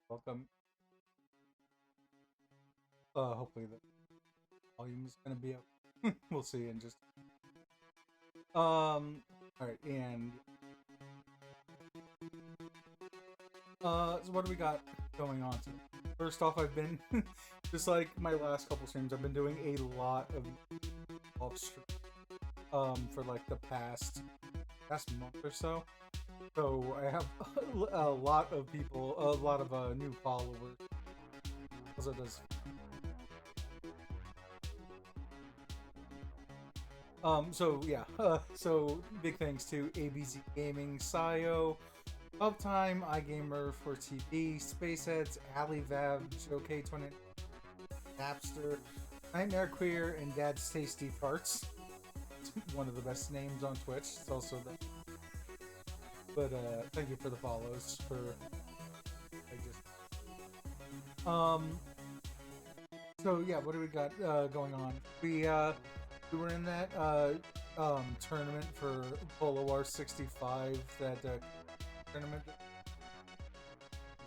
Welcome. Hopefully the volume is gonna be up. We'll see in just. All right, and so what do we got going on today? First off, I've been just like my last couple streams. I've been doing a lot of off stream for like the past month or so. So I have a lot of people, a lot of new followers. Also does so yeah, so big thanks to ABZ Gaming, Sayo, Uptime, iGamer for TV, Spaceheads, AliVav, OK20, Napster, Nightmare Queer, and Dad's Tasty Tarts. One of the best names on Twitch. It's also the. But thank you for the follows. For I just So yeah, what do we got going on? We were in that tournament for Polo War 65. That tournament.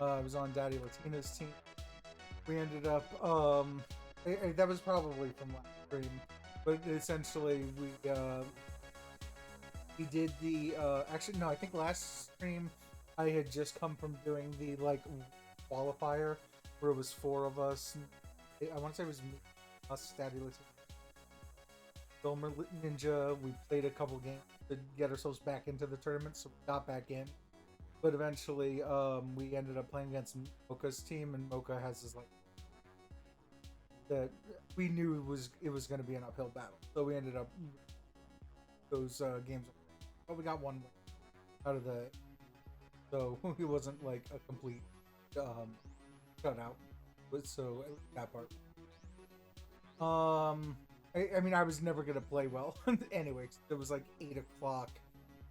I was on Daddy Latina's team. We ended up that was probably from last stream, but essentially we did the actually no, I think last stream I had just come from doing the like qualifier where it was four of us. I want to say it was me, us, Daddy Latina, Filmer Ninja. We played a couple games to get ourselves back into the tournament, so we got back in. But eventually, we ended up playing against Mocha's team, and Mocha has this like that we knew it was going to be an uphill battle. So we ended up those games. But we got one win out of the. So it wasn't like a complete um, shutout. But so that part. I mean, I was never gonna play well anyway. It was like 8 o'clock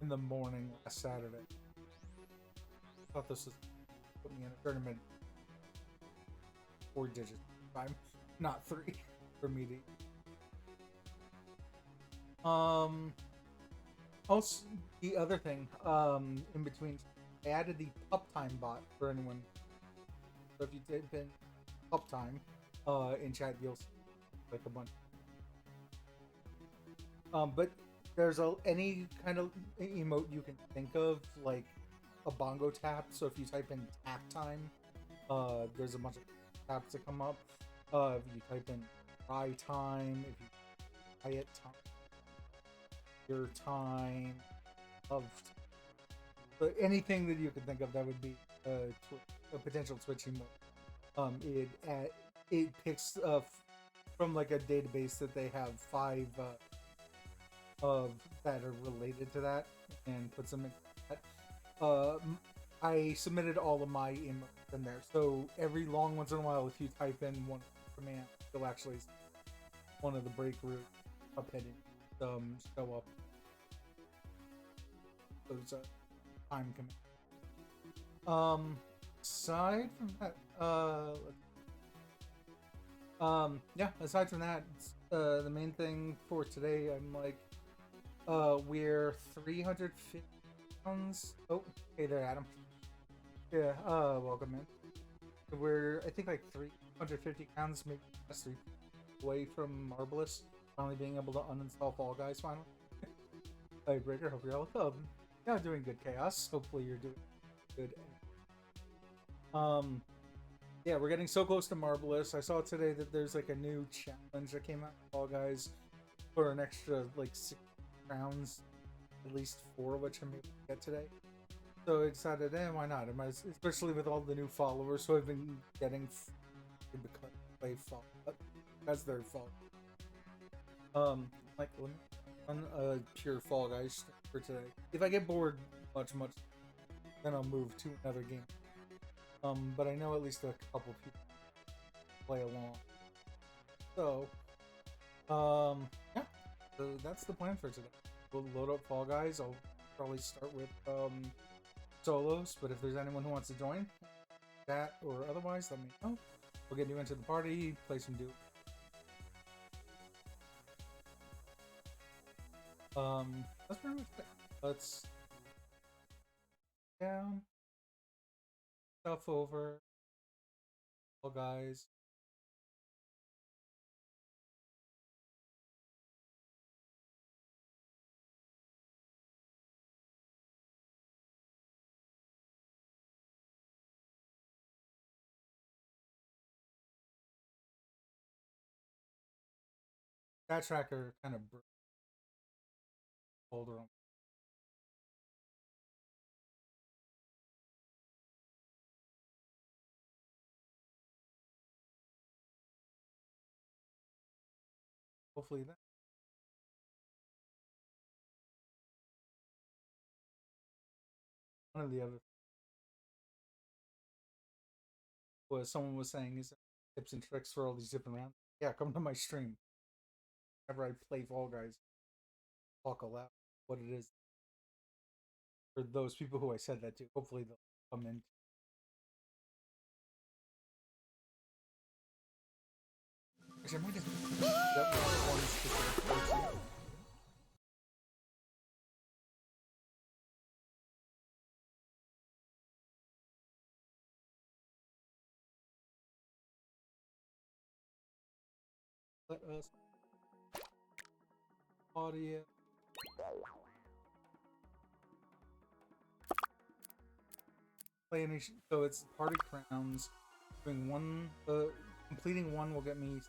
in the morning last Saturday. I thought this was put me in a tournament 4 digits time, not three for me to. Also, the other thing, in between, I added the pup time bot for anyone. So if you type in pup time, in chat, you'll see like a bunch. But there's any kind of emote you can think of, like a bongo tap. So if you type in tap time, there's a bunch of taps that come up. If you type in try time, if you quiet time, your time, of anything that you could think of that would be a potential Twitch emote. It picks from like a database that they have five of that are related to that and puts them in that. I submitted all of my emotes in there, so every long once in a while, if you type in one command, you'll actually see one of the break root up heading show up those time command. Aside from that, yeah. Aside from that, the main thing for today, I'm like, we're 350 pounds. Oh, hey there, Adam. Yeah. Welcome in. We're I think like 350 pounds, maybe less, away from Marvelous finally being able to uninstall Fall Guys finally. Hey, Breaker, hope you're all yeah, doing good, Chaos. Hopefully you're doing good. Um, yeah, we're getting so close to Marvelous. I saw today that there's like a new challenge that came out, Fall Guys, for an extra like 6 rounds, at least four of which I'm able to get today. So I decided, why not? Especially with all the new followers who I've been getting because they fall. That's their fault. Like on a pure Fall Guys for today. If I get bored much, then I'll move to another game. But I know at least a couple people play along. So, yeah. So that's the plan for today. We'll load up Fall Guys. I'll probably start with solos, but if there's anyone who wants to join that or otherwise, let me know. We'll get you into the party, play some do. That's pretty much it. Let's down stuff over. Fall Guys. That tracker kind of older on. Hopefully that one of the other was someone was saying is tips and tricks for all these different rounds. Yeah, come to my stream. Whenever I play Fall Guys, talk aloud what it is for those people who I said that to. Hopefully they'll come in. Actually, I might just that one specific person. Let us audio. Play any. So it's party crowns. Doing one, completing one will get me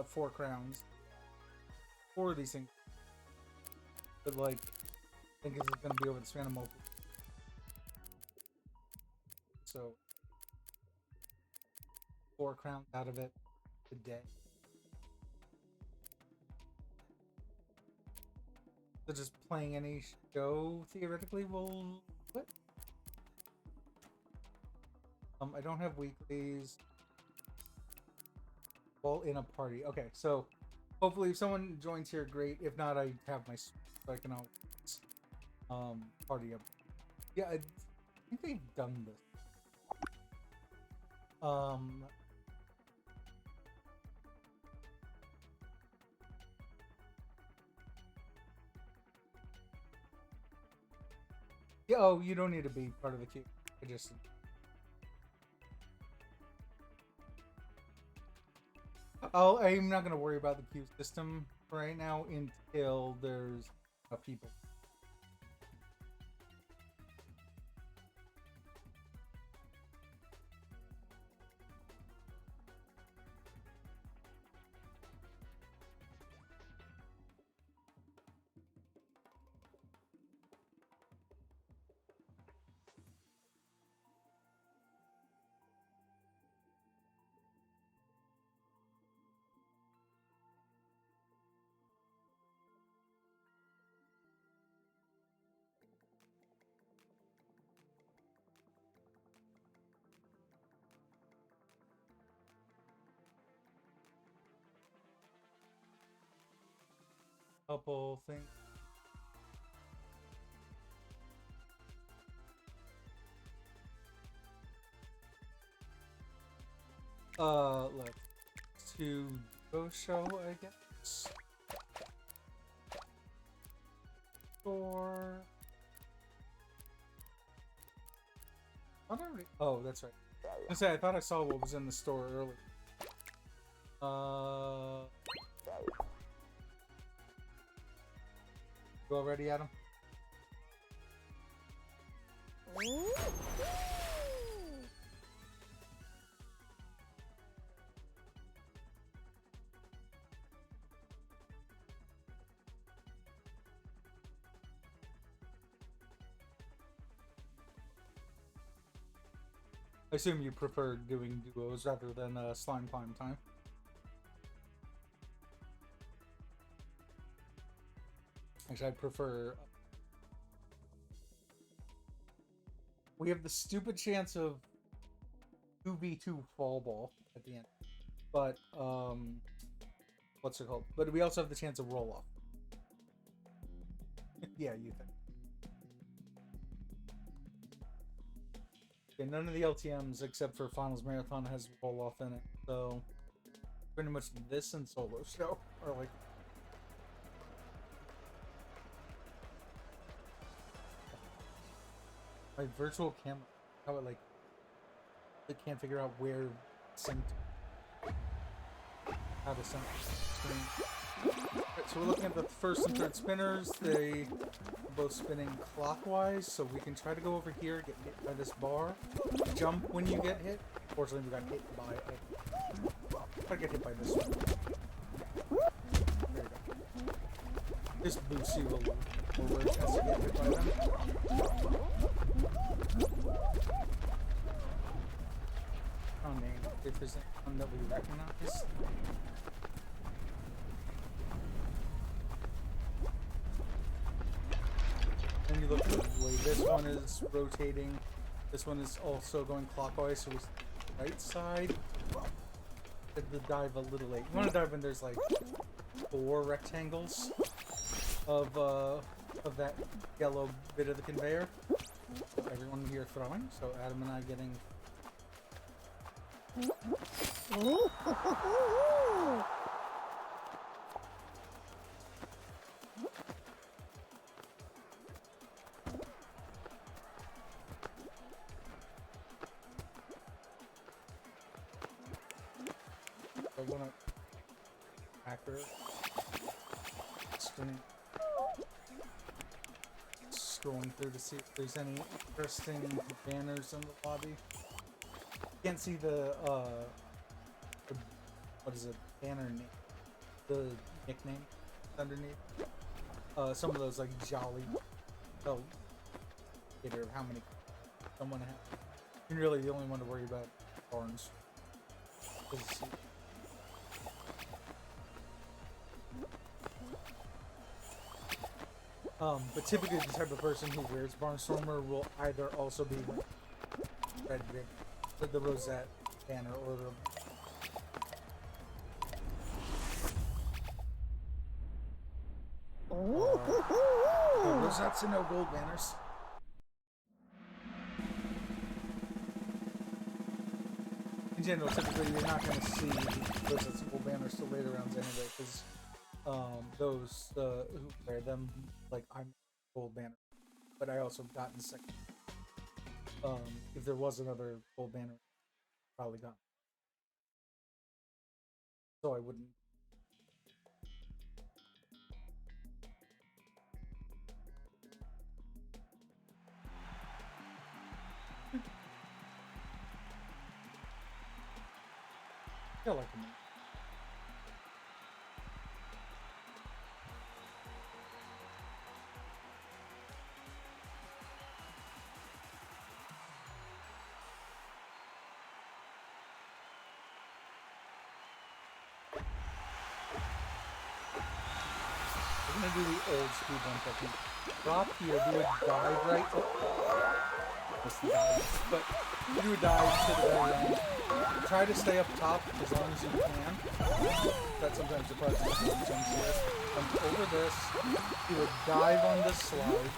4 crowns. 4 of these things, but like, I think it's going to be over the span of multiple. So 4 crowns out of it a day. So just playing any show theoretically will what? I don't have weeklies. Well, in a party. Okay, so hopefully if someone joins here, great. If not, I have my so I can always party up. Yeah, I think they've done this. Yeah, oh, you don't need to be part of the queue. I just I'm not gonna worry about the queue system right now until there's people. Couple things. Let's to go show, I guess. Store. Oh, that's right. I say I thought I saw what was in the store earlier. You all ready, Adam? I assume you prefer doing duos rather than slime climb time. Actually, I prefer. We have the stupid chance of 2v2 fall ball at the end, but what's it called? But we also have the chance of roll off. Yeah, you think. Okay, none of the LTMs except for Finals Marathon has roll off in it, so pretty much this and solo show are like. My virtual camera, how it like, it can't figure out where synced. Out of sync screen. Alright, so we're looking at the first and third spinners. They are both spinning clockwise, so we can try to go over here, get hit by this bar. Jump when you get hit. Fortunately, we got hit by a... Try to get hit by this one. There you go. This boosts you a little forward as you get hit by them. Oh, man. If there's one that we recognize. Then you look at the way this one is rotating. This one is also going clockwise, so it's the right side. The dive a little late. You want to dive when there's like 4 rectangles of that yellow bit of the conveyor. So everyone here throwing. So Adam and I getting. I want to hacker scrolling through to see if there's any interesting banners in the lobby. Can't see the what is it, banner name, the nickname underneath. Some of those like jolly, oh, indicator of how many someone has. And really, the only one to worry about Barnes. But typically the type of person who wears Barnstormer will either also be red big, with the rosette banner, or the rosettes and no gold banners. In general, typically you're not going to see rosettes and gold banners till later rounds anyway, because those who wear them, like I'm gold banner, but I also got in second. If there was another gold banner, probably got. So I wouldn't. Feel like him. I'm gonna do the old speedrun technique. Drop here, do a dive right. Missed the dive, but do a dive to the very end. Try to stay up top as long as you can. That sometimes surprises me. Jumps here. Jump over this. Do a dive on this slide.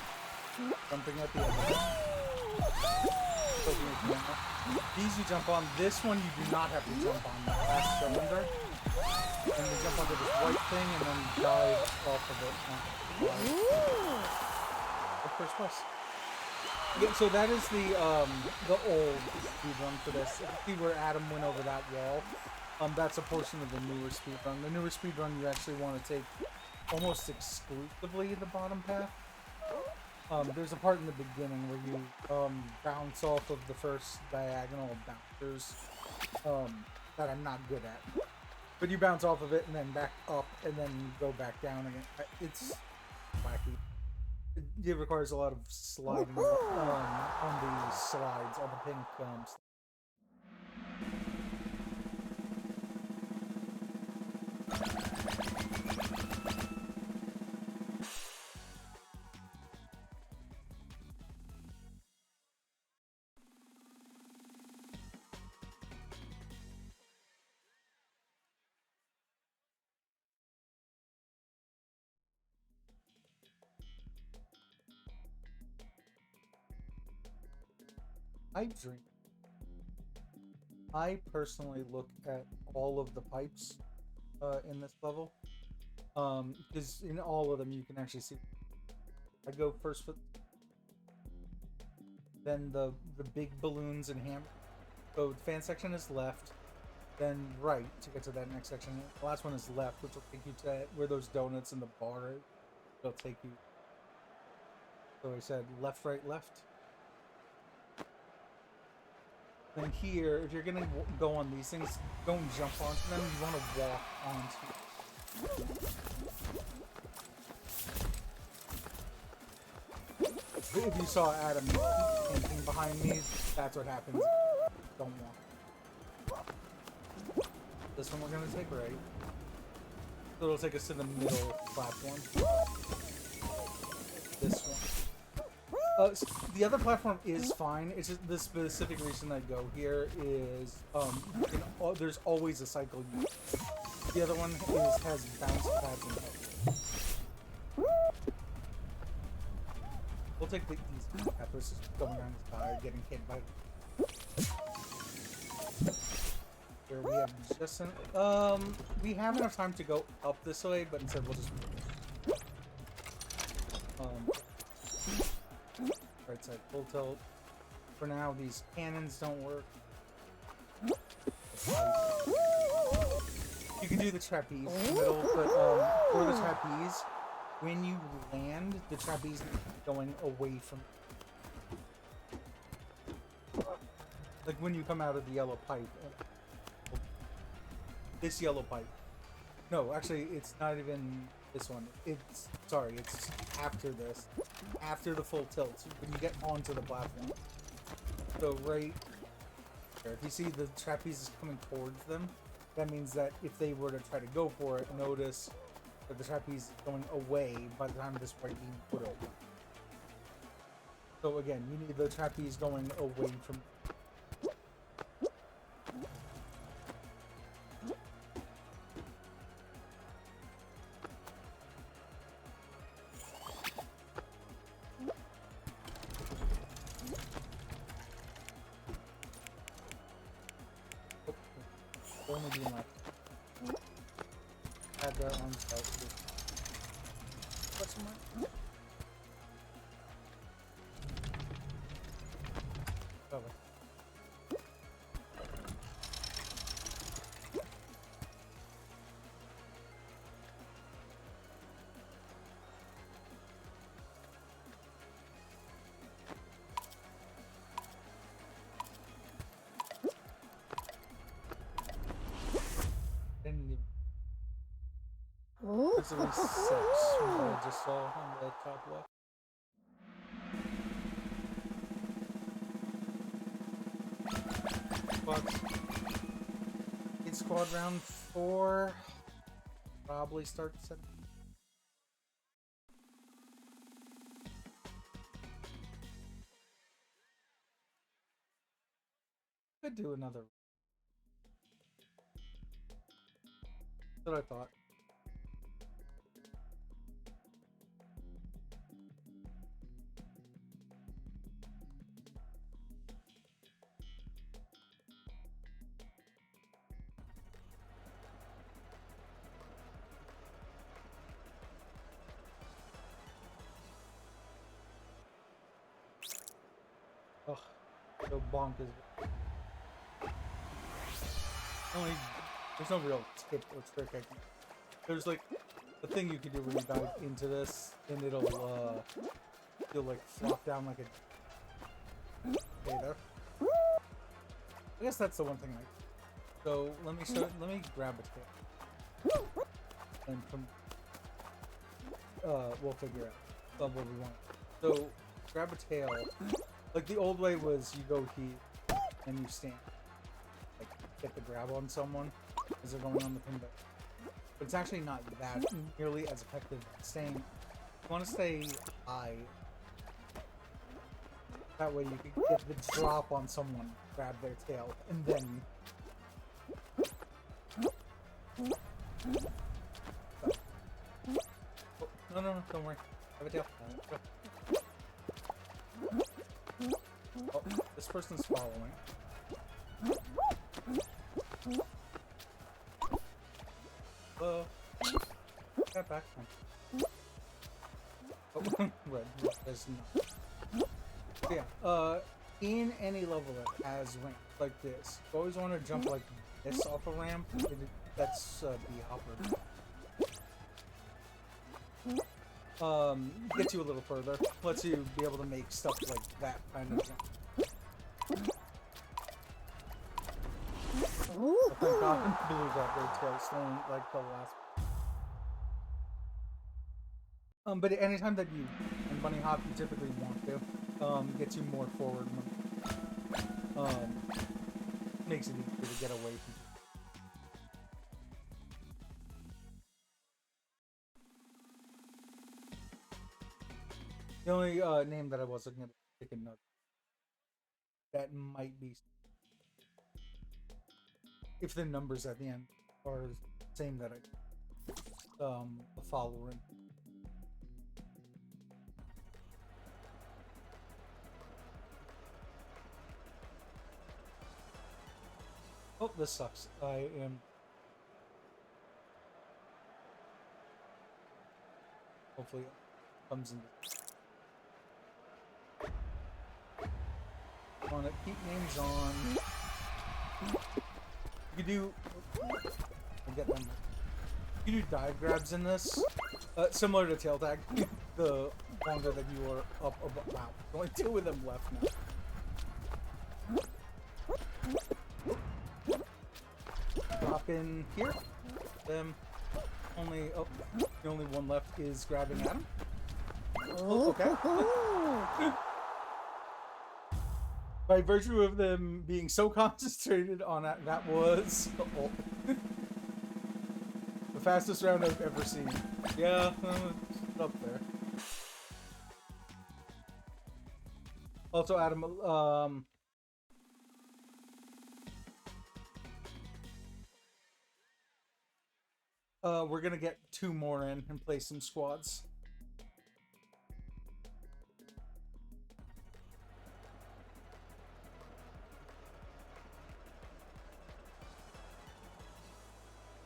Jumping at the end of it. These you jump on. This one you do not have to jump on. The last cylinder. And you jump onto this white thing and then dive off of it. First place. Yeah, so that is the old speedrun for this. You see where Adam went over that wall. That's a portion of the newer speedrun. The newer speedrun you actually want to take almost exclusively the bottom path. There's a part in the beginning where you bounce off of the first diagonal bouncers that I'm not good at. But you bounce off of it and then back up and then go back down again. It's wacky. It requires a lot of sliding on the slides, on the pink pipe dream. I personally look at all of the pipes in this level, because in all of them you can actually see. I go first for then the big balloons and hammer. So the fan section is left, then right to get to that next section. The last one is left, which will take you to where those donuts in the bar. It'll take you. So I said left, right, left. Then here, if you're gonna go on these things, don't jump onto them. You want to walk onto. If you saw Adam painting behind me, that's what happens. Don't walk. This one we're gonna take right. So it'll take us to the middle platform. This one. The other platform is fine. It's just the specific reason I go here is there's always a cycle. The other one has bounce pads and help. We'll take the easy path versus going around the side, getting hit by. Here we have just we have enough time to go up this way, but instead we'll just right side full tilt. For now, these cannons don't work. You can do the trapeze in the middle, but for the trapeze, when you land, the trapeze is going away from. Like when you come out of the yellow pipe. This yellow pipe. No, actually, it's not even this one. It's after this. After the full tilt, when you get onto the platform. So right there, if you see the trapeze is coming towards them, that means that if they were to try to go for it, notice that the trapeze is going away by the time this right being put over. So again, you need the trapeze going away from. Only doing like had that on site. Question mark? Cover. There's at least 6 from what I just saw on the top left. It's squad round 4. Probably start set. Could do another. That's what I thought. Ugh, so bonkers. There's no real tip or trick I can. There's like a thing you can do when you dive into this, and you'll like flop down like a. Okay, there. I guess that's the one thing so let me grab a tail. And from we'll figure out what we want. So grab a tail. Like the old way was you go here and you stand. Like get the grab on someone as they're going on the pin. But it's actually not that nearly as effective as staying. You want to stay high. That way you can get the drop on someone, grab their tail, and then. Oh, no, don't worry. Have a tail. Oh, this person's following. Hello. Get back. Oh, red. There's not. So yeah, in any level that has rank like this, you always want to jump like this off a ramp. That's the hopper. Gets you a little further. Lets you be able to make stuff like that kind of jump. Thank God Blue got their tail slowing like the last. But anytime that you and bunny hop, you typically want to, gets you more forward. Makes it easier to get away from. The only name that I wasn't gonna pick a nut that might be if the numbers at the end are the same that I the following. Oh, this sucks. I am. Hopefully, it comes in. Want to keep names on. You can do. I'll get them. You can do dive grabs in this, similar to tail tag. The longer that you are up above. Wow, only 2 of them left now. Drop in here. Them. Only. Oh, the only one left is grabbing Adam. Oh, okay. By virtue of them being so concentrated on that, that was the fastest round I've ever seen. Yeah, it's up there. Also, Adam, we're gonna get 2 more in and play some squads.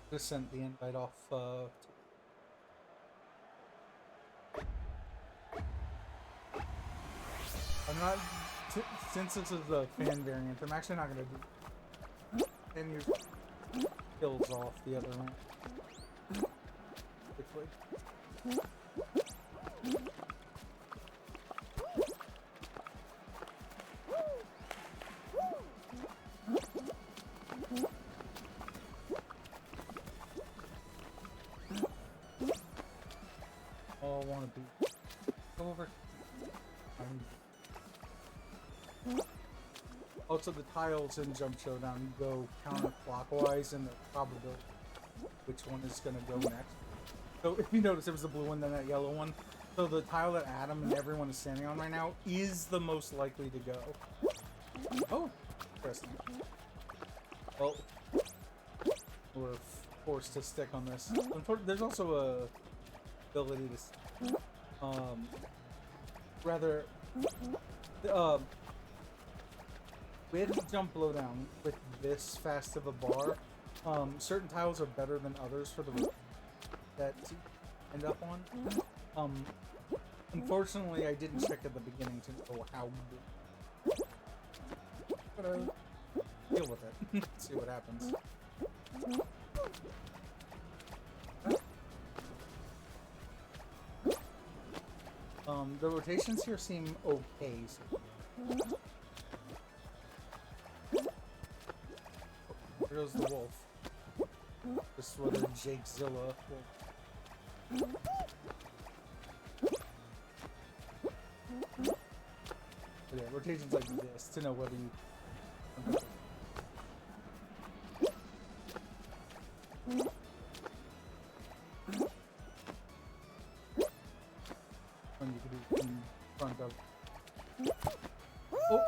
Just sent the invite off. I'm not, since this is a fan variant, I'm actually not gonna do 10 years kills off the other one. Quickly. Oh, I want to be over. Also, the tiles in Jump Showdown go counterclockwise in the probability which one is going to go next. So if you notice, it was the blue one, then that yellow one. So the tile that Adam and everyone is standing on right now is the most likely to go. Oh, interesting. Well, we're forced to stick on this. There's also a ability to, rather, with Jump Blowdown, with this fast of a bar, certain tiles are better than others for the that to end up on. Unfortunately, I didn't check at the beginning to know how good. But deal with it. See what happens. The rotations here seem okay. So. Here goes the wolf. This is whether Jake Zilla will. But yeah, rotations like this to know whether you. When you can do in front of. Oh!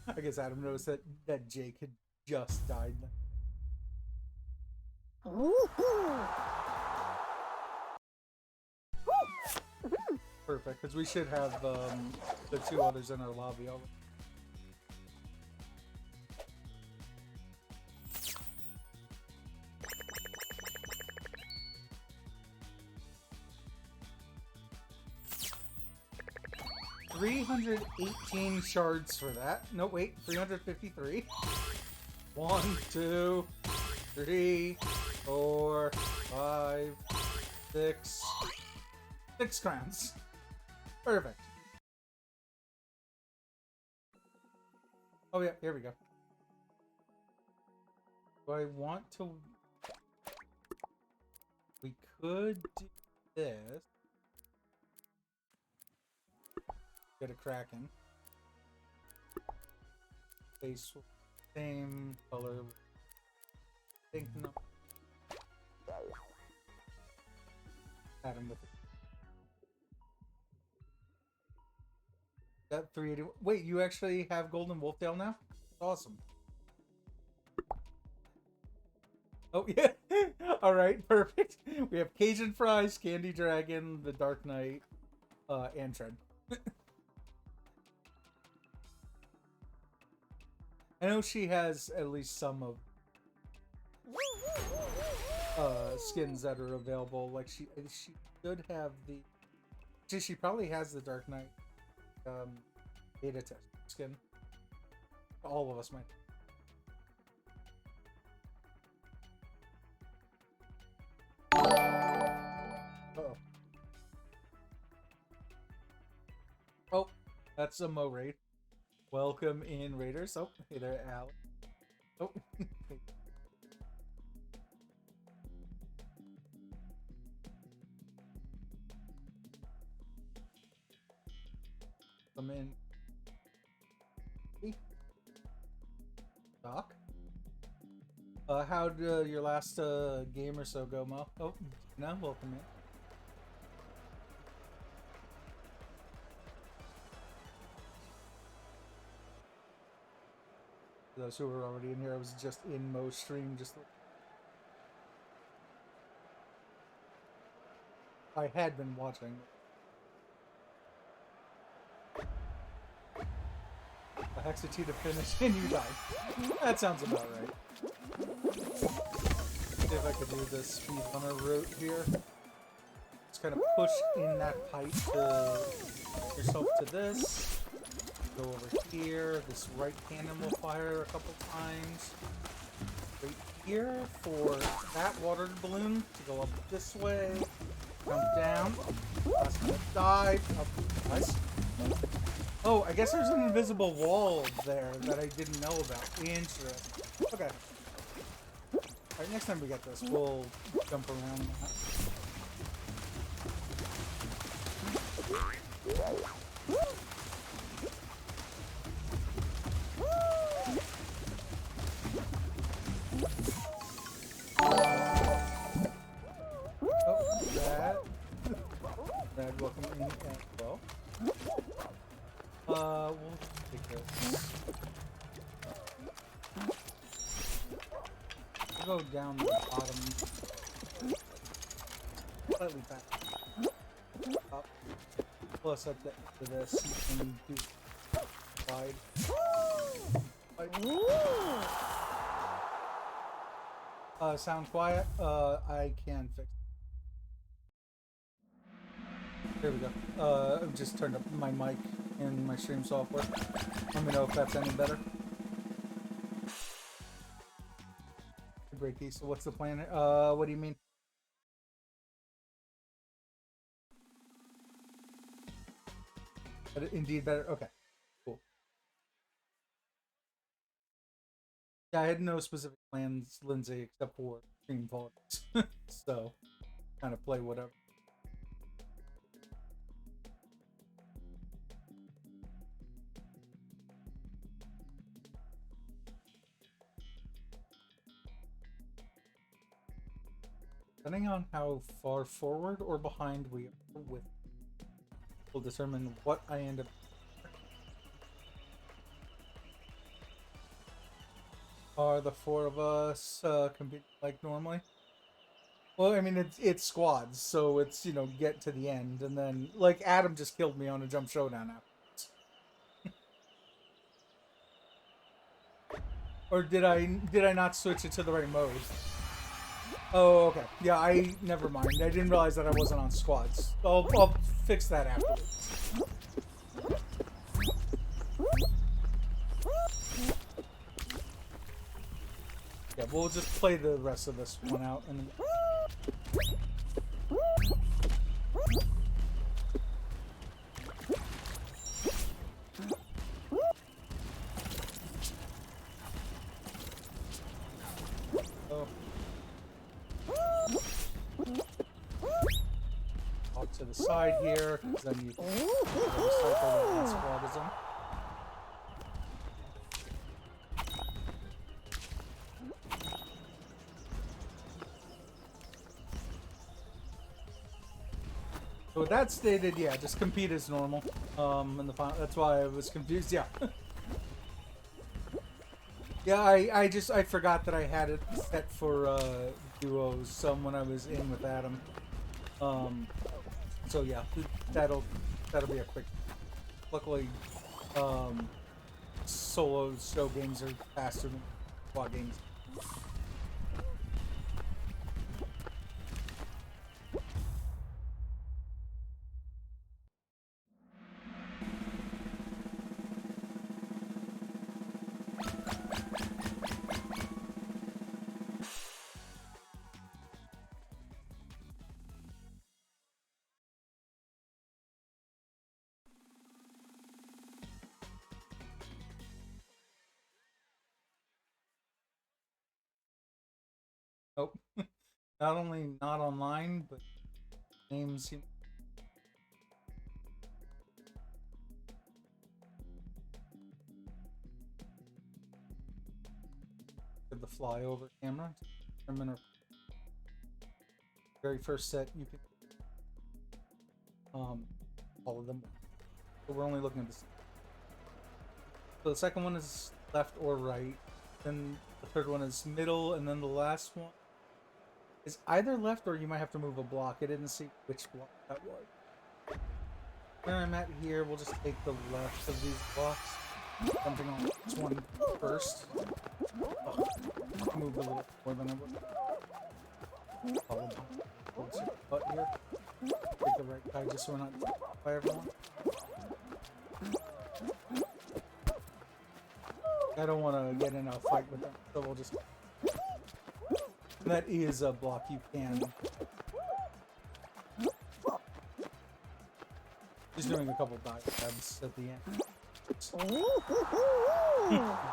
I guess Adam noticed that Jake had just died. Perfect, because we should have the 2 others in our lobby already. $318 shards for that. No, wait, 353. 1, 2, 3, 4, 5, 6. 6 crowns. Perfect. Oh yeah, here we go. Do I want to... We could do this. Get a Kraken. Face same color. Think no. Add him with it. That 380. Wait, you actually have Golden Wolftail now? Awesome. Oh yeah. All right, perfect. We have Cajun Fries, Candy Dragon, the Dark Knight, and Tread. I know she has at least some of skins that are available. Like she should have the. She probably has the Dark Knight beta test skin. All of us might. Uh-oh. Oh, that's a Mo raid. Welcome in, Raiders. Oh, hey there, Al. Oh. Come in. Doc. How'd your last game or so go, Mo? Oh, no, welcome in. For those who were already in here, I was just in Mo's stream. I had been watching. A Hexatita to finish and you died. That sounds about right. See if I could do the speedrunner route here. Just kind of push in that pipe to yourself to this. Go over here. This right cannon will fire a couple times. Right here for that water balloon to go up this way. Jump down. Last one died. Up. Nice. Oh, I guess there's an invisible wall there that I didn't know about. Interesting. Okay. Alright, next time we get this, we'll jump around that. Oh, that welcome in as well. We'll take this. We'll go down the bottom. Slightly back. Up. Plus at the end of this, you can do wide. Sound quiet? I can fix it. There we go. I've just turned up my mic in my stream software. Let me know if that's any better. Breaky, so what's the plan? What do you mean? Indeed better? Okay. Cool. Yeah, I had no specific plans, Lindsay, except for stream volumes. So, kind of play whatever. Depending on how far forward or behind we are with, will determine what I end up. Are the four of us competing like normally? Well, I mean it's squads, so it's, you know, get to the end, and then like Adam just killed me on a jump showdown afterwards. Or did I not switch it to the right mode? Oh, okay. Yeah, never mind. I didn't realize that I wasn't on squads. I'll fix that afterwards. Yeah, we'll just play the rest of this one out and then... Off to the side here, because then you can recycle the squad is in. So with that stated, yeah, just compete as normal. In the final, that's why I was confused. Yeah. Yeah, I forgot that I had it set for duos when I was in with Adam. So yeah, that'll be a quick. Luckily, solo show games are faster than squad games. Oh, not only not online, but names seem. The flyover camera to determine our very first set. You can all of them. So we're only looking at this. So the second one is left or right. Then the third one is middle, and then the last one is either left or you might have to move a block. I didn't see which block that was. Where I'm at here, we'll just take the left of these blocks. Jumping on this one first. Oh, move a little more than I would. Follow my butt here. Take the right side just so we're not by everyone. I don't want to get in a fight with them, so we'll just... That is a block you can... Just doing a couple dive grabs at the end.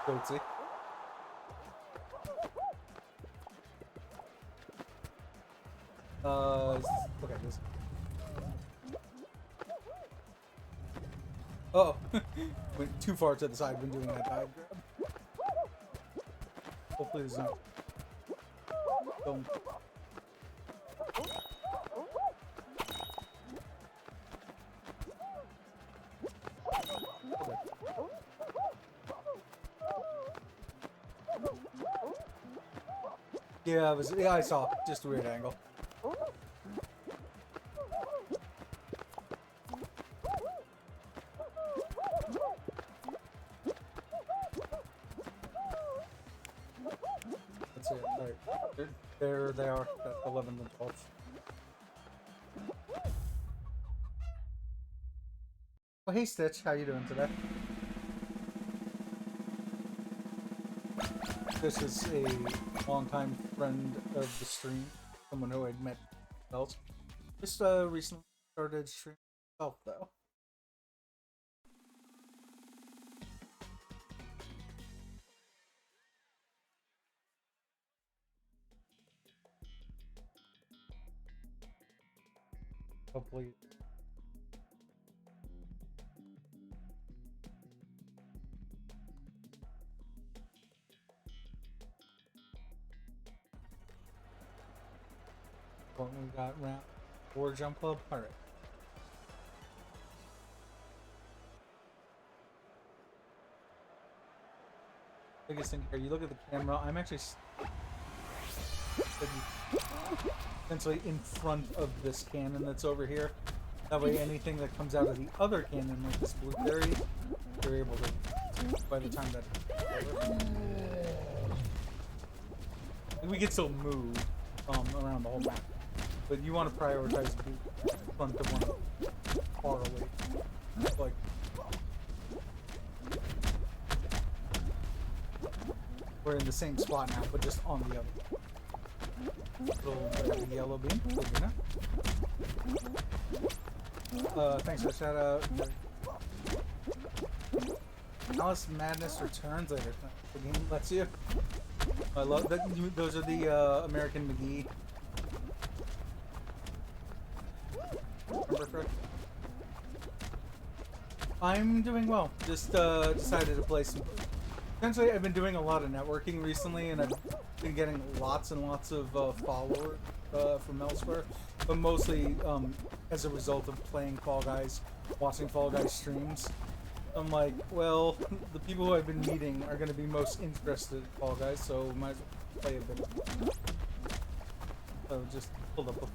Goatsy. Okay, this... Oh, went too far to the side when doing that dive grab. Hopefully there's not. Don't. Yeah, it was. Yeah, I saw. Just a weird angle. That's it. All right. There they are. At 11th and 12th. Well, hey Stitch, how you doing today? This is a longtime friend of the stream, someone who I'd met else. Just recently started streaming himself though. Hopefully. What we got round 4 jump club? Alright. Biggest thing here, you look at the camera, I'm actually essentially in front of this cannon that's over here. That way anything that comes out of the other cannon, like this blueberry, you're able to, by the time that... We can still move around the whole map. But you want to prioritize the front of one far away. Like... we're in the same spot now, but just on the other. Little yellow beam. Thanks for the shout out. Alice Madness Returns later. The game lets you. I love that. Those are the American McGee. Remember correct? I'm doing well. Just decided to play some. Essentially, I've been doing a lot of networking recently, and I've been getting lots and lots of followers from elsewhere, but mostly as a result of playing Fall Guys, watching Fall Guys streams. I'm like, well, the people who I've been meeting are going to be most interested in Fall Guys, so might as well play a bit. So just pulled up a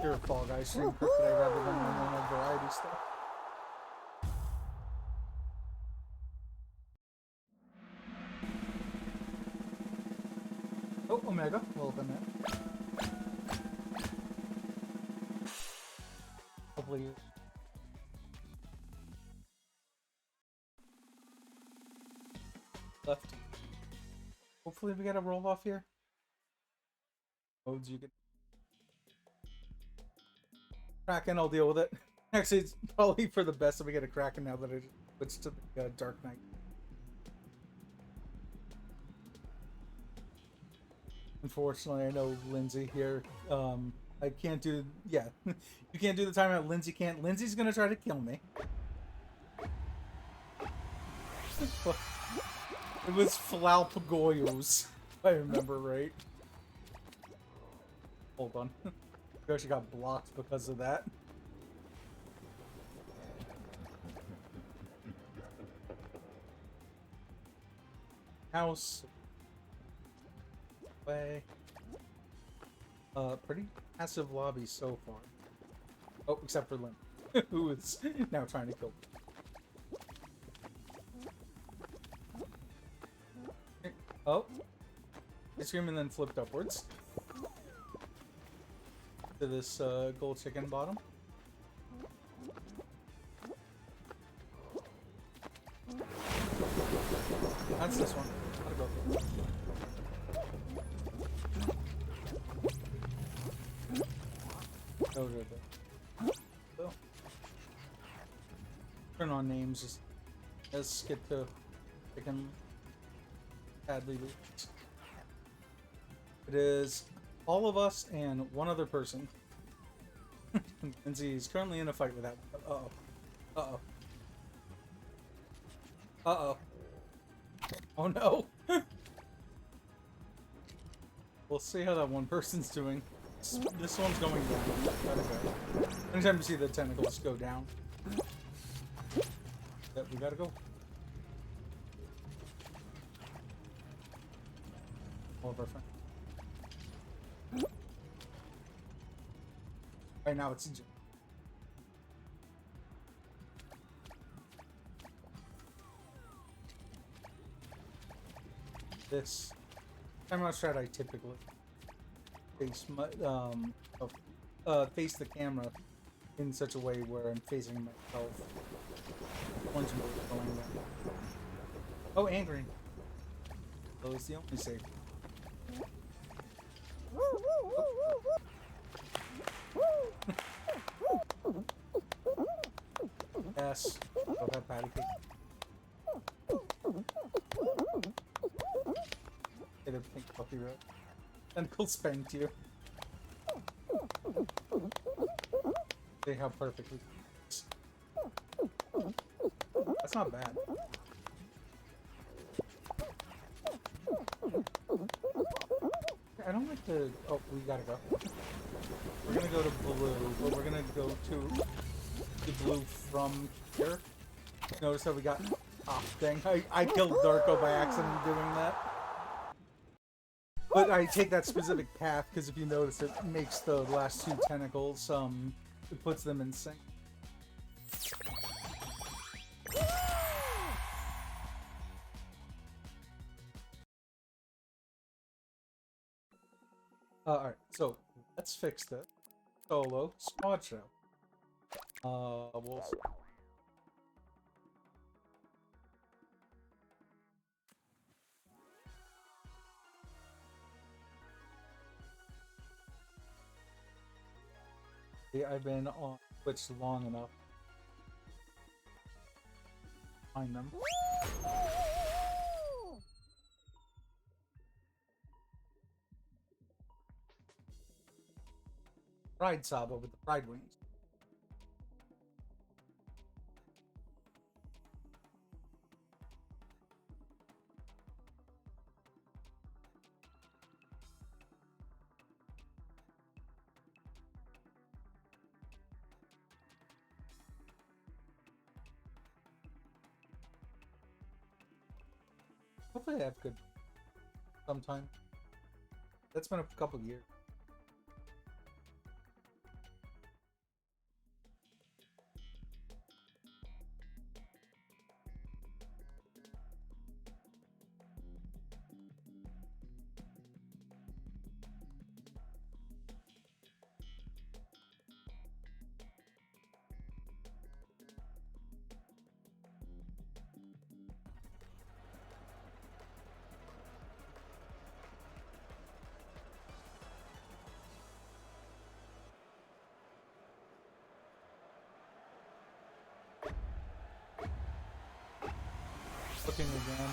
pure Fall Guys stream for today rather than my normal variety stuff. Oh, Omega, welcome in. Hopefully you... Left. Hopefully we get a roll off here. Modes you get. Kraken, I'll deal with it. Actually, it's probably for the best if we get a Kraken now that I switched to the Dark Knight. Unfortunately, I know Lindsay here. I can't do. Yeah, you can't do the timeout. Lindsay can't. Lindsay's gonna try to kill me. It was Flalpagoyos, if I remember right. Hold on. I actually got blocked because of that. House. Way. Pretty passive lobby so far. Oh, except for Lynn, who is now trying to kill me. Oh. I scream and then flipped upwards. To this gold chicken bottom. That's this one. Gotta go for it. Go good there. So, turn on names. Just let's get to chicken. Badly looped. It is all of us and one other person. Lindsay is currently in a fight with that. Uh-oh. Uh-oh. Uh-oh. Oh no! We'll see how that one person's doing. This one's going down. Gotta go. Anytime you see the tentacles go down. Yep, we gotta go. All of our friends. Right now it's this time out strat I typically face my face the camera in such a way where I'm facing myself. Once more going down. Oh, and green. So it's the only save. Yes. Oh, that patty cake. Hey, the pink puppy road. Tentacle spanked you. See how perfectly. That's not bad. I don't like the. Oh, we gotta go. We're gonna go to blue, but we're gonna go to the blue from here. Notice how we got. Ah, dang. I killed Darko by accident doing that. But I take that specific path because if you notice, it makes the last two tentacles, it puts them in sync. Alright, so let's fix this. Solo squad show. We'll see. I've been on Twitch long enough to find them. Fried Saba with the fried wings. Hopefully I have good sometime. That's been a couple of years. Looking again.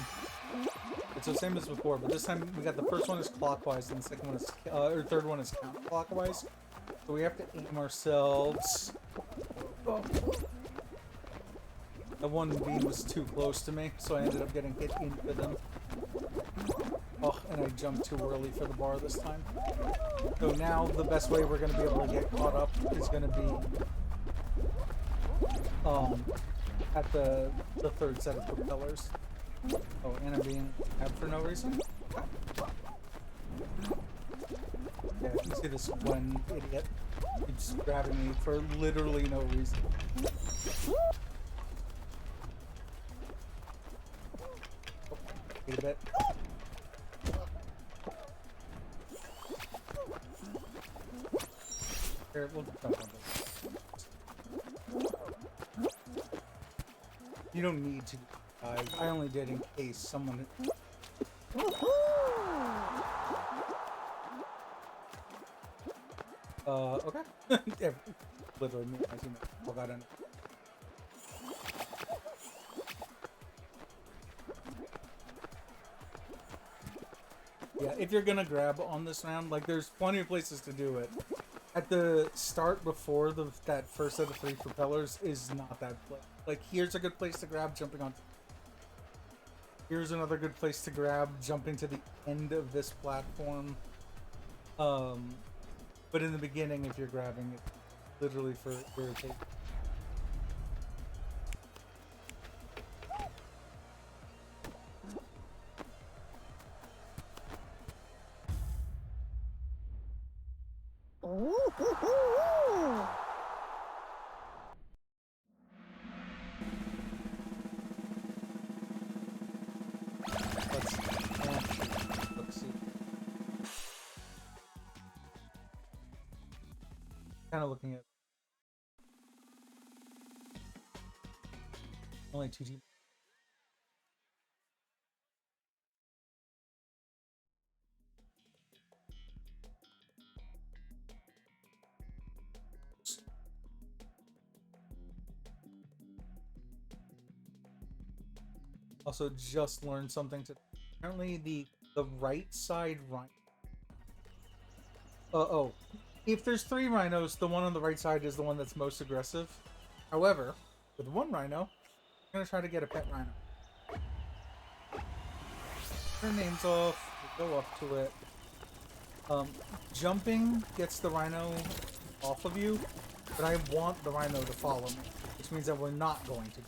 It's the same as before, but this time we got the first one is clockwise and the second one is, or third one is counterclockwise. So we have to aim ourselves. Oh. The one beam was too close to me, so I ended up getting hit into them. Oh, and I jumped too early for the bar this time. So now the best way we're going to be able to get caught up is going to be at the third set of propellers. Oh, and I'm being grabbed for no reason? Yeah, you see this one idiot keeps grabbing me for literally no reason. Oh, wait a bit. Here, we'll jump on this. You don't need to dive. I only did in case someone... Okay. Yeah, literally me. I see my got in. Yeah, if you're gonna grab on this round, like, there's plenty of places to do it. At the start, before that first set of 3 propellers, is not that place. Like, here's a good place to grab, jumping on. Here's another good place to grab, jumping to the end of this platform. But in the beginning, if you're grabbing it, literally for irritation. Let's see. Kind of looking at only 2 teams. Also, just learned something to. Apparently, the right side rhino. Oh. If there's 3 rhinos, the one on the right side is the one that's most aggressive. However, with 1 rhino, I'm gonna try to get a pet rhino. Her name's off. We'll go up to it. Jumping gets the rhino off of you, but I want the rhino to follow me, which means that we're not going to.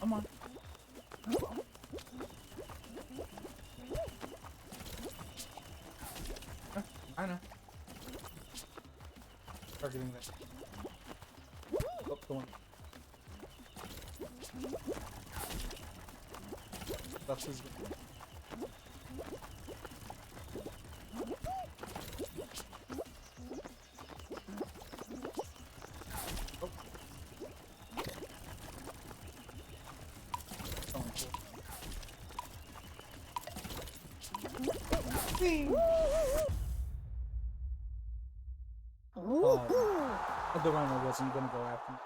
Come on. I know. Targeting that. Oh, the one. That's his. Whee! The Rhino wasn't gonna go after me.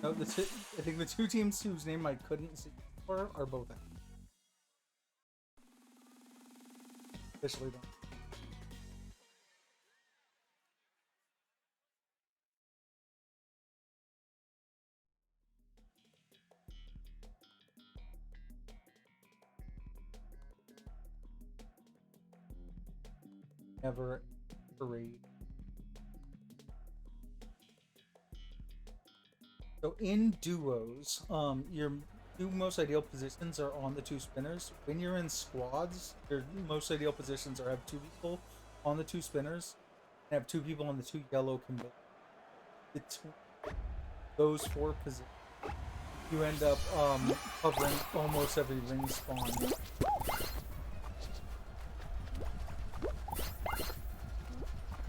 No, I think the two teams whose name I couldn't see before are both out. Officially done. Never read. So in duos, your two most ideal positions are on the two spinners. When you're in squads, your most ideal positions are have two people on the two spinners and have two people on the two yellow conveyors. Between those four positions, you end up covering almost every ring spawn.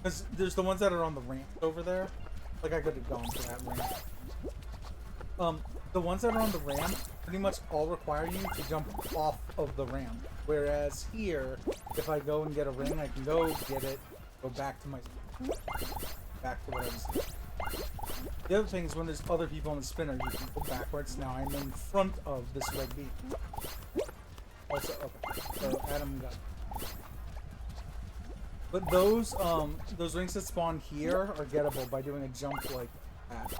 Because there's the ones that are on the ramp over there. Like, I could have gone for that ramp. The ones that are on the ramp pretty much all require you to jump off of the ramp. Whereas here, if I go and get a ring, I can go get it, go back to back to what I was doing. The other thing is when there's other people on the spinner, you can go backwards. Now I'm in front of this red beat. Also, okay, so Adam got it. But those rings that spawn here are gettable by doing a jump like that.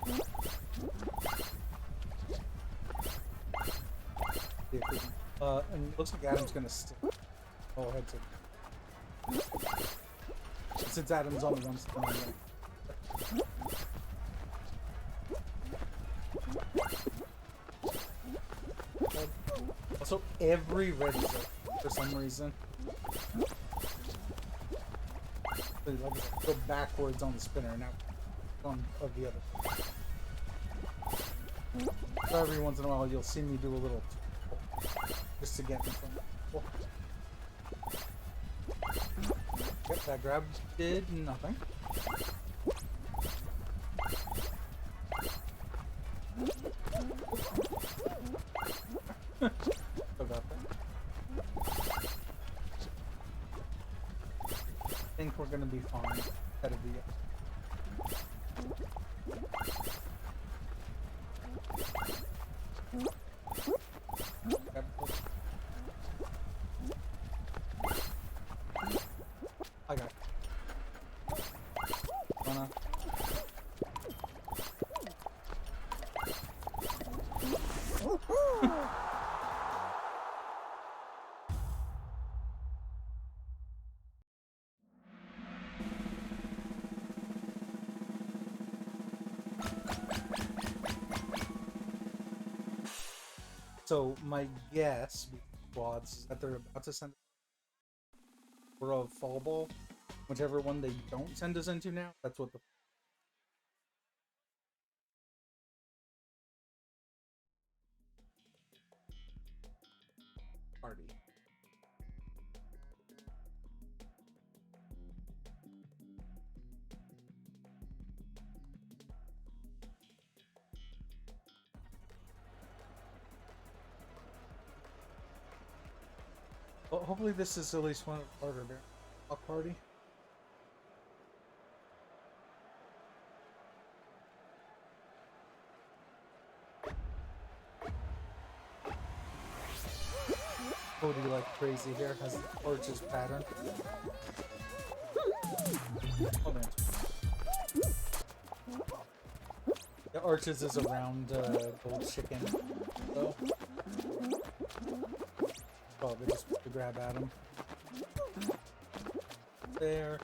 And it looks like Adam's gonna stick. Oh, head to. Since Adam's on the one spawn. Also, every red is up for some reason. Like, go backwards on the spinner now. One of the other. So every once in a while, you'll see me do a little just to get in front. Yep, that grab did nothing. Still got that. I think we're gonna be fine ahead of the. I got it. Wanna. So my guess, squads, is that they're about to send for a fall ball. Whichever one they don't send us into now, that's what the party. Well, hopefully this is at least one part of their party. Cody like crazy here has the Arch's pattern. Oh man. The Arches is around gold chicken. So. Oh, they just put the grab at him. There.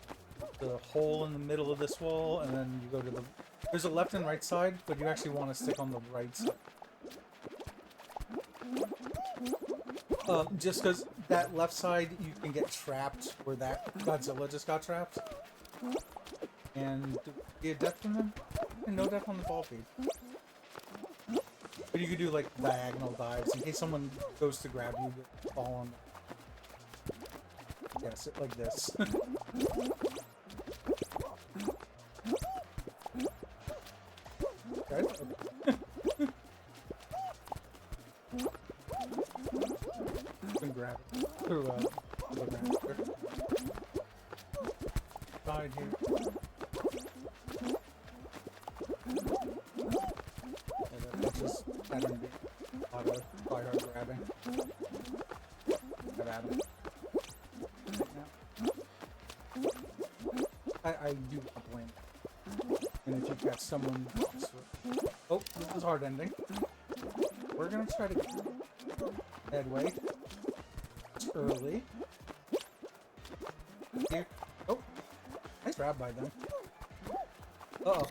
The hole in the middle of this wall, and then you go to the... There's a left and right side, but you actually want to stick on the right side. Just because that left side, you can get trapped where that Godzilla just got trapped. And do you get death from them? And no death on the ball feed. But you could do like diagonal dives in case someone goes to grab you, you fall on them. Yeah, sit like this. Okay, okay. through the master. Side here. And that's just Adam being a lot of fire grabbing. Grab Adam. I do not blame. And if you catch someone, oh, this is hard ending. We're gonna try to get headway early. Here. Oh, nice grab by them. Uh oh.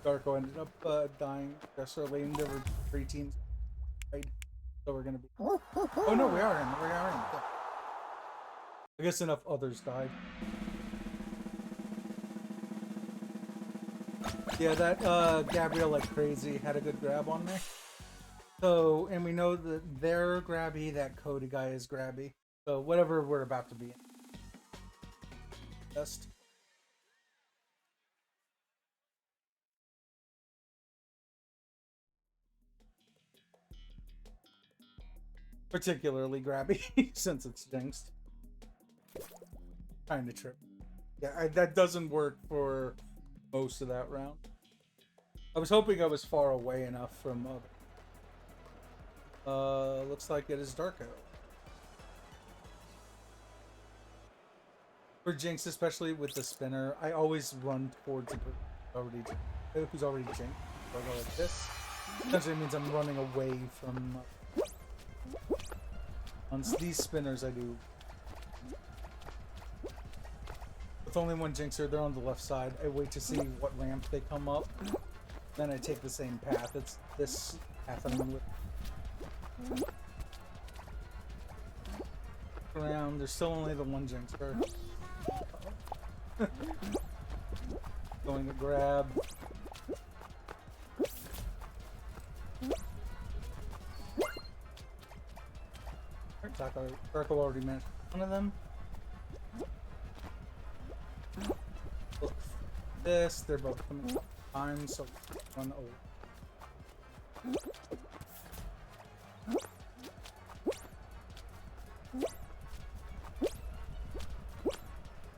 Darko ended up dying just early, and there were 3 teams. Right? So we're gonna be. Oh no, we are in. We are in. Yeah. I guess enough others died. Yeah, that Gabrielle like crazy had a good grab on me. So, and we know that they're grabby, that Cody guy is grabby. So whatever we're about to be in. Best. Particularly grabby, since it's jinxed. Trying to trip. Yeah, that doesn't work for most of that round. I was hoping I was far away enough from looks like it is Darko. For Jinx, especially with the spinner, I always run towards the person who's already Jinxed. So I go like this. Essentially means I'm running away from on these spinners I do. With only one Jinxer, they're on the left side. I wait to see what ramp they come up. Then I take the same path. It's this path I'm with. Around, there's still only the one Jinxer. Going to grab. Darko already managed one of them. Look, this, they're both coming at time, so one over.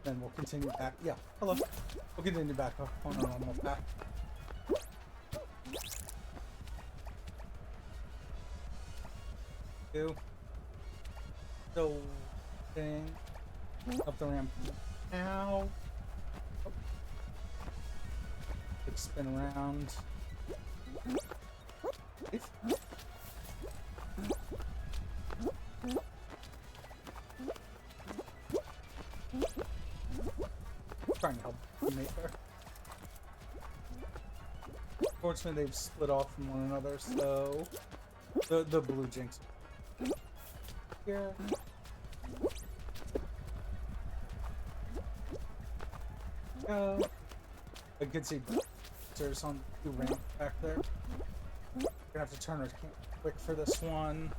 Then we'll continue back. Yeah, hello. We'll continue back on our normal path. Two. So, thing. Up the ramp. Now. Oh. Quick spin around. Safe. Trying to help teammate there. Fortunately, they've split off from one another, so the blue Jinx here. Go. I could see there's on 2 ramps back there. We're gonna have to turn our camp quick for this one.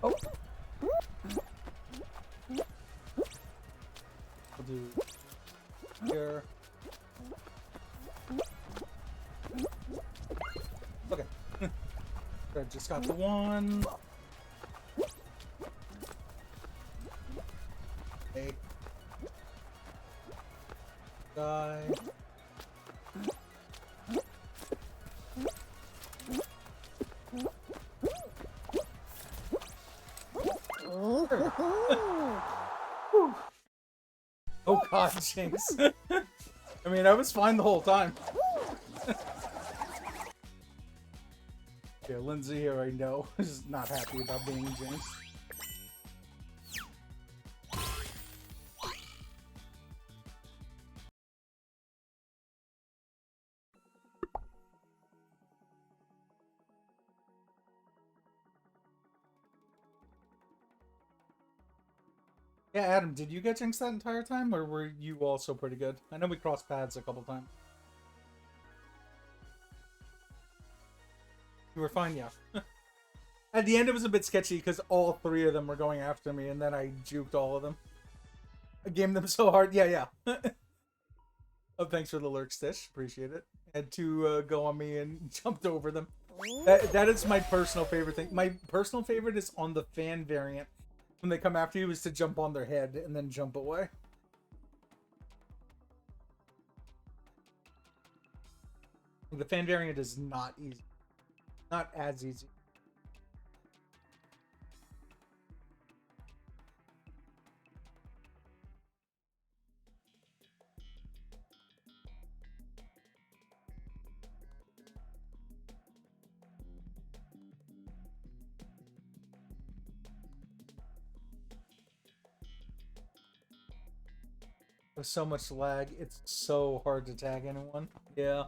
Oh. We'll do here. Okay. I just got the one. Okay. Die. Oh god, Jinx. I mean, I was fine the whole time. Yeah, Lindsay here I know is not happy about being Jinx. Yeah, Adam, did you get Jinx that entire time, or were you also pretty good? I know we crossed paths a couple times. You were fine, yeah. At the end, it was a bit sketchy because all three of them were going after me, and then I juked all of them. I gamed them so hard. Yeah. Oh, thanks for the lurk, Stitch. Appreciate it. Had to go on me and jumped over them. That is my personal favorite thing. My personal favorite is on the fan variant. When they come after you, is to jump on their head and then jump away. The fan variant is not easy. Not as easy. With so much lag, it's so hard to tag anyone. Yeah.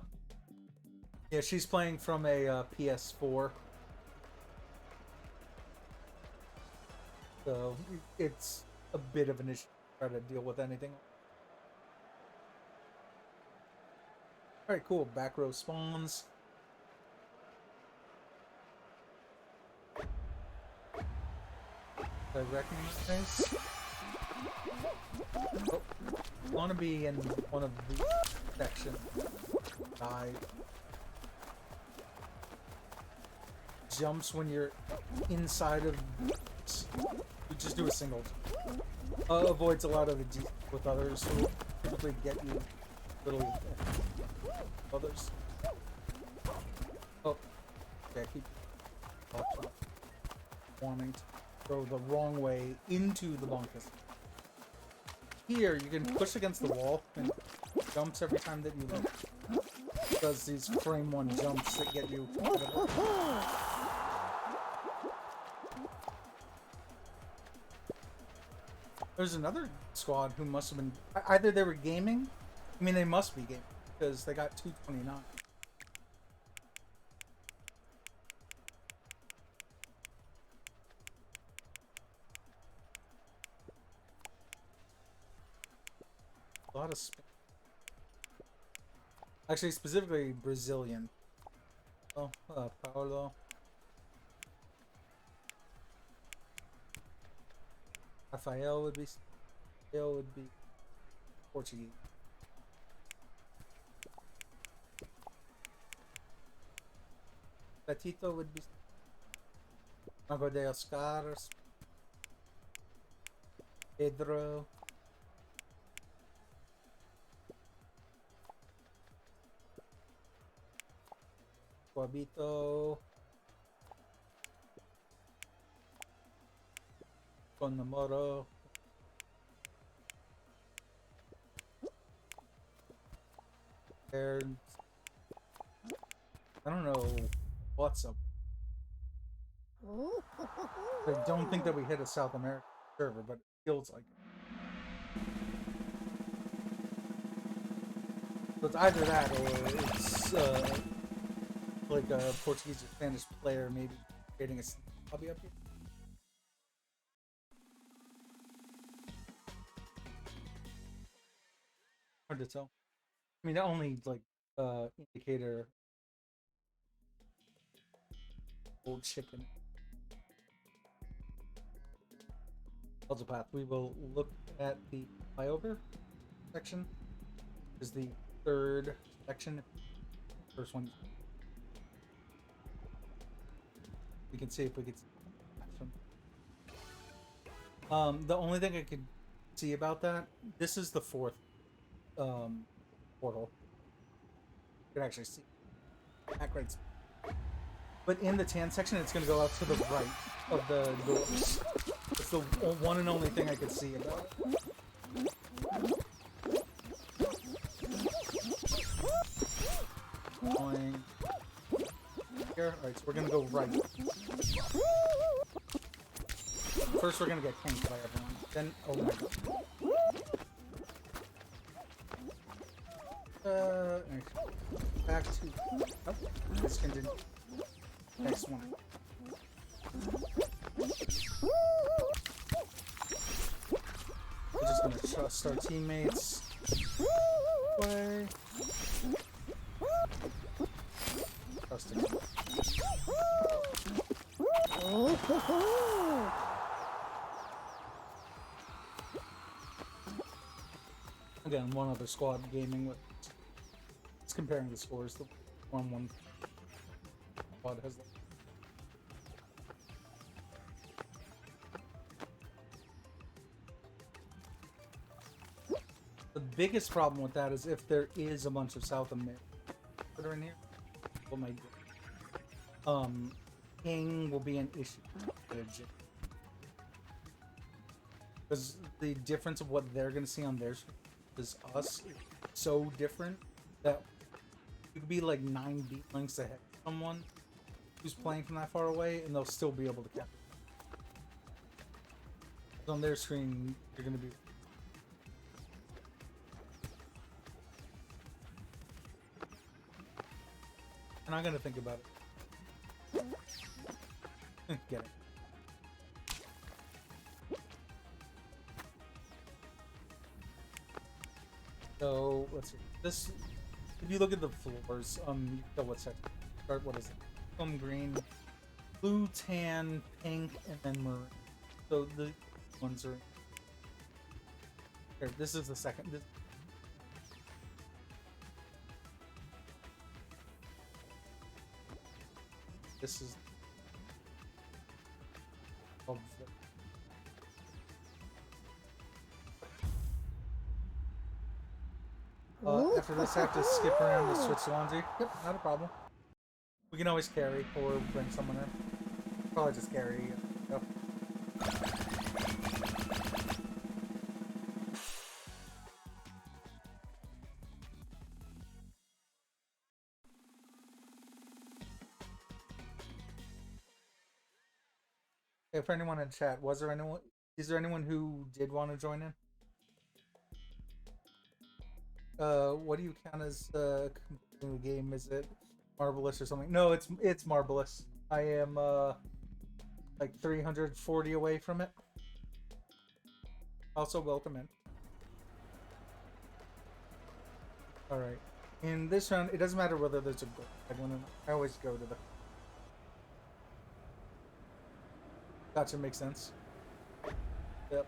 Yeah, she's playing from a PS4. So it's a bit of an issue to try to deal with anything. Alright, cool. Back row spawns. I recognize. Oh, I want to be in one of the sections. Die. Jumps when you're inside of. You just do a single. Avoids a lot of the deep with others who typically get you little others. Oh, okay. Keep wanting to go the wrong way into the bunkus. Here, you can push against the wall and jumps every time that you does these frame one jumps that get you. There's another squad who must have been either they were gaming. I mean, they must be gaming because they got 229. A lot of actually, specifically Brazilian. Oh, Paulo. Rafael would be. Rafael would be Portuguese. Petito would be. Mago de Oscars. Pedro. Guabito. Conmoro. And I don't know what's up. I don't think that we hit a South American server, but it feels like it. So it's either that or it's like a Portuguese or Spanish player maybe creating a hobby up here. Hard to tell. I mean, the only like indicator old chicken. Puzzle path. We will look at the flyover section. Is the third section. First one. We can see if we could. The only thing I could see about that, this is the fourth portal. You can actually see back right. But in the tan section, it's going to go out to the right of the doors. It's the one and only thing I could see about it. Going here. Alright, so we're going to go right. First, we're going to get canked by everyone. Then, oh my god. Back to. Oh, let's continue. Next one. We're just gonna trust our teammates. Play. Trusting. Again, one other squad gaming with. It's comparing the scores. The one squad has. The biggest problem with that is if there is a bunch of South Americans that are in here, what might do? Ping will be an issue because the difference of what they're going to see on their screen is us so different that you could be like 9 beat lengths ahead of someone who's playing from that far away, and they'll still be able to capture. On their screen, you're going to be. I'm not gonna think about it. Get it. So let's see. This, if you look at the floors, you can tell what section. Start. What is it? Green, blue, tan, pink, and then maroon. So the ones are. Here, this is the second. This is of the... after this, I have to skip around to switch to laundry. Yep, not a problem. We can always carry or bring someone in. Probably just carry. Yep. Hey, for anyone in chat, is there anyone who did want to join in? What do you count as completing the game? Is it Marvelous or something? No, it's Marvelous. I am like 340 away from it. Also, welcome in. Alright. In this round, it doesn't matter whether there's a goal. I always go to the... Gotcha, makes sense. Yep.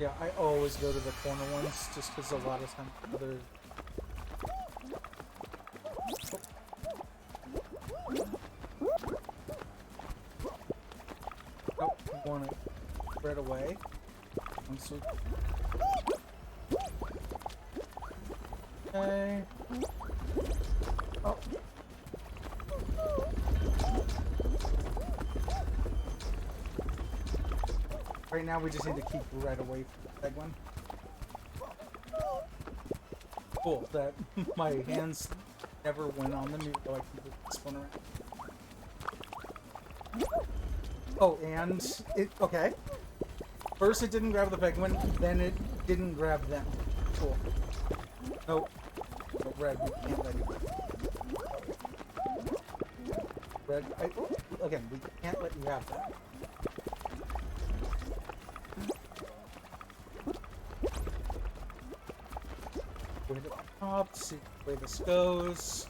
Yeah, I always go to the corner ones, just because a lot of times other... Oh, I want it right away. Okay. Oh. Right now, we just need to keep right away from the big one. Cool, that my hands never went on them, even though I can spin around. Oh, and it... Okay. First it didn't grab the penguin, then it didn't grab them. Cool. Nope. No, red, we can't let you... Red, again, we can't let you have that. Way to top, see the way this goes.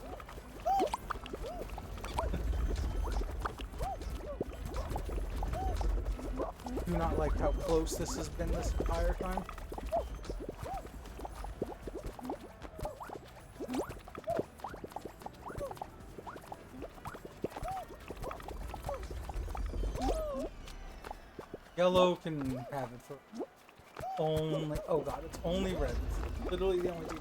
Do not like how close this has been this entire time. Yellow can have it for only... Oh god, it's only red. It's literally the only thing.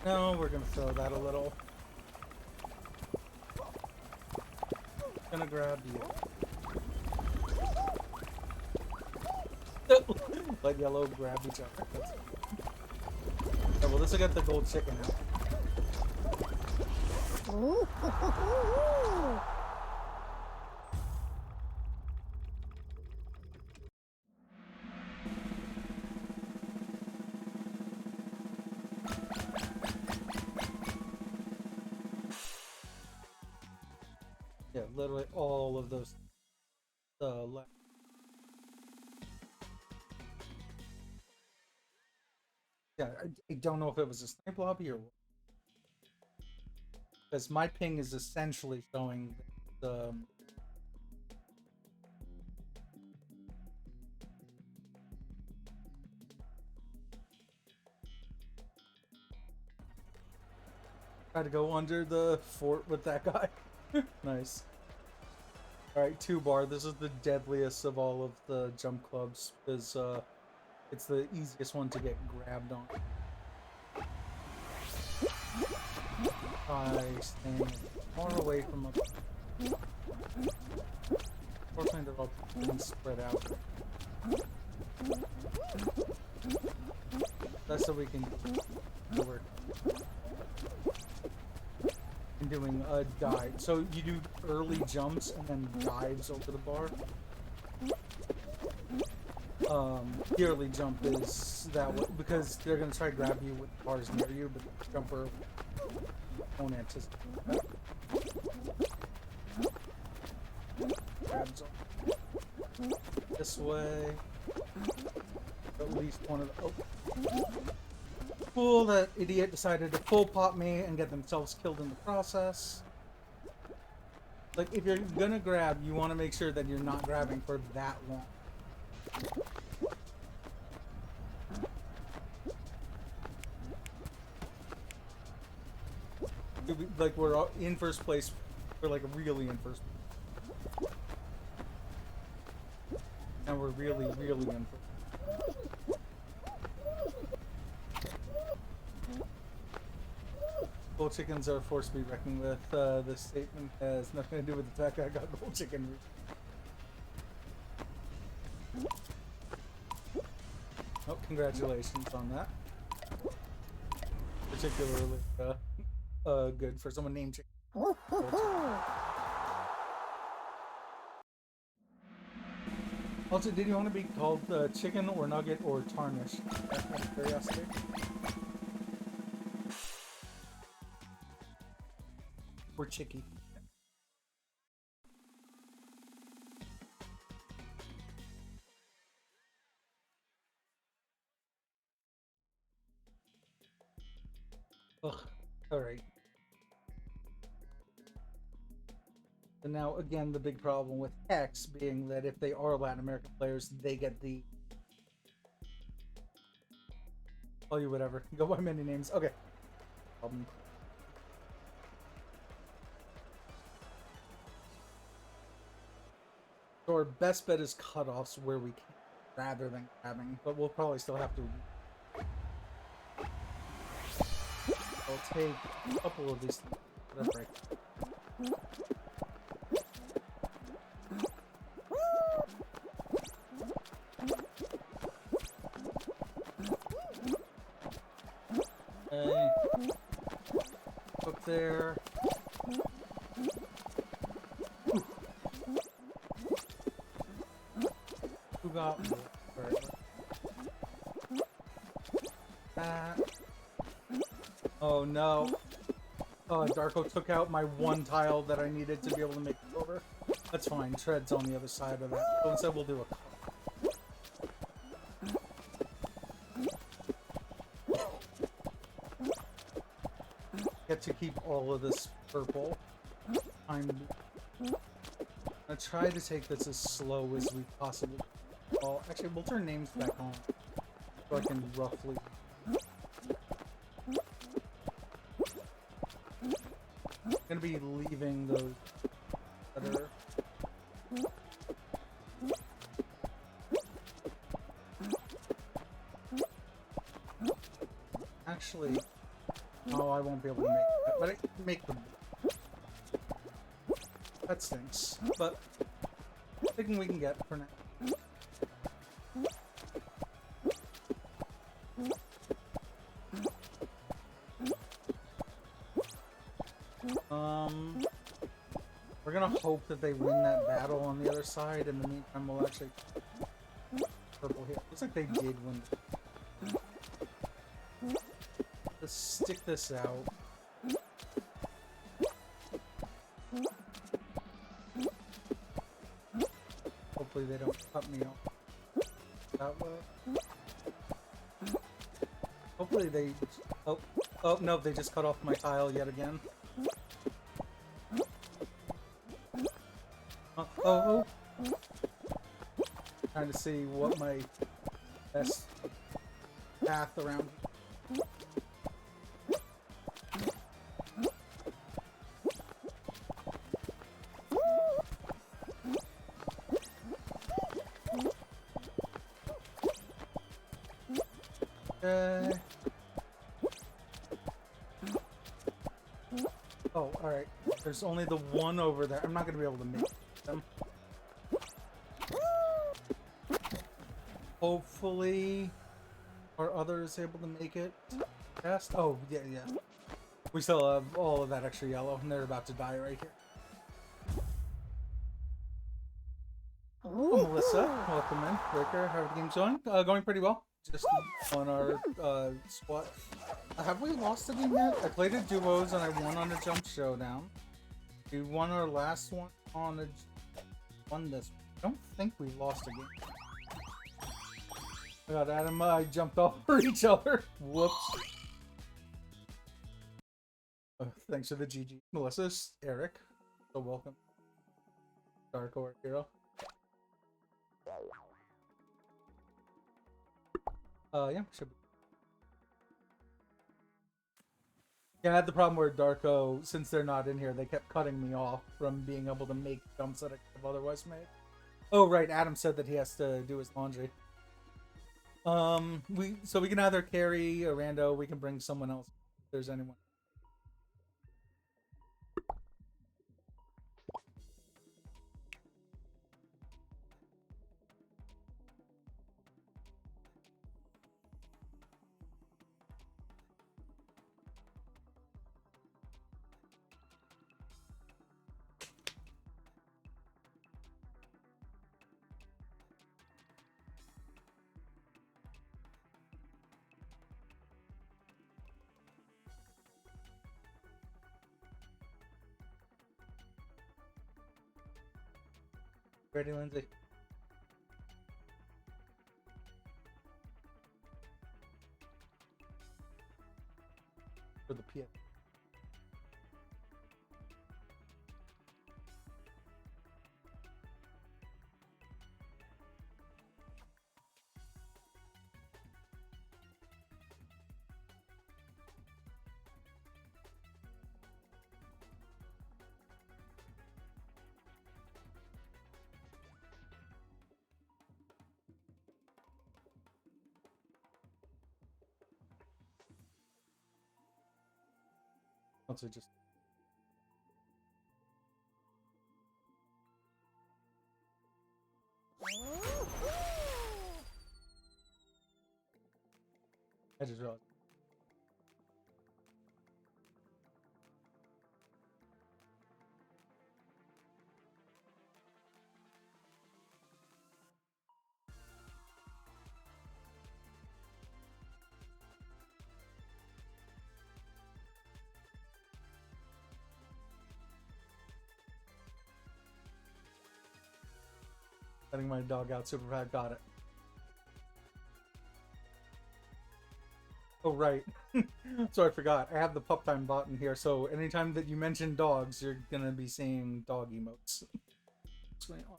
No, we're gonna throw that a little. Gonna grab you. Let yellow grab each other. That's... Oh, well, this will get the gold chicken out. Yeah, literally all of those left. Yeah, I don't know if it was a snipe lobby or what. Because my ping is essentially showing the try to go under the fort with that guy. Nice. Alright, 2-bar. This is the deadliest of all of the jump clubs because it's the easiest one to get grabbed on. By staying far away from a... Fortunately, they're all pretty spread out. That's so we can work. And doing a dive. So you do early jumps and then dives over the bar. The early jump is that way because they're gonna try to grab you with bars near you, but the jumper won't anticipate that. Grabs on. This way. At least one of the... Oh. Cool, that idiot decided to full pop me and get themselves killed in the process. Like, if you're gonna grab, you want to make sure that you're not grabbing for that long. Like, we're in first place. We're like really in first place. And we're really, really in first place. Gold chickens are a force to be reckoned with. This statement has nothing to do with the fact I got gold chicken. Oh, congratulations on that. Particularly good for someone named Chicken. Also, did you want to be called Chicken or Nugget or Tarnish? Out of curiosity. Or Chicky. Ugh. Alright. And now, again, the big problem with X being that if they are Latin American players, they get the... Call you whatever. Go by many names. Okay. So our best bet is cutoffs where we can, rather than grabbing, but we'll probably still have to... I'll take a couple of these things. Right. Okay. Hook there. Who got me? Oh no. Oh, Darko took out my one tile that I needed to be able to make it over. That's fine. Tread's on the other side of that. So instead we'll do a get to keep all of this purple. I'm gonna try to take this as slow as we possibly can. Well, actually, we'll turn names back on so I can roughly... I'm gonna be leaving those other... Actually, oh, I won't be able to make that, but I can make them. That stinks, but thinking we can get for now. We're gonna hope that they win that battle on the other side. In the meantime, we'll actually purple here. Looks like they did win. Let's stick this out. Hopefully they don't cut me off that way. Hopefully they... Oh, oh no, they just cut off my tile yet again. Oh. Trying to see what my best path around. Oh, alright. There's only the one over there. I'm not going to be able to make them. Hopefully, are others able to make it past? Oh, yeah. We still have all of that extra yellow, and they're about to die right here. Oh, Melissa, welcome in. Ricker, how are the games going? Going pretty well. Just on our squad. Have we lost a game yet? I played a duos and I won on a jump showdown. We won our last one on a won this. I don't think we lost a game. I got Adam. I jumped over each other. Whoops. Thanks for the GG. Melissa's Eric. So welcome. Dark Orc Hero. Yeah, should be. Yeah, I had the problem where Darko, since they're not in here, they kept cutting me off from being able to make jumps that I could have otherwise made. Oh, right, Adam said that he has to do his laundry. So we can either carry a rando, we can bring someone else if there's anyone. Ready, Lindsay? For the PS. Also just I just realized. Letting my dog out super fast. Got it. Oh, right. So I forgot. I have the pup time bot in here, so anytime that you mention dogs, you're gonna be seeing dog emotes. What's going on?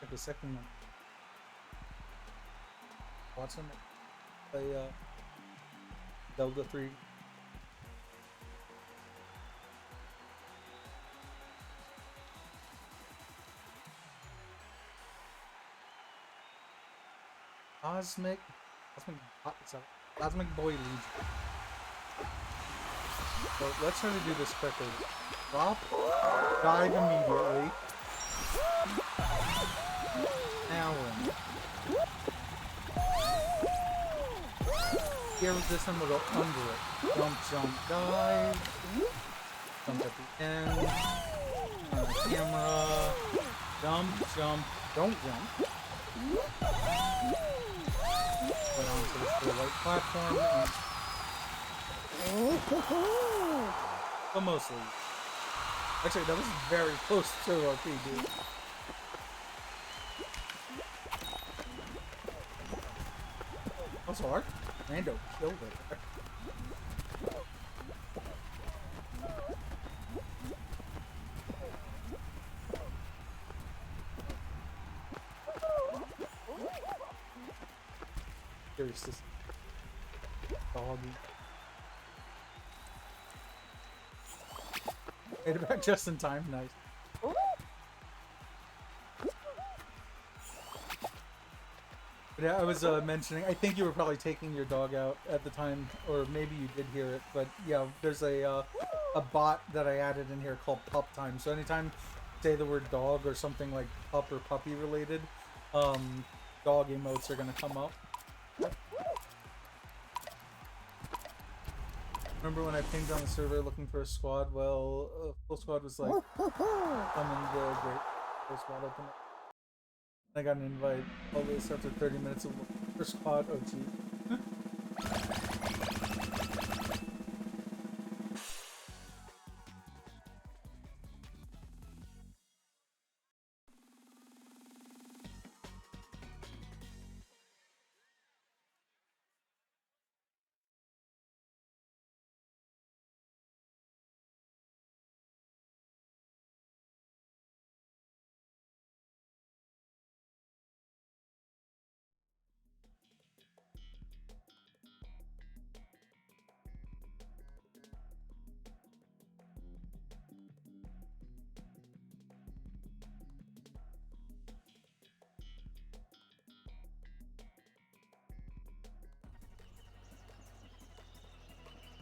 Get the second one. Watson. Play Delta 3. Cosmic Boy Legion. So let's try to do this quickly. Drop, dive immediately. Alan. Here this time we'll go under it. Jump, jump, dive. Jump at the end. On the camera. Jump, jump, don't jump. Get onto this little white platform. but mostly. Actually, that was very close to RPG. Also, our Rando killed it. Here's this doggy. Made it back just in time. Nice. But yeah, I was mentioning, I think you were probably taking your dog out at the time, or maybe you did hear it, but yeah, there's a bot that I added in here called Pup Time. So anytime you say the word dog or something like pup or puppy related, dog emotes are going to come up. Remember when I pinged on the server looking for a squad? Well, full squad was like, I'm in the great full squad open. I got an invite all this after 30 minutes of looking for squad. Oh, gee.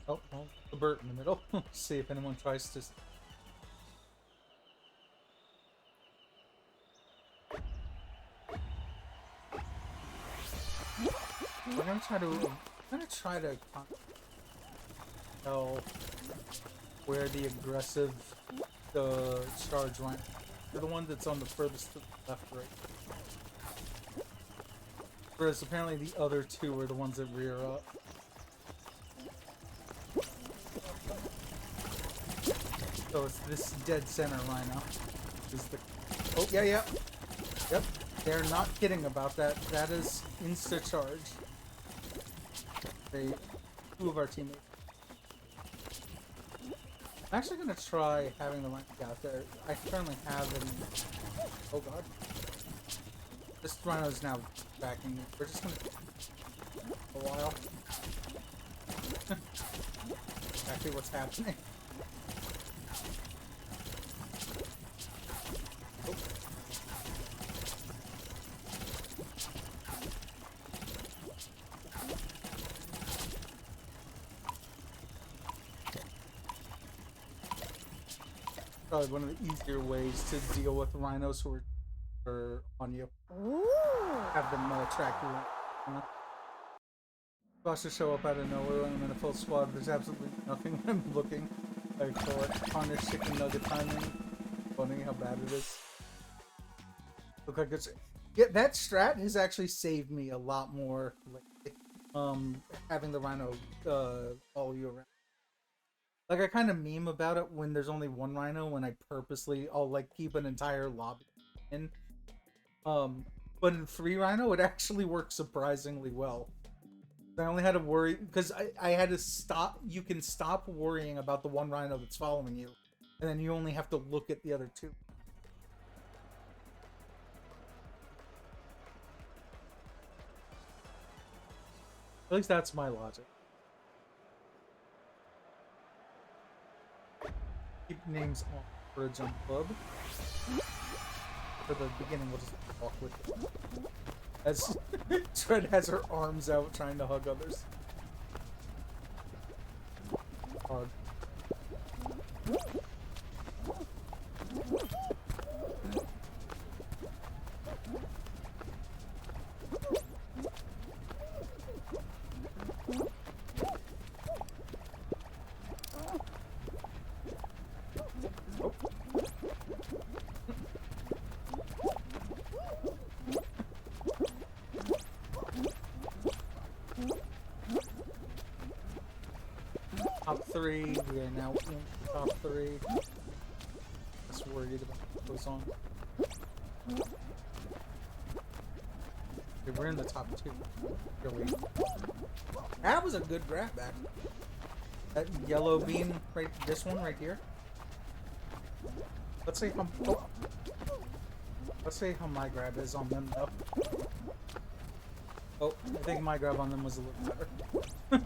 Oh, well, the bird in the middle. See if anyone tries to. We're gonna try to. I'm gonna try to tell where the aggressive charge went. They're the one that's on the furthest to the left, right. Whereas apparently the other two are the ones that rear up. So it's this dead center rhino. Is the oh yeah. Yep. They're not kidding about that. That is insta charge. Two of our teammates. I'm actually gonna try having the rhino out there. I currently have him. Oh god. This rhino is now backing me. We're just gonna a while. Exactly what's happening. Probably one of the easier ways to deal with rhinos who are on you. Ooh. Have them track you. Supposed to show up out of nowhere when I'm in a full squad. There's absolutely nothing I'm looking. I call it punish chicken nugget timing. Funny how bad it is. Look like it's yeah. That strat has actually saved me a lot more. Like, having the rhino follow you around. Like, I kind of meme about it when there's only one rhino, when I'll like keep an entire lobby in. But in 3 rhino, it actually works surprisingly well. I only had to worry, because I had to stop, you can stop worrying about the one rhino that's following you, and then you only have to look at the other 2. At least that's my logic. Keep names on for a jump club. For the beginning, we'll just walk with it. As Tread has her arms out trying to hug others. Hard. Top 3, we are now in top 3. Just worried about what goes on. Okay, we're in the top 2. Really. That was a good grab back. That yellow bean, right? This one right here. Let's see how. Oh. Let's see how my grab is on them though. Oh, I think my grab on them was a little better.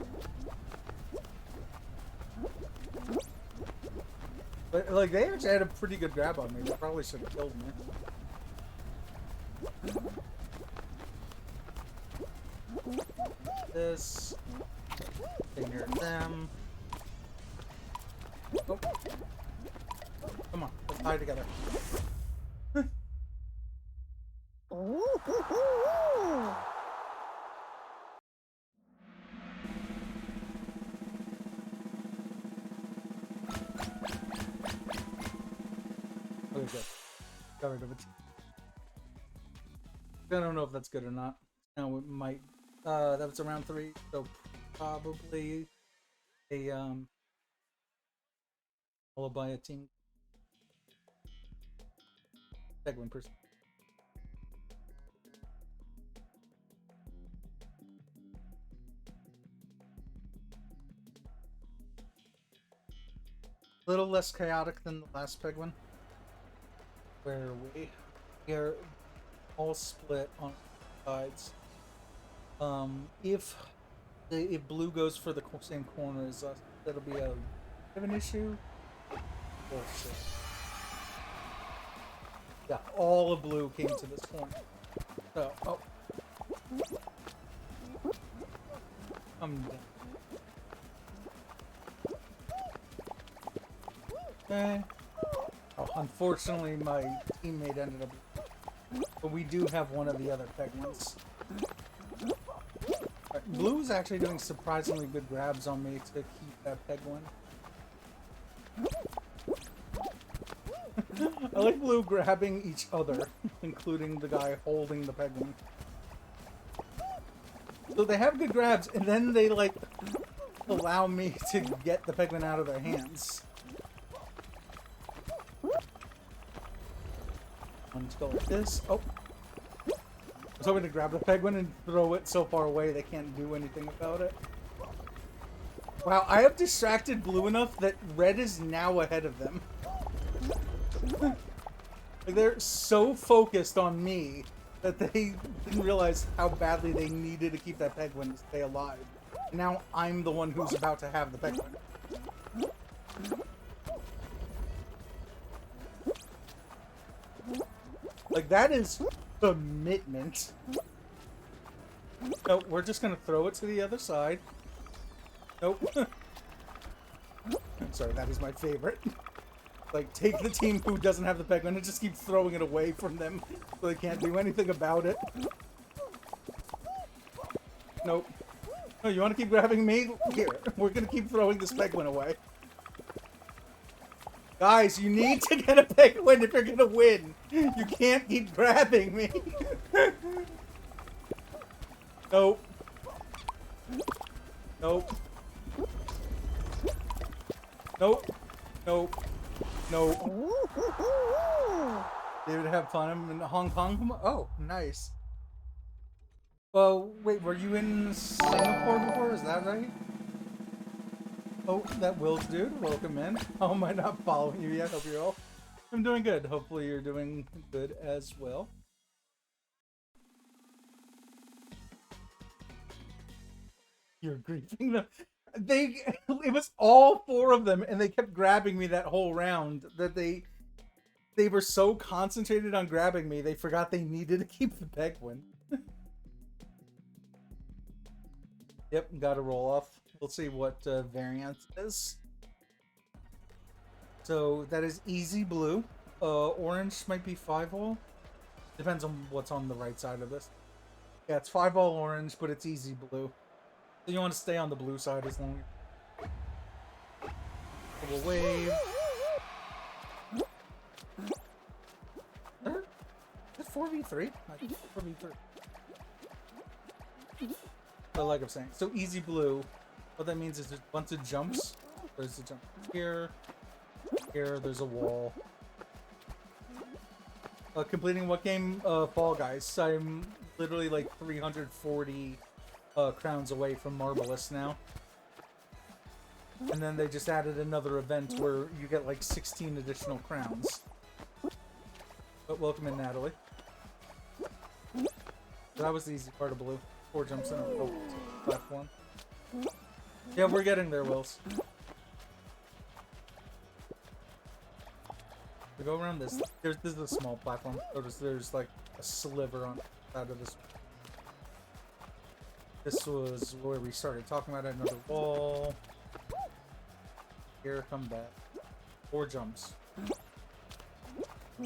But like they actually had a pretty good grab on me. They probably should have killed me. This. Take near them. Oh. Come on, let's hide together. Okay, good. Got rid of it. I don't know if that's good or not. No, it might. That was around 3, so probably a followed by a team. Segment person. A little less chaotic than the last Penguin, where we are all split on sides. If blue goes for the same corner as us, that'll be a bit of an issue. We'll see. Yeah, all of blue came to this corner. So, oh. I'm done. Okay. Oh, unfortunately, my teammate ended up. But we do have one of the other Penguins. Right, Blue's actually doing surprisingly good grabs on me to keep that Penguin. I like Blue grabbing each other, including the guy holding the Penguin. So they have good grabs, and then they, like, allow me to get the Penguin out of their hands. Let's go like this. Oh. I was hoping to grab the Penguin and throw it so far away they can't do anything about it. Wow, I have distracted Blue enough that Red is now ahead of them. Like, they're so focused on me that they didn't realize how badly they needed to keep that Penguin to stay alive. Now I'm the one who's about to have the Penguin. Like, that is commitment. Nope, we're just gonna throw it to the other side. Nope. I'm sorry, that is my favorite. Like, take the team who doesn't have the Penguin and just keep throwing it away from them so they can't do anything about it. Nope. No, you want to keep grabbing me? Here, we're gonna keep throwing this Penguin away. Guys, you need to get a Penguin if you're gonna win. You can't keep grabbing me. Nope. Nope. Nope. Nope. Nope. They would have fun in Hong Kong. Oh, nice. Well, wait, were you in Singapore before? Is that right? Oh, that Will's dude. Welcome in. How am I not following you yet? Hope you're all. I'm doing good. Hopefully you're doing good as well. You're griefing them. It was all 4 of them, and they kept grabbing me that whole round. That they were so concentrated on grabbing me, they forgot they needed to keep the Penguin. Yep, gotta roll off. We'll see what variant is. So that is easy blue. Orange might be 5-all. Depends on what's on the right side of this. Yeah, it's 5-all orange, but it's easy blue. So you want to stay on the blue side as long as... So we'll wave. Is it 4v3? 4v3. So like I'm saying, so easy blue. What that means is that once it jumps, there's a jump here, Here, there's a wall. Completing what game? Fall Guys. I'm literally like 340 crowns away from Marvelous now. And then they just added another event where you get like 16 additional crowns. But welcome in, Natalie. That was the easy part of Blue. 4 jumps in a platform. Yeah, we're getting there, Wills. We go around this. This is a small platform. Notice there's like a sliver on the side of this. This was where we started talking about it. Another wall. Here, come back. 4 jumps.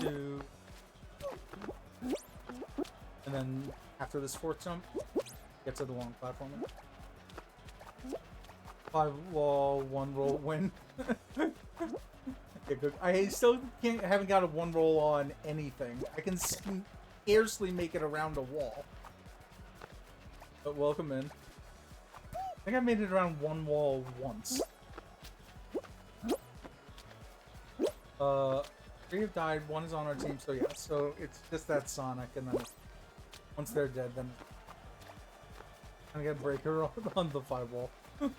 2. And then after this 4th jump, get to the long platform. 5 wall, 1 roll, win. Good. I still haven't got a 1 roll on anything. I can scarcely make it around a wall. But welcome in. I think I made it around 1 wall once. 3 have died, 1 is on our team, so yeah. So it's just that Sonic, and then once they're dead, then I'm gonna break her on the 5 wall. The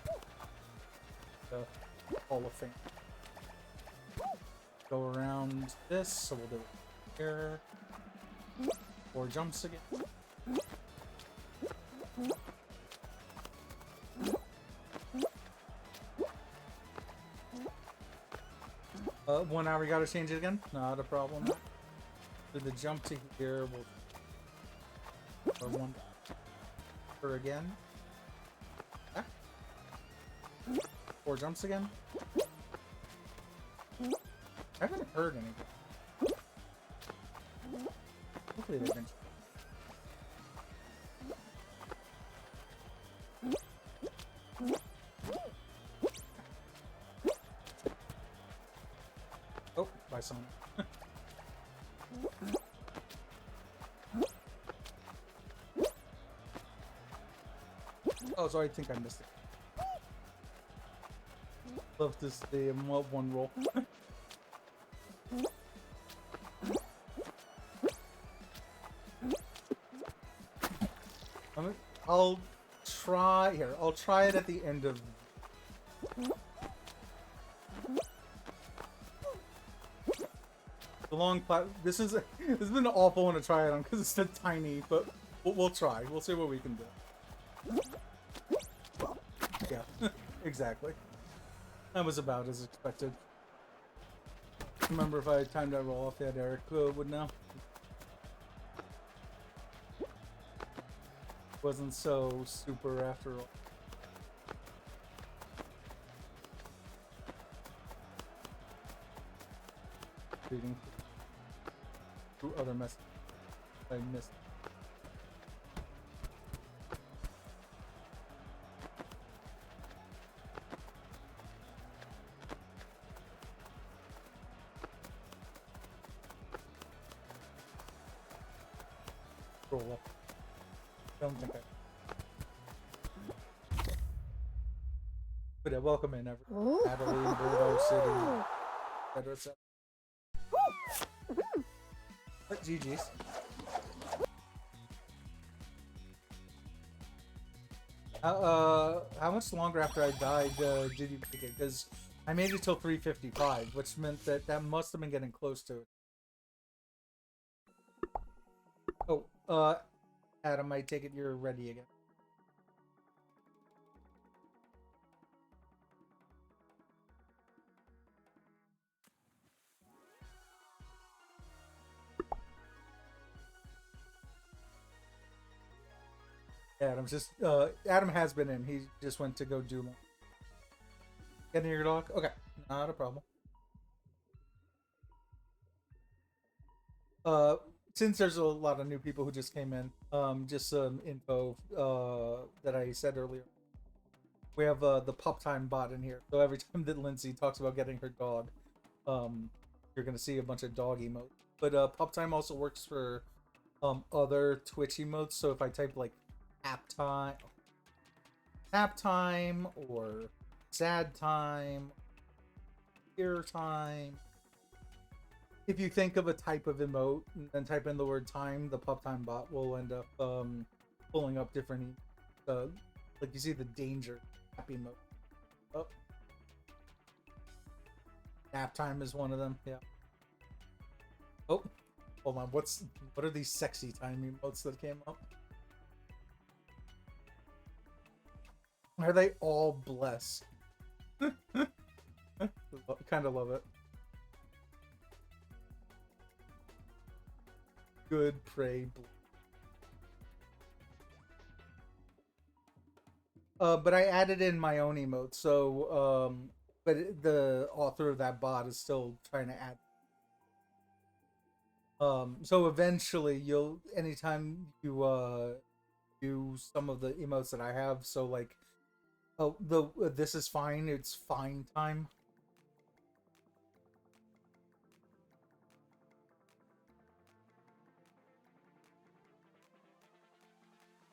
Hall of Fame. Go around this, so we'll do it here. 4 jumps again. One hour, we gotta change it again? Not a problem. Do the jump to here, we'll... Or 1 for again. Yeah. 4 jumps again. I haven't heard anything. Hopefully they can. Oh, by someone. Oh, so I think I missed it. Love to stay in 1 roll. I'll try here. I'll try it at the end of. The long This has been an awful one to try it on because it's so tiny, but we'll try. We'll see what we can do. Yeah, exactly. That was about as expected. Remember, if I had timed that roll off, that Eric would know. Wasn't so super after all. Reading through other messages I missed. Roll up. Don't think but welcome in everyone. Adeline, Bordeaux City, etc. But GG's. How much longer after I died did you make it? Because I made it till 3:55, which meant that must have been getting close to it. Oh, Adam, I take it you're ready again. Adam has been in. He just went to go do more. Getting your dog? Okay, not a problem. Since there's a lot of new people who just came in, just some info that I said earlier. We have the Pup Time bot in here. So every time that Lindsay talks about getting her dog, you're gonna see a bunch of dog emotes. But Pup Time also works for other Twitch emotes. So if I type like tap time or sad time, ear time. If you think of a type of emote and then type in the word time, the pup time bot will end up pulling up different, like you see the danger happy emote. Oh, nap time is one of them. Yeah. Oh, hold on. What are these sexy time emotes that came up? Are they all blessed? Kind of love it. Good pray. But I added in my own emote, so but the author of that bot is still trying to add. So eventually you'll, anytime you do some of the emotes that I have, so like, oh, this is fine, it's fine time.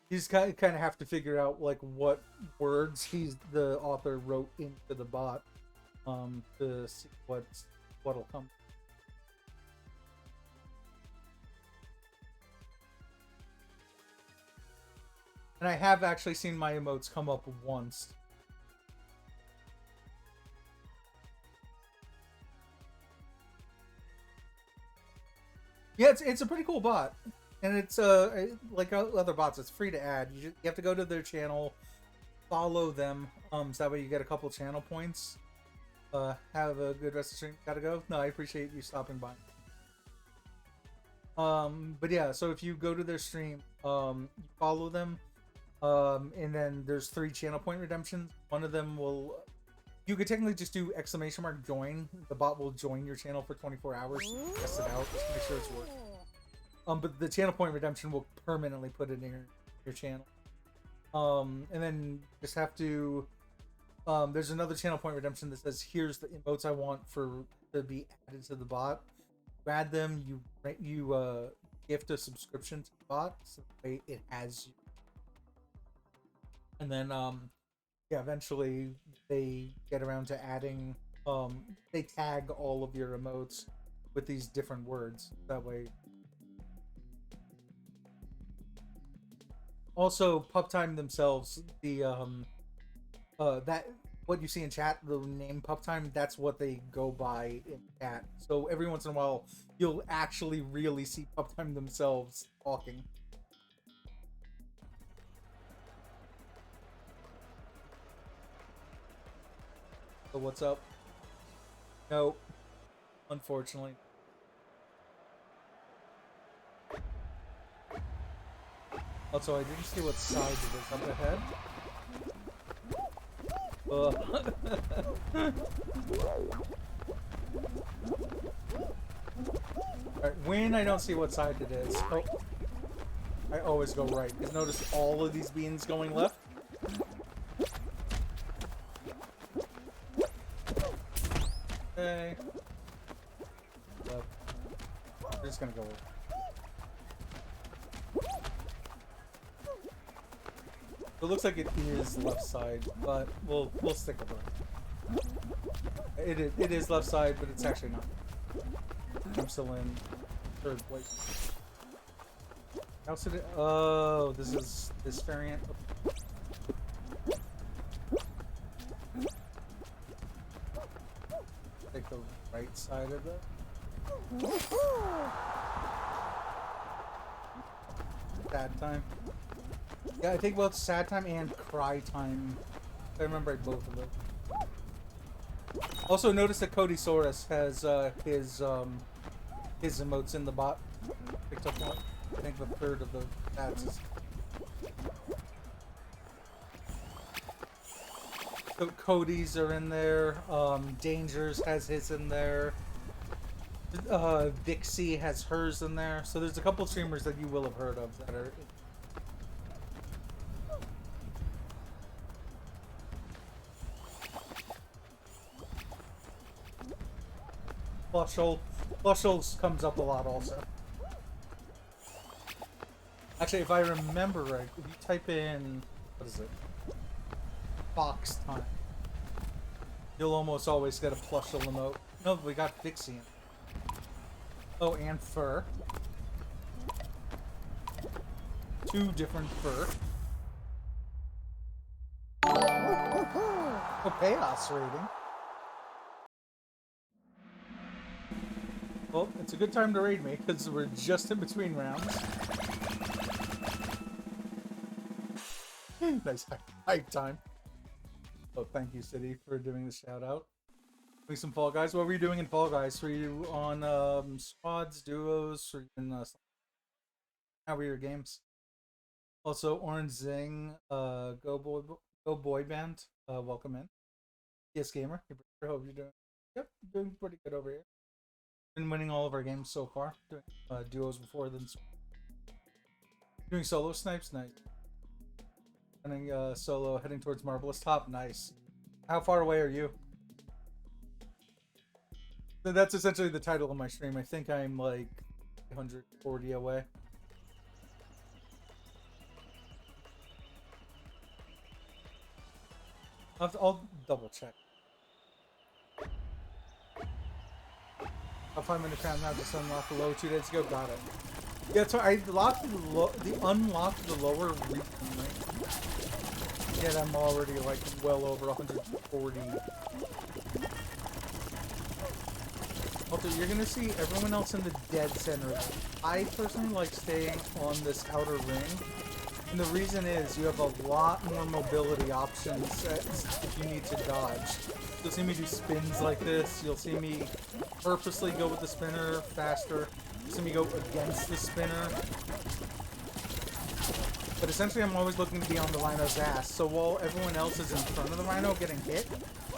You just kind of have to figure out like what words the author wrote into the bot, to see what'll come. And I have actually seen my emotes come up once. Yeah, it's a pretty cool bot, and it's like other bots, it's free to add. You have to go to their channel, follow them, so that way you get a couple channel points. Have a good rest of the stream. Gotta go. No, I appreciate you stopping by. But yeah, so if you go to their stream, you follow them, and then there's 3 channel point redemptions. One of them will, you could technically just do ! join. The bot will join your channel for 24 hours. Test it out, just to make sure it's working. But the channel point redemption will permanently put it in your channel. And then just have to, there's another channel point redemption that says, here's the emotes I want to be added to the bot. You add them, you gift a subscription to the bot, so that way it has you. And then yeah, eventually they get around to adding, they tag all of your emotes with these different words. That way. Also, Pup Time themselves, the that what you see in chat, the name Pup Time, that's what they go by in chat. So every once in a while, you'll actually really see Pup Time themselves talking. So what's up? No, unfortunately. Also, I didn't see what side it is up ahead. Alright, when I don't see what side it is, oh, I always go right. Because notice all of these beans going left. Okay. Left. We're just gonna go over. It looks like it is left side, but we'll stick with it. It is left side, but it's actually not. I'm still in 3rd place. How's it? Oh, this is this variant. Take the right side of it. Sad time. Yeah, I think both sad time and cry time. I remember both of them. Also, notice that Cody Saurus has his emotes in the bot. Picked up one. I think the 3rd of the ads is. So Cody's are in there. Dangers has his in there. Vixie has hers in there. So there's a couple streamers that you will have heard of that are. Flushholes comes up a lot also. Actually, if I remember right, if you type in, what is it? Fox time. You'll almost always get a plush emote. No, we got Vixien. Oh, and fur. 2 different fur. Oh, chaos rating. Well, it's a good time to raid me, because we're just in between rounds. Nice hype time. Oh, thank you, City, for doing the shout-out. Doing some Fall Guys. What were you doing in Fall Guys? Were you on squads, duos, or in how were your games? Also, Orange Zing, Go Boy Band, welcome in. Yes, Gamer, I hope you're doing. Yep, doing pretty good over here. Been winning all of our games so far. Doing duos before then. Doing solo snipes, nice. Running solo, heading towards Marvelous Top, nice. How far away are you? That's essentially the title of my stream. I think I'm like 140 away. I'll double check. I'll 5-minute count now. Just unlocked the lower 2 days ago. Got it. Yeah, so I unlocked the lower recently. Yet I'm already like well over 140. Also, you're gonna see everyone else in the dead center. I personally like staying on this outer ring. And the reason is you have a lot more mobility options if you need to dodge. You'll see me do spins like this. You'll see me purposely go with the spinner faster. You'll see me go against the spinner. But essentially I'm always looking to be on the Rhino's ass. So while everyone else is in front of the Rhino getting hit,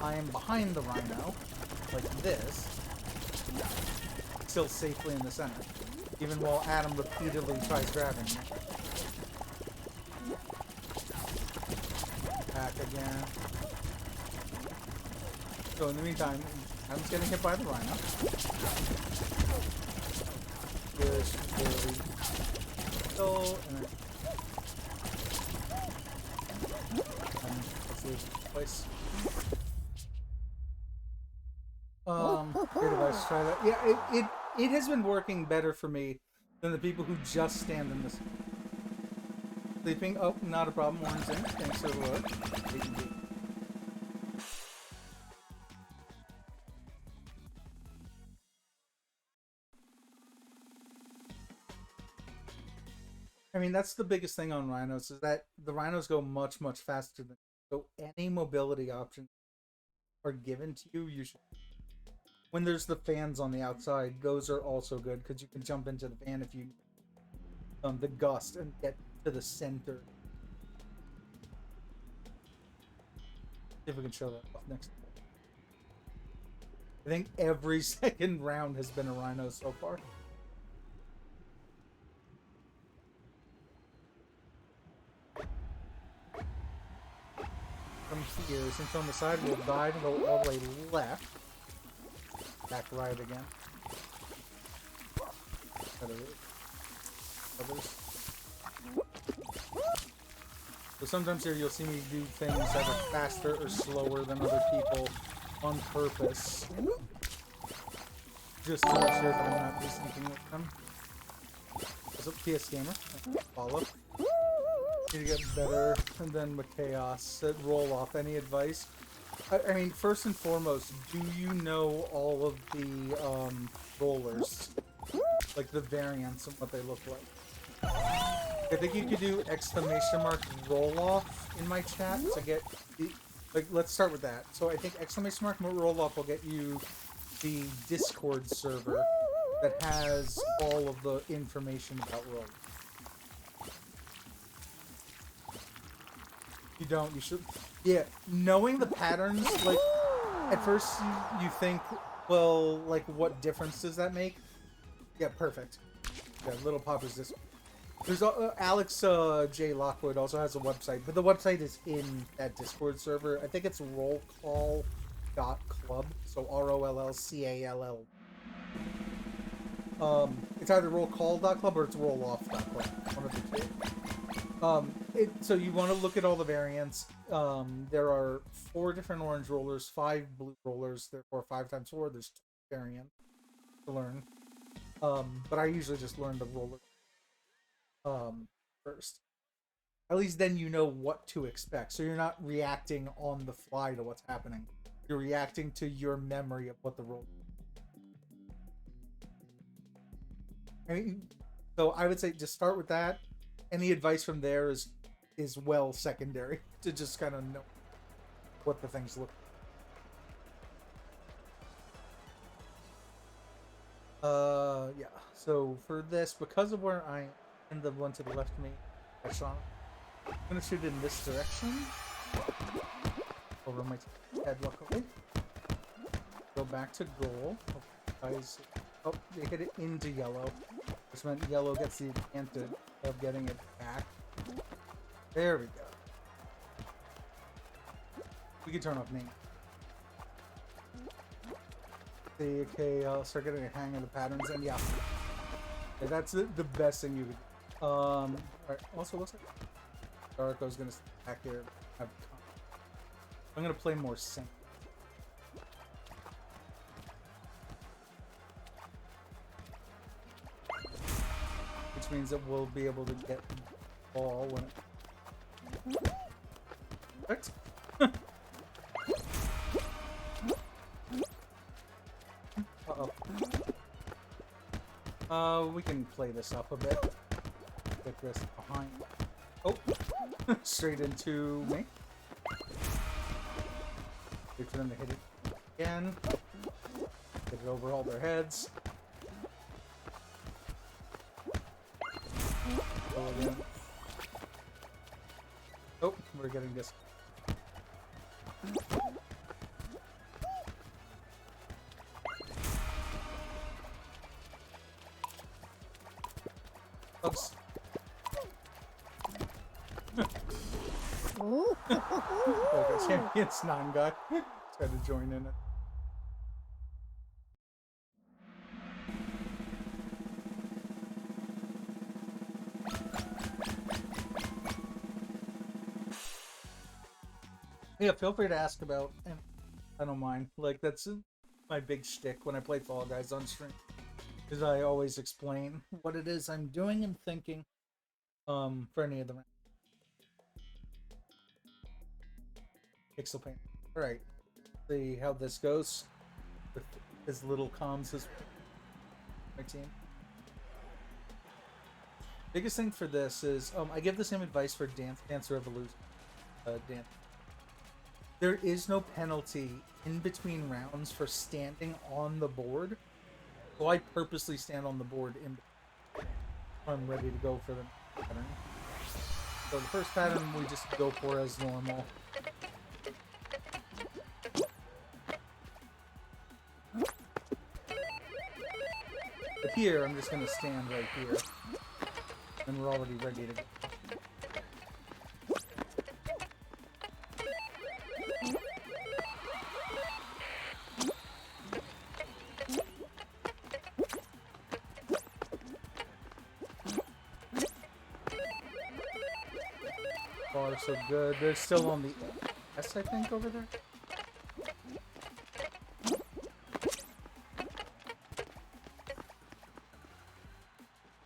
I am behind the Rhino, like this, still safely in the center. Even while Adam repeatedly tries grabbing me. Back again. So in the meantime, Adam's getting hit by the Rhino. Push, really. So, and let's leave this place. Your device, try that. Yeah, it has been working better for me than the people who just stand in this. Sleeping? Oh, not a problem. One's in. Thanks for the look. I mean, that's the biggest thing on Rhinos, is that the Rhinos go much, much faster than... So any mobility options are given to you, you should... When there's the fans on the outside, those are also good, because you can jump into the fan if you... the gust and get to the center. See if we can show that off next. I think every second round has been a Rhino so far. From here, since on the side, we'll dive and go all the way left. Back right again. Others. So sometimes here you'll see me do things that are faster or slower than other people on purpose. Just to make sure that I'm not sneaking with them. What's up, PS Gamer? Follow. Need to get better, and then with Chaos, roll off. Any advice? I mean, first and foremost, do you know all of the rollers? Like the variants and what they look like? I think you could do exclamation mark roll off in my chat to get the, like, let's start with that. So I think exclamation mark roll off will get you the Discord server that has all of the information about roll. You don't, you should. Yeah, knowing the patterns, like, at first you think, well, like, what difference does that make? Yeah, perfect. Yeah, Little Popper's this. There's Alex J. Lockwood also has a website, but the website is in that Discord server. I think it's rollcall.club, so ROLLCALL. It's either rollcall.club or it's rolloff.club. One of the two. So you want to look at all the variants. There are 4 different orange rollers, 5 blue rollers. Therefore, 5 times 4. There's 2 variants to learn. But I usually just learn the roller first. At least then you know what to expect. So you're not reacting on the fly to what's happening. You're reacting to your memory of what the roll. I mean, so I would say just start with that. Any advice from there is well secondary to just kind of know what the things look like. Yeah. So for this, because of where I am, the one to the left of me, I'm gonna shoot in this direction. Over my head, luckily. Go back to goal. Guys, oh, they hit it into yellow, which meant yellow gets the advantage of getting it back. There we go. We can turn off name. See, okay, I'll start getting a hang of the patterns, and yeah, that's the best thing you could do. Alright, also looks like Darko's gonna stay back here. I'm gonna play more sync. Which means that we'll be able to get the ball when it... Perfect. Uh-oh. We can play this up a bit. Get this behind. Oh! Straight into me. Wait for them to hit it again. Get it over all their heads. Go again. Oh, we're getting this. Oops. Okay, Champion's 9 guy. Tried to join in it. Yeah, feel free to ask about, and I don't mind. Like, that's my big shtick when I play Fall Guys on stream. Is I always explain what it is I'm doing and thinking for any of them. Pixel Paint. Alright. See how this goes with as little comms as my team. Biggest thing for this is I give the same advice for Dance Revolution. Dance. There is no penalty in between rounds for standing on the board. So I purposely stand on the board in between. I'm ready to go for the pattern. So the first pattern we just go for as normal. But here, I'm just going to stand right here. And we're already ready to go. Far so good. They're still on the S, I think, over there.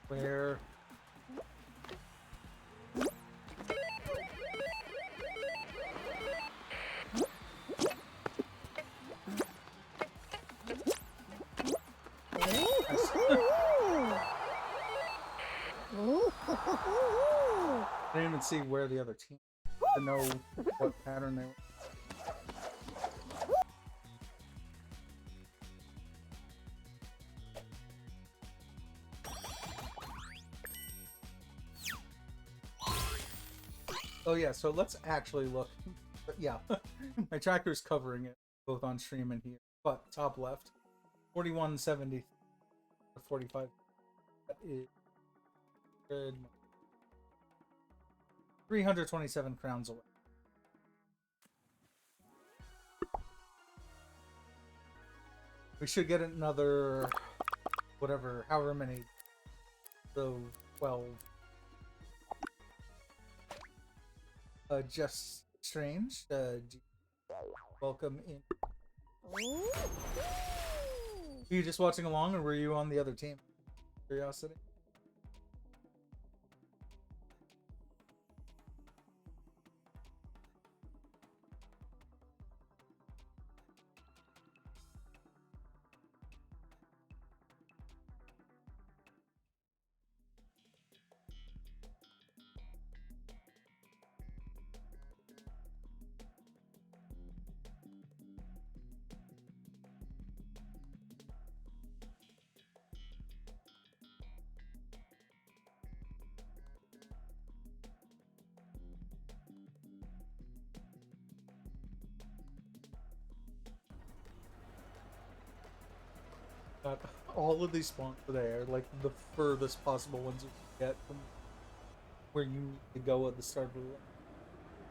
Where? I didn't even see where the other team to know what pattern they were. Oh yeah, so let's actually look. But yeah, my tracker's covering it both on stream and here. But top left, 4170 to 45. That is good. 327 crowns away. We should get another, whatever, however many, so 12. Just Strange. Welcome in. Were you just watching along, or were you on the other team? Curiosity. All of these spawns today are like the furthest possible ones you can get from where you need to go at the start of the run.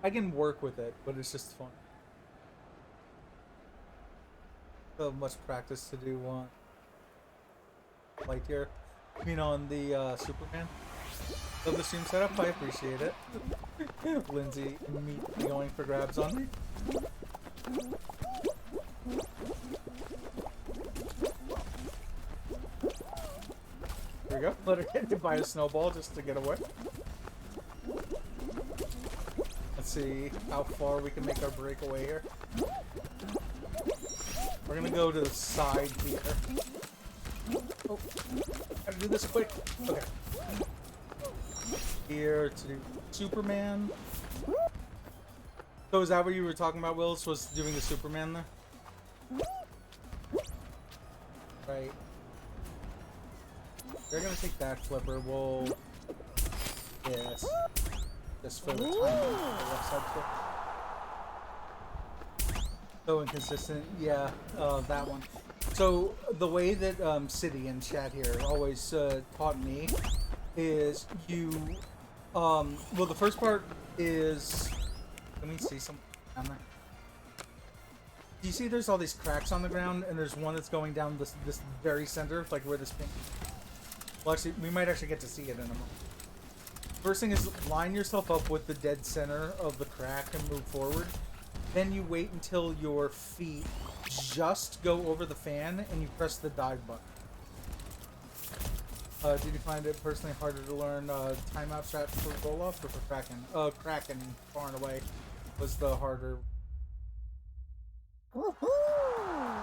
I can work with it, but it's just fun. So much practice to do one. Lightyear. I mean, on the Superman. Love the stream setup. I appreciate it. Lindsay, me going for grabs on me. There we go. Let her get hit by a snowball just to get away. Let's see how far we can make our breakaway here. We're gonna go to the side here. Oh, gotta do this quick. Okay. Here to do Superman. So is that what you were talking about, Wills? Was doing the Superman there? Right. They're gonna take that flipper. We'll... Yes. Just for the time. Left side flip. So inconsistent. Yeah, that one. So the way that City and chat here always taught me is you... well, the first part is... Let me see something down there. Do you see there's all these cracks on the ground, and there's one that's going down this very center, like where this pink... Well, actually, we might actually get to see it in a moment. First thing is line yourself up with the dead center of the crack and move forward. Then you wait until your feet just go over the fan, and you press the dive button. Did you find it personally harder to learn timeout strat for roll-off or for Kraken? Kraken, far and away, was the harder.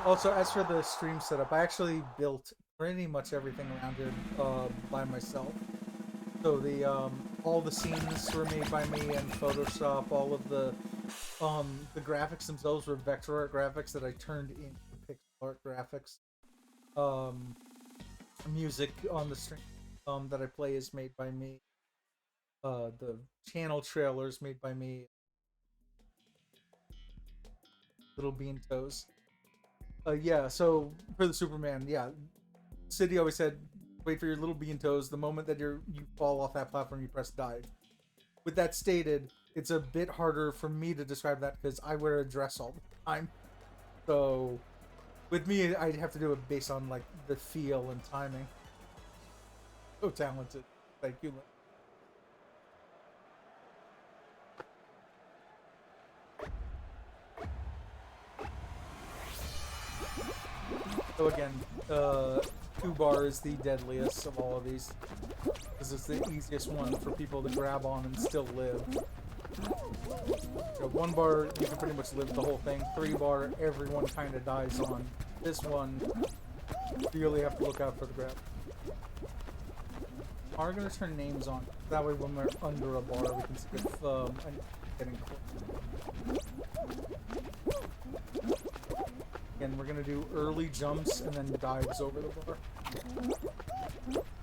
Also, as for the stream setup, I actually built pretty much everything around here by myself. So the all the scenes were made by me in Photoshop. All of the graphics themselves were vector art graphics that I turned into pixel art graphics. Music on the stream that I play is made by me. The channel trailers made by me. Little Bean Toes. Yeah, so for the Superman, yeah. City always said, wait for your little bean toes. The moment that you fall off that platform, you press dive. With that stated, it's a bit harder for me to describe that because I wear a dress all the time. So with me, I'd have to do it based on like the feel and timing. So talented. Thank you. So again, 2-bar is the deadliest of all of these. This is the easiest one for people to grab on and still live. So 1-bar, you can pretty much live the whole thing. 3-bar, everyone kind of dies on. This one, you really have to look out for the grab. We're going to turn names on. That way when we're under a bar, we can see if I'm getting close. Again, we're going to do early jumps and then dives over the bar.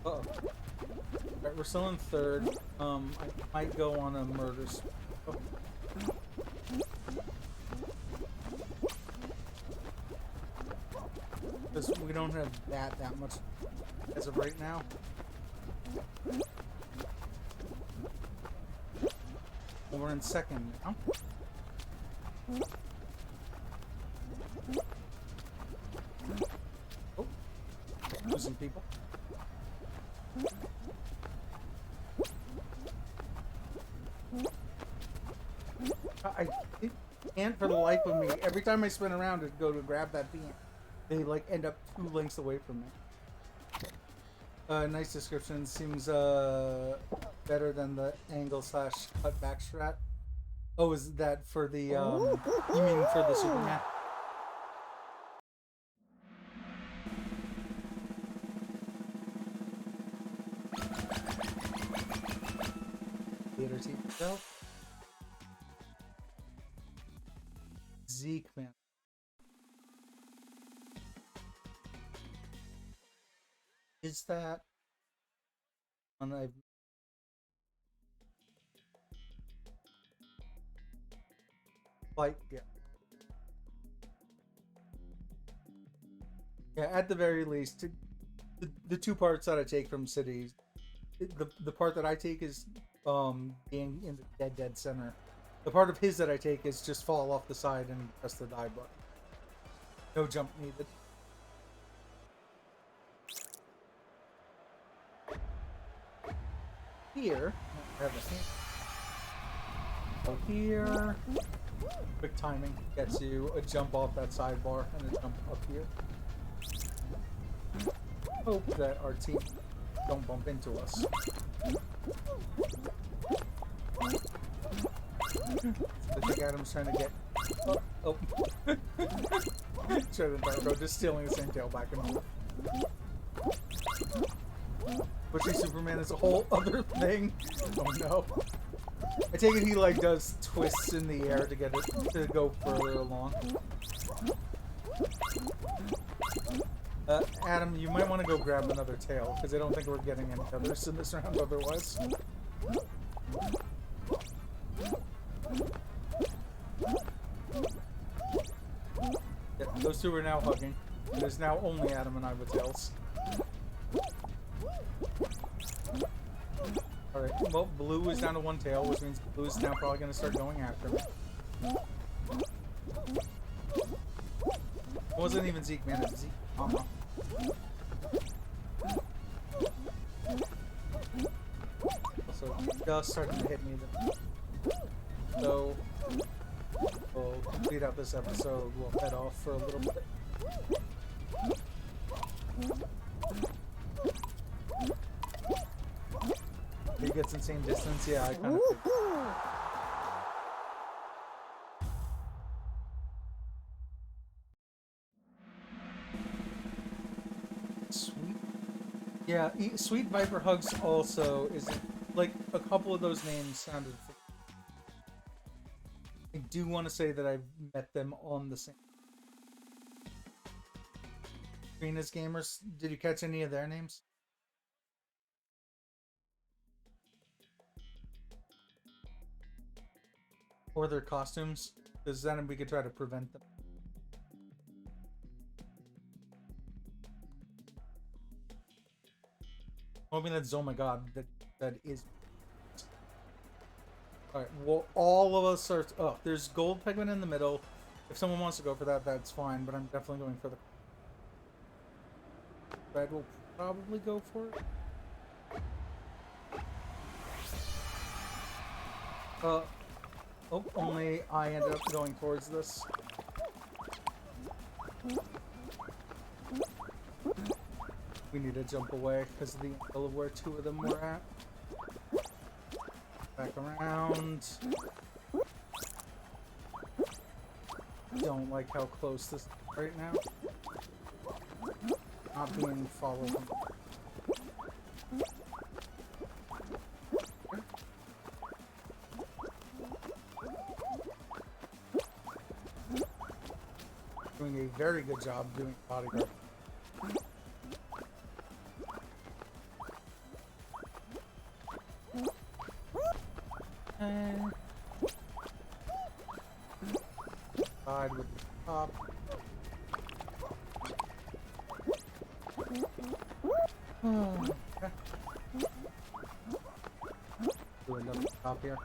Uh-oh. Alright, we're still in third. I might go on a murder spree. Oh. Because we don't have that much as of right now. Well, we're in second now. Oh, losing people. I can't for the life of me. Every time I spin around to go to grab that bean, they like end up 2 lengths away from me. Nice description. Seems better than the angle / cutback strat. Oh, is that for the you mean for the Superman? Theater TV show. Zeke, man. Is that one I've like yeah. Yeah, at the very least, the 2 parts that I take from Cities, the part that I take is being in the dead center. The part of his that I take is just fall off the side and press the die button. No jump needed. Here, I have a hand. So here, quick timing gets you a jump off that sidebar and a jump up here. Hope that our team don't bump into us. I think Adam's trying to get. Oh. Shredder Darko just stealing the same tail back and forth. Bushy Superman is a whole other thing. Oh no. I take it he like does twists in the air to get it to go further along. Adam, you might want to go grab another tail, because I don't think we're getting any others in this round otherwise. Yeah, those 2 are now hugging. There's now only Adam and I with tails. Alright, well, Blue is down to 1 tail, which means Blue is now probably going to start going after me. It wasn't even Zeke, man, it's Zeke. Also, just starting to hit me. So, we'll complete out this episode. We'll head off for a little bit. He gets insane distance. Yeah, I kind of. Yeah, Sweet Viper Hugs also is like a couple of those names sounded. I do want to say that I've met them on the same. Venus Gamers, did you catch any of their names? Or their costumes? Because then we could try to prevent them. I mean, that's oh my god, that is. Alright, well, all of us are. Oh, there's Gold Pigment in the middle. If someone wants to go for that, that's fine, but I'm definitely going for the. Red will probably go for it. Oh, only I ended up going towards this. We need to jump away because of the angle of where 2 of them were at. Back around. Don't like how close this is right now. Not being followed. Doing a very good job doing bodyguard. Side with the top. Okay. Do another top here.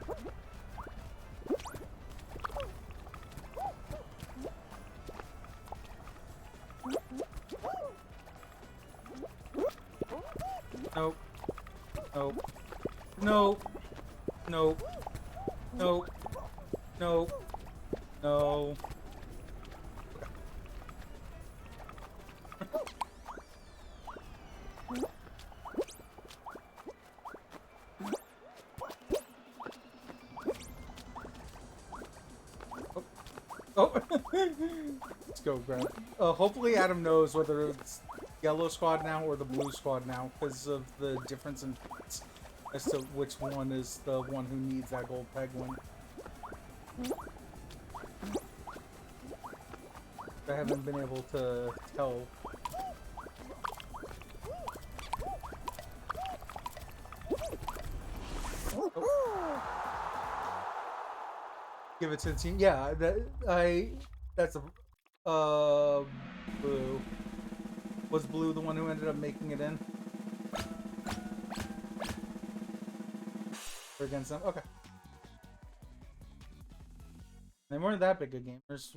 Nope. Nope. Nope. Nope. Nope. Nope. No. Oh. Let's go, grab. Hopefully Adam knows whether it's yellow squad now or the blue squad now, because of the difference in points as to which one is the one who needs that gold peg win. I haven't been able to tell. Oh. Give it to the team. Yeah, that's a blue. Was blue the one who ended up making it in? Or against them? Okay. They weren't that big of gamers.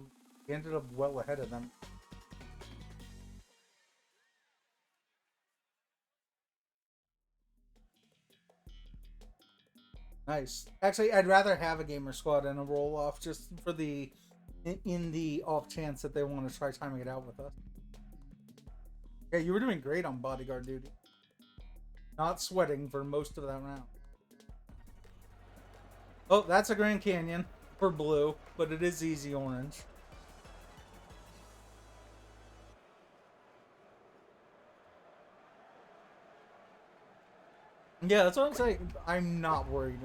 We ended up well ahead of them. Nice. Actually, I'd rather have a gamer squad and a roll off just for the in the off chance that they want to try timing it out with us. Yeah, you were doing great on bodyguard duty. Not sweating for most of that round. Oh, that's a Grand Canyon for blue, but it is easy orange. Yeah, that's what I'm saying. I'm not worried.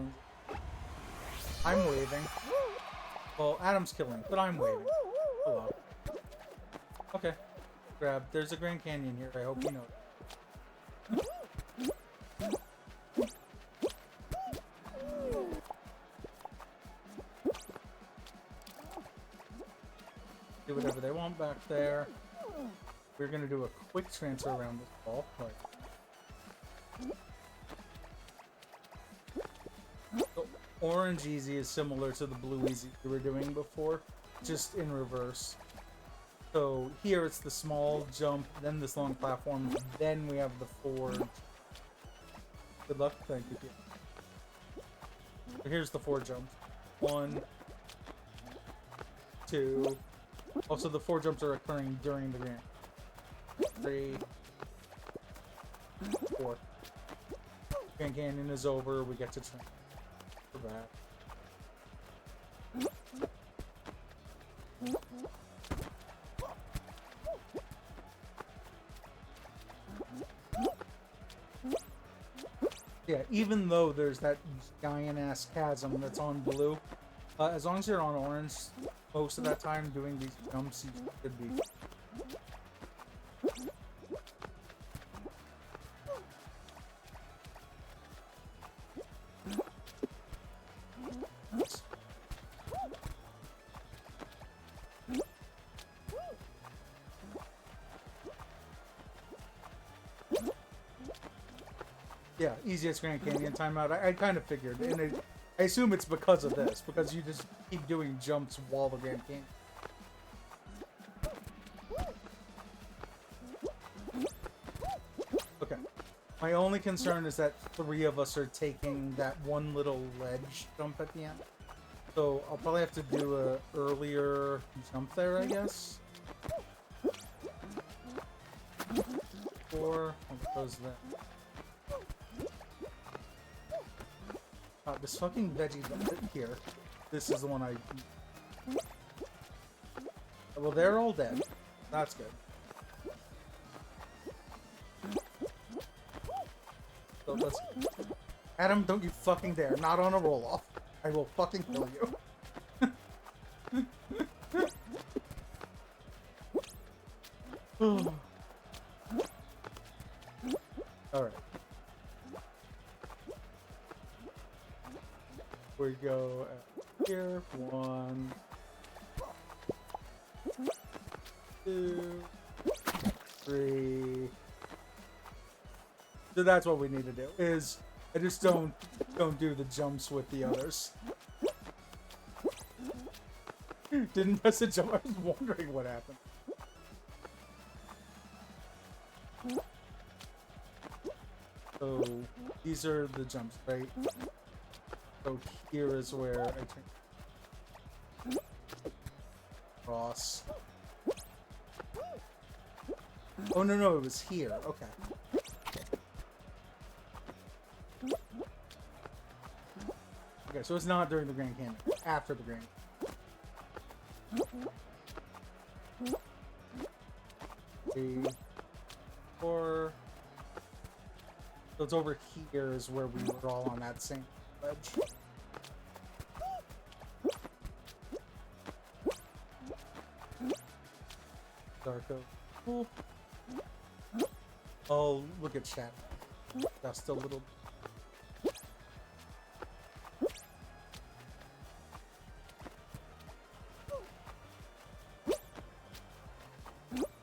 I'm waving. Well, Adam's killing, but I'm waving. Hello. Okay. Grab. There's a Grand Canyon here. I hope you know. Do whatever they want back there. We're gonna do a quick transfer around this ball. Right. So, orange easy is similar to the blue easy we were doing before, just in reverse. So here it's the small jump, then this long platform, then we have the forge. Good luck, thank you. So here's the four jumps. 1, 2. Also, the 4 jumps are occurring during the game. 3, 4. Grand Canyon is over. We get to train for that. Yeah, even though there's that giant-ass chasm that's on blue, as long as you're on orange, most of that time doing these jumps, you should be. Yeah, easiest Grand Canyon timeout. I kind of figured, and I assume it's because of this, because you just keep doing jumps while the Grand Canyon. Okay. My only concern is that 3 of us are taking that one little ledge jump at the end. So I'll probably have to do a earlier jump there, I guess. 4. What goes there? This fucking veggie here. This is the one I... Well, they're all dead. That's good. So let's... Adam, don't you fucking dare. Not on a roll-off. I will fucking kill you. Alright. We go here. 1, 2, 3. So that's what we need to do. Is I just don't do the jumps with the others. Didn't press the jump. I was wondering what happened. So these are the jumps, right? So here is where I turn. across. Oh no, it was here. Okay. Okay, so it's not during the Grand Canyon. After the Grand. 3, 4. So it's over here is where we were all on that same ledge. Darko. Cool. Oh, look at chat. Just a little.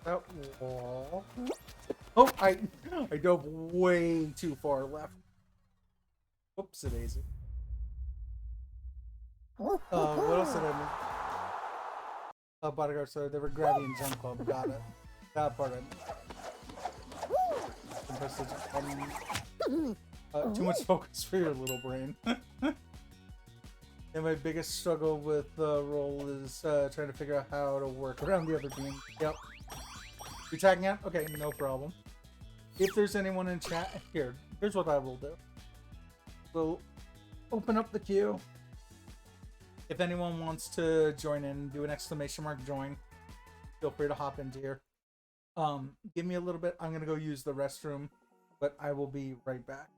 That wall. Oh, I dove way too far left. Whoops, a daisy. What else did I miss? Bodyguard, so they were Gravity and Jump Club. Got it. That part too much focus for your little brain. And my biggest struggle with the role is trying to figure out how to work around the other team. Yep. You're tagging out? Okay, no problem. If there's anyone in chat, here's what I will do. We'll open up the queue. If anyone wants to join in, do an exclamation mark join. Feel free to hop into here. Give me a little bit. I'm gonna go use the restroom, but I will be right back.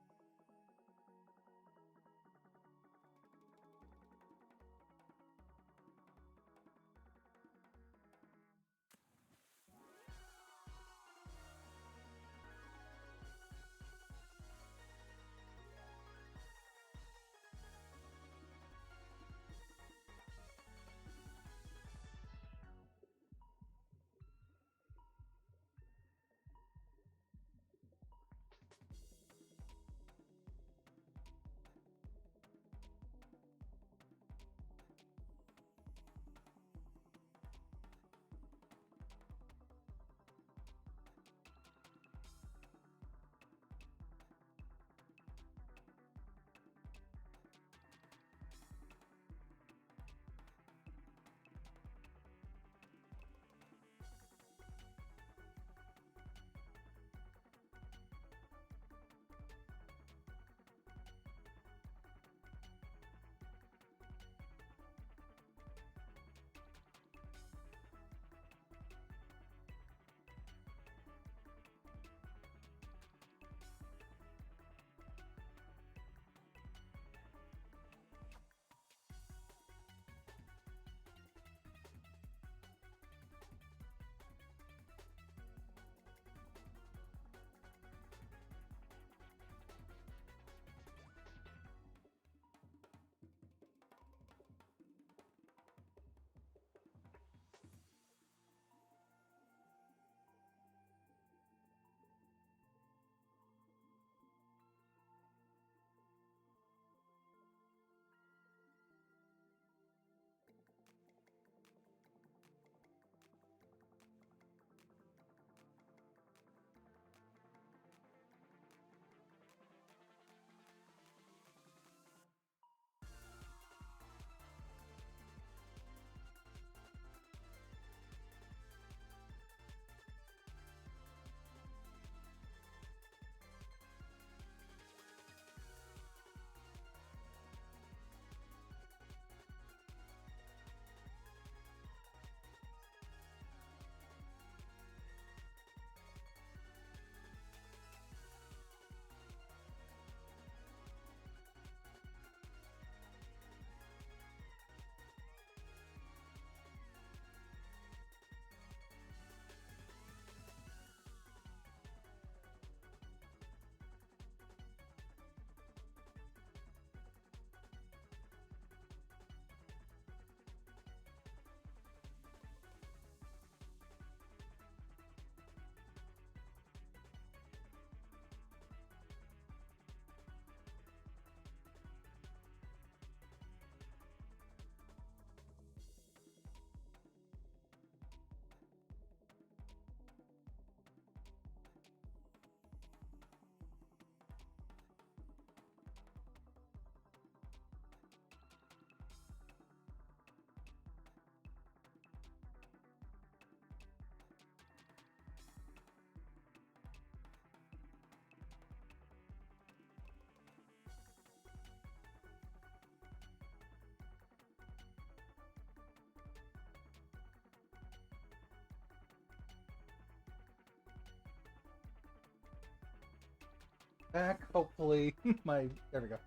back. Hopefully, there we go.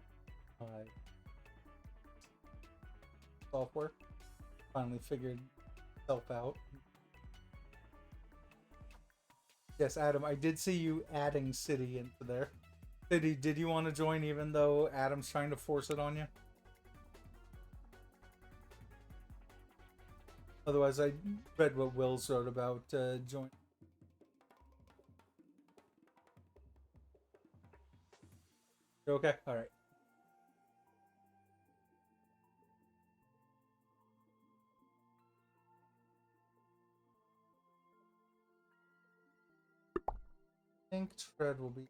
My software finally figured itself out. Yes, Adam, I did see you adding City into there. City, did you want to join even though Adam's trying to force it on you? Otherwise, I read what Wills wrote about join. You okay? All right. I think Tread will be.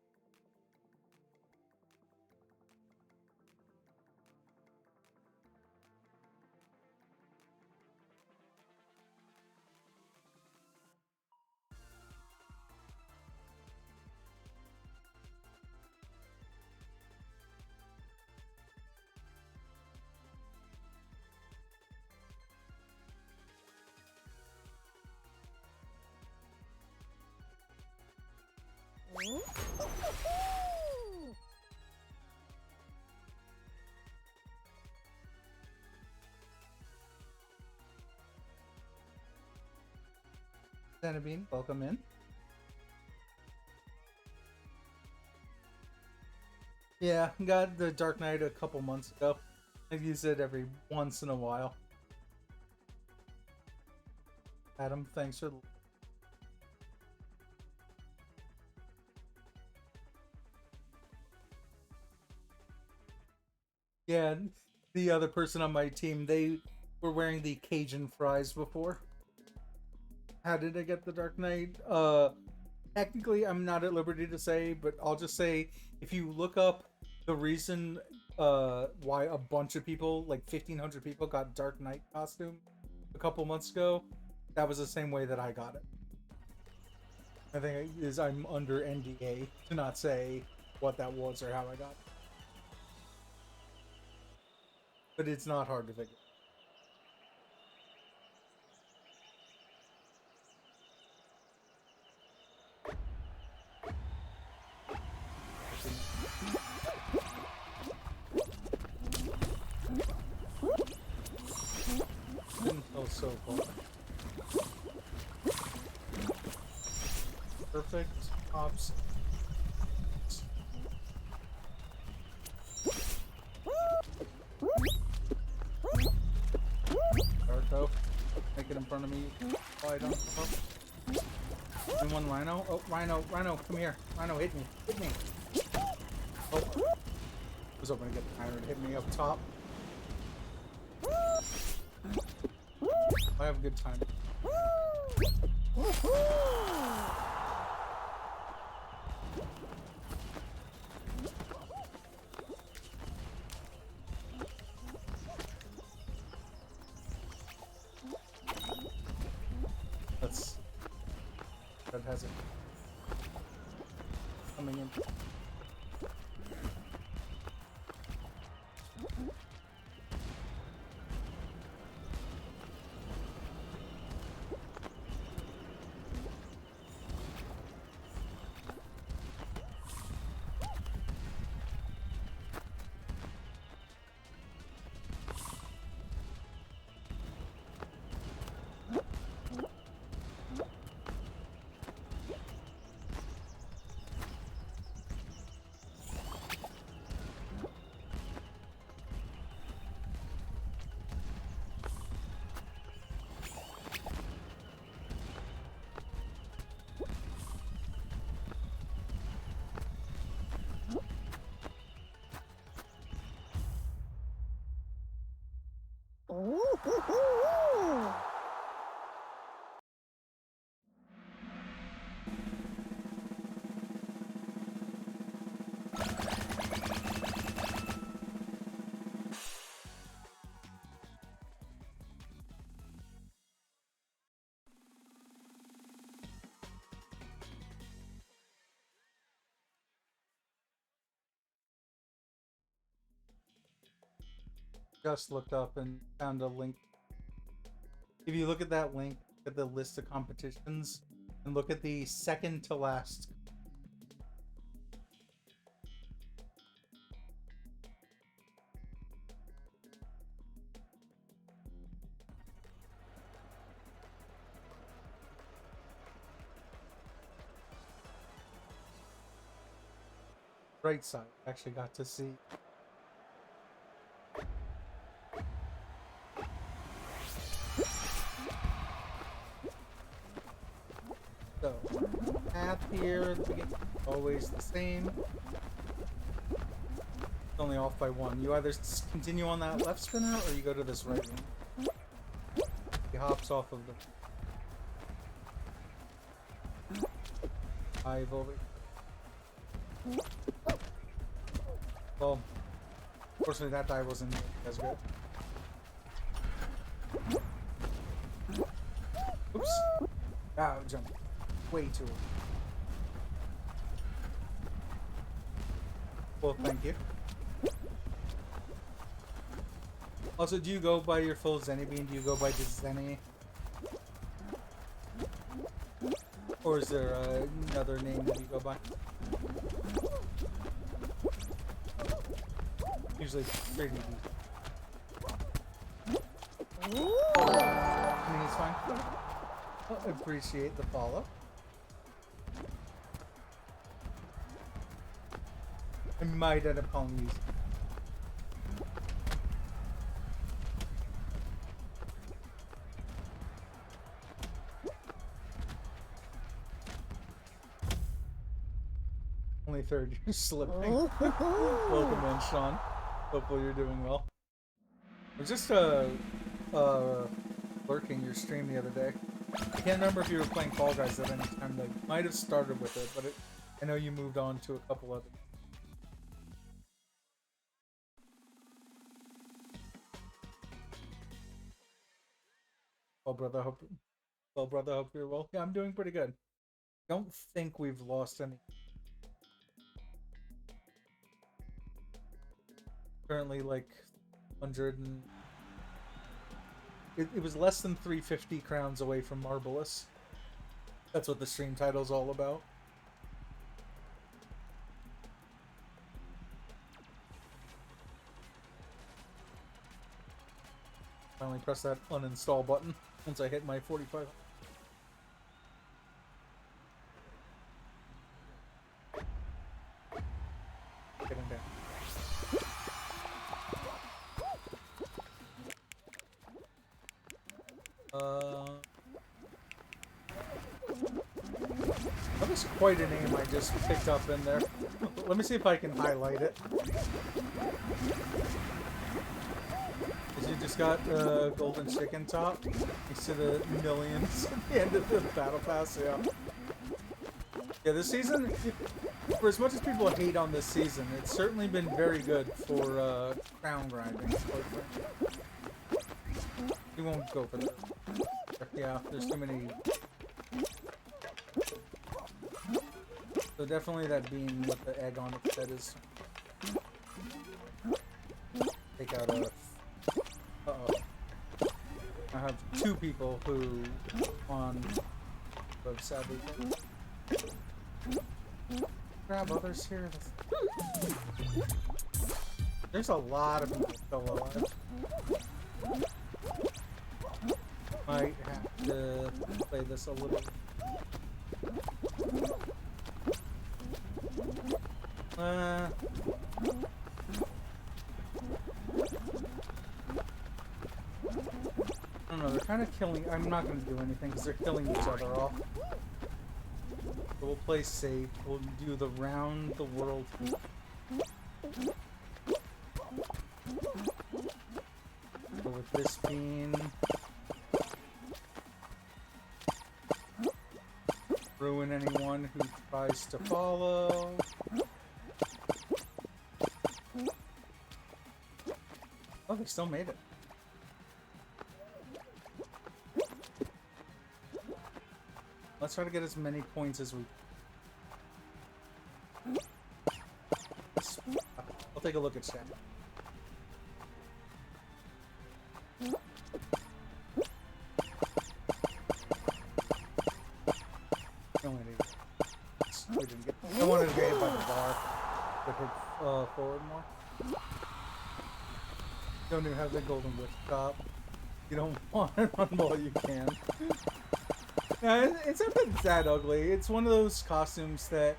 Bean, welcome in. Yeah, got the Dark Knight a couple months ago. I've used it every once in a while. Adam, thanks for. Yeah, the other person on my team, they were wearing the Cajun fries before. How did I get the Dark Knight? Technically, I'm not at liberty to say, but I'll just say if you look up the reason why a bunch of people, like 1,500 people, got Dark Knight costume a couple months ago, that was the same way that I got it. I think is I'm under NDA to not say what that was or how I got it. But it's not hard to figure. Didn't feel so far. Perfect ops. Darko, make it in front of me. Oh, I don't come up. And one Rhino. Oh, Rhino, come here. Rhino, hit me. Oh, I was hoping to get the Rhino to hit me up top. I have a good time. That has it coming in. Just looked up and found a link. If you look at that link, at the list of competitions, and look at the second to last, right side. Actually got to see. So, path here at the beginning, always the same. It's only off by one. You either continue on that left spinner or you go to this right one. He hops off of the dive over. Well, unfortunately that dive wasn't as good. Oops. Ah, jump. Way too early. Well, thank you. Also, do you go by your full Zenny Bean? Do you go by just Zenny? Or is there another name that you go by? Usually pretty easy. I mean, it's fine. I appreciate the follow. I might end up calling you. Only third, you're slipping. Welcome in, Sean. Hopefully you're doing well. I was just lurking your stream the other day. I can't remember if you were playing Fall Guys at any time. That might have started with it, but I know you moved on to a couple other. Well, brother, hope you're well. Yeah, I'm doing pretty good. Don't think we've lost any. Currently, like 100 and it was less than 350 crowns away from Marvelous. That's what the stream title's all about. Finally press that uninstall button once I hit my 45. Getting down. That was quite a name I just picked up in there. Let me see if I can highlight it. You just got golden chicken top next to the millions at the end of the battle pass. Yeah, this season, for as much as people hate on this season, it's certainly been very good for crown grinding. We won't go for that. Yeah, there's too many. So definitely that bean with the egg on its head is. Take out a. Uh-oh. I have two people who on but sadly grab others here. There's a lot of people still alive. Might have to play this a little. I don't know, they're kind of killing. I'm not going to do anything because they're killing each other off. So we'll play safe. We'll do the round the world. So with this bean, ruin anyone who tries to follow. Oh, they still made it. Let's try to get as many points as we can. I'll take a look at chat. I wanted to get hit by the bar. But hit forward more. Don't even have the golden whip top. You don't want it on while you can. Yeah, it's not that ugly. It's one of those costumes that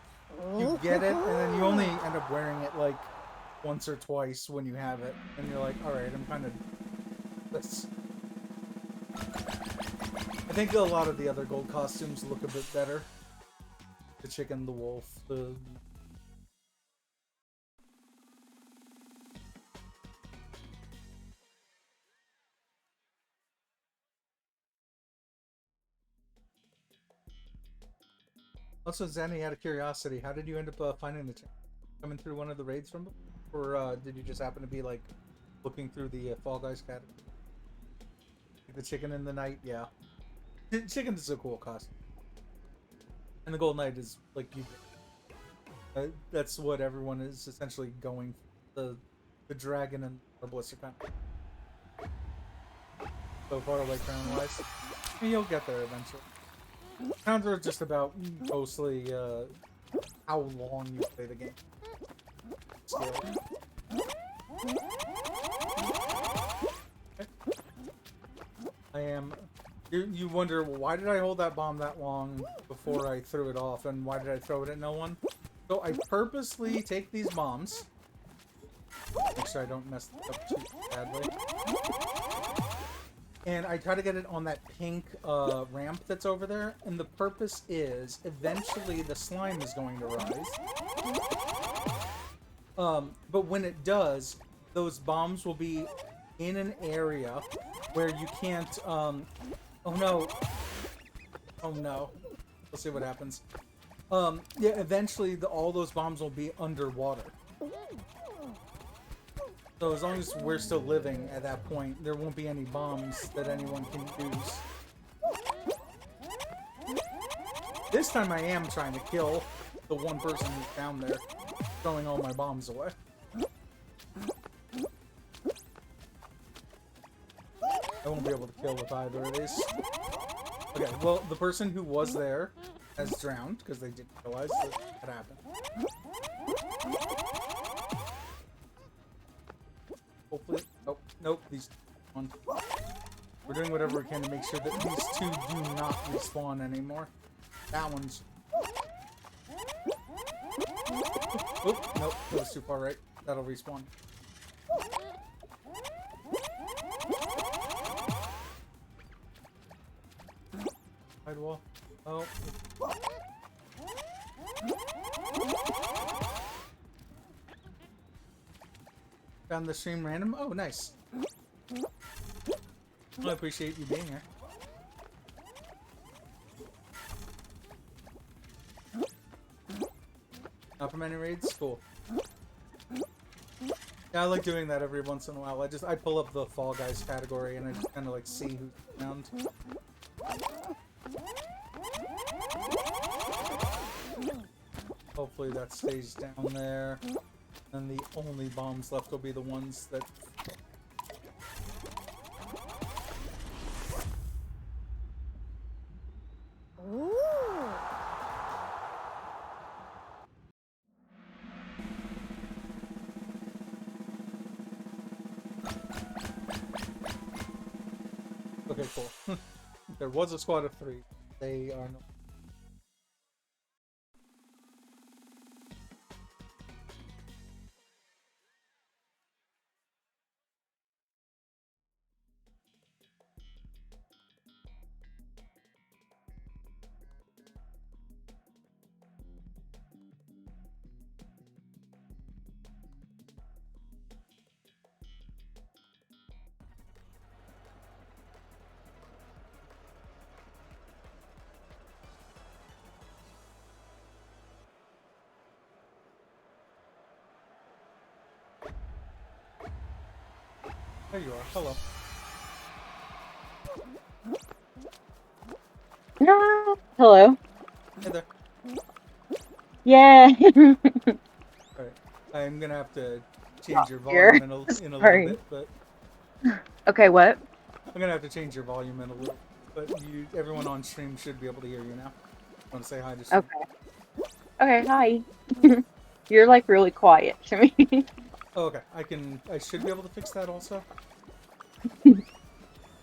you get it, and then you only end up wearing it like once or twice when you have it, and you're like, all right, I'm kind of this. I think a lot of the other gold costumes look a bit better. The chicken, the wolf, the... Also, Zanny, out of curiosity, how did you end up finding the chicken? Coming through one of the raids from them? Or did you just happen to be, like, looking through the Fall Guys category? Like the chicken in the night? Yeah. Chicken is a cool costume. And the Gold Knight is, like, you... that's what everyone is essentially going for. The dragon and the blister kind of... So far away crown-wise. And you'll get there eventually. Crowns are just about mostly how long you play the game. Still. Okay. I am... You wonder, why did I hold that bomb that long before I threw it off, and why did I throw it at no one? So I purposely take these bombs. Make sure I don't mess it up too badly. And I try to get it on that pink ramp that's over there. And the purpose is, eventually the slime is going to rise. But when it does, those bombs will be in an area where you can't... oh no. Oh no. We'll see what happens. Yeah, eventually all those bombs will be underwater. So as long as we're still living at that point, there won't be any bombs that anyone can use. This time I am trying to kill the one person who's down there, throwing all my bombs away. I won't be able to kill with either of these. Okay, well, the person who was there has drowned, because they didn't realize that happened. Hopefully... Oh, nope, these ones. We're doing whatever we can to make sure that these two do not respawn anymore. That one's... Oh, nope, that was too far right. That'll respawn. Side wall. Oh. Found the stream random? Oh, nice. Well, I appreciate you being here. Not from any raids? Cool. Yeah, I like doing that every once in a while. I pull up the Fall Guys category and I just kind of like see who's around. Hopefully that stays down there. And the only bombs left will be the ones that... Ooh. Okay, cool. There was a squad of 3. They are no... There you are. Hello. No. Hello. Hey there. Yeah. Alright. I'm gonna have to change your volume in a little bit, but... Okay, what? I'm gonna have to change your volume in a little, but everyone on stream should be able to hear you now. Want to say hi to stream? Okay. Okay, hi. You're like really quiet to me. Oh, okay. I should be able to fix that also.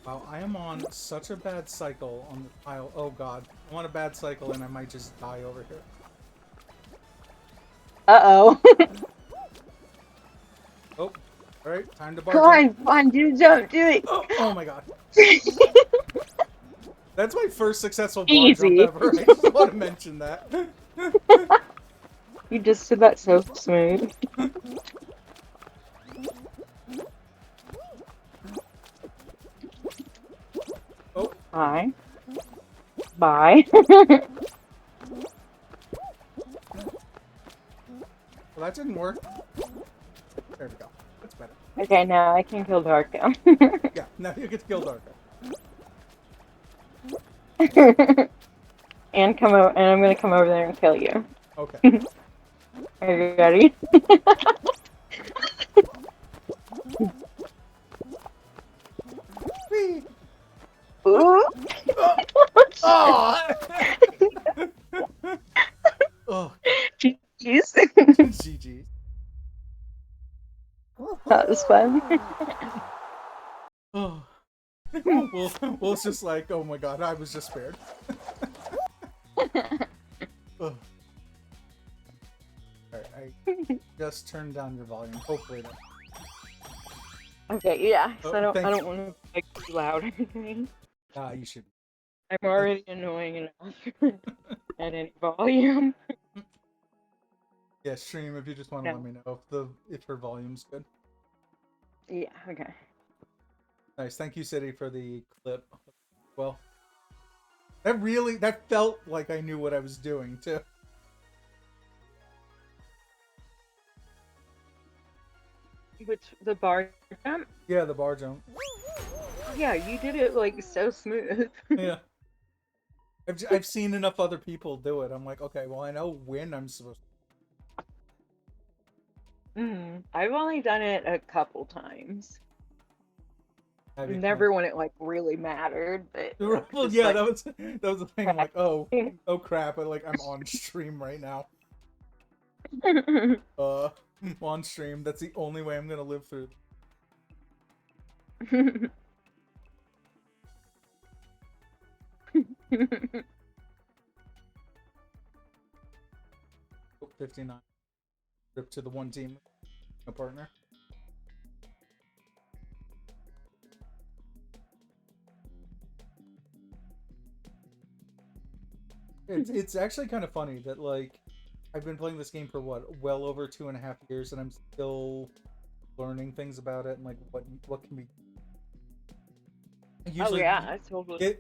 Wow, I am on such a bad cycle on the tile. Oh god. I'm on a bad cycle and I might just die over here. Uh-oh. Oh, alright, time to bar Come jump. on, do the jump, do it. Oh my god. That's my first successful bar jump Easy. ever. I just want to mention that. You just did that so smooth. Oh, Bye. Bye. well, that didn't work. There we go. That's better. Okay, now I can kill Darko. Yeah, now you get to kill Darko. And I'm gonna come over there and kill you. Okay. Are you ready? Whee! Ooh. Oh! Oh, Jeez. GG. That was fun. Oh. Well, it's just like, oh my god, I was just spared. Oh. Alright, I just turned down your volume. Hopefully that. Okay, yeah, Oh, so I thank don't want to make it too loud or anything. You should. I'm already annoying enough at any volume. Yeah, stream if you just want to No. let me know if her volume's good. Yeah, okay. Nice, thank you, City, for the clip. Well, that felt like I knew what I was doing too. Which, the bar jump? Yeah, the bar jump. Yeah, you did it like so smooth. Yeah. I've seen enough other people do it. I'm like, okay, well, I know when I'm supposed to. I've only done it a couple times. Have you Never when it like really mattered, but well, just, yeah, like, that was the thing. I'm like, oh crap! I'm on stream right now. I'm on stream. That's the only way I'm gonna live through. 59. Rip to the one team, a partner. It's actually kind of funny that like I've been playing this game for well over 2.5 years, and I'm still learning things about it and like what can be. Usually, oh yeah, totally.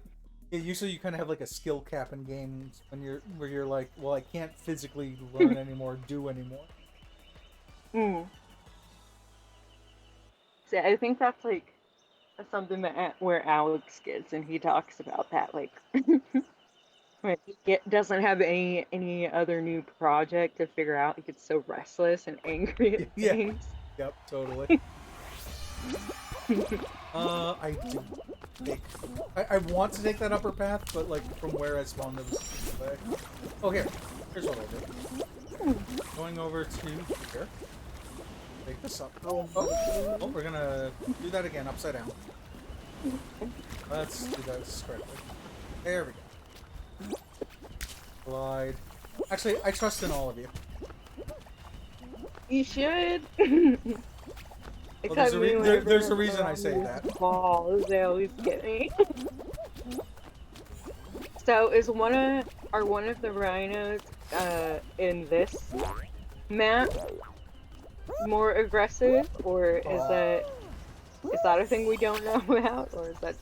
Usually you kind of have like a skill cap in games where you're like, well, I can't physically learn anymore, do anymore. See, I think that's like something that where Alex gets, and he talks about that, like when he doesn't have any other new project to figure out, he gets so restless and angry at things. Yep, totally. I do. I want to take that upper path, but like from where I spawned, it was away. Oh, here's what I'll do. Going over to here. Take this up. Oh, we're gonna do that again, upside down. Let's do that correctly. There we go. Glide. Actually, I trust in all of you. You should. Well, there's a reason I say that. Balls, they always get me. So are one of the rhinos in this map more aggressive, or is that a thing we don't know about, or is that?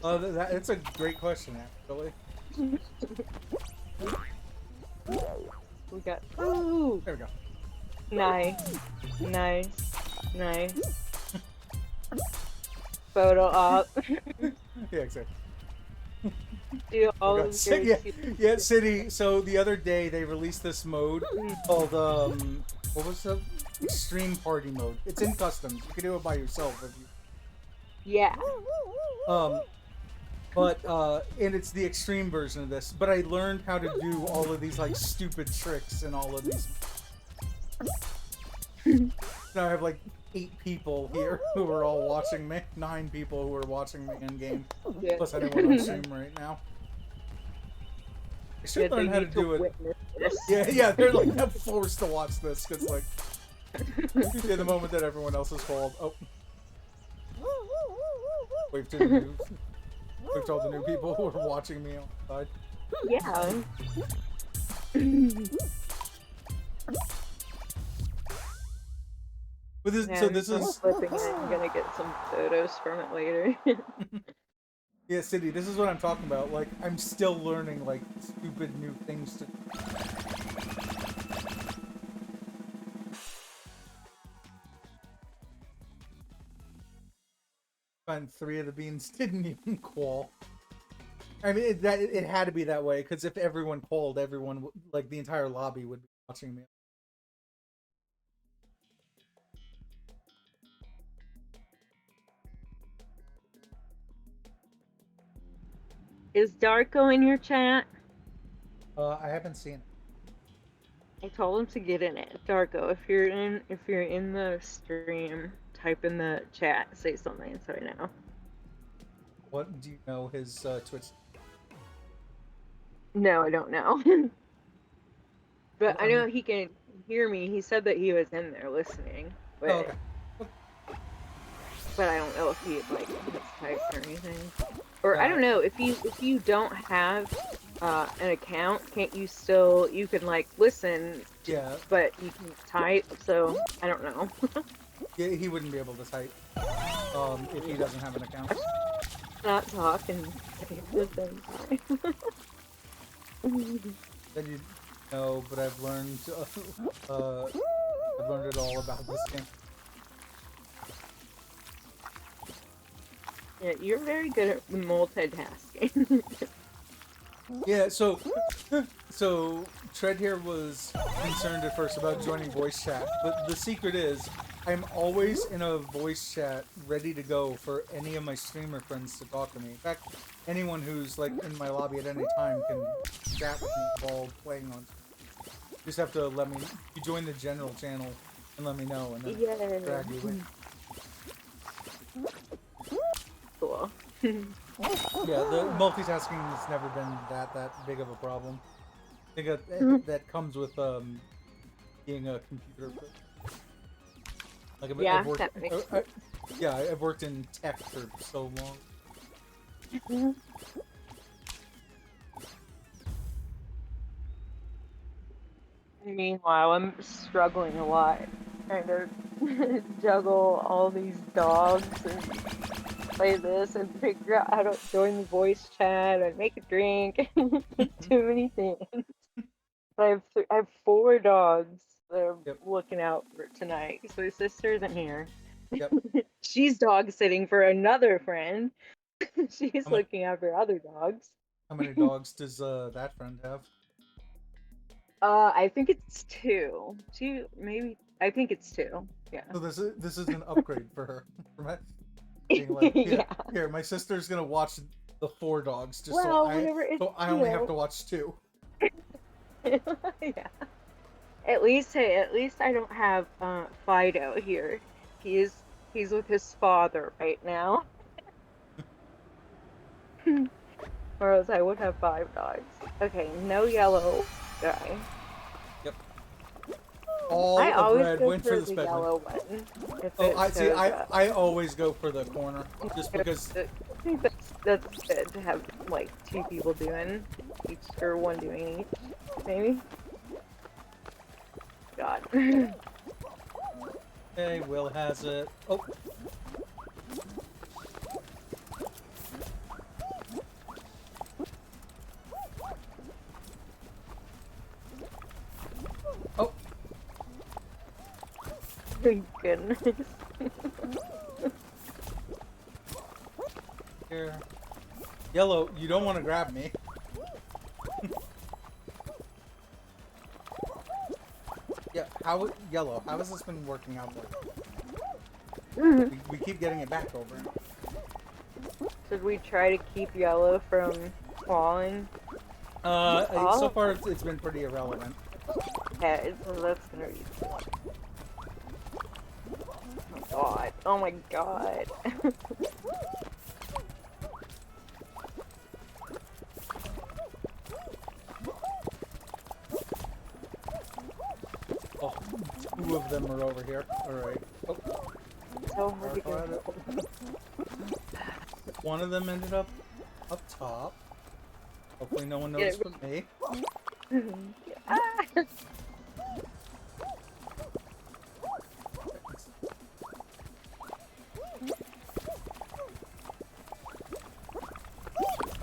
It's a great question, actually. We got. Ooh. There we go. Nice. Photo op. Yeah, exactly. Do all of yeah, City. So the other day they released this mode called what was the extreme party mode? It's in customs. You can do it by yourself if you. Yeah. But and it's the extreme version of this. But I learned how to do all of these like stupid tricks and all of these. Now I have like 8 people here who are all watching me. 9 people who are watching me in game. Yeah. Plus anyone on stream right now. I should learn how to do it. this. Yeah, they're like forced to watch this because like in the moment that everyone else is called. Oh, wave to the new, wave to all the new people who are watching me outside. Yeah. But this, Yeah, so I'm this is flipping it. I'm gonna get some photos from it later. yeah, City. This is what I'm talking about. Like I'm still learning like stupid new things to. And 3 of the beans didn't even call. I mean, it had to be that way because if everyone called, everyone like the entire lobby would be watching me. Is Darko in your chat? I haven't seen it. I told him to get in it. Darko, if you're in the stream, type in the chat, say something so I know. What do you know his Twitch? No, I don't know. But Well, I know he can hear me. He said that he was in there listening. But, oh, okay. but I don't know if he like has typed or anything. Or I Yeah. don't know if you don't have an account, can't you still you can like listen? Yeah. But you can type. So I don't know. Yeah, he wouldn't be able to type if he doesn't have an account. Not talk and type at the same time. Then you know, but I've learned it all about this game. Yeah, you're very good at multitasking. Yeah, so Tread here was concerned at first about joining voice chat, but the secret is I'm always in a voice chat ready to go for any of my streamer friends to talk to me. In fact, anyone who's like in my lobby at any time can chat with me while playing on. You just have to let me. You join the general channel and let me know, and then drag you in. Cool. Yeah, the multitasking has never been that big of a problem. I think that comes with being a computer. Like Yeah, I've worked, that makes I've worked in tech for so long. Meanwhile, I'm struggling a lot trying to juggle all these dogs and play this and figure out how to join the voice chat and make a drink. Too many things. But I have 4 dogs that are looking out for tonight. So my sister isn't here. Yep. She's dog sitting for another friend. She's looking after other dogs. How many dogs does that friend have? I think it's 2. 2, maybe. I think it's 2. Yeah. So this is an upgrade for her. Being like, here, my sister's gonna watch the 4 dogs just so I only have to watch 2. Yeah. At least I don't have Fido here. He's with his father right now. Or else I would have 5 dogs. Okay, no yellow guy. Yep. All I of always red go went for for the the yellow one. Oh, I see. I always go for the corner just because. I think that's good to have like 2 people doing each or 1 doing each, maybe. God. Hey, Will has it. Oh. Oh. Thank goodness. Here. Yellow, you don't want to grab me. Yeah, Yellow, how has this been working out for you? We keep getting it back over. Should we try to keep Yellow from falling? So far it's been pretty irrelevant. Yeah, so that's gonna be fun. Oh my god. Oh my god. them are over here. Alright. Oh, So hard to Dark get. Ladder. One of them ended up top. Hopefully no one noticed but me. Ah!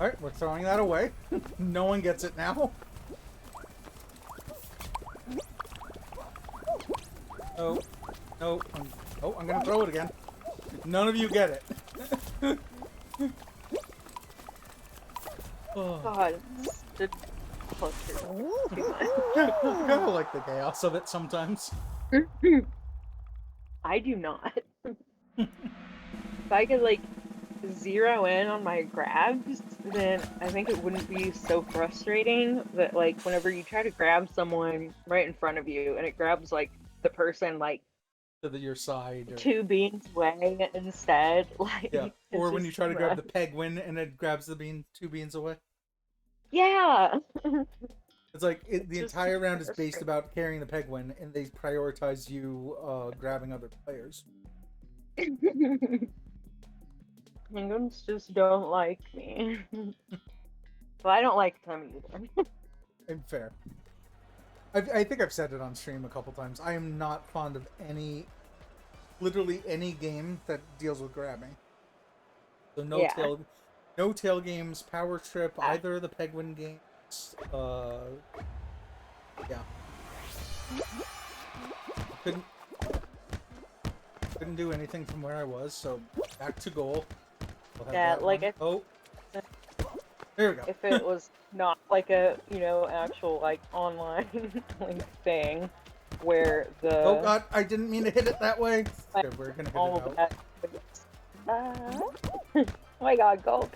Alright, we're throwing that away. No one gets it now. Oh, no. I'm gonna throw it again. None of you get it. Oh. God, it's such a cluster. I kind of like the chaos of it sometimes. I do not. If I could like zero in on my grabs, then I think it wouldn't be so frustrating that like whenever you try to grab someone right in front of you and it grabs like the person like To your side. Or, 2 beans away instead, like yeah. Or it's when you just try to grab the rough. Penguin and it grabs the 2 beans away. Yeah. It's like the It's just entire round is based frustrating. about carrying the Penguin, and they prioritize you grabbing other players. Penguins just don't like me. Well, I don't like them either. And fair. I think I've said it on stream a couple times. I am not fond of literally any game that deals with grabbing. So Yeah. no tail games, Power Trip, either of the Penguin games. Yeah. Couldn't do anything from where I was, so back to goal. We'll have Yeah, that like one. Oh, there we go. if it was not like a, actual like online like thing where the Oh god, I didn't mean to hit it that way. like, Okay, we're gonna hit all it of out. that. Oh my god, go.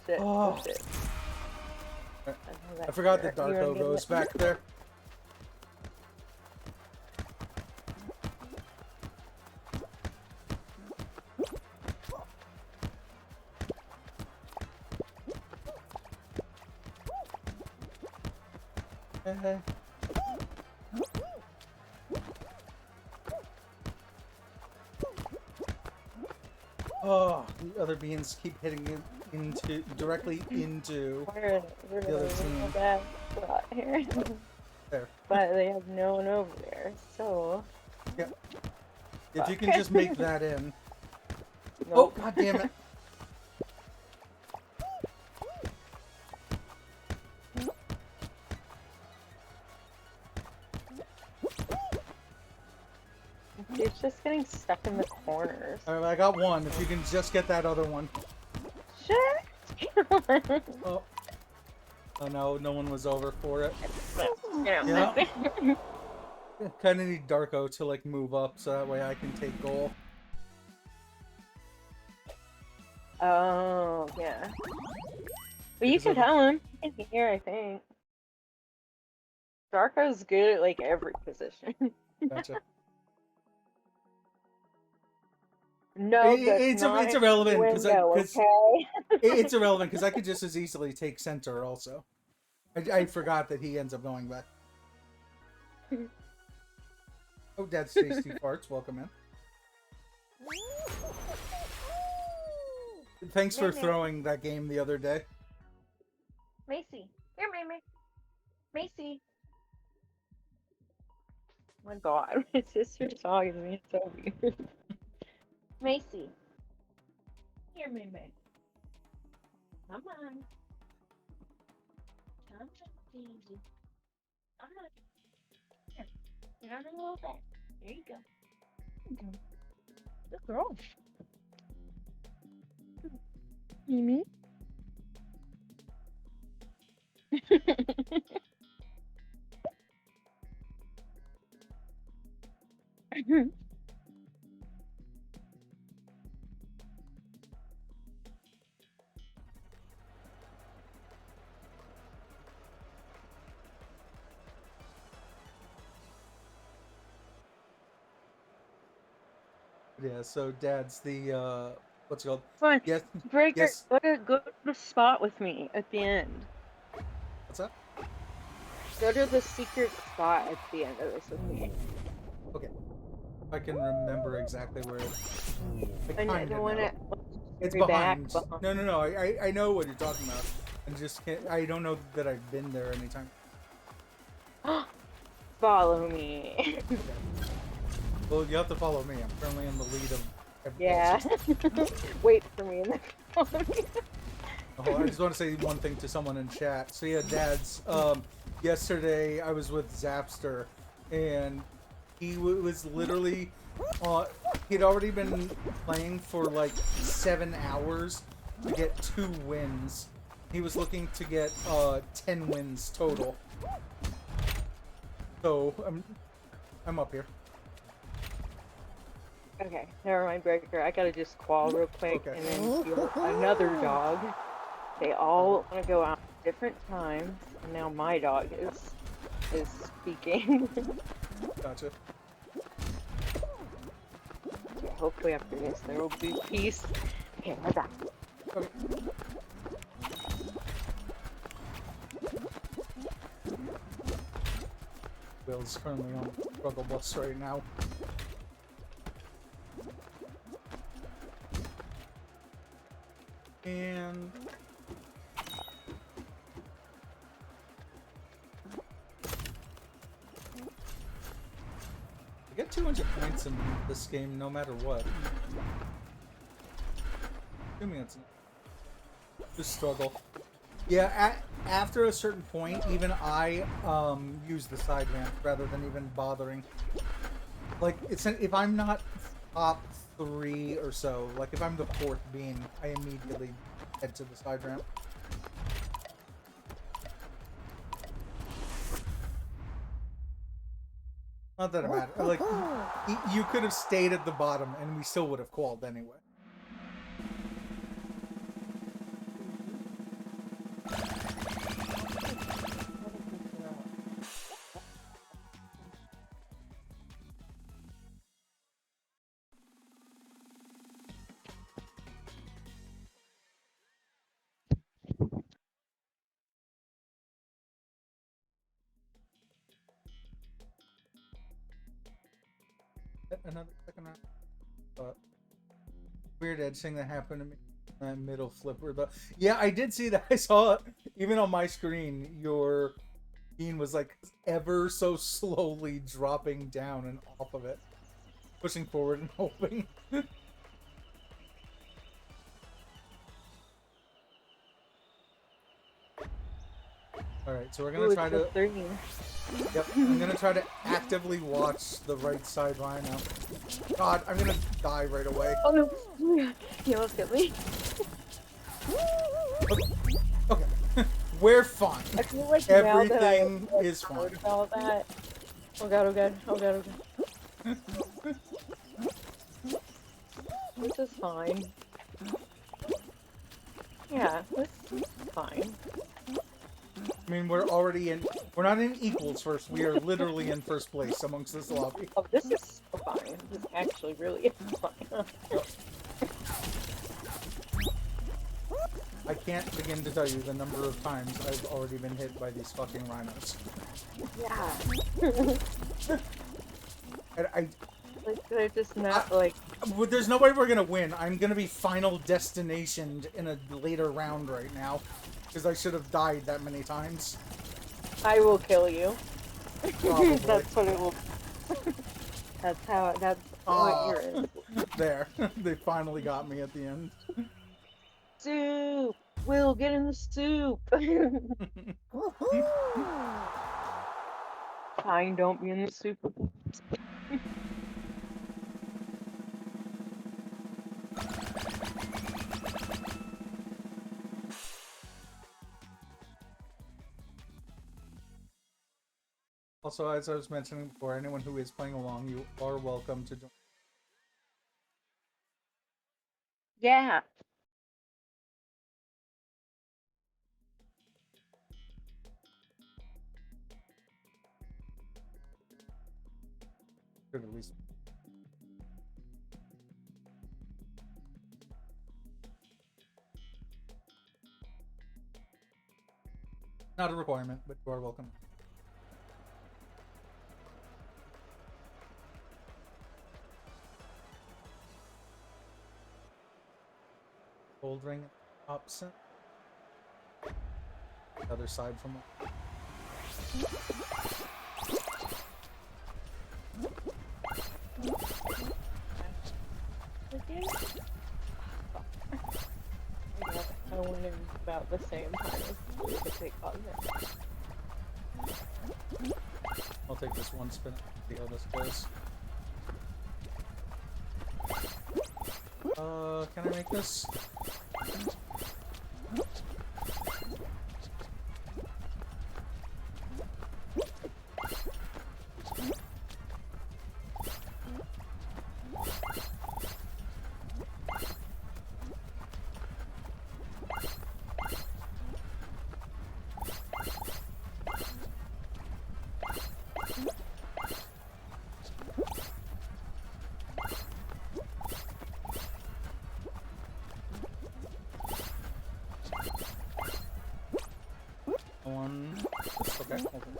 Shit, Oh. shit. I forgot that Darko goes back there. Oh, the other beans keep hitting it directly into We're the other in a team. bad spot here. There. But they have no one over there, so Yeah. If you can just make that in. nope. Oh, god damn it. It's just getting stuck in the corners. Alright, I got one. If you can just get that other one. Shit! Oh. Oh no, no one was over for it. Yeah. Kinda need Darko to like move up so that way I can take goal. Oh, yeah. But you Because can of the- tell him in here, I think. Darko's good at like every position. Gotcha. No, that's not It's in irrelevant the because window, okay? it's irrelevant because I could just as easily take center also. I forgot that he ends up going back. Oh, Dad's Tasty Farts, welcome in. Thanks for throwing that game the other day. Macy. Here, Macy. Macy. Oh my god, my sister's talking to me. It's so weird. Macy. Here, Macy. Come on. Come on, baby. Come on. Here. Get on a little bit. There you go. Good girl. Mimi. Yeah, so Dad's the what's it called? Come on. Yes, Breaker, yes. go to the spot with me at the end. What's up? Go to the secret spot at the end of this with me. Okay. I can remember exactly where it is. I And kind the of one know. at It's very back behind. behind. No. I know what you're talking about. I just can't. I don't know that I've been there anytime. Follow me. Okay. Well, you have to follow me. I'm currently in the lead of Yeah. everything. Wait for me and then follow me. Oh, I just want to say one thing to someone in chat. So yeah, dads. Yesterday I was with Zapster, and he was literally, he'd already been playing for like 7 hours to get 2 wins. He was looking to get 10 wins total. So I'm up here. Okay, never mind, Breaker. I gotta just qual real quick Okay. and then heal another dog. They all want to go out at different times, and now my dog is speaking. Gotcha. Okay, hopefully after this there will be peace. Okay, we're back. Okay. Will's currently on the struggle bus right now. And I get 200 points in this game no matter what. Assuming it's just struggle. Yeah, after a certain point, even I use the side ramp rather than even bothering. Like, if I'm not top 3 or so, like if I'm the 4th bean, I immediately head to the side ramp. Not that it matters. Like, you could have stayed at the bottom and we still would have qualled anyway. Another second round. Weird edge thing that happened to me. That middle flipper. But yeah, I did see that. I saw it. Even on my screen, your bean was like ever so slowly dropping down and off of it. Pushing forward and hoping. Alright, so we're gonna try to... Yep, I'm gonna try to actively watch the right side rhino. God, I'm gonna die right away. Oh no! You almost got me. Okay. We're fine. I feel like everything now that is fine. About that. Oh god, oh god, oh god, oh god. This is fine. Yeah, this is fine. I mean, we're not in equals first, we are literally in first place amongst this lobby. Oh, this is so fine. This actually really is fine. Yep. I can't begin to tell you the number of times I've already been hit by these fucking rhinos. Yeah. And Like, they're just not, like... There's no way we're gonna win. I'm gonna be final destinationed in a later round right now. Because I should have died that many times. I will kill you. Probably. That's what it will... That's what you're in. There. They finally got me at the end. Soup! Will, get in the soup! Fine, don't be in the soup. Also, as I was mentioning before, anyone who is playing along, you are welcome to join. Yeah. Should at least. Not a requirement, but you are welcome. gold ring at the top center. The other side from it. Again? I went in about the same time as the big button. I'll take this one spin and see how this goes. Can I make this? One. Okay, hold on.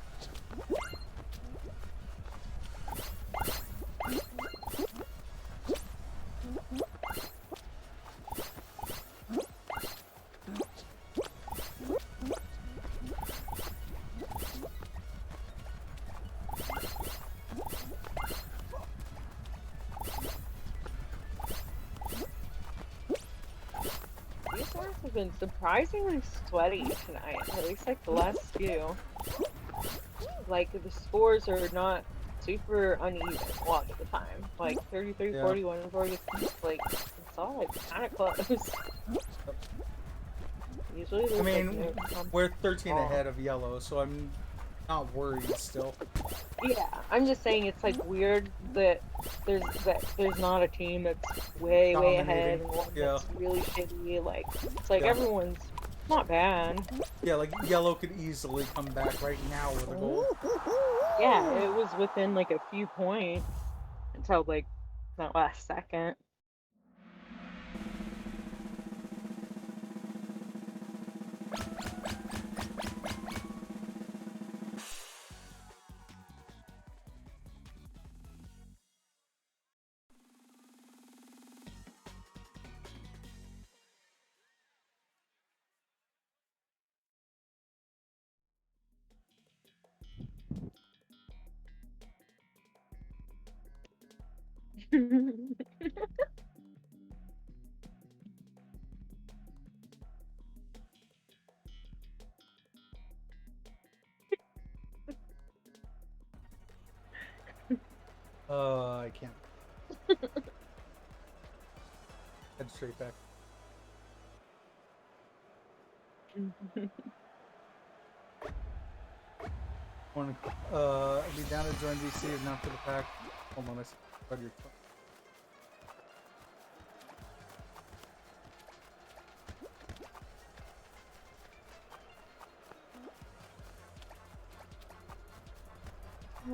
These ones have been surprisingly sweaty tonight, at least like the last few. Like the scores are not super uneven a lot of the time. Like 33, Yeah. 41, 46, like it's all like kind of close. Usually there's I mean, like no we're 13 ahead of yellow, so I'm not worried still. Yeah, I'm just saying it's like weird that there's not a team that's way ahead Dominating, and one yeah. that's really shitty. Like it's like Yeah. everyone's not bad. Yeah, like yellow could easily come back right now with a goal. Yeah, it was within like a few points until like that last second. I can't. Head straight back. Want to be down to join VC if not for the pack. Hold on, I read your.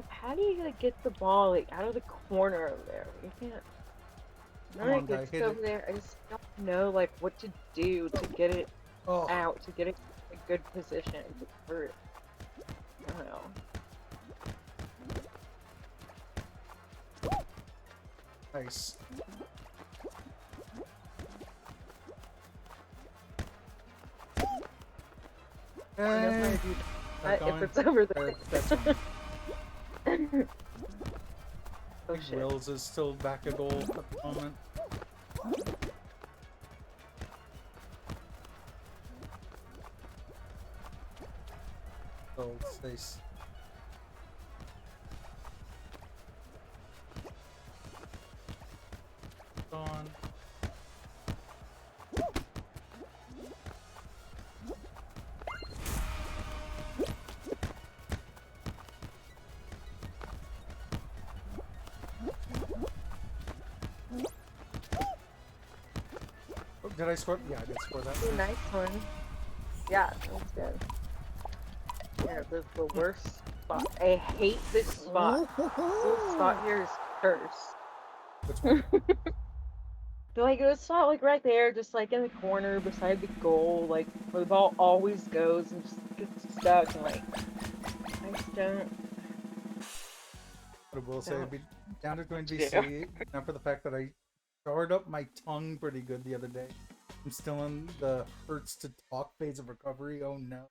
How do you like, get the ball like out of the corner over there? You can't. Come When on, it guy, gets hit over it. there, I just don't know like what to do to get it Oh, out, to get it in a good position for, I don't know. nice. I know how Hey, to do back that if on. it's over there. That's fine. Oh Big shit. Wills is still back a goal at the moment. So it's on. Oh, did I score? Yeah, I did score that. Ooh, nice one. Yeah, that was good. Yeah, the worst spot. I hate this spot. This spot here is cursed. Which one? Like it was spot like right there, just like in the corner beside the goal, like where the ball always goes and just gets stuck and like I just don't. But I will say I'd be down to join Yeah. VC, not for the fact that I jarred up my tongue pretty good the other day. I'm still in the hurts to talk phase of recovery. Oh no.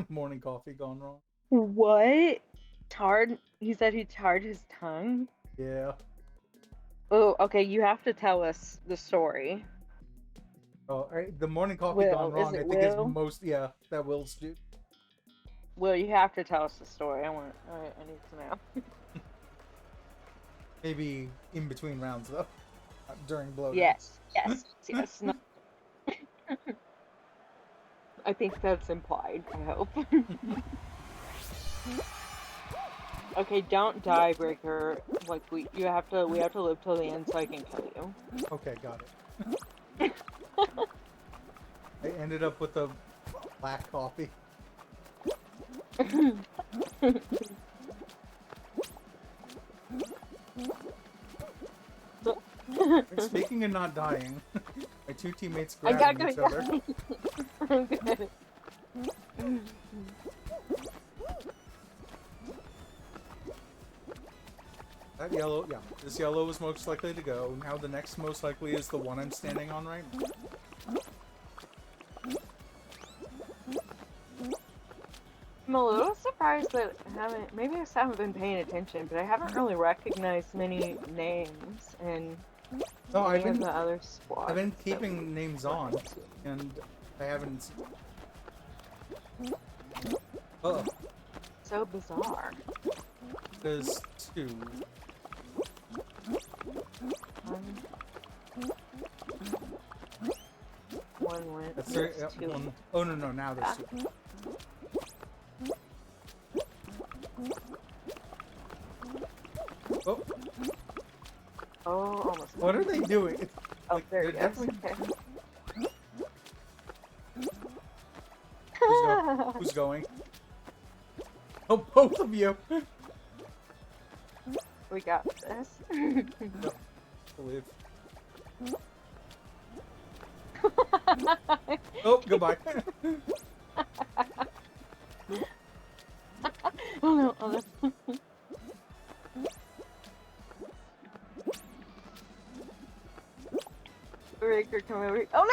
Morning coffee gone wrong. What? Tarred? He said he tarred his tongue? Yeah. Oh, okay, you have to tell us the story. Oh, the morning coffee gone Will, is wrong. I it think is Will? most, yeah, that Will's dude. Will, you have to tell us the story. I need to know. Maybe in between rounds though, during blowdown. Yes, yes, yes. No, I think that's implied, I hope. Okay, don't die, Breaker. Like we have to live till the end so I can kill you. Okay, got it. I ended up with a black coffee. Speaking of not dying, my two teammates I got grabbing to each other. I'm good. That yellow, yeah, this yellow is most likely to go. Now the next most likely is the one I'm standing on right now. I'm a little surprised that I haven't, maybe I just haven't been paying attention, but I haven't really recognized many names in No, any of the other squads. I've been keeping names on, and I haven't. Oh, So bizarre. there's two. One went. That's There's yep, two. one. Oh no, now there's two. Oh, Oh, almost. what are they doing? Oh, Like, there they're he goes. definitely- Okay. Who's going? Oh, both of you. We got this. Believe. Oh, goodbye. Oh no, oh no. Breaker, come over here. Oh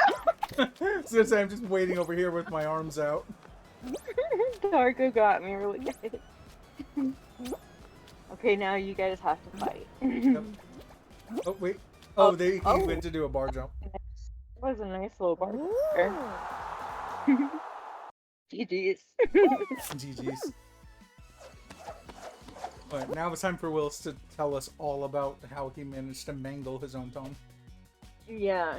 no! Since I'm just waiting over here with my arms out. Darko got me really good. Okay, now you guys have to fight. Yep. Oh wait. Oh, he went to do a bar jump. That was a nice little bar there. GG's. GG's. Alright, now it's time for Willis to tell us all about how he managed to mangle his own tongue. Yeah.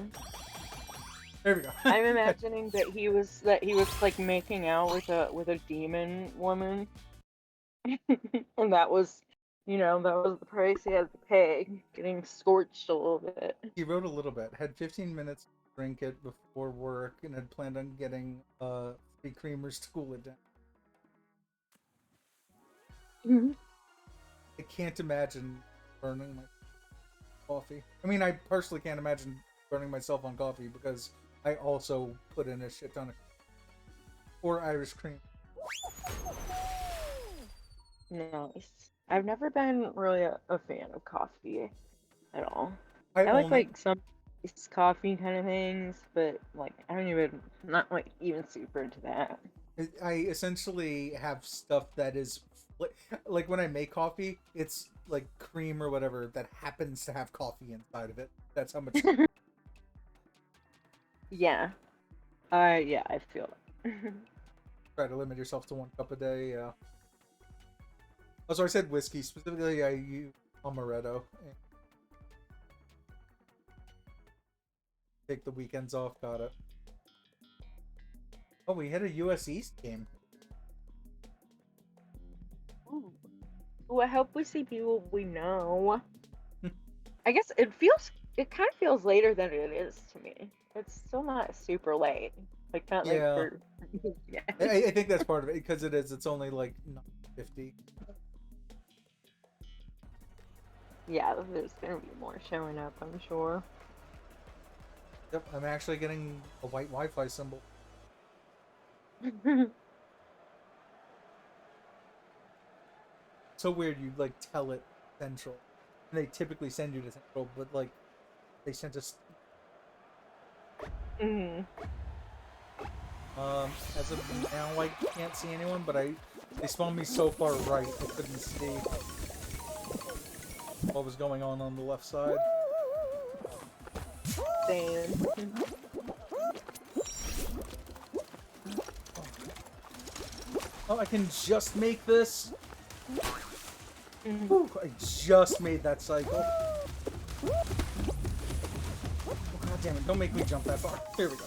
There we go. I'm imagining that he was like making out with a demon woman. And that was that was the price he had to pay, getting scorched a little bit. He wrote a little bit. Had 15 minutes to drink it before work and had planned on getting 3 creamers to cool it down. I can't imagine burning my coffee. I mean, I personally can't imagine burning myself on coffee because I also put in a shit ton of or Irish cream. Nice. I've never been really a fan of coffee at all. I like some iced coffee kind of things, but like not like even super into that. I essentially have stuff that is like when I make coffee, it's like cream or whatever that happens to have coffee inside of it. That's how much. Yeah. I feel it. Try to limit yourself to 1 cup a day. Yeah. Also, I said whiskey specifically. I use amaretto. Take the weekends off. Got it. Oh, we had a US East game. Ooh, I hope we see people we know. I guess it kind of feels later than it is to me. It's still not super late. Like not like for yeah. I think that's part of it because it is. It's only like 9:50. Yeah, there's gonna be more showing up, I'm sure. Yep, I'm actually getting a white Wi-Fi symbol. So weird you like tell it Central. And they typically send you to Central, but like they sent us Mm. As of now, I can't see anyone, but they spawned me so far right, I couldn't see what was going on the left side. Same. Oh, I can just make this. Mm. Whew, I just made that cycle. Oh, God damn it, don't make me jump that far. There we go.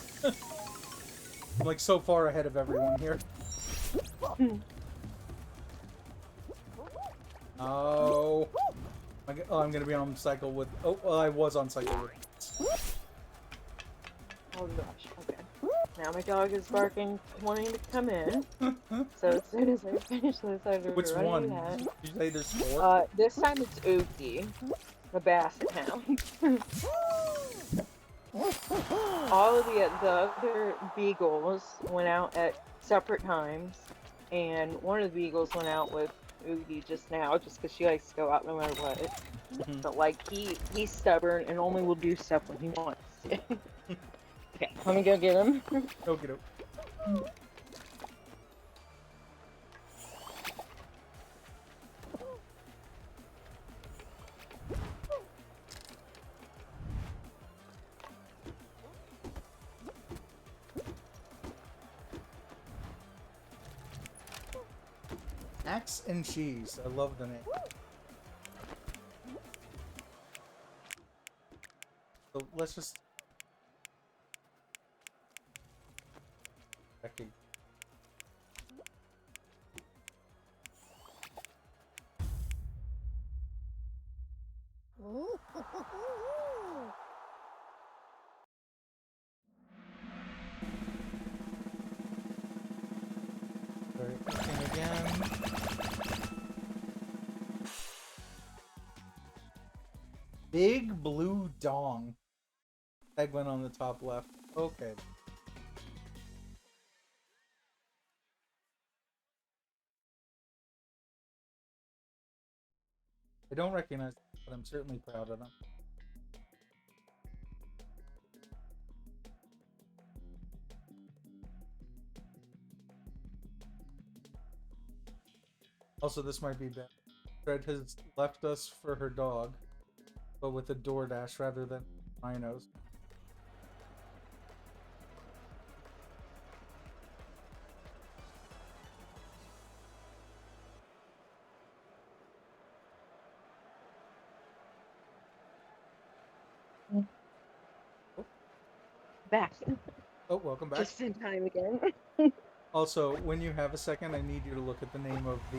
I'm like so far ahead of everyone here. Oh. Oh, I'm gonna be on cycle with. Oh, well, I was on cycle with. Oh gosh, okay. Now my dog is barking, wanting to come in. So as soon as I finish this, I have to Which run one? do that. Did you say there's 4? This time it's Oogie, the basset hound. All of the other beagles went out at separate times, and one of the beagles went out with Oogie just now, just because she likes to go out no matter what. But like he's stubborn and only will do stuff when he wants to. Okay, let me go get him. Okie doke. Axe and cheese. I love the name. So let's just. Okay. Alright, looking again. Big blue dong. Tag went on the top left. Okay. I don't recognize them, but I'm certainly proud of them. Also, this might be bad. Fred has left us for her dog, but with a DoorDash rather than Rhinos. Back. Oh, welcome back. Just in time again. Also, when you have a second, I need you to look at the name of the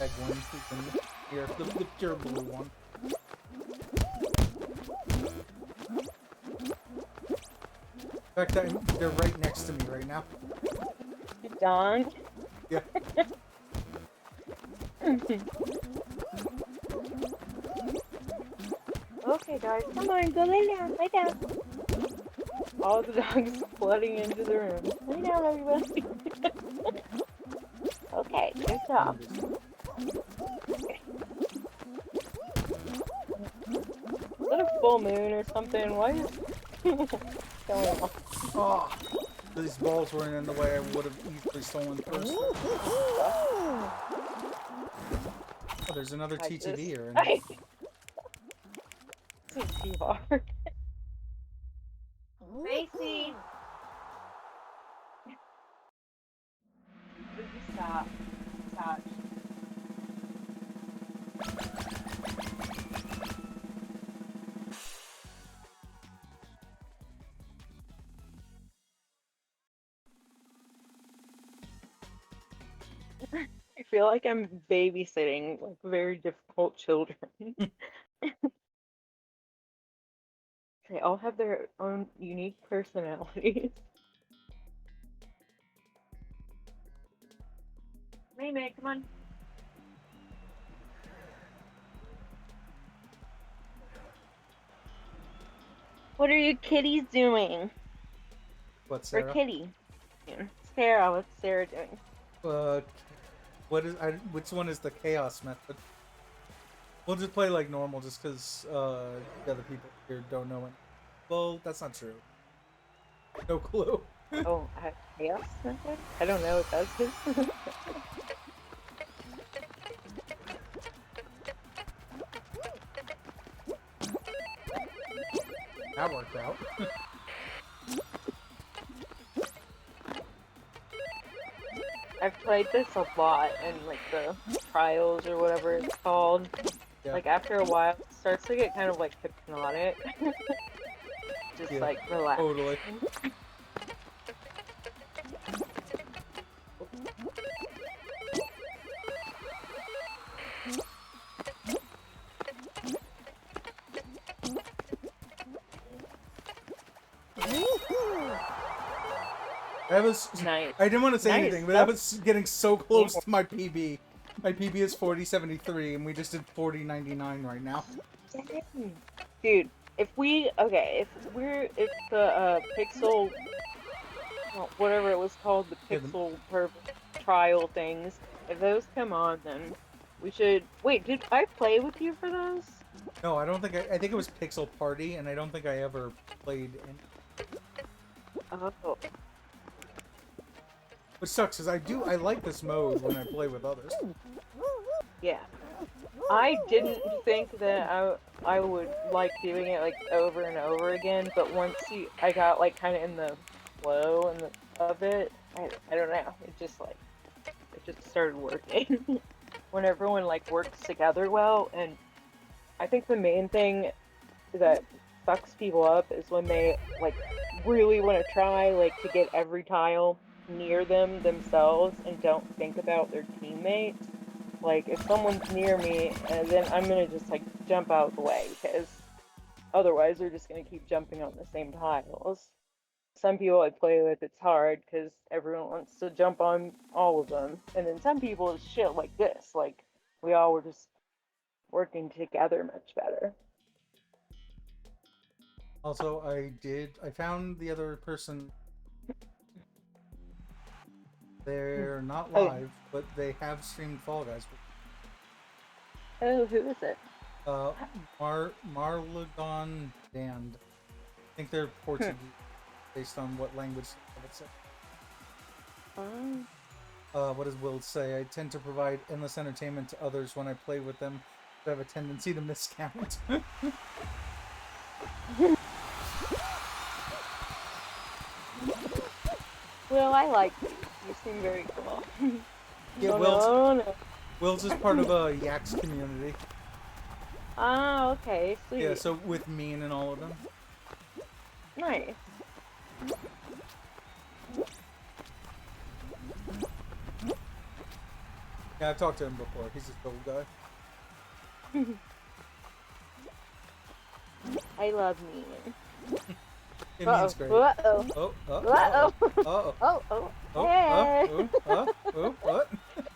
egg ones in here, the pure blue one. In fact, they're right next to me right now. Don. Yeah. Okay, guys, come on, go lay down, lay down. All the dogs flooding into the room. Lay down, everybody. Okay, good job. Okay. Is that a full moon or something? Why is going on? Oh, these balls weren't in the way. I would have easily stolen first. Oh, there's another TTV here. This is too hard. Macy! Stop. Stop. I feel like I'm babysitting like very difficult children. They all have their own unique personalities. May, come on. What are you kitties doing? What's Sarah? Or kitty? Sarah, what's Sarah doing? Which one is the chaos method? We'll just play like normal, just because the other people here don't know it. Well, that's not true. No clue. Oh, chaos method? I don't know what that is. That worked out. I've played this a lot in like the trials or whatever it's called. Yeah. Like after a while, it starts to get kind of like hypnotic. Just Yeah, like relax. totally. That was Nice. I didn't want to say Nice. anything, but that was getting so close to my PB. My PB is 4073, and we just did 4099 right now. Dude, if the pixel, well, whatever it was called, the Yeah, pixel trial things, if those come on, then we should. Wait, did I play with you for those? No, I don't think I think it was Pixel Party, and I don't think I ever played in. Oh. Which sucks, because I like this mode when I play with others. Yeah. I didn't think that I would like doing it like over and over again, but once I got like kind of in the flow of it, I don't know, it just started working when everyone like works together well. And I think the main thing that fucks people up is when they like really want to try like to get every tile near them themselves and don't think about their teammates. Like if someone's near me, then I'm gonna just like jump out of the way, because otherwise they're just gonna keep jumping on the same tiles. Some people I play with, it's hard because everyone wants to jump on all of them, and then some people it's shit like this, like we all were just working together much better. Also, I found the other person. They're not live, but they have streamed Fall Guys. Oh, who is it? Marlagon Band. I think they're Portuguese, based on what language I would say. What does Will say? I tend to provide endless entertainment to others when I play with them, but I have a tendency to miscount. Well, I like you. You seem very cool. Yeah, Will's just part of a Yaks community. Ah, okay, sweet. Yeah, so with me and all of them. Nice. Yeah, I've talked to him before. He's a cool guy. I love Mean. It means great. Uh-oh. Oh, Uh-oh. oh, Hey. what?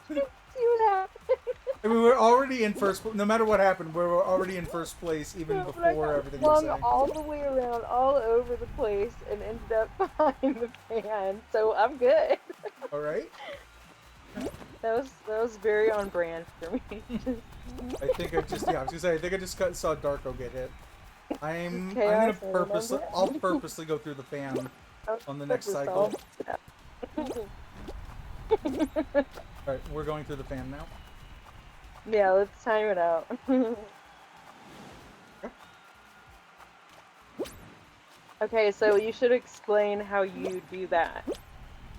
See what happened? I mean, we're already in first. No matter what happened, we're already in first place, even before everything was flung all the way around, all over the place, and ended up behind the fan. So I'm good. All right. That was very on brand for me. I think I just I was gonna say I think I just saw Darko get hit. I'm Chaos, gonna purposely I'll purposely go through the fan on the next cycle. Alright, we're going through the fan now. Yeah, let's time it out. Okay, so you should explain how you do that,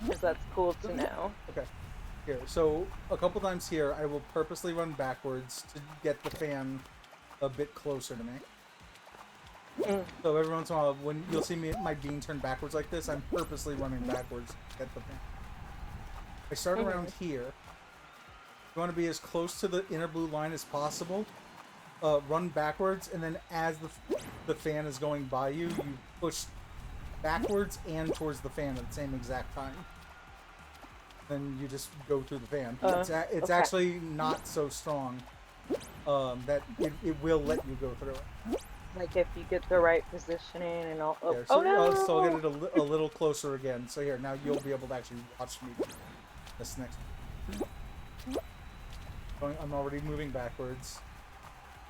because that's cool to know. Okay. Here, so a couple times here, I will purposely run backwards to get the fan a bit closer to me. So every once in a while, when you'll see me my bean turn backwards like this, I'm purposely running backwards to get the fan. I start around here. You want to be as close to the inner blue line as possible. Run backwards, and then as the fan is going by you, you push backwards and towards the fan at the same exact time. Then you just go through the fan. It's okay. actually not so strong that it will let you go through it. Like if you get the right positioning and all. Yeah, so I'll get it a little closer again. So here, now you'll be able to actually watch me do this next. I'm already moving backwards.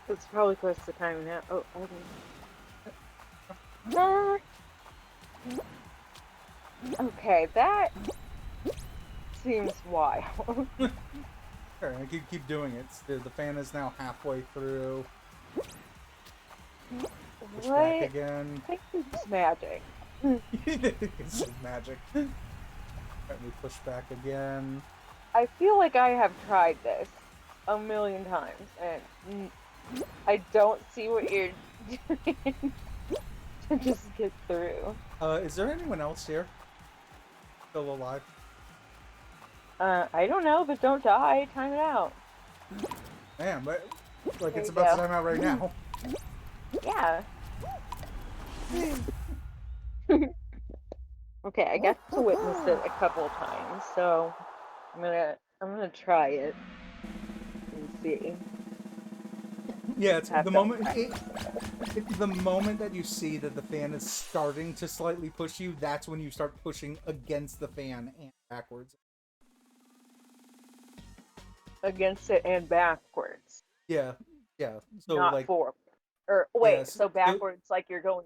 It's probably close to time now. Oh, okay. Okay, that seems wild. Sure, I keep doing it. The fan is now halfway through. Push back What? again. I think it's magic. It's just magic. Let me push back again. I feel like I have tried this a million times, and I don't see what you're doing to just get through. Is there anyone else here still alive? I don't know, but don't die. Time it out. Man, but like There it's you about to go. time out right now. Yeah. Okay, I got to witness it a couple of times, so I'm gonna try it and see. Yeah, it's Have the to moment. The moment that you see that the fan is starting to slightly push you, that's when you start pushing against the fan and backwards. against it and backwards, Yeah, yeah. So not like, forward. Or wait, yes, so backwards like you're going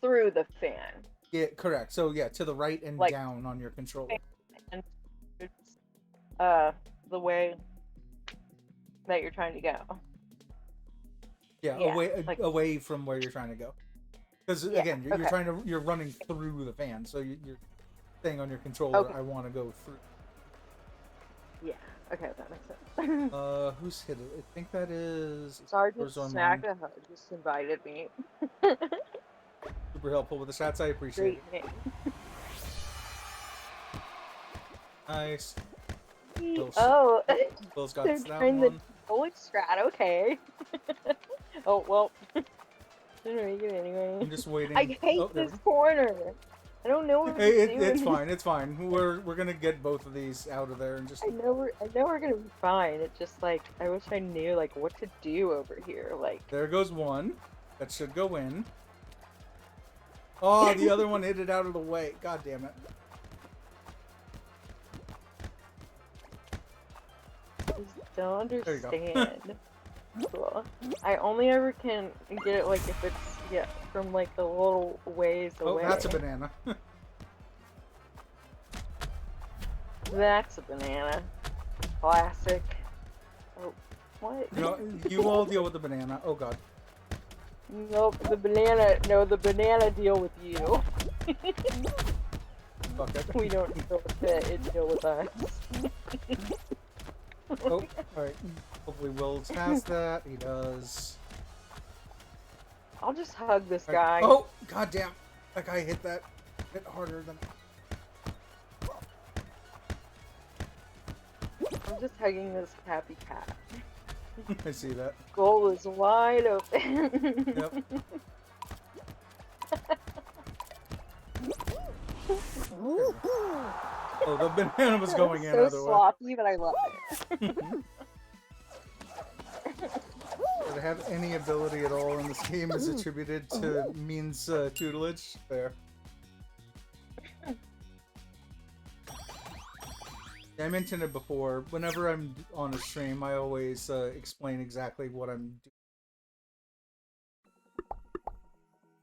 through the fan, yeah, correct. So yeah, to the right and like down on your controller. and it's the way that you're trying to go. Yeah, Yeah, like away from where you're trying to go. Because yeah. again, Okay. you're running through the fan, so you're saying on your controller, Okay. I want to go through. Yeah. Okay, that makes sense. Who's hit it? I think that is Sergeant Zormon. Snagahud just invited me. Super helpful with the shots. I appreciate Great it. name. Nice. Oh, Bill's got they're that trying the one. Holy Strat. Okay. Oh well. Didn't make it anyway. I'm just waiting. I hate Oh, this corner. I don't know what Hey, I'm doing. it's fine. It's fine. We're gonna get both of these out of there and just. I know we're gonna be fine. It's just like I wish I knew like what to do over here. Like There goes one. That should go in. Oh, the other one hit it out of the way. God damn it. just don't There you go. understand. Cool. I only ever can get it like if it's from like a little ways away. Oh, that's a banana. That's a banana. Classic. Oh, what? You know, you all deal with the banana. Oh god. Nope, the banana. No, the banana deal with you. Fuck it. We don't deal with it. It deal with us. Oh, alright. Hopefully Wills has that. He does. I'll just hug this All right. guy. Oh, god damn. That guy hit that a bit harder than. I'm just hugging this happy cat. I see that. Goal is wide open. Yep. Oh, the banana was going in so otherwise. sloppy, but I love it. To have any ability at all in this game is attributed to means tutelage. There. I mentioned it before. Whenever I'm on a stream, I always explain exactly what I'm doing.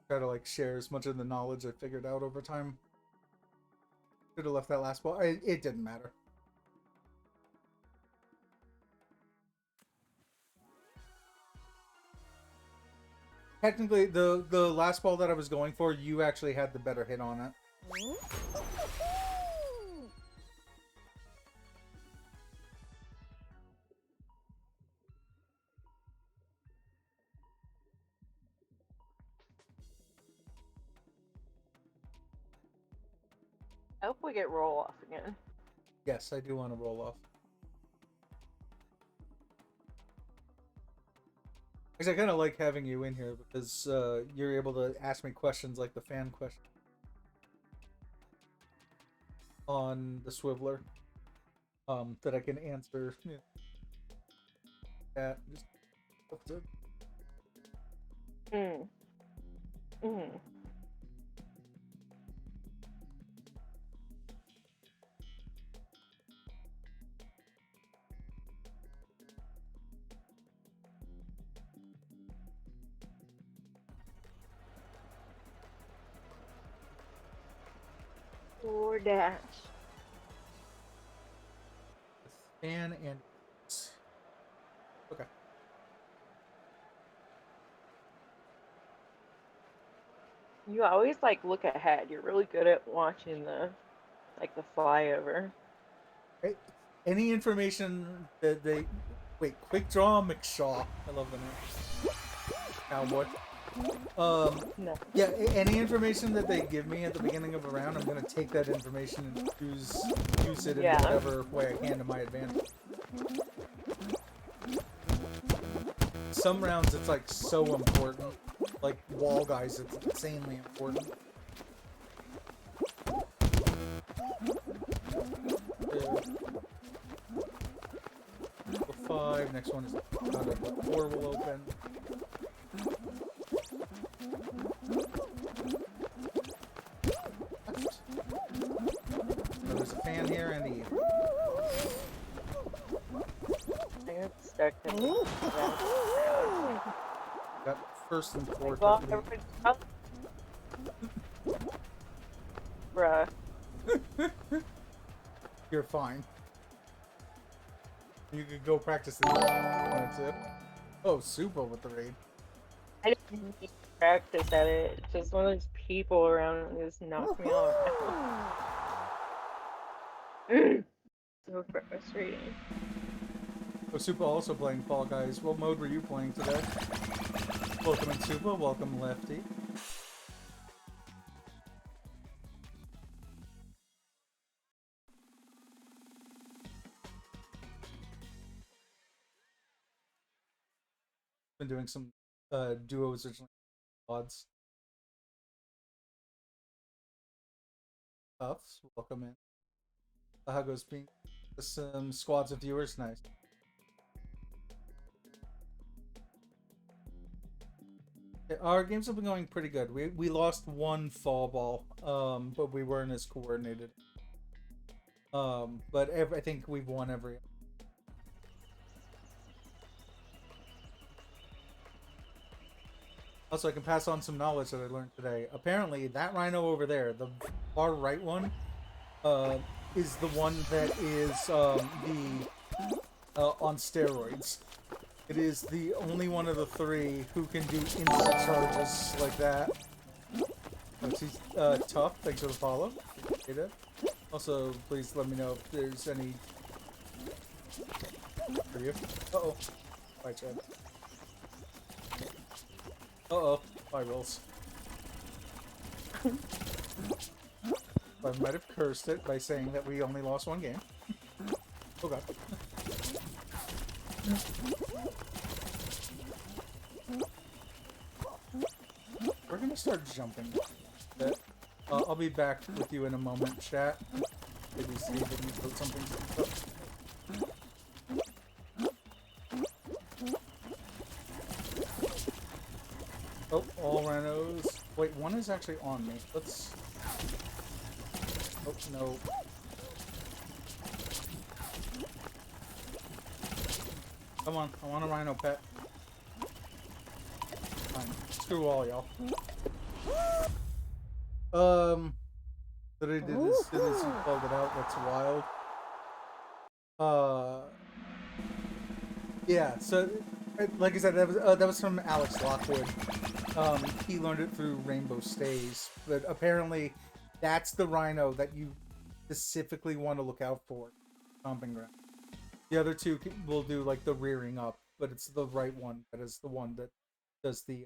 Try to like share as much of the knowledge I figured out over time. Should have left that last ball. It didn't matter. Technically, the last ball that I was going for, you actually had the better hit on it. I hope we get roll off again. Yes, I do want to roll off. Because I kind of like having you in here because you're able to ask me questions like the fan question on the Swiveler that I can answer. Yeah. That just Mm. Mm. Or dash. Fan and okay. You always like look ahead. You're really good at watching the flyover. Right. Any information that they wait, Quick Draw McShaw. I love the name. Cowboy. No. Yeah, any information that they give me at the beginning of a round, I'm gonna take that information and use it in Yeah. whatever way I can to my advantage. Some rounds it's like so important. Like wall guys, it's insanely important. Level 5, next one is the door will open. So there's a fan here and the I got stuck in the got first and fourth. well, bruh. You're fine. You could go practice the wanted to. Oh, Supa with the raid. I didn't need to practice at it. It's just one of those people around me just knock me off. So frustrating. Oh, Supa also playing Fall Guys. What mode were you playing today? Welcome in Supa, welcome Lefty. Been doing some duos originally. Odds. Puffs, welcome in. How goes being some squads of viewers? Nice. Yeah, our games have been going pretty good. We lost one fall ball, but we weren't as coordinated. But I think we've won every. Also, I can pass on some knowledge that I learned today. Apparently, that rhino over there, the far right one, is the one that is on steroids. It is the only one of the three who can do instant charges like that. He's tough. Thanks for the follow. Also, please let me know if there's any for you. Uh-oh. Bye, Chad. Uh-oh. Bye, Rolls. I might have cursed it by saying that we only lost one game. Oh god. We're gonna start jumping. I'll be back with you in a moment, chat. Maybe see if we can put something up. Oh, all rhinos. Wait, one is actually on me. Let's... Oh, no. Come on, I want a rhino pet. Fine. Screw all y'all. That I did this you called it out, that's wild. Yeah, so like I said, that was from Alex Lockwood. He learned it through Rainbow Stays, but apparently that's the rhino that you specifically want to look out for. Stomping ground. The other two will do like the rearing up, but it's the right one that is the one that does the.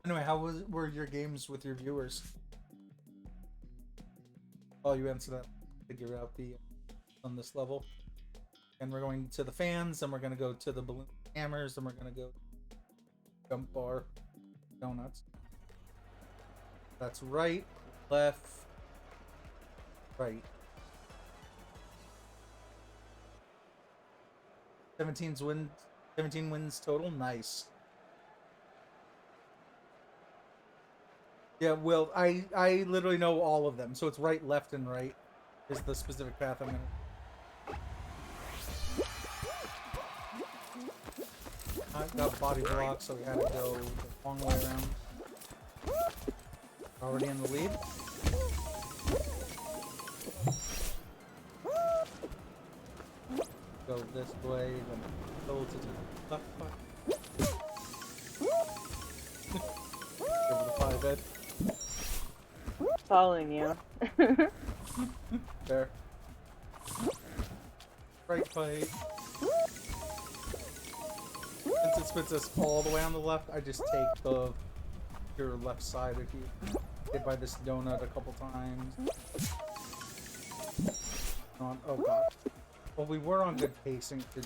Anyway, were your games with your viewers? Oh, you answered that. Figure out the on this level. And we're going to the fans, and we're going to go to the balloon hammers, and we're going to go jump bar donuts. That's right, left, right. 17 wins total. Nice. Yeah, well, I literally know all of them, so it's right, left, and right is the specific path I'm in. I got body blocked, so we had to go the long way around. Already in the lead. Go this way, then go to the left part. Give it a 5-hit. Following you. There. Right fight. Since it spits us all the way on the left, I just take the your left side if you hit by this donut a couple times. Oh god. Well, we were on good pacing to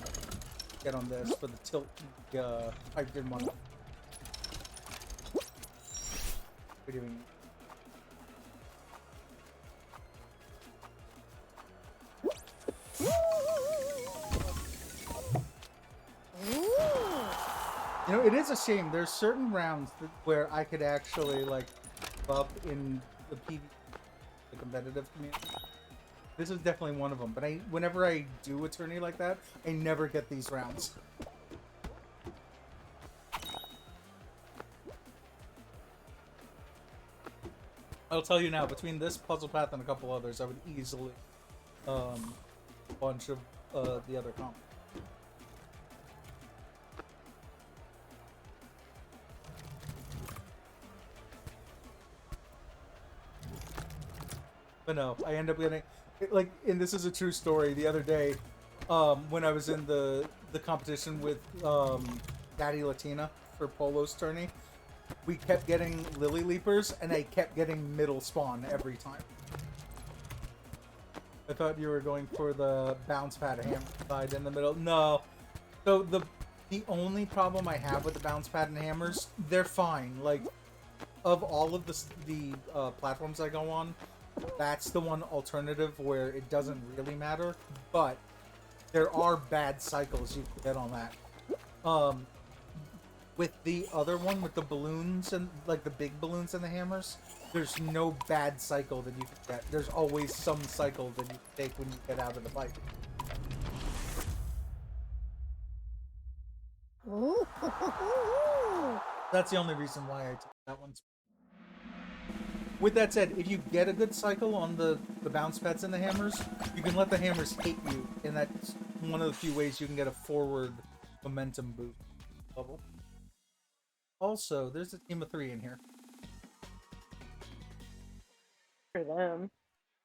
get on this, but the tilt, I didn't want to. What are you doing? You know, it is a shame. There's certain rounds where I could actually, like, up in the PvP, the competitive community. This is definitely one of them. But whenever I do a tourney like that, I never get these rounds. I'll tell you now, between this puzzle path and a couple others, I would easily bunch of the other comp. But no, I end up getting, like, and this is a true story. The other day, when I was in the competition with Daddy Latina for Polo's tourney, we kept getting Lily Leapers, and I kept getting middle spawn every time. I thought you were going for the bounce pad hammer side in the middle. No. So the only problem I have with the bounce pad and hammers, they're fine. Like, of all of the platforms I go on, that's the one alternative where it doesn't really matter, but there are bad cycles you can get on that. With the other one, with the balloons and like the big balloons and the hammers, there's no bad cycle that you can get. There's always some cycle that you can take when you get out of the fight. That's the only reason why I took that one. With that said, if you get a good cycle on the bounce pads and the hammers, you can let the hammers hit you, and that's one of the few ways you can get a forward momentum boost level. Also, there's a team of 3 in here. For them.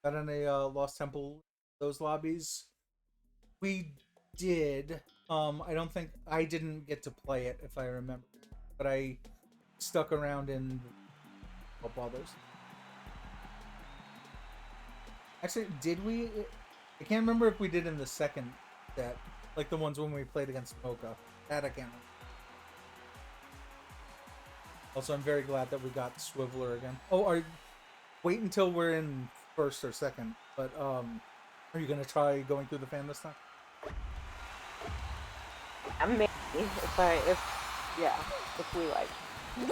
Got in a Lost Temple, those lobbies. We did. I don't think I didn't get to play it, if I remember, but I stuck around in a couple others. Actually, did we? I can't remember if we did in the second set, like the ones when we played against Mocha. That I can't remember. Also, I'm very glad that we got Swiveler again. Oh, wait until we're in first or second. But are you gonna try going through the fan this time? Maybe if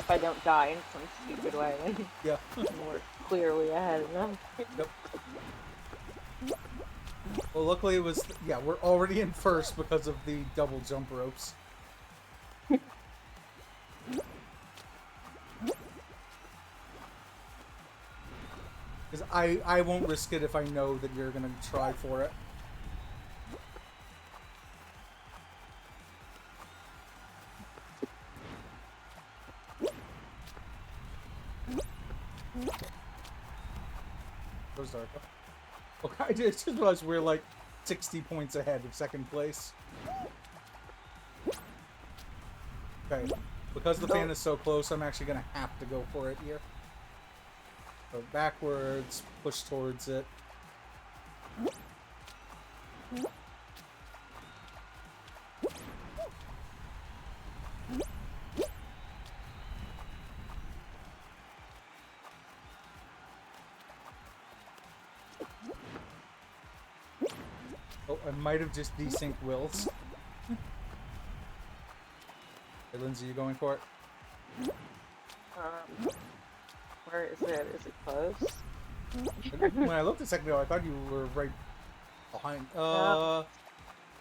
I don't die in some stupid way. Yeah. We're clearly ahead of them. Yep. Well, luckily it was, yeah, we're already in first because of the double jump ropes. Because I won't risk it if I know that you're going to try for it. Goes Darko. Okay, I just realized we're like 60 points ahead of second place. Okay, because the fan is so close, I'm actually going to have to go for it here. Go backwards, push towards it. Oh, I might have just desynced Wills. Hey, Lindsay, you going for it? Where is it? Is it close? When I looked a second ago, I thought you were right behind. I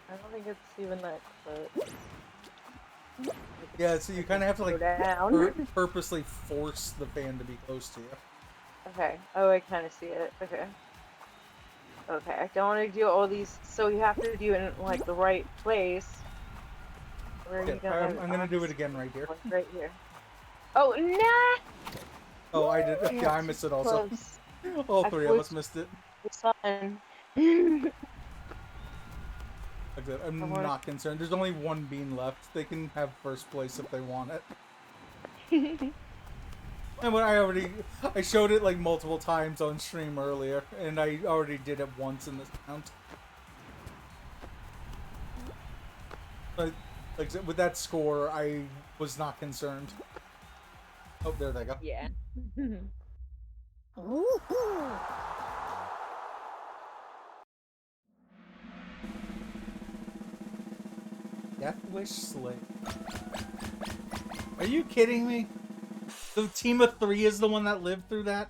don't think it's even that close. Yeah, so you kind of have to Go like down. purposely force the fan to be close to you. Okay. Oh, I kind of see it. Okay. Okay. I don't want to do all these. So you have to do it in like the right place. Where Yeah, you don't have I'm gonna do it again right here. like right here. Oh, nah! Oh, I did. I Yeah, got I too missed it also. close. All I three of flew us missed it. the sun. Like I said, I I'm want not concerned. There's only one bean left. They can have first place if they want it. to... And when I showed it like multiple times on stream earlier, and I already did it once in this round. But like with that score, I was not concerned. Oh, there they go. Yeah. Death Wish Slate. Are you kidding me? The team of 3 is the one that lived through that?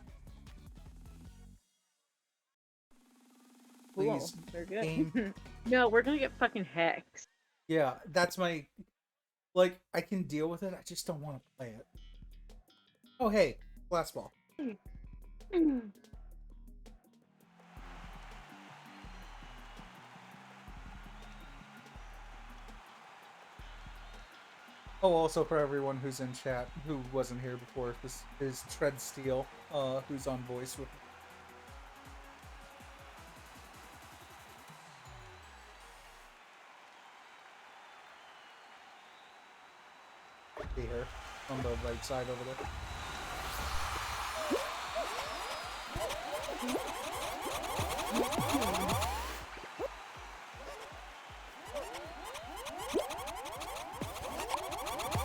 Cool. Please, They're good. game. No, we're gonna get fucking hexed. Yeah, that's my... Like, I can deal with it, I just don't want to play it. Oh, hey, glass ball. Oh, also for everyone who's in chat who wasn't here before, this is Tread Steel, who's on voice with me here on the right side over there.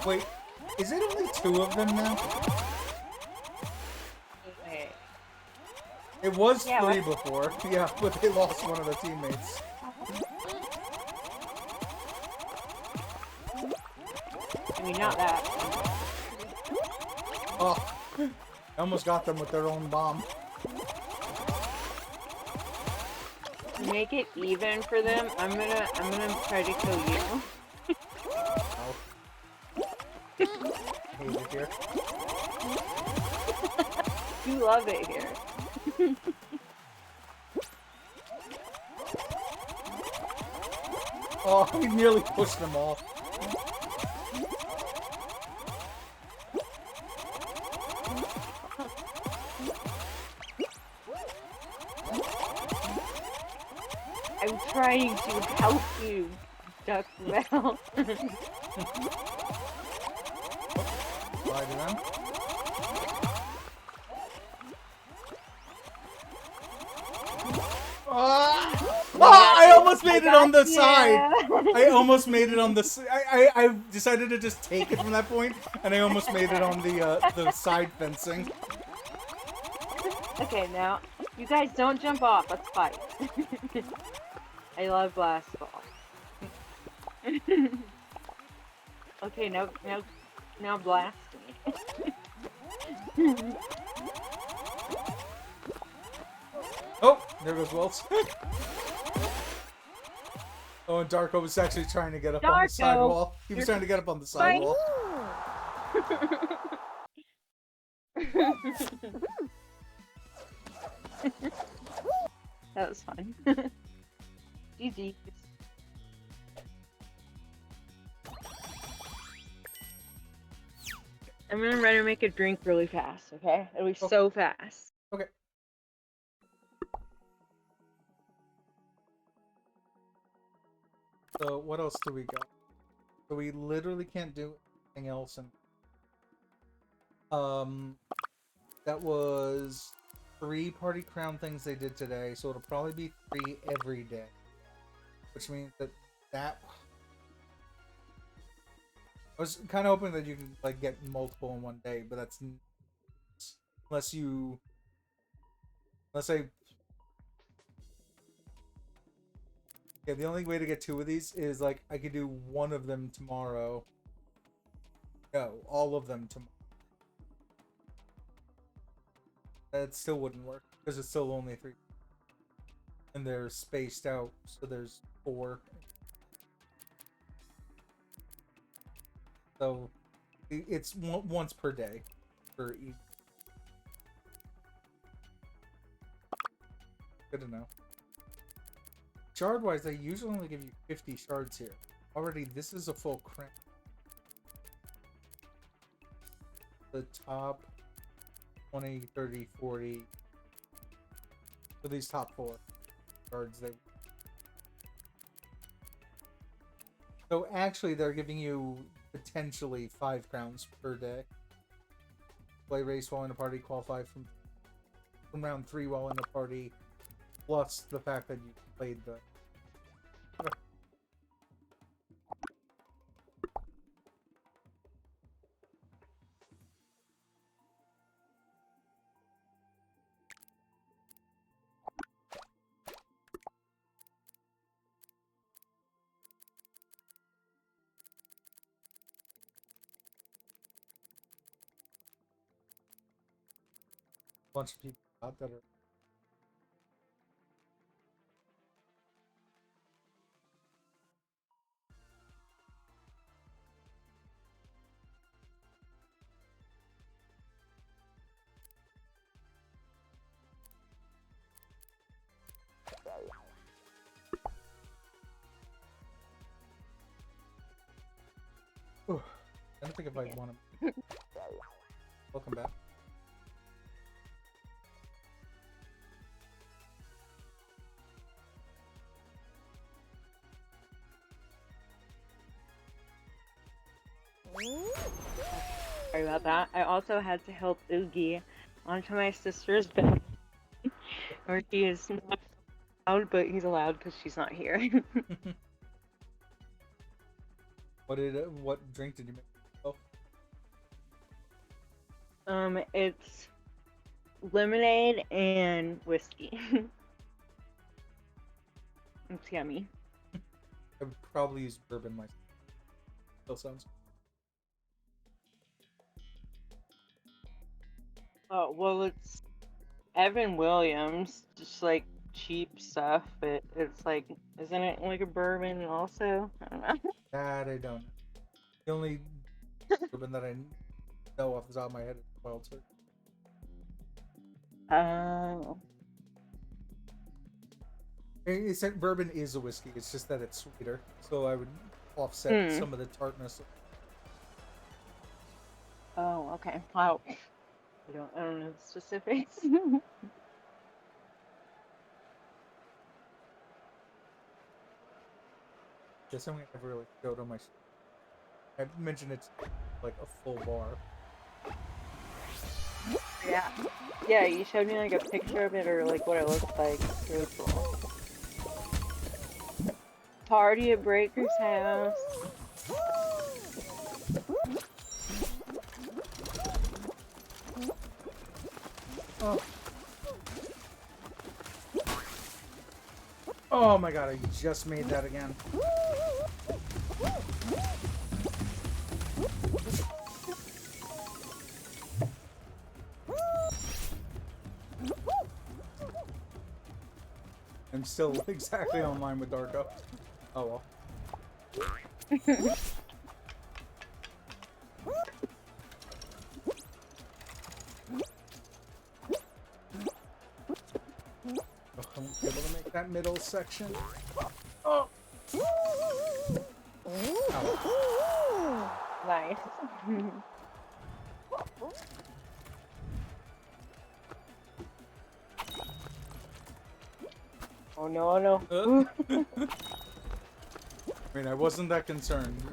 Wait, is it only 2 of them now? Okay. It was Yeah, 3 before. Yeah, but they lost one of their teammates. I mean, not that. Oh, I almost got them with their own bomb. To make it even for them, I'm gonna try to kill you. Oh. Hate it here. You love it here. Oh, we nearly pushed them off. I'm trying to help you, Duck Mel. Bye to them. I almost made it on the side. I almost made it on the. I decided to just take it from that point, and I almost made it on the side fencing. Okay, now you guys don't jump off. Let's fight. I love blast ball. Okay, now blast me. Oh, there goes Welts. Oh, and Darko was actually trying to get up on the sidewall. He was trying to get up on the sidewall. That was fun. GG. I'm gonna run and make a drink really fast, okay? It'll be so fast. Okay. So what else do we got? So we literally can't do anything else, and that was 3 party crown things they did today, so it'll probably be 3 every day, which means that I was kind of hoping that you could like get multiple in one day, but that's unless I. Yeah, the only way to get 2 of these is like I could do 1 of them tomorrow. No, all of them tomorrow. That still wouldn't work because it's still only 3, and they're spaced out, so there's 4. So it's once per day for each. Good to know. Shard wise, they usually only give you 50 shards here. Already, this is a full crank. The top 20, 30, 40. So these top 4 shards, they. So actually, they're giving you potentially 5 crowns per day. Play race while in a party, qualify from round 3 while in the party, plus the fact that you played the. Bunch of people out that are. Ooh, I don't think if I'd want to. Welcome back. Sorry about that. I also had to help Oogie onto my sister's bed, where he is not allowed, but he's allowed because she's not here. What drink did you make? Oh, It's lemonade and whiskey. It's yummy. I would probably use bourbon myself. Still sounds. Oh, well, it's Evan Williams, just like cheap stuff, but it's like, isn't it like a bourbon also? I don't know. That I don't know. The only bourbon that I know off the top of my head is Wild Turkey. Bourbon is a whiskey. It's just that it's sweeter, so I would offset some of the tartness. Oh, okay. Wow. I don't know the specifics. Guess I'm gonna never really go to my. I mentioned it's like a full bar. Yeah. Yeah, you showed me like a picture of it or like what it looks like. It's really cool. Party at Breaker's house. Oh. Oh my god, I just made that again. I'm still exactly on line with Darko. Oh well. I won't be able to make that middle section. Oh! Ow. Nice. Oh no, oh no. I mean, I wasn't that concerned.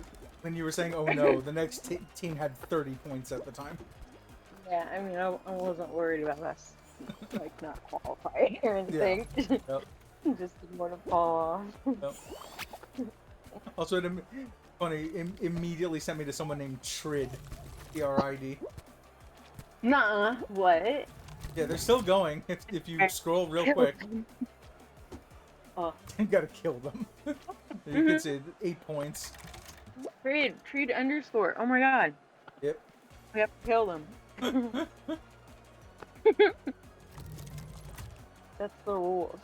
When you were saying, oh no, the next team had 30 points at the time. Yeah, I mean, I wasn't worried about us, like, not qualifying or anything. Yeah. Yep. Just didn't want to fall off. Yep. Also, funny, immediately sent me to someone named Trid. T-R-I-D. Nuh-uh. What? Yeah, they're still going. If you scroll real quick. Oh. You gotta kill them. You can see 8 points. Trid underscore. Oh my god. Yep. We have to kill them. That's the rules.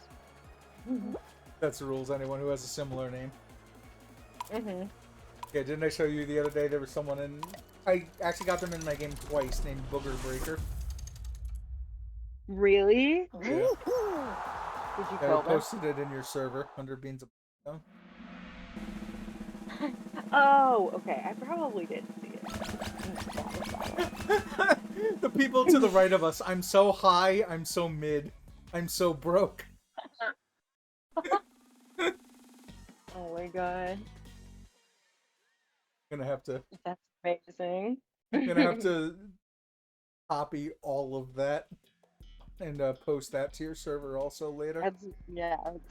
That's the rules, anyone who has a similar name. Yeah, didn't I show you the other day there was someone in... I actually got them in my game twice named Booger Breaker. Really? Yeah. Did you Yeah, I kill them? posted it in your server, 100 Beans of... Oh, okay. I probably did see it. The people to the right of us. I'm so high, I'm so mid. I'm so broke. Oh my god. Gonna have to... That's amazing. Gonna have to copy all of that and post that to your server also later. That's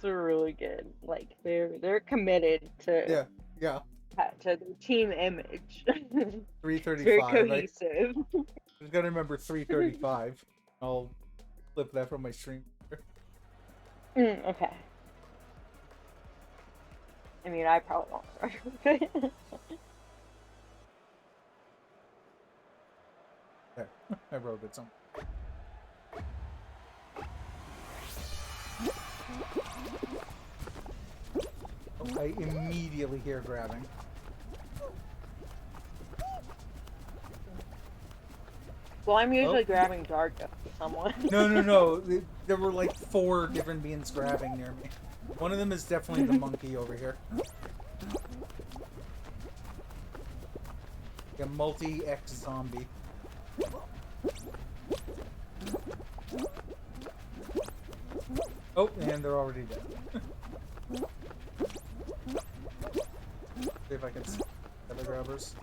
really good. Like they're committed to Yeah. their team image. It's very 335. cohesive. I just gotta remember 335. I'll flip that from my stream. Okay. I mean, I probably won't remember it. There, I wrote it somewhere. Oh, I immediately hear grabbing. Well, I'm usually grabbing Darko for someone. No. There were like 4 different beings grabbing near me. One of them is definitely the monkey over here. A multi-X zombie. Oh, and they're already dead. See if I can see the other grabbers.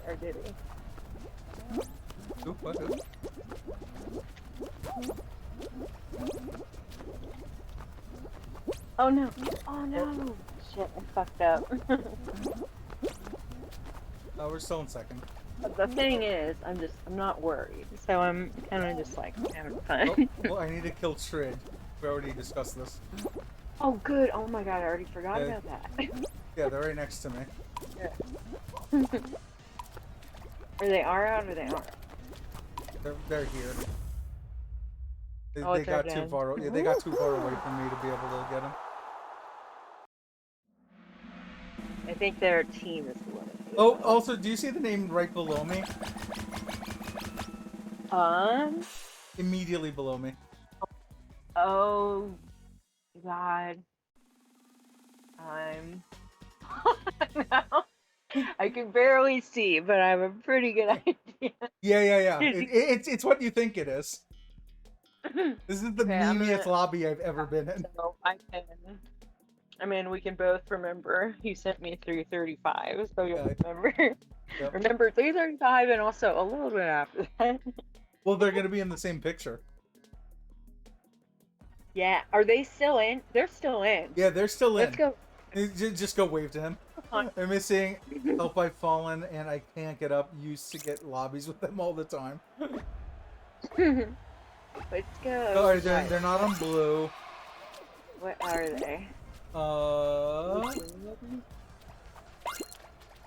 Or did he? Oop, what? Oh no! Oh no! Shit, I fucked up. Oh, we're still in second. The thing is, I'm not worried. So I'm kind of just like having fun. Oh, well, I need to kill Trid. We already discussed this. Oh, good. Oh my god, I already forgot about that. Yeah, they're right next to me. Or they are out or they aren't? They're here. They, Oh, they it's got right too down. far. Yeah, they got too far away from me to be able to get them. I think their team is the one. Oh, also, do you see the name right below me? Immediately below me. Oh god. No. I can barely see, but I have a pretty good idea. Yeah. It's what you think it is. This is the Okay, memeiest lobby I've ever been in. So I mean, we can both remember you sent me 335, so you'll remember. Yep. Remember 335 and also a little bit after that. Well, they're gonna be in the same picture. Yeah, are they still in? They're still in. Yeah, they're still in. Let's go. Just go wave to him. I'm missing Help I've Fallen, and I can't get up. Used to get lobbies with them all the time. Let's go. Oh, they're not on blue. What are they?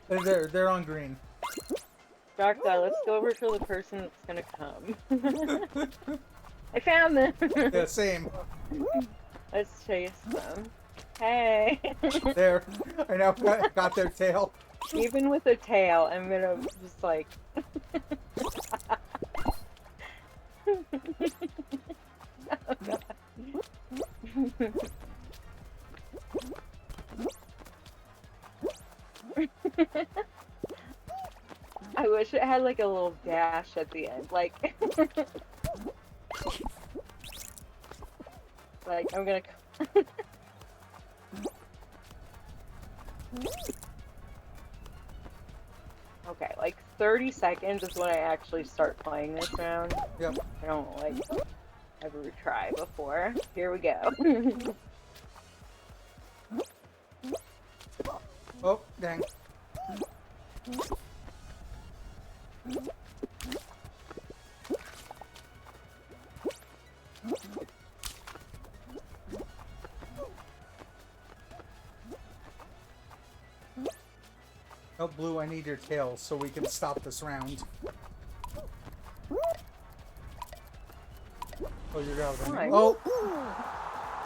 They're on green. Darko, let's go over to the person that's gonna come. I found them. Yeah, same. Let's chase them. Hey. There. I now got their tail. Even with a tail, I'm gonna just like. Oh, God. I wish it had like a little dash at the end, like like I'm gonna okay, like 30 seconds is when I actually start playing this round. Yep. I don't like ever try before. Here we go. Oh, dang. Oh, Blue, I need your tail so we can stop this round. Oh, you're out of Why? Oh!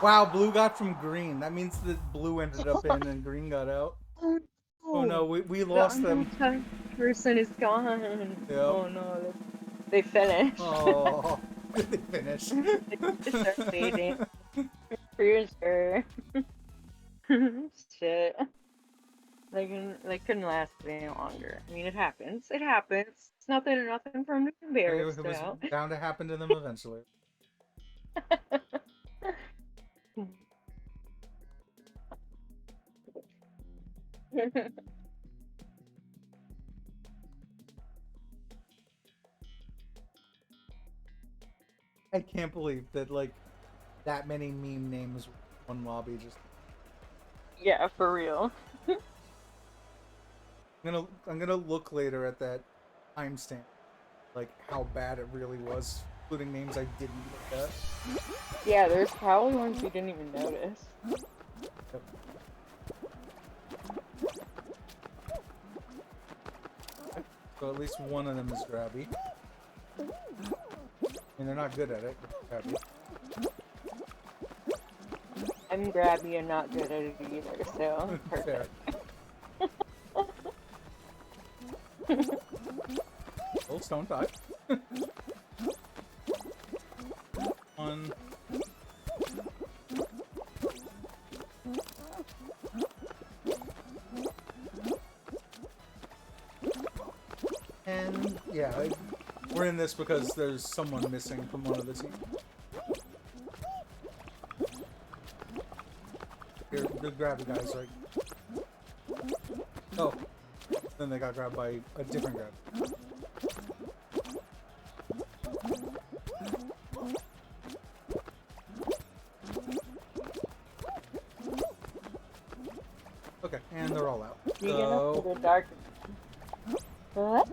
Wow, Blue got from Green. That means that Blue ended up in and Green got out. Oh no, we The lost them. untyped person is gone. Yep. Oh no, they finished. Oh, did they finish? They start fading. For sure. Shit. They couldn't last any longer. I mean, it happens. It happens. It's nothing for them to be embarrassed It was about. bound to happen to them eventually. I can't believe that like that many meme names one lobby just. Yeah, for real. I'm gonna look later at that timestamp, like how bad it really was, including names I didn't look at. Yeah, there's probably ones we didn't even notice. Yep. So at least one of them is grabby. And they're not good at it. Grabby. I'm grabby and not good at it either, so Fair. perfect. Oh, stone type. One. And yeah, we're in this because there's someone missing from one of the teams. Here, the grabby guys, right? Oh, then they got grabbed by a different grab. Okay, and they're all out. Big enough for the dark. What?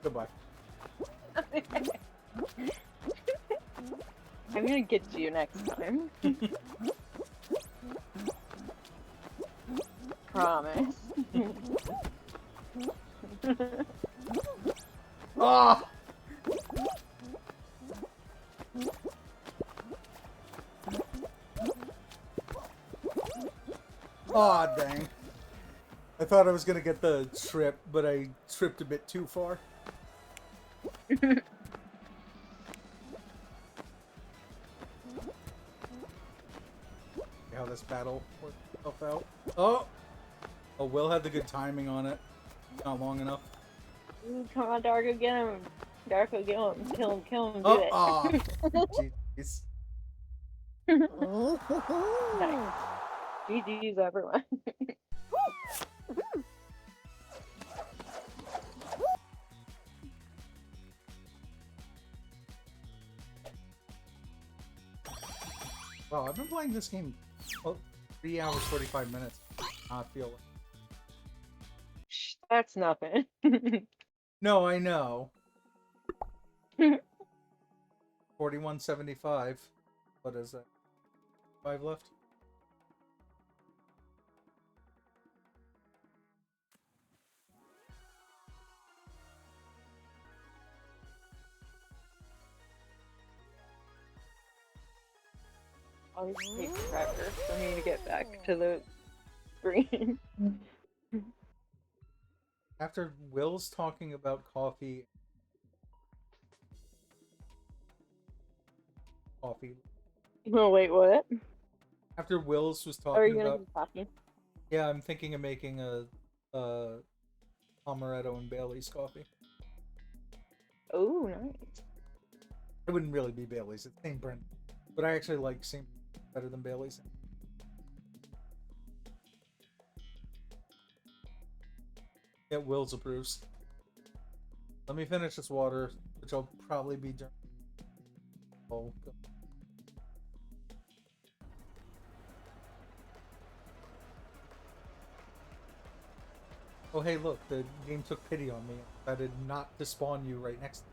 Goodbye. I'm gonna get you next time. Promise. Ah! Aw, dang. I thought I was gonna get the trip, but I tripped a bit too far. How this battle worked itself out. Oh! Oh, Will had the good timing on it. Not long enough. Come on, Darko, get him. Darko, get him. Kill him, do Oh, it. aw. Jeez. Nice. GG's, everyone. Wow, I've been playing this game 3 hours, 45 minutes. I feel it. That's nothing. No, I know. 4175. What is that? 5 left? Always takes forever for me to get back to the screen. After Will's talking about coffee. Oh, wait, what? After Will's was Are you talking gonna about. be talking? Yeah, I'm thinking of making a Amaretto and Bailey's coffee. Oh, nice. It wouldn't really be Bailey's, it's St. Brent. But I actually like St. better than Bailey's. Yeah, Will's approves. Let me finish this water, which I'll probably be during. Oh, God. Oh, hey, look, the game took pity on me. I did not to spawn you right next to me.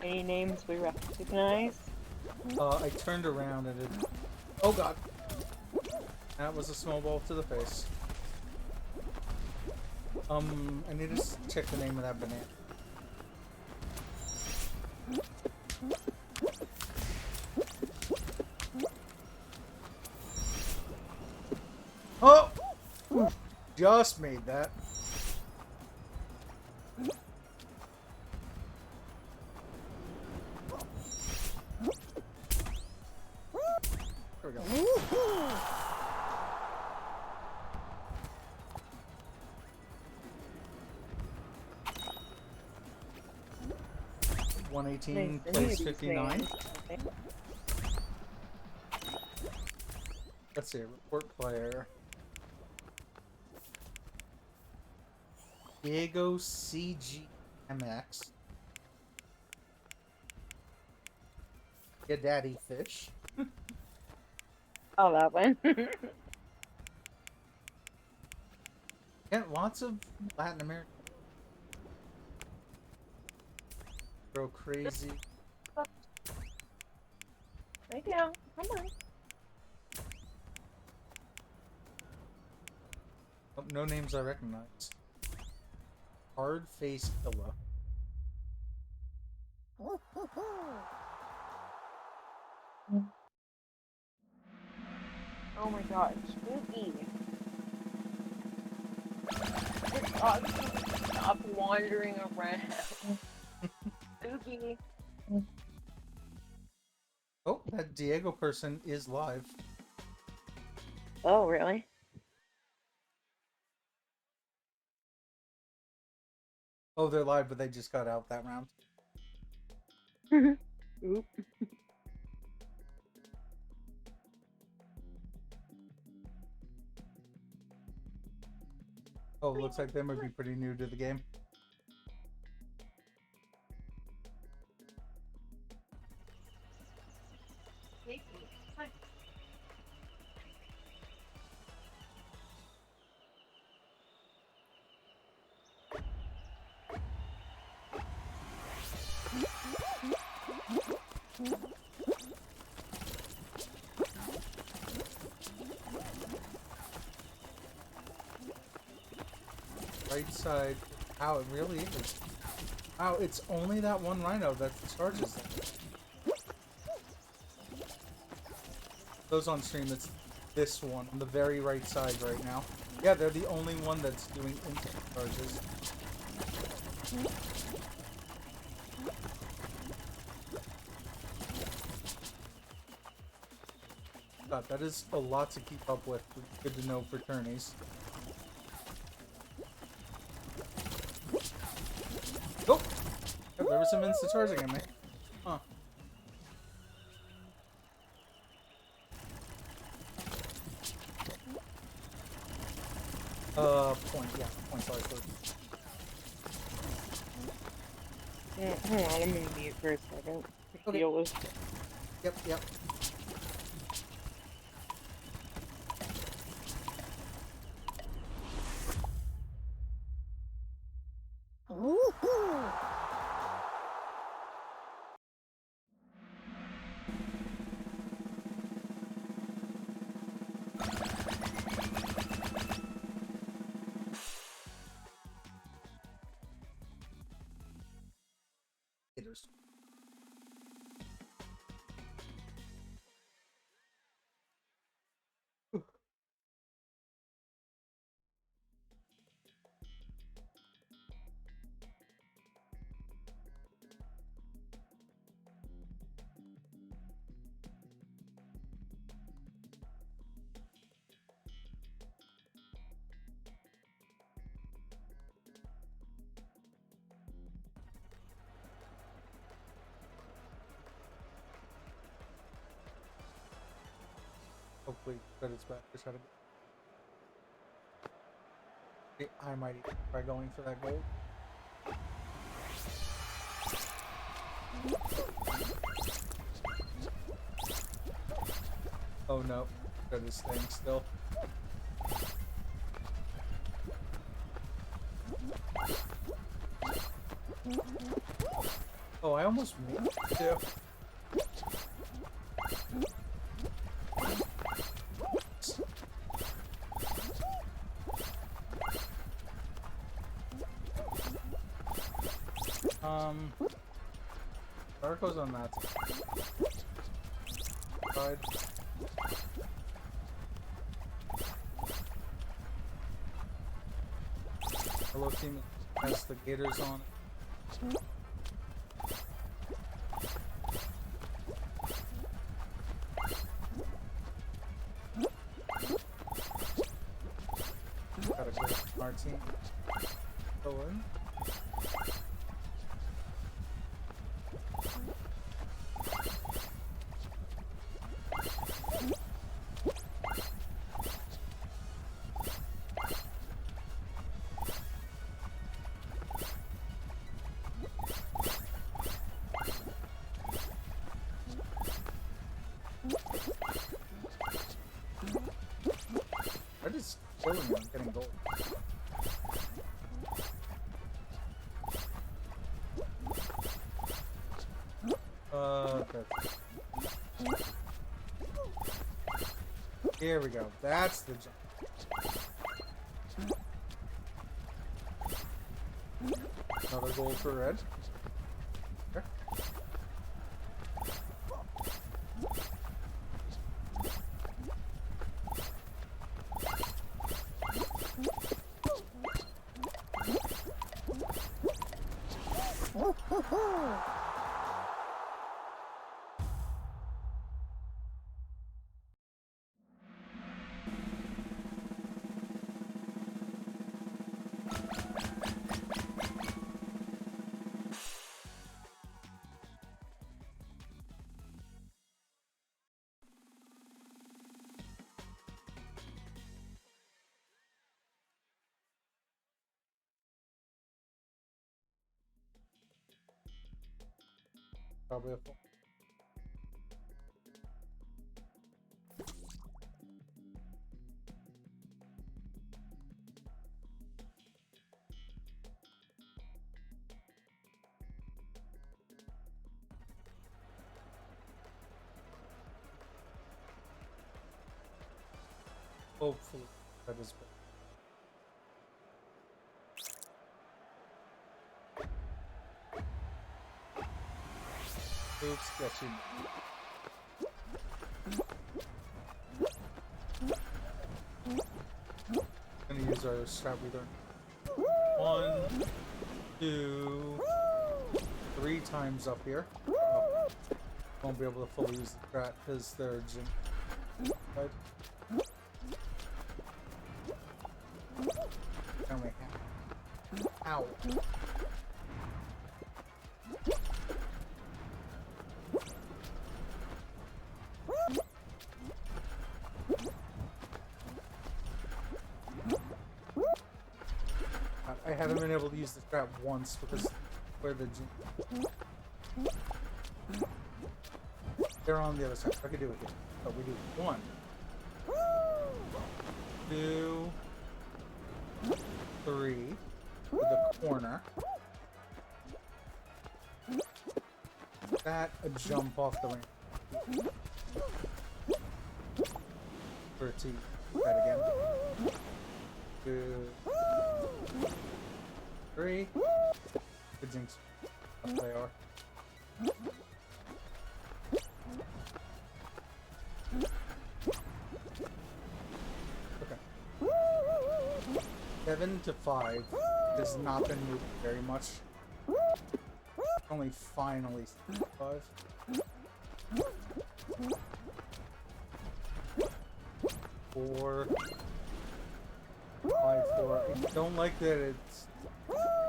Any names we recognize? I turned around and it... Oh god. That was a small ball to the face. I need to check the name of that banana. Oh! Just made that. There we go. $118 plays 59. Let's see, report player. Diego CGMX. Yeah, Daddy Fish. Oh, that one. Yeah, lots of Latin American. Bro, crazy. Right now, come on. Oh, no names I recognize. Hard face killer. Oh my god, Spooky. The dog can stop wandering around. Spooky. Oh, that Diego person is live. Oh, really? Oh, they're live, but they just got out that round. Oop. Oh, looks like they might be pretty new to the game. Right side. Wow, it really is. Wow, it's only that one rhino that charges them. Those on stream, it's this one on the very right side right now. Yeah, they're the only one that's doing instant charges. God, that is a lot to keep up with. Good to know for tourneys. Oh! Yeah, there was some instant charging in me. Huh. Point, yeah, point sorry, sorry. Yeah, hold on, I'm gonna mute for a second. Okay. Deal with. Yep, yep. Hitters. Hopefully, credits back. Just had to. I might even try going for that gold. Oh no, that is staying still. Oh, I almost made it too. Darko's on that side. Hello team has the gators on. Gotta go with our team. Go in. I just killing him, getting gold. Okay. Here we go. That's the jump. Another gold for red. Okay. Probably a full. Hopefully that is better. Oops, got you. Gonna use our strat leader. 1, 2, 3 times up here. Oh, won't be able to fully use the strat because they're gym. Right? And we have. Ow. I haven't been able to use the trap once because where the they're on the other side. I could do it here. But we do 1, 2, 3 with the corner. That a jump off the ramp. For a T. That again. 2, 3. Good jinx. Up they are. Okay. 7 to 5 has not been moved very much. Only finally 5. 4, 5, 4. I don't like that it's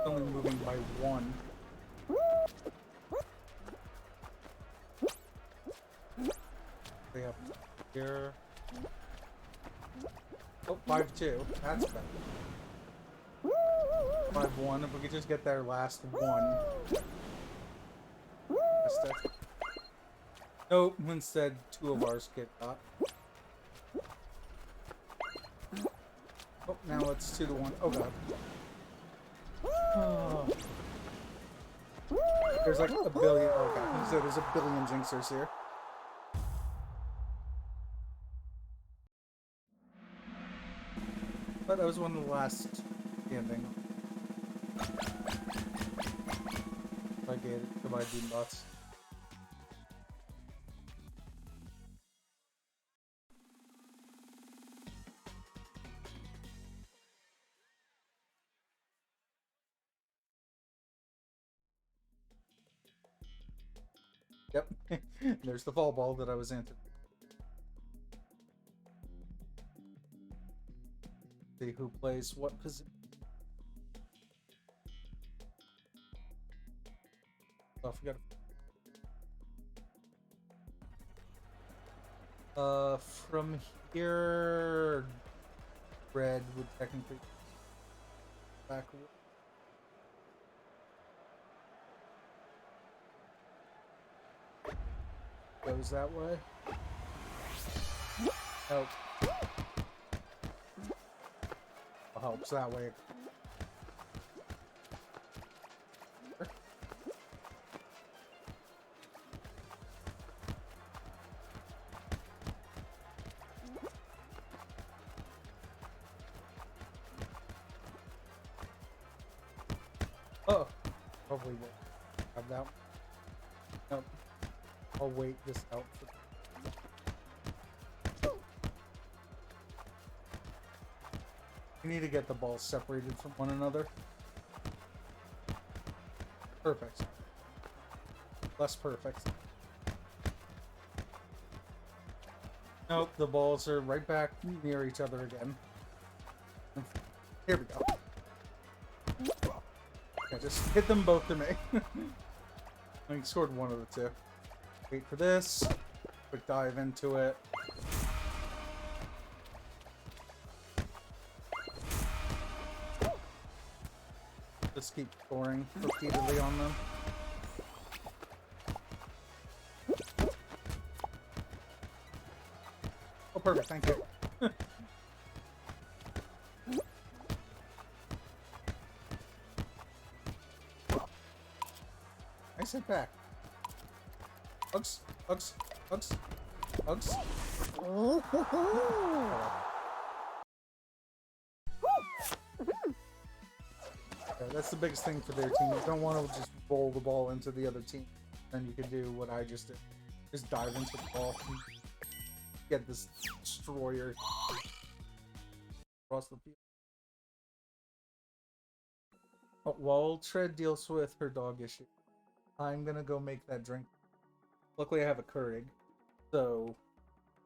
only moving by 1. They have here. Oh, 5-2. That's better. 5-1. If we could just get their last 1. Instead. Nope. Instead, 2 of ours get got. Oh, now it's 2 to 1. Oh god. Oh. There's like a billion. Okay, so there's a billion Jinxers here. But I was one of the last standing. I get it. Goodbye, Doombots. Yep. There's the fall ball that I was anticipating. See who plays what position. Oh, I forgot. From here, red would technically back. Goes that way. Nope. Helps that way. Oh, probably won't have that one. Nope. I'll wait this out for. We need to get the balls separated from one another. Perfect. Less perfect. Nope, the balls are right back near each other again. Here we go. Yeah, just hit them both to me. I scored one of the two. Wait for this. Quick dive into it. Just keep scoring repeatedly on them. Oh, perfect. Thank you. I sit back. Hugs, hugs, hugs, hugs. Oh. Yeah, that's the biggest thing for their team. You don't want to just roll the ball into the other team. Then you can do what I just did. Just dive into the ball and get this destroyer across the field. Oh, while Tread deals with her dog issue, I'm gonna go make that drink. Luckily I have a Keurig, so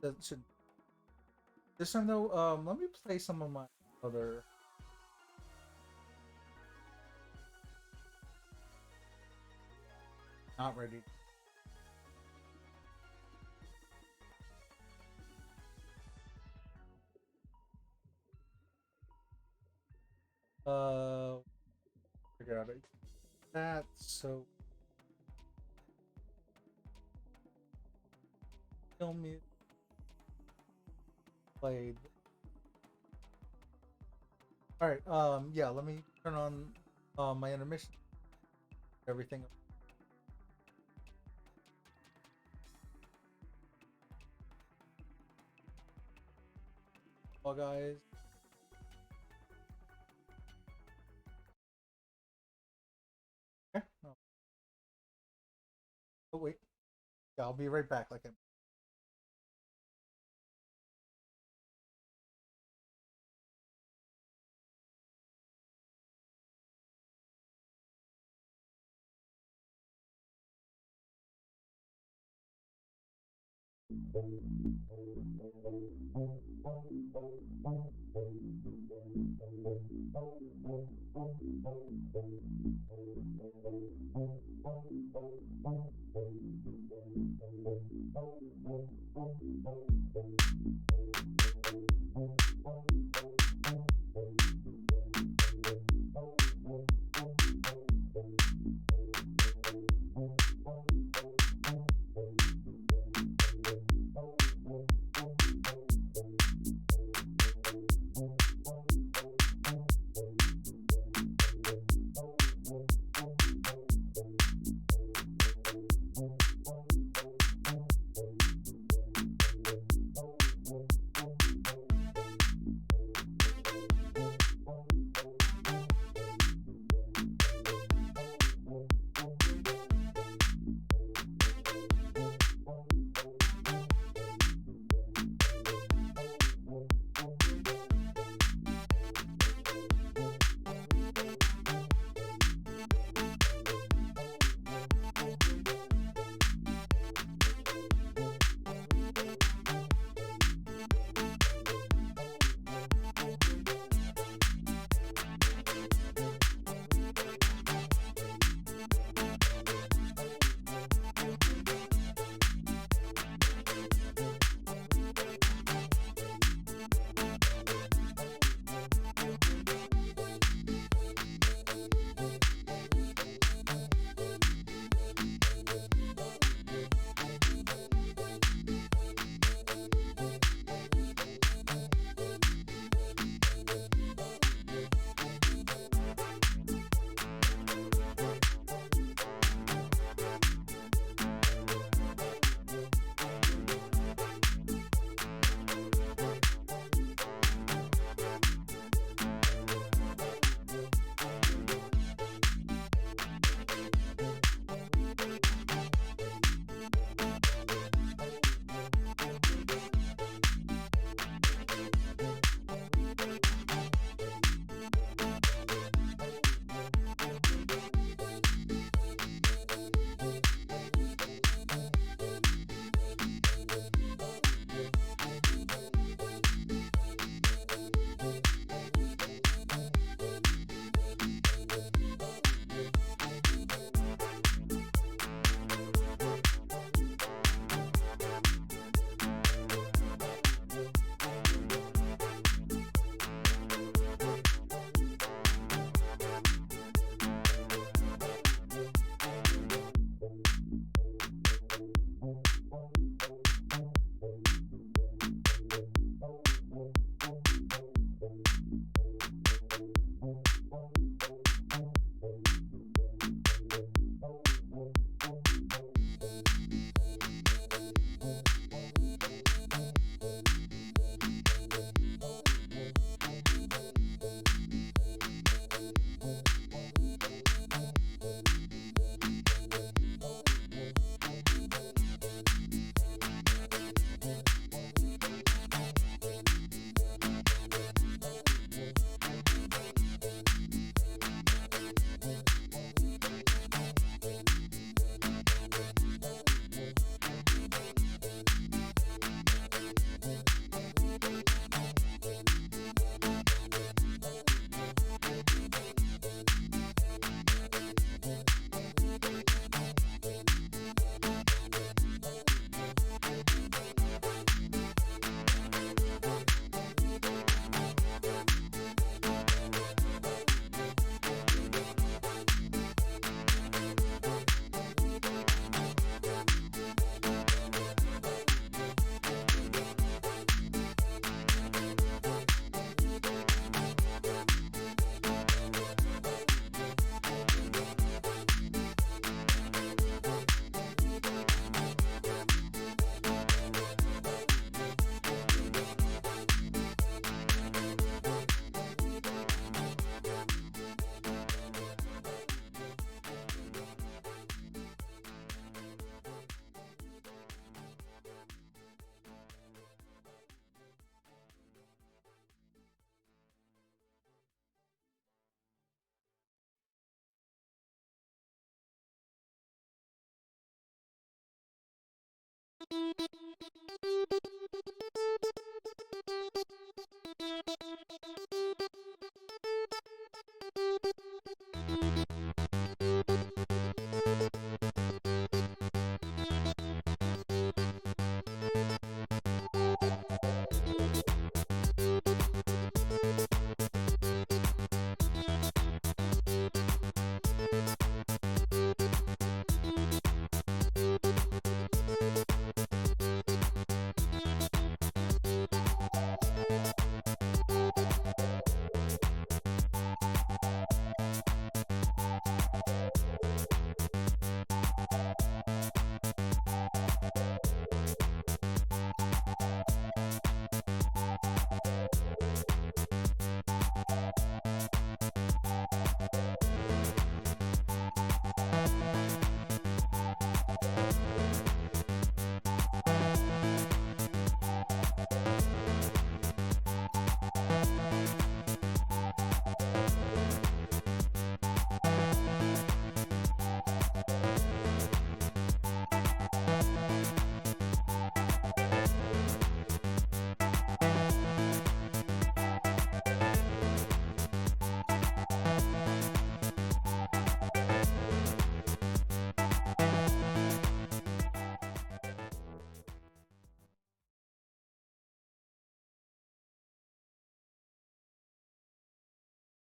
that should... This time though, let me play some of my other... Not ready. Figure out that, so... Film me. Played. Alright, yeah, let me turn on my intermission. Everything. Well, guys. Okay. No. Oh, wait. Yeah, I'll be right back. Like I'm...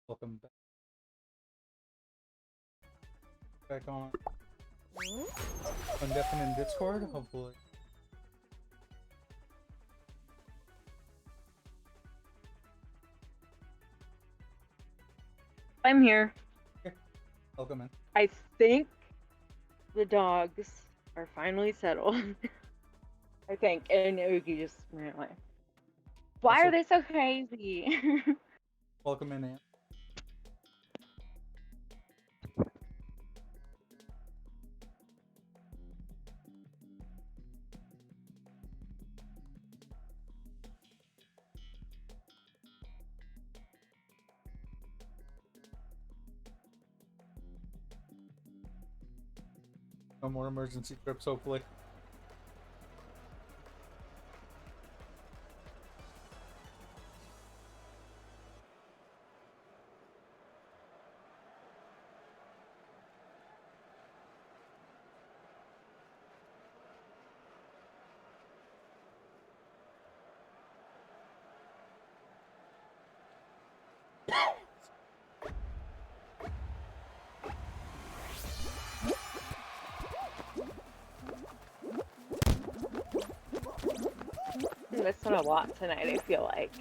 Welcome back on Undefinite Discord, hopefully. I'm here. Okay. Welcome in. I think the dogs are finally settled. I think. And Oogie just ran away. Why Also, are they so crazy? welcome in, Ann. No more emergency trips, hopefully. I'm missing a lot tonight, I feel like.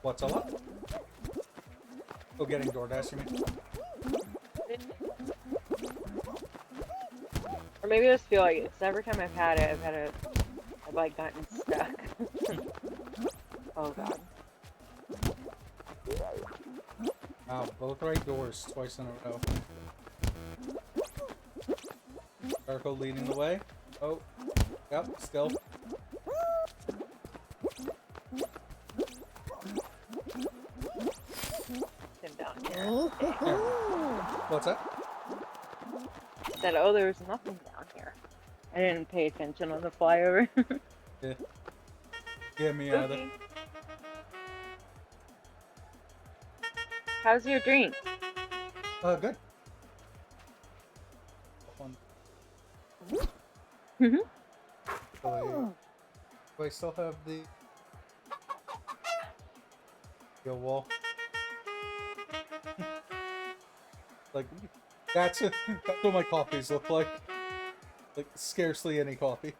What's a lot? Oh, getting DoorDash, you mean? Or maybe I just feel like it's every time I've had it, I've like gotten stuck. Oh god. Wow, both right doors twice in a row. Darko leading the way. Oh, yep, still. Him down here. There. What's that? Said, oh, there's nothing down here. I didn't pay attention on the flyover. Yeah. Yeah, me either. Okay. How's your drink? Good. Mhm. Do I still have the wall? Like, that's what my coffees look like. Like, scarcely any coffee.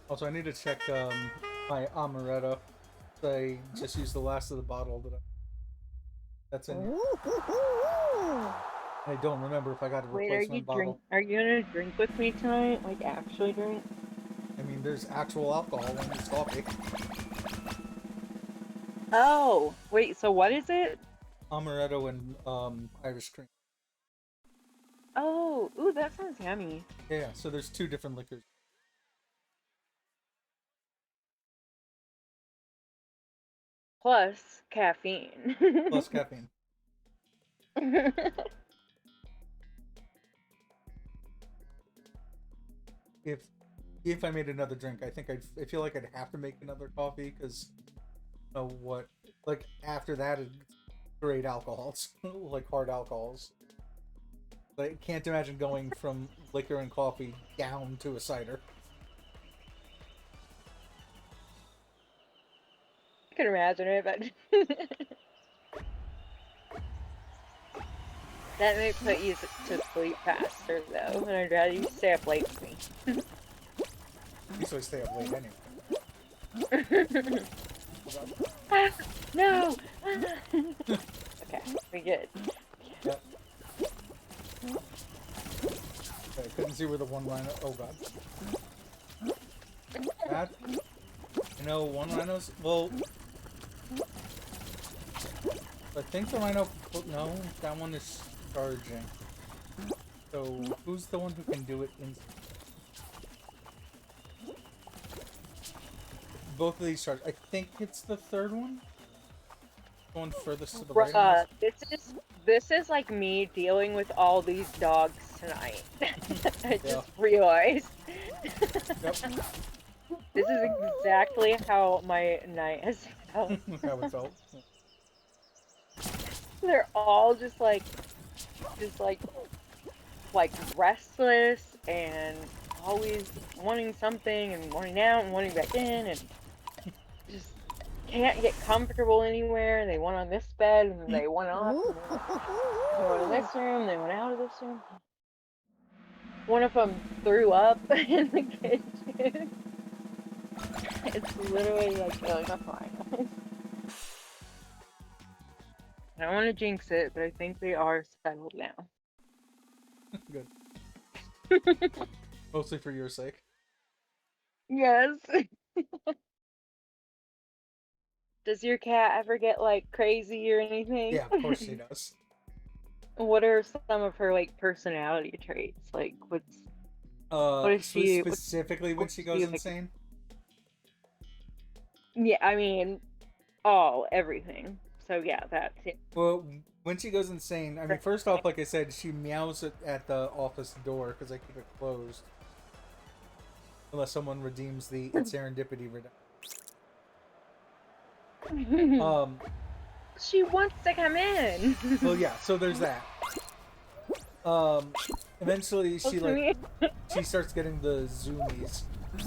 Also, I need to check my amaretto. I just used the last of the bottle that's in here. I don't remember if I got a Wait, replacement bottle. Are you gonna drink with me tonight? Like actually drink? I mean, there's actual alcohol in this coffee. Oh, wait. So what is it? Amaretto and Irish cream. Oh, ooh, that sounds yummy. Yeah, so there's two different liquors. Plus caffeine. Plus caffeine. if I made another drink, I think I feel like I'd have to make another coffee because what like after that it's great alcohols like hard alcohols. Like, I can't imagine going from liquor and coffee down to a cider. I can imagine it, but that may put you to sleep faster, though, and I'd rather you stay up late with me. Usually stay up late anyway. Ah, no! Okay, we good. Yep. Okay, I couldn't see where the one rhino. Oh god. That. You know, one rhino's. Well. I think the rhino. No, that one is charging. So, who's the one who can do it in. Both of these charge. I think it's the third one. The one furthest to the right. Bruh, this is like me dealing with all these dogs tonight. I just realized. Yep. This is exactly how my night has felt. How it felt. They're all just like restless and always wanting something and wanting out and wanting back in and just can't get comfortable anywhere. And they want on this bed and they want off. And they want in this room. They want out of this room. One of them threw up in the kitchen. It's literally like feeling a fine. I don't want to jinx it, but I think they are settled now. Good. Mostly for your sake. Yes. Does your cat ever get like crazy or anything? Yeah, of course she does. What are some of her like personality traits? Like what is she specifically when she goes insane? Yeah, I mean everything. So yeah, that's it. Well, when she goes insane, I mean, first off, like I said, she meows at the office door because I keep it closed. Unless someone redeems the It's Serendipity redemption. She wants to come in. Well, yeah, so there's that. Eventually she starts getting the zoomies.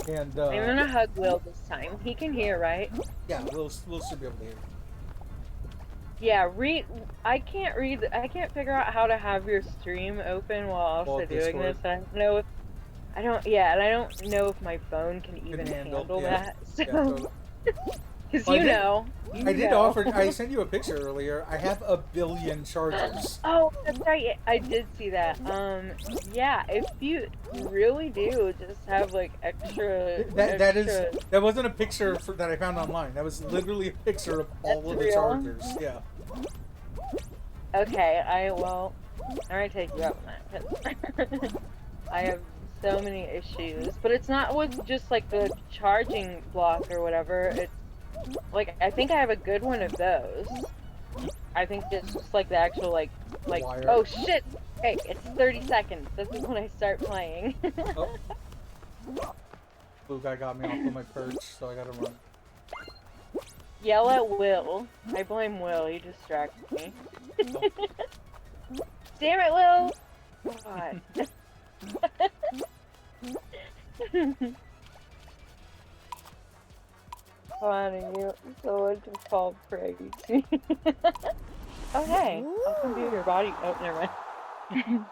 And I'm gonna hug Will this time. He can hear, right? Yeah, Will should be able to hear. Yeah, I can't figure out how to have your stream open while also doing this. I don't know if my phone can even handle that. So, because I sent you a picture earlier. I have 1 billion chargers. Oh, that's right. I did see that. Yeah, if you really do just have like extra. That wasn't a picture that I found online. That was literally a picture of all of the chargers. Yeah. Okay, I'm gonna take you up on that. I have so many issues, but it's not with just like the charging block or whatever. It's like I think I have a good one of those. I think it's just like the actual like wire. Oh shit! Hey, it's 30 seconds. This is when I start playing. Oh. Blue guy got me off of my perch, so I gotta run. Yell at Will. I blame Will. He distracts me. Damn it, Will! God. Funny, someone just called crazy. Oh hey, I'll come do your body. Oh, never mind.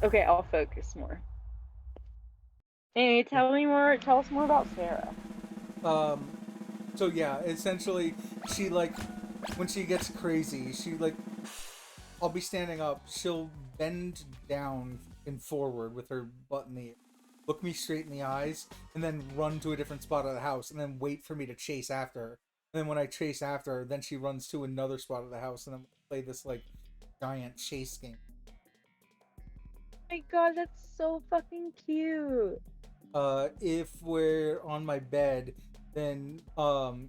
Okay, I'll focus more. Hey, tell us more about Sarah. So yeah, essentially, she when she gets crazy, I'll be standing up, she'll bend down and forward with her butt in the air, look me straight in the eyes, and then run to a different spot of the house, and then wait for me to chase after her. And then when I chase after her, then she runs to another spot of the house, and then we play this giant chase game. Oh my god, that's so fucking cute. If we're on my bed, then I'll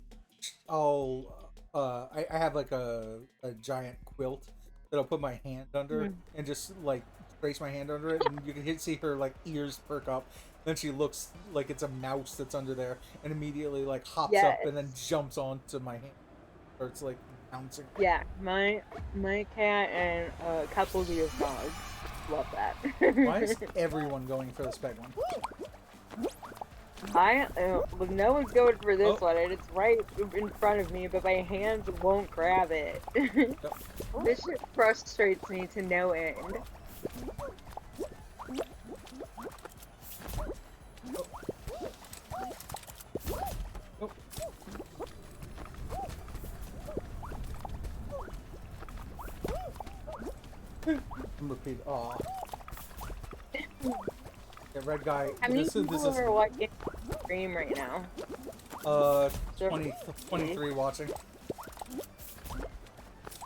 I have a giant quilt that I'll put my hand under and just trace my hand under it, and you can see her ears perk up, Then she looks like it's a mouse that's under there, and immediately like hops Yes. up and then jumps onto my hand. Or it's like bouncing. Yeah, my cat and a couple of your dogs love that. Why is everyone going for the spec one? Well, no one's going for this Oh. one, and it's right in front of me, but my hands won't grab it. This shit frustrates me to no end. Oh. Repeat. Aw. Yeah, red guy. How many This is people are watching the stream right now? 23 watching.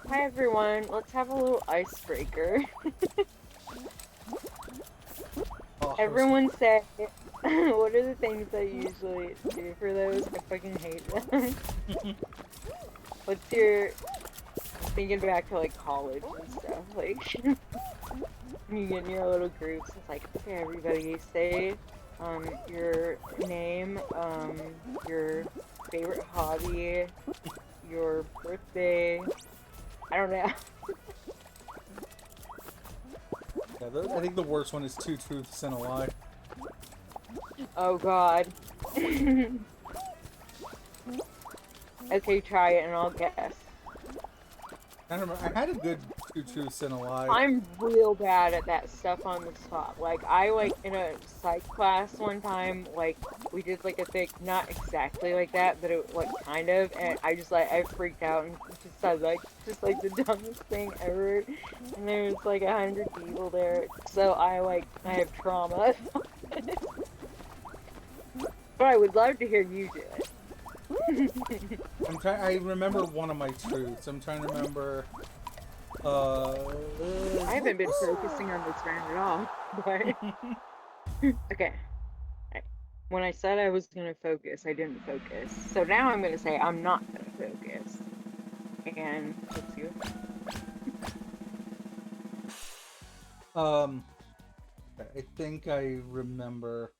Hi everyone, let's have a little icebreaker. Oh, Everyone say, what are the things I usually do for those? I fucking hate them. What's your, I'm thinking back to like college and stuff, like, you get in your little groups, it's like, okay everybody say, your name, your favorite hobby, your birthday, I don't know. Yeah, I think the worst one is 2 truths and a lie. Oh god. Okay, try it and I'll guess. I don't remember. I had a good 2 truths and a lie. I'm real bad at that stuff on the spot. Like, I, like, in a psych class one time, like, we did, like, a thing, not exactly like that, but it, like, kind of, and I just, like, I freaked out and just said, like, the dumbest thing ever, and there's, like, 100 people there, so I have trauma. But I would love to hear you do it. I remember one of my truths. I'm trying to remember. I haven't been focusing on this round at all, but okay. When I said I was gonna focus, I didn't focus. So now I'm gonna say I'm not gonna focus. And let's see. I think I remember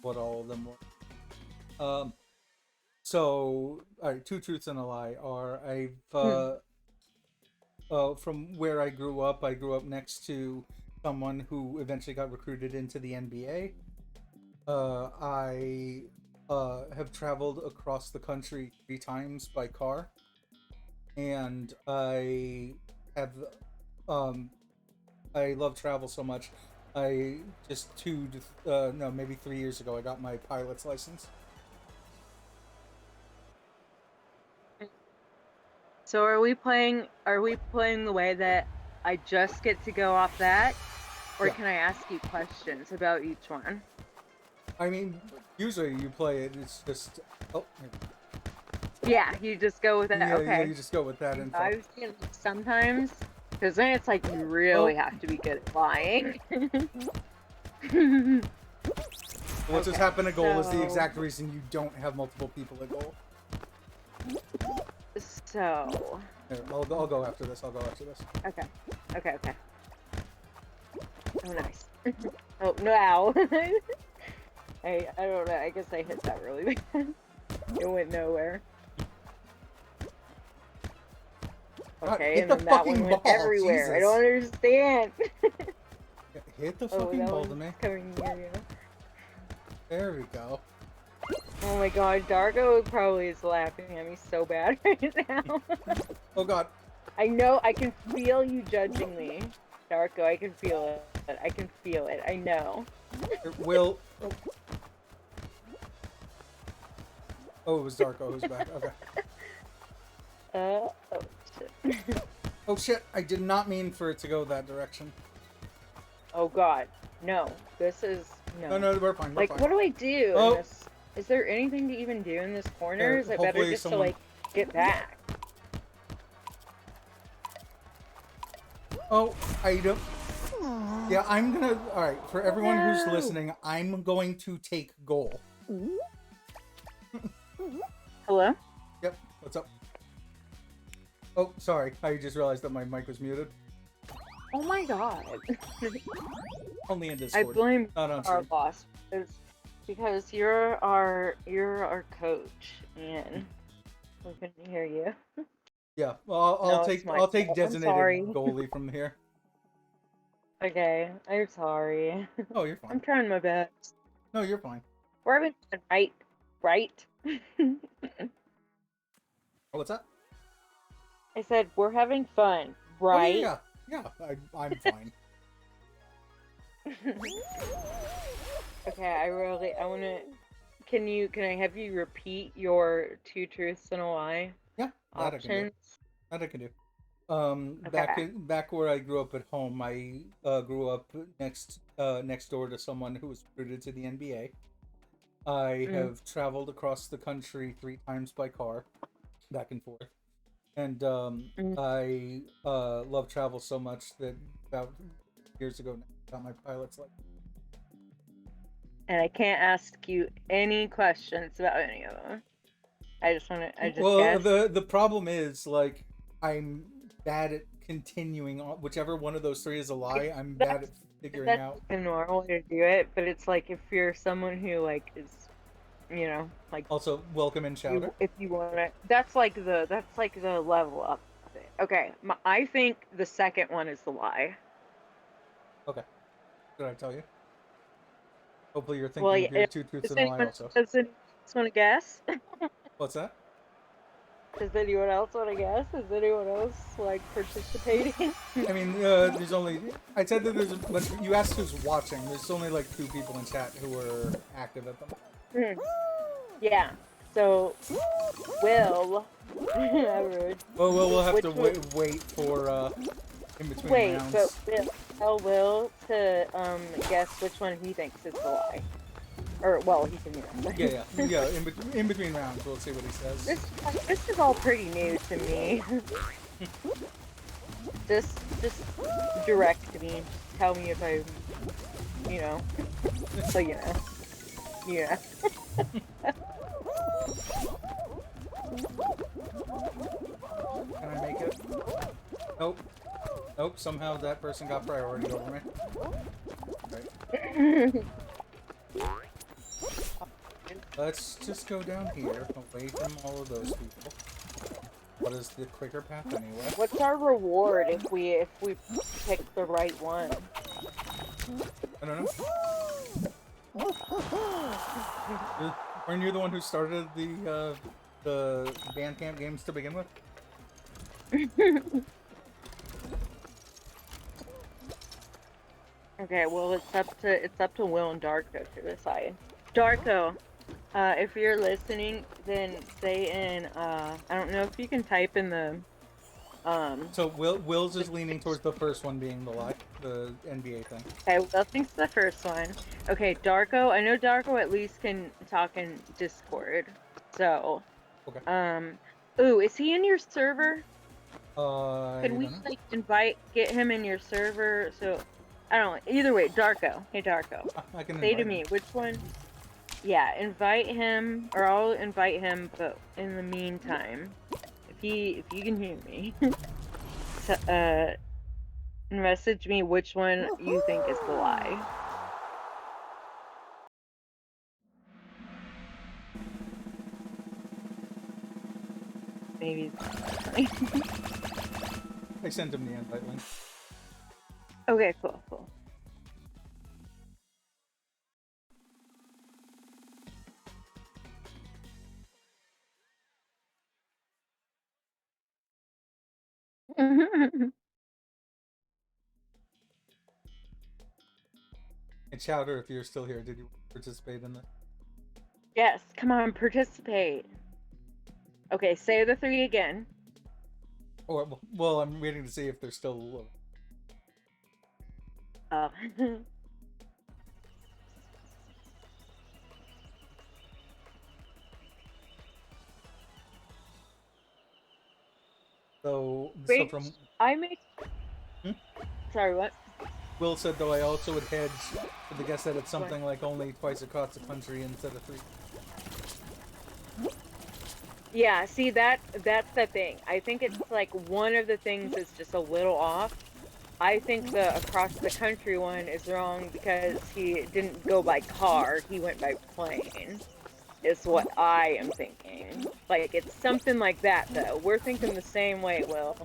what all of them were. So, alright, 2 truths and a lie are from where I grew up next to someone who eventually got recruited into the NBA. I have traveled across the country 3 times by car. And I have, I love travel so much. I just maybe 3 years ago, I got my pilot's license. So are we playing the way that I just get to go off that? Or Yeah. can I ask you questions about each one? I mean, usually you play it, it's just, Yeah, you just go with that. yeah, Okay. yeah, you just go with that info. I was thinking sometimes, because then it's like you really have to be good at flying. What just happened at goal is the so- exact reason you don't have multiple people at goal. So, Here, I'll go after this. okay. Oh, nice. Oh, no. I don't know. I guess I hit that really bad. It went nowhere. God, Okay, hit and the then that fucking one went ball, everywhere. I Jesus. don't understand. Hit the Oh, fucking that ball to one's me. coming near you. There we go. Oh my god, Dargo probably is laughing at me so bad right now. Oh god. I know, I can feel you judging me. Darko, I can feel it. I can feel it. I know. It will. Oh, it was Darko who's back. Okay. Oh shit. Oh shit, I did not mean for it to go that direction. Oh god. No. This is no. No, we're fine. We're Like, fine. what do I do Oh. in this? Is there anything to even do in this corner? Yeah, Is it better hopefully just someone- to like get back? Oh, I don't. Yeah, I'm gonna. Alright, for everyone who's No. listening, I'm going to take goal. Hello? Yep, what's up? Oh, sorry. I just realized that my mic was muted. Oh my god. Only in I Discord. blame Not on our stream. boss because you're our coach and we couldn't hear you. Yeah, well, No, it's my I'll take fault. I'm designated sorry. goalie from here. Okay, I'm sorry. Oh, you're I'm fine. trying my best. No, you're fine. We're having fun, right? Right? Oh, what's that? I said we're having fun, Oh right? yeah, yeah. I'm fine. Okay, I wanna. Can I have you repeat your 2 truths and a lie Yeah, that I can do. options? That I can do. Okay. Back where I grew up at home, I grew up next door to someone who was recruited to the NBA. I Mm. have traveled across the country 3 times by car, back and forth, and Mm. I love travel so much that about years ago now, I got my pilot's license. And I can't ask you any questions about any of them. I just Well, guess. the problem is like I'm bad at continuing on whichever one of those three is a lie. I'm bad at figuring That's out. the normal way to do it, but it's like if you're someone who like is, like Also, welcome in Chowder. if you want to, that's like the level up of it. Okay, I think the second one is the lie. Okay, did I tell you? Hopefully, you're Well, thinking of your yeah, 2 truths does and a lie anyone also. want to guess? What's that? Does anyone else want to guess? Is anyone else like participating? I mean, there's only. I said that there's a bunch. You asked who's watching. There's only like 2 people in chat who are active at the moment. Yeah. So, Will. Rude. Well, we'll have Which to one- wait for in between Wait, rounds. but tell Will to guess which one he thinks is the lie. Or well, he can hear. Yeah. In between rounds, we'll see what he says. This is all pretty new to me. just direct me. Tell me if I, so you know. Yeah. Can I make it? Nope. Nope. Somehow that person got priority over me. Right. Let's just go down here, away from all of those people. What is the quicker path anyway? What's our reward if we pick the right one? I don't know. Weren't you the one who started the Bandcamp games to begin with? Okay, well it's up to Will and Darko to decide. Darko, if you're listening, then say in I don't know if you can type in the So Will's is leaning towards the first one being the lie, the NBA thing. Okay, Will thinks the first one. Okay, Darko, I know Darko at least can talk in Discord. So Okay. ooh, is he in your server? Can we like get him in your server? So I don't know. Either way, Darko. Hey Darko. I can Say to me which one. Yeah, invite him, or I'll invite him. But in the meantime, if you can hear me, message me which one you think is the lie. Maybe. I sent him the invite link. Okay, cool. And Chowder, if you're still here, did you participate in that? Yes, come on, participate. Okay, say the 3 again. Or well, I'm waiting to see if they're still. Oh. So Wait, from. I make. Sorry, what? Will said though I also would hedge for the guess that it's something like only twice across the country instead of 3. Yeah, see that's the thing. I think it's like one of the things is just a little off, I think the across the country one is wrong because he didn't go by car, he went by plane, is what I am thinking. Like, it's something like that, though. We're thinking the same way, Will.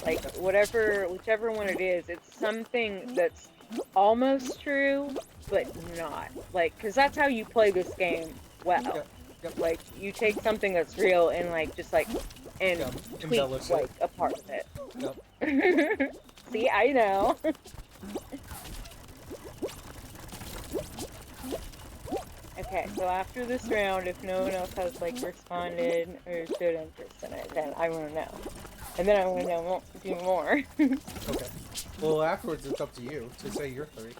Like, whichever one it is, it's something that's almost true, but not. Like, because that's how you play this game well. Yep. Yep. Like, you take something that's real and, like, just, like, and Yep. tweak, Embellish like, it. a part of it. Yep. See, I know. Okay, so after this round, if no one else has, like, responded or showed interest in it, then I want to know. And then I want to know a few more. Okay. Well, afterwards, it's up to you to say your three.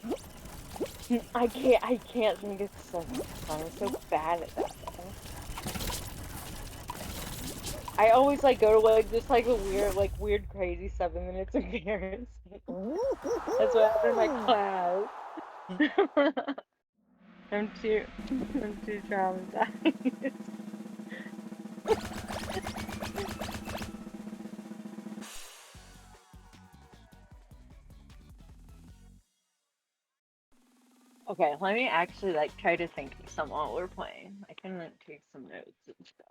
I can't think of something. I'm so bad at that. I always, like, go to, like, just, like, a weird, crazy 7 minutes embarrassing. That's what happened in my class. I'm too traumatized. Okay, let me actually, like, try to think of some while we're playing. I can, like, take some notes and stuff.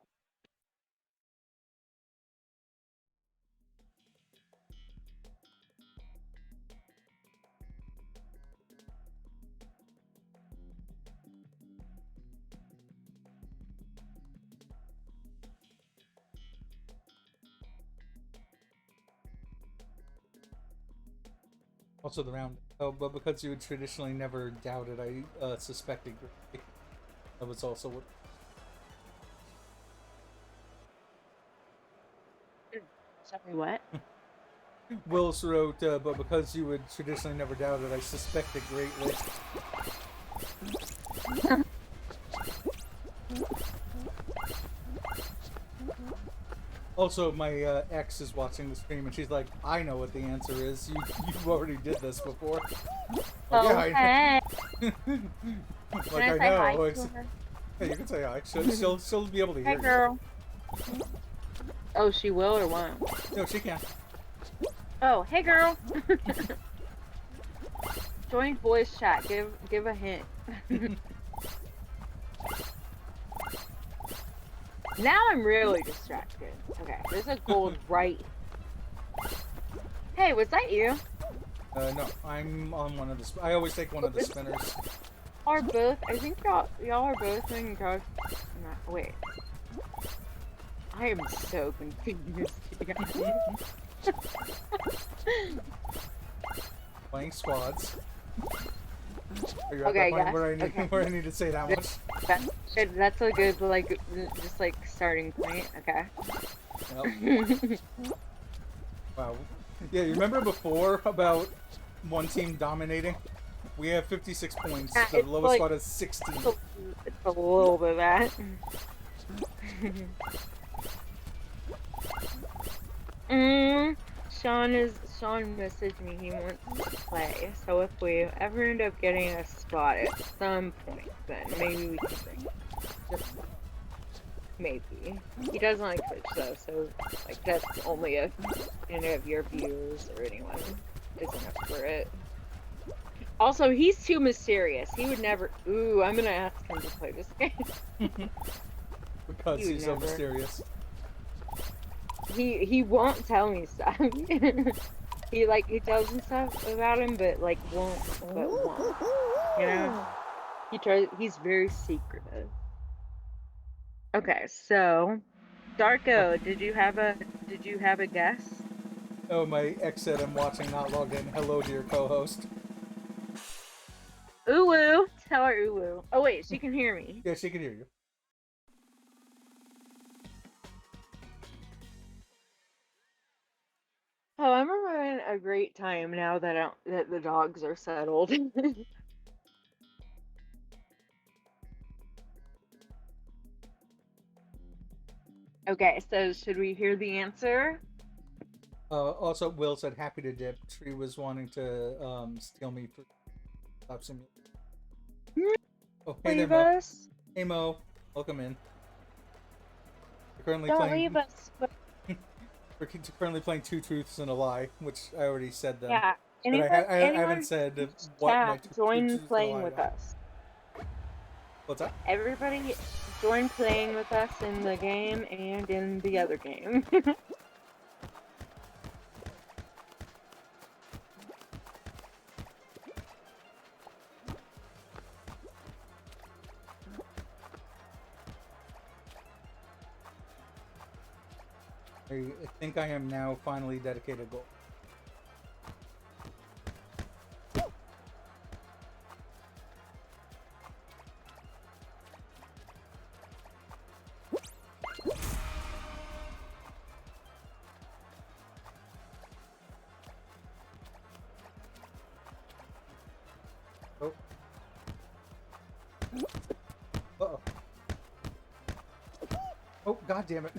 Also, the round. Oh, but because you had traditionally never doubted, I suspected. That was also what. Sorry, what? Willis wrote, but because you had traditionally never doubted, I suspected greatly. Also, my ex is watching the stream, and she's like, "I know what the answer is. You already did this before." Like, Oh, yeah, hey. like Can I I say know. hi Like, to her? yeah, you can say hi. She'll be able to hear Hey, you. girl. Oh, she will or won't? No, she can. Oh, hey, girl. Join voice chat. Give a hint. Now I'm really distracted. Okay, there's a gold right. Hey, was that you? No, I'm on one of the. I always take one of the spinners. Are both? I think y'all are both in Ghost. No, wait. I am so confused. Playing squads. Are you at Okay, that point yes. where I need to say that much? That's a good, like, just like starting point. Okay. Yep. Wow. Yeah, you remember before about one team dominating? We have 56 points. Yeah, The it's lowest like- squad is 16. It's a little bit of that. Sean messaged me, he wants to play. So if we ever end up getting a spot at some point, then maybe we can bring it. Maybe. He doesn't like Twitch though, so like that's only if any of your viewers or anyone isn't up for it. Also, he's too mysterious. He would never. Ooh, I'm gonna ask him to play this game. Because He would he's so never. mysterious. He won't tell me stuff. he tells me stuff about him, but like won't. You know? He's very secretive. Okay, so Darko, did you have a guess? Oh, my ex said I'm watching, not logged in. Hello, dear co-host. Uwu, tell her Uwu. Oh wait, she can hear me. Yeah, she can hear you. Oh, I'm having a great time now that the dogs are settled. Okay, so should we hear the answer? Also, Will said happy to dip. Tree was wanting to steal me for Stop Simulator. Oh, hey there, Leave Mo. us. Hey, Mo. Welcome in. We're currently Don't playing. leave us. We're currently playing Two Truths and a Lie, which I already said them. Yeah, But Anyone, I haven't anyone said what my chat, two join choose the playing lie with are. us. What's that? Everybody, join playing with us in the game and in the other game. I think I am now finally dedicated goal. Oh. Uh-oh. Oh, god damn it.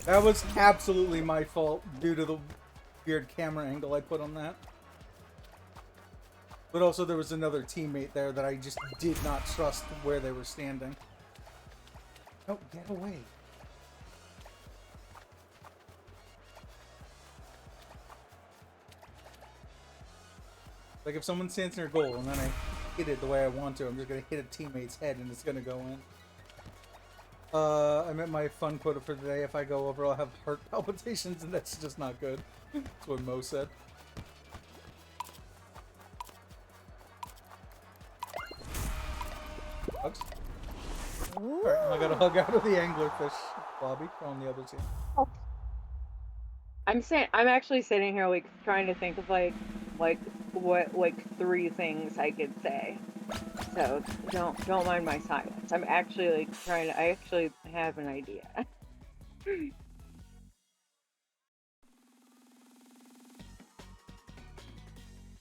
That was absolutely my fault due to the weird camera angle I put on that. But also there was another teammate there that I just did not trust where they were standing. Oh, get away. Like if someone stands near goal and then I hit it the way I want to, I'm just gonna hit a teammate's head and it's gonna go in. I met my fun quota for today. If I go over, I'll have heart palpitations, and that's just not good. That's what Mo said. Hugs. Alright, I got a hug out of the anglerfish lobby on the other team. I'm actually sitting here like trying to think of like what like 3 things I could say. So don't mind my silence. I'm actually like trying to. I actually have an idea.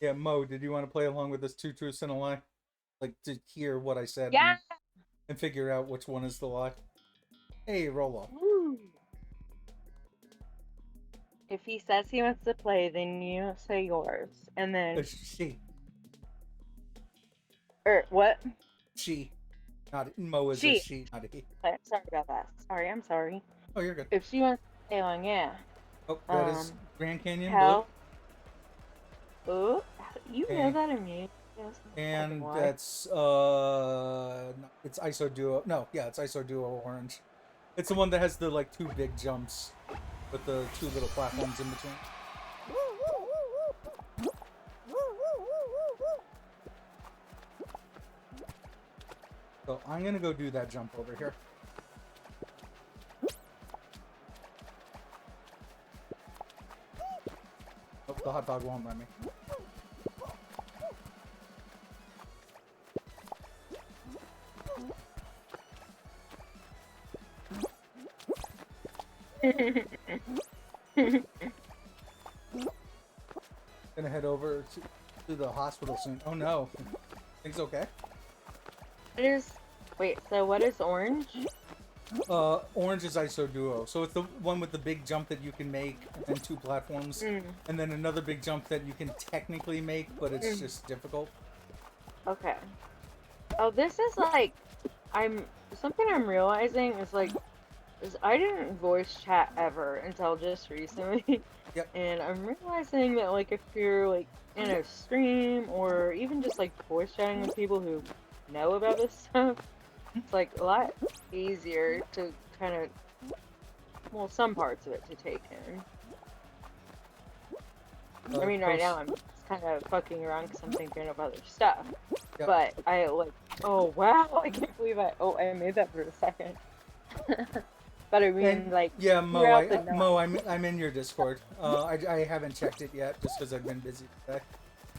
Yeah, Mo, did you want to play along with this 2 truths and a lie? Like to hear what I said Yeah. and figure out which one is the lie? Hey, roll off. Woo. If he says he wants to play, then you say yours, and then She. or what? She. Not Mo is a she, not a he. Sorry about that. I'm sorry. Oh, you're good. If she wants to stay on, yeah. Oh, that is Grand Canyon Hell. Oh, you know and, that in me. And that's it's ISO Duo. No, yeah, it's ISO Duo Orange. It's the one that has the like 2 big jumps with the 2 little platforms in between. So I'm gonna go do that jump over here. Oh, the hot dog won't let me. Gonna head over to the hospital soon. Oh no. Things okay? Wait, so what is orange? Orange is ISO Duo. So it's the one with the big jump that you can make and 2 platforms. And then another big jump that you can technically make, but it's just difficult. Okay. Oh, this is like something I'm realizing is like I didn't voice chat ever until just recently. Yep. And I'm realizing that like if you're like in a stream or even just like voice chatting with people who know about this stuff, it's like a lot easier to kind of, well, some parts of it to take in. I mean, right now I'm just kind of fucking around because I'm thinking of other stuff. Yep. But I like, oh wow, I can't believe I made that for a second. But I mean, and, like, yeah, Mo, I'm in your Discord. I haven't checked it yet just because I've been busy today.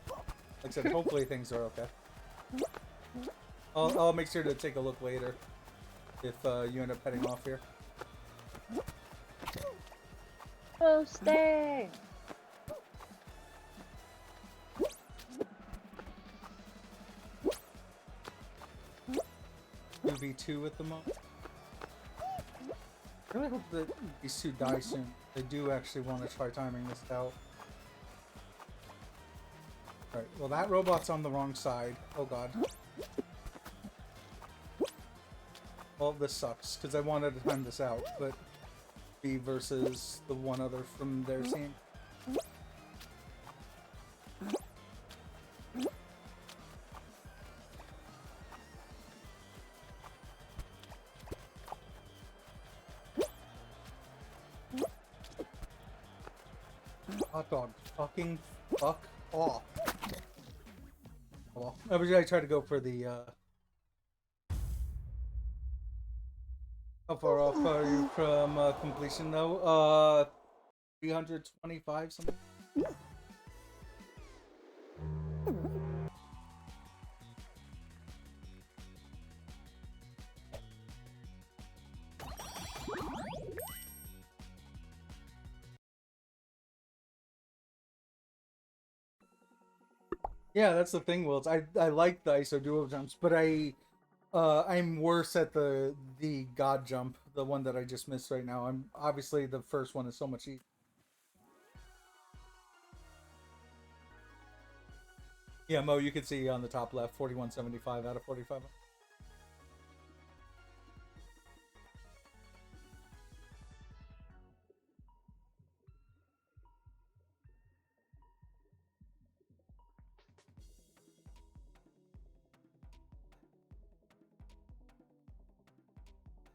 Like I said, hopefully things are okay. I'll make sure to take a look later if you end up heading off here. Oh, stay! 2v2 at the moment. I really hope that these 2 die soon. They do actually want to try timing this out. Alright, well that robot's on the wrong side. Oh god. Well, this sucks, because I wanted to time this out, but B versus the one other from their team. Hot dog. Fucking fuck off. Oh, well, I tried to go for the, how far off are you from completion, though? 325 something? Yeah, that's the thing, Wills. I like the ISO duo jumps, but I'm worse at the god jump, the one that I just missed right now. I'm obviously the first one is so much easier. Yeah, Mo, you can see on the top left, 4175 out of 45.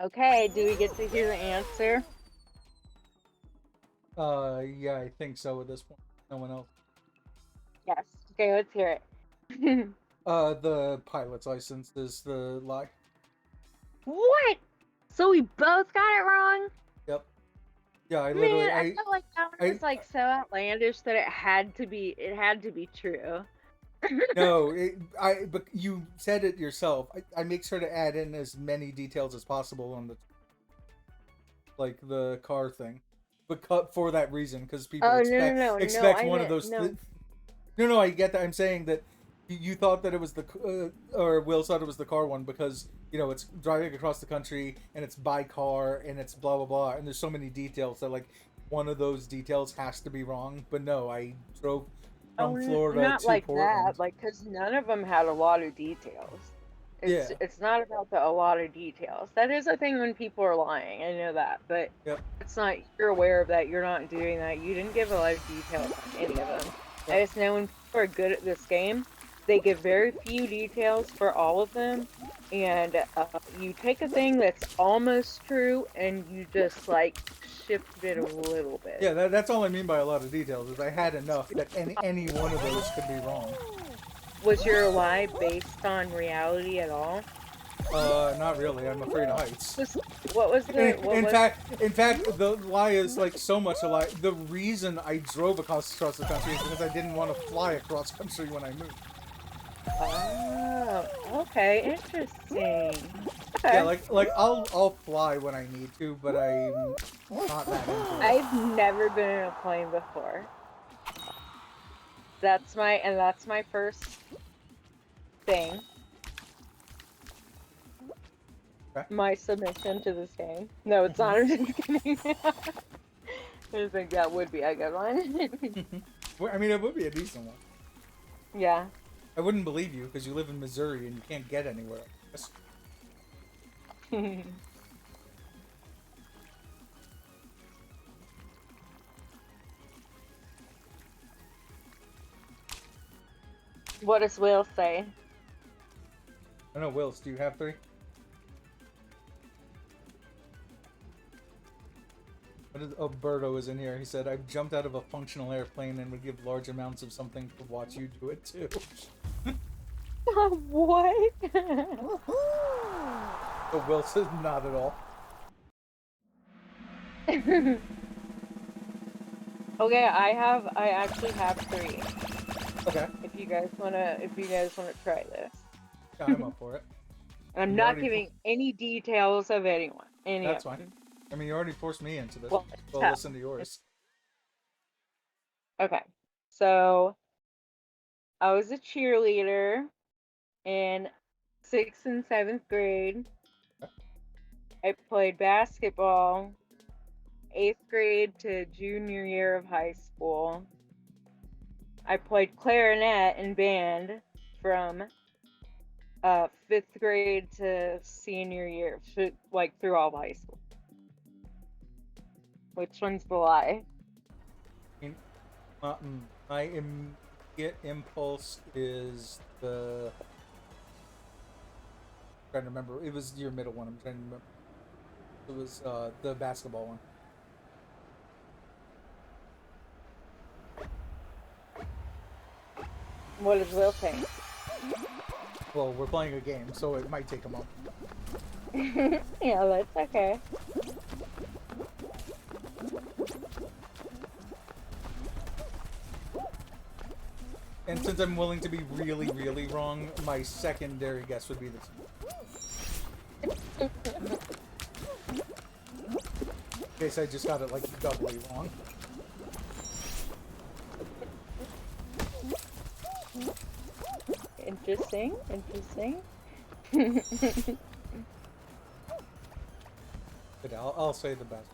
Okay, do we get to hear the answer? Yeah, I think so at this point. No one else. Yes. Okay, let's hear it. The pilot's license is the lie. What? So we both got it wrong? Yep. Yeah, I Man, literally, I felt like that one was like so outlandish that it had to be true. no, but you said it yourself. I make sure to add in as many details as possible on the, like the car thing, but for that reason, because people Oh expect no, one I of those. no. No, I get that. I'm saying that you thought that it was the, or Will thought it was the car one because it's driving across the country and it's by car and it's blah blah blah, and there's so many details that like one of those details has to be wrong. But no, I drove from Florida Not to like Portland. that, like because none of them had a lot of details. Yeah. It's not about a lot of details. That is a thing when people are lying. I know that, but Yep. it's not. You're aware of that. You're not doing that. You didn't give a lot of details on any of them. Yep. I just know when people are good at this game, they give very few details for all of them, and you take a thing that's almost true and you just like shift it a little bit. Yeah, that's all I mean by a lot of details. Is I had enough that any one of those could be wrong. Was your lie based on reality at all? Not really. I'm afraid of heights. What was the? In fact, the lie is like so much a lie. The reason I drove across the country is because I didn't want to fly across country when I moved. Oh, okay, interesting. Okay. Yeah, like I'll fly when I need to, but I'm not that into it. I've never been in a plane before. That's my first thing. Okay. My submission to this game. No, it's not. I'm just kidding. I think that would be a good one. I mean, it would be a decent one. Yeah. I wouldn't believe you because you live in Missouri and you can't get anywhere else. What does Will say? I don't know, Wills, do you have 3? Berto is in here. He said, I've jumped out of a functional airplane and would give large amounts of something to watch you do it too. What? But Will says, not at all. Okay, I actually have 3. Okay. If you guys wanna try this. Yeah, I'm up for it. And I'm not giving any details of anyone. That's fine. I mean, you already forced me into this. Well, Listen to yours. Okay. So, I was a cheerleader in 6th and 7th grade. I played basketball 8th grade to junior year of high school. I played clarinet and band from 5th grade to senior year, like through all of high school. Which one's the lie? My immediate impulse is the... I'm trying to remember. It was your middle one. I'm trying to remember. It was the basketball one. What does Will think? Well, we're playing a game, so it might take a moment. Yeah, that's okay. And since I'm willing to be really, really wrong, my secondary guess would be this. In case I just got it, like, doubly wrong. Interesting, interesting. But I'll say the best.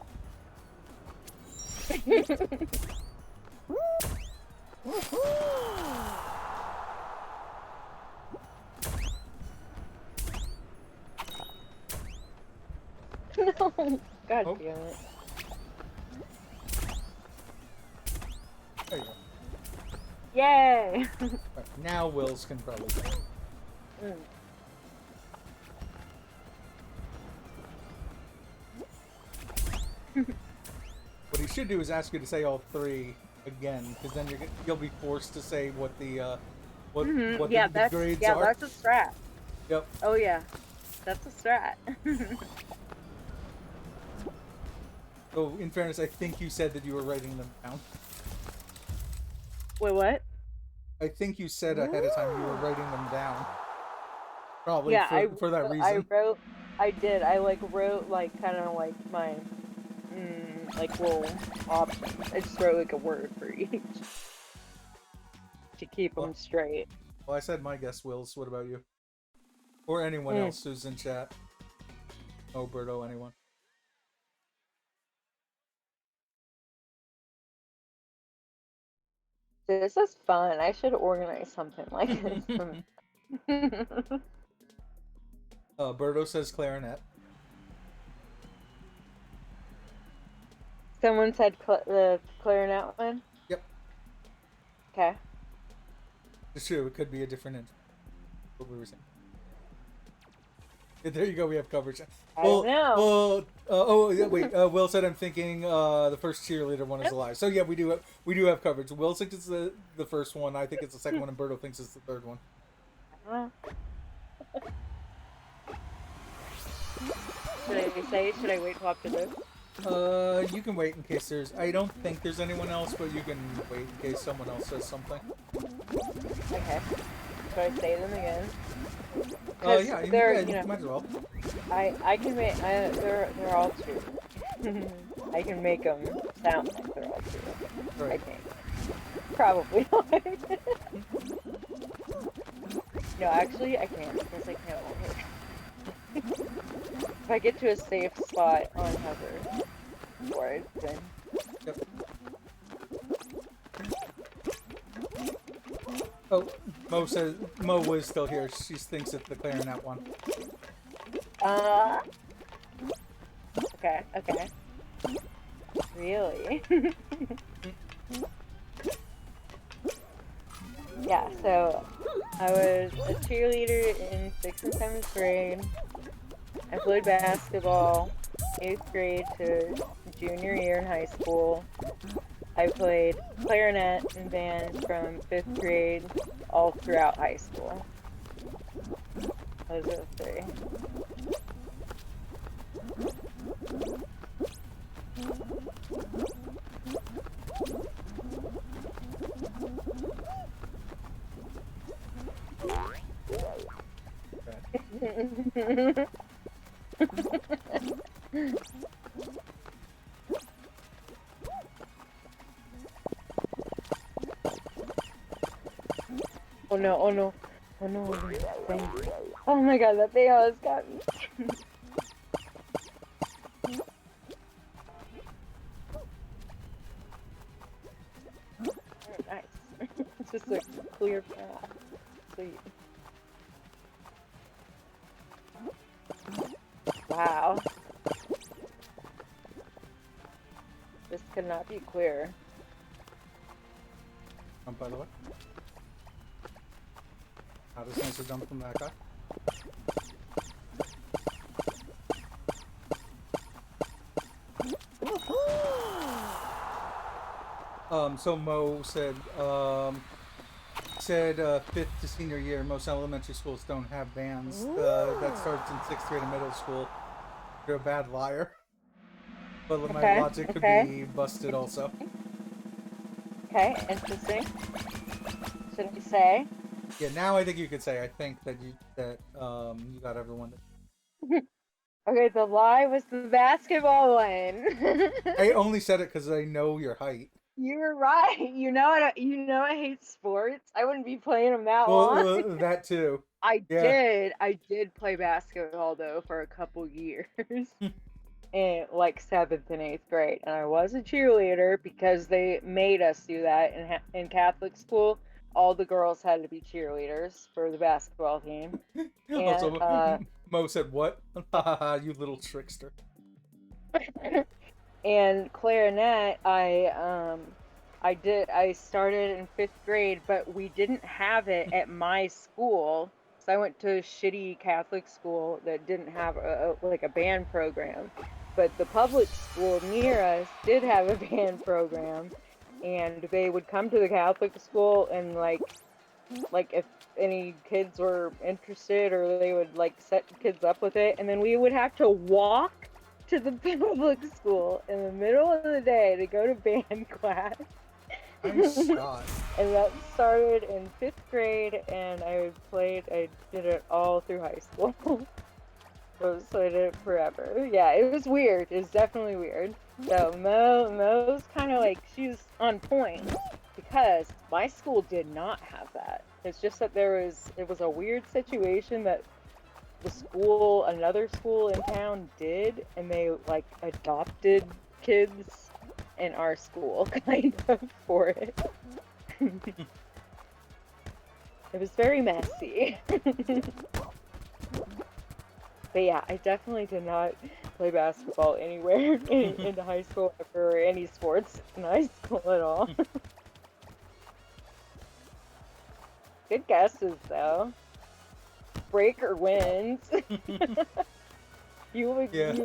No, God Oh. damn it. There you go. Yay! Right, now Wills can probably go. Mm. What he should do is ask you to say all three again, because then you'll be forced to say what the what Yeah, the that's grades yeah, are. that's a strat. Yep. Oh yeah, that's a strat. So in fairness, I think you said that you were writing them down. Wait, what? I think you said ahead of time you were writing them down. Probably Yeah, for that I reason. wrote. I did. I like wrote like kind of like my like little options. I just wrote like a word for each to keep them straight. Well, I said my guess, Wills. What about you? Or anyone else who's in chat? Oh, Berto, anyone? This is fun. I should organize something like this. Berto says clarinet. Someone said the clarinet one? Yep. Okay. It's true, it could be a different intro. What we were saying. Yeah, there you go, we have coverage. I don't know. Oh, yeah, wait. Will said I'm thinking the first cheerleader one is alive. So yeah, we do have coverage. Will thinks it's the first one. I think it's the second one, and Berto thinks it's the third one. Should I wait till after this? You can wait in case there's. I don't think there's anyone else, but you can wait in case someone else says something. Okay. Should I say them again? Yeah, you might as well. I can make. They're all true. I can make them sound like they're all true. Right. I think. Probably not. No, actually, I can't because I can't hold her. If I get to a safe spot on hover, or then. Yep. Oh, Mo says Mo was still here. She thinks it's the clarinet one. Okay. Really? Yeah. So I was a cheerleader in 6th and 7th grade. I played basketball 8th grade to junior year in high school. I played clarinet in band from 5th grade all throughout high school. Those are the three. Okay. Oh no. Oh my god, that thing almost got me. Nice. It's just a clear path. Sweet. Wow. This could not be clear. By the way. How does Sensor jump from that guy? So Mo said, said 5th to senior year, most elementary schools don't have bands. That starts in 6th grade and middle school. You're a bad liar. But my Okay. logic could Okay. be busted also. Okay. Interesting. Should we say? Yeah, now I think you could say I think that you got everyone. Okay, the lie was the basketball one. I only said it because I know your height. You were right. You know I hate sports. I wouldn't be playing them that long. Well, that too. I Yeah. did play basketball though for a couple years. In like 7th and 8th grade, and I was a cheerleader because they made us do that in Catholic school. All the girls had to be cheerleaders for the basketball team. And Also, Mo said, "What? You little trickster." and clarinet, I started in 5th grade, but we didn't have it at my school. So I went to a shitty Catholic school that didn't have a band program. But the public school near us did have a band program, and they would come to the Catholic school and like if any kids were interested, or they would like set kids up with it, and then we would have to walk to the public school in the middle of the day to go to band class. Nice shot. And that started in 5th grade, and I did it all through high school. So I did it forever. Yeah, it was weird. It was definitely weird. So Mo's kind of like, she's on point, because my school did not have that. It's just that it was a weird situation that another school in town did, and they like adopted kids in our school kind of for it. It was very messy. But yeah, I definitely did not play basketball anywhere in high school or any sports in high school at all. Good guesses though. Breaker wins. You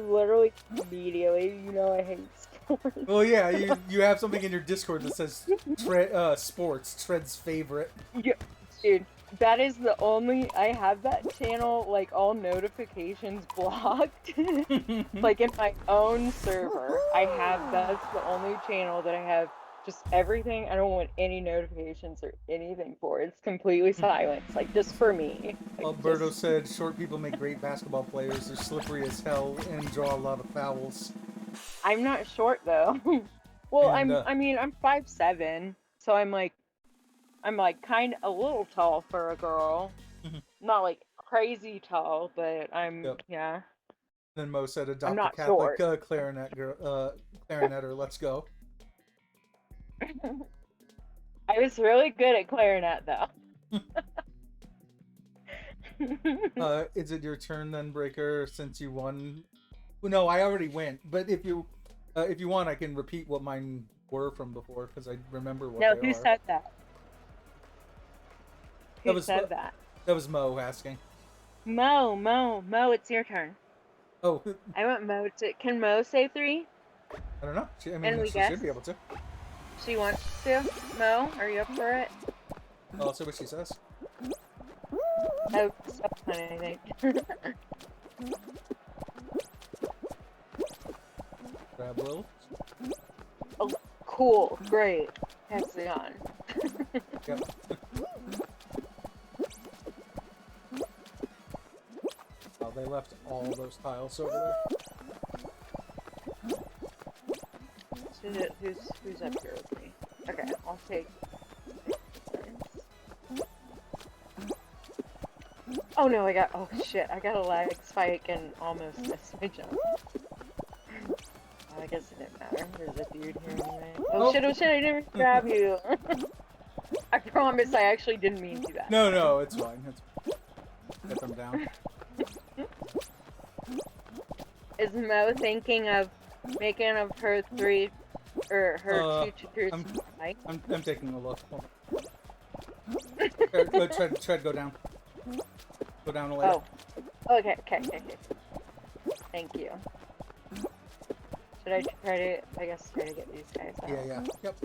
literally immediately, I hate sports. Well, yeah, you have something in your Discord that says sports, Tread's favorite. Yeah, dude, that is the only, I have that channel, like, all notifications blocked. Like, in my own server, that's the only channel that I have just everything. I don't want any notifications or anything for it. It's completely silent. It's like, just for me. Like, Alberto said, short people make great basketball players. They're slippery as hell and draw a lot of fouls. I'm not short, though. Well, And, I'm 5'7", so I'm kind of a little tall for a girl. Not like crazy tall, but yeah. Then Mo said, adopt I'm not a Catholic short. clarinetter, let's go. I was really good at clarinet, though. Is it your turn then, Breaker, since you won? Well, no, I already went, but if you want, I can repeat what mine were from before, because I remember what they are. No, who said that? Who said that? That was Mo asking. Mo, it's your turn. Oh. I want Mo to... Can Mo say 3? I don't know. She guess? should be able to. She wants to? Mo, are you up for it? I'll see what she says. Oh, stop funny, I think. Grab Will. Oh, cool. Great. Hexagon. Yep. Oh, they left all those tiles over there. Who's up here with me? Okay, I'll take... Oh no, oh shit, I got a lag spike and almost missed my jump. I guess it didn't matter. There's a dude here anyway. Oh shit, I didn't grab you. I promise I actually didn't mean to do that. No, it's fine. Get them down. Is Mo thinking of making of her 3 or her 2 tiers? I'm taking a look. Tread, go down. Go down a layer. Oh. Okay. Thank you. Should I try to get these guys out? Yeah. Yep.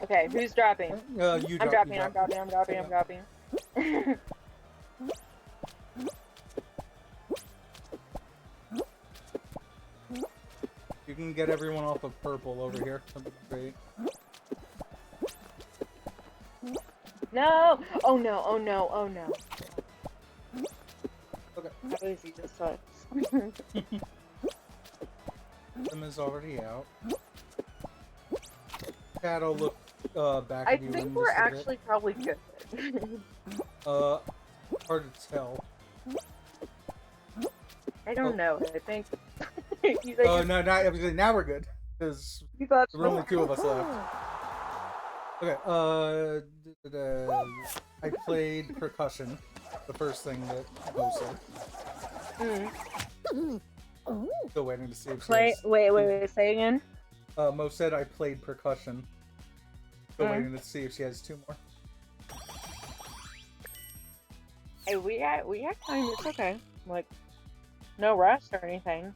Okay, who's dropping? You I'm drop. You dropping, I'm drop. dropping, I'm dropping, I'm dropping. You can get everyone off of purple over here. That'd be great. No! Oh no, oh no, oh no. Okay. How easy this was. Them is already out. Shadow, look back I at you think in we're just a bit. actually probably good. Hard to tell. I don't know. I think. Oh no! Now we're good because You thought there were only 2 of us left. Okay. I played percussion. The first thing that Mo said. Still waiting to see if she has... Wait. Say again. Mo said I played percussion. Still waiting to see if she has 2 more. Hey, we got time. It's okay. Like, no rush or anything.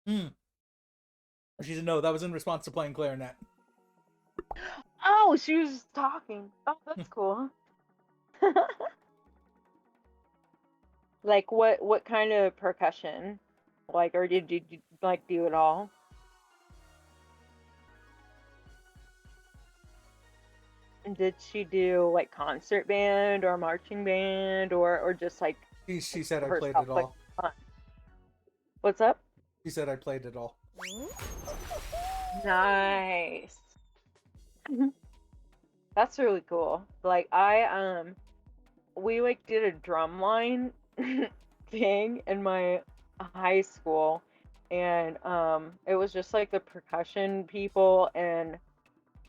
She said no. That was in response to playing clarinet. Oh, she was talking. Oh, that's cool. Like, what kind of percussion? Like, or did you like do it all? And did she do like concert band or marching band or just like She said I played herself? it Like, all. what's up? She said I played it all. Nice. That's really cool. Like we like did a drum line thing in my high school, and it was just like the percussion people, and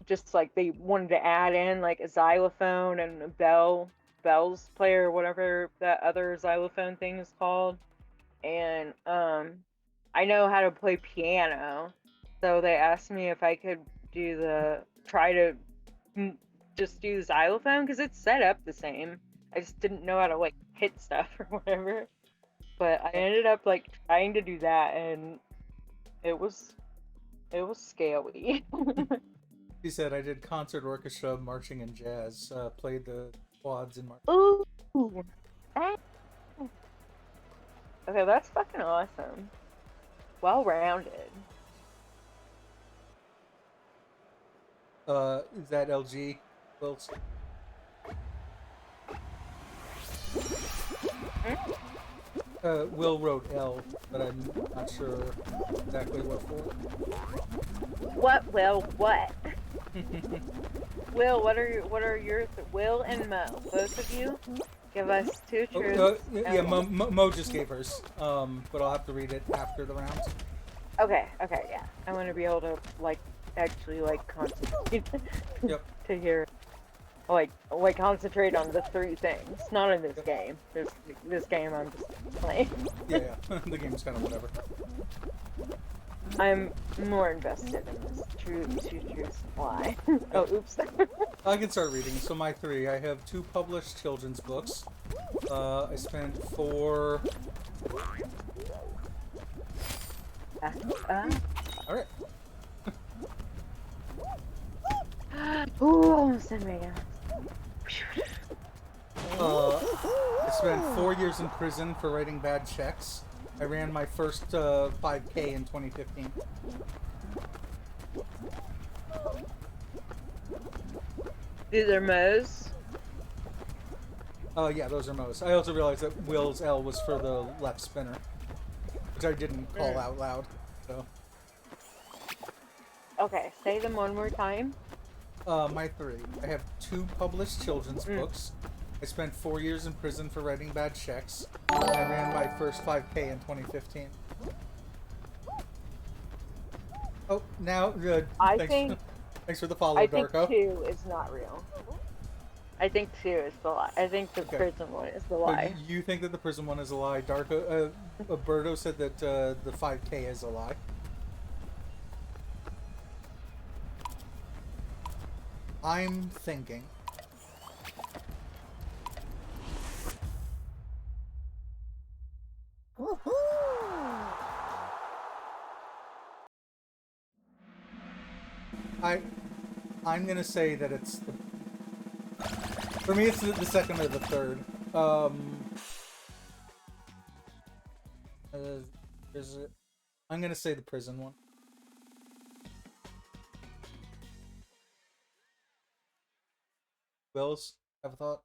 just like they wanted to add in like a xylophone and a bells player or whatever that other xylophone thing is called. And I know how to play piano, so they asked me if I could try to just do the xylophone because it's set up the same. I just didn't know how to like hit stuff or whatever. But I ended up like trying to do that, and it was scary. She said I did concert, orchestra, marching, and jazz. Played the quads in marching. Ooh. Okay, that's fucking awesome. Well rounded. Is that LG? Wills? Will wrote L, but I'm not sure exactly what for. What, Will? What? Will, what are your Will and Mo? Both of you? Give us 2 truths. Yeah, Mo just gave hers. But I'll have to read it after the round. Okay, yeah. I want to be able to like actually like concentrate Yep. to hear like concentrate on the 3 things. Not in this game. This game I'm just playing. Yeah. The game's kind of whatever. I'm more invested in this two truths lie. Oh, oops. I can start reading. So my 3, I have 2 published children's books. I spent 4. All right. Ooh, almost in Megan. I spent 4 years in prison for writing bad checks. I ran my first 5K in 2015. These are Mo's. Yeah, those are Mo's. I also realized that Will's L was for the left spinner, which I didn't call out loud. So. Okay, say them one more time. My 3. I have 2 published children's books. I spent 4 years in prison for writing bad checks. I ran my first 5K in 2015. Oh, now good. Thanks for the follow, Darko. I think 2 is not real. I think 2 is the lie. I think the prison one is the lie. So you think that the prison one is a lie? Darko, Berto said that the 5K is a lie. I'm thinking. I'm gonna say that it's for me. It's the second or the third. Uh, is it? I'm gonna say the prison one. Wills, have a thought?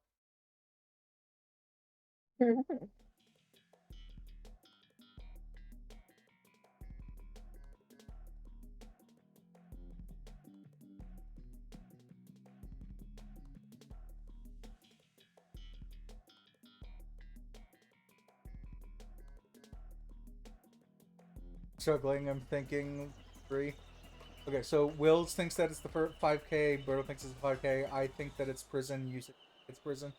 Struggling. I'm thinking 3. Okay, so Wills thinks that it's the 5K. Berto thinks it's the 5K. I think that it's prison. You think it's prison.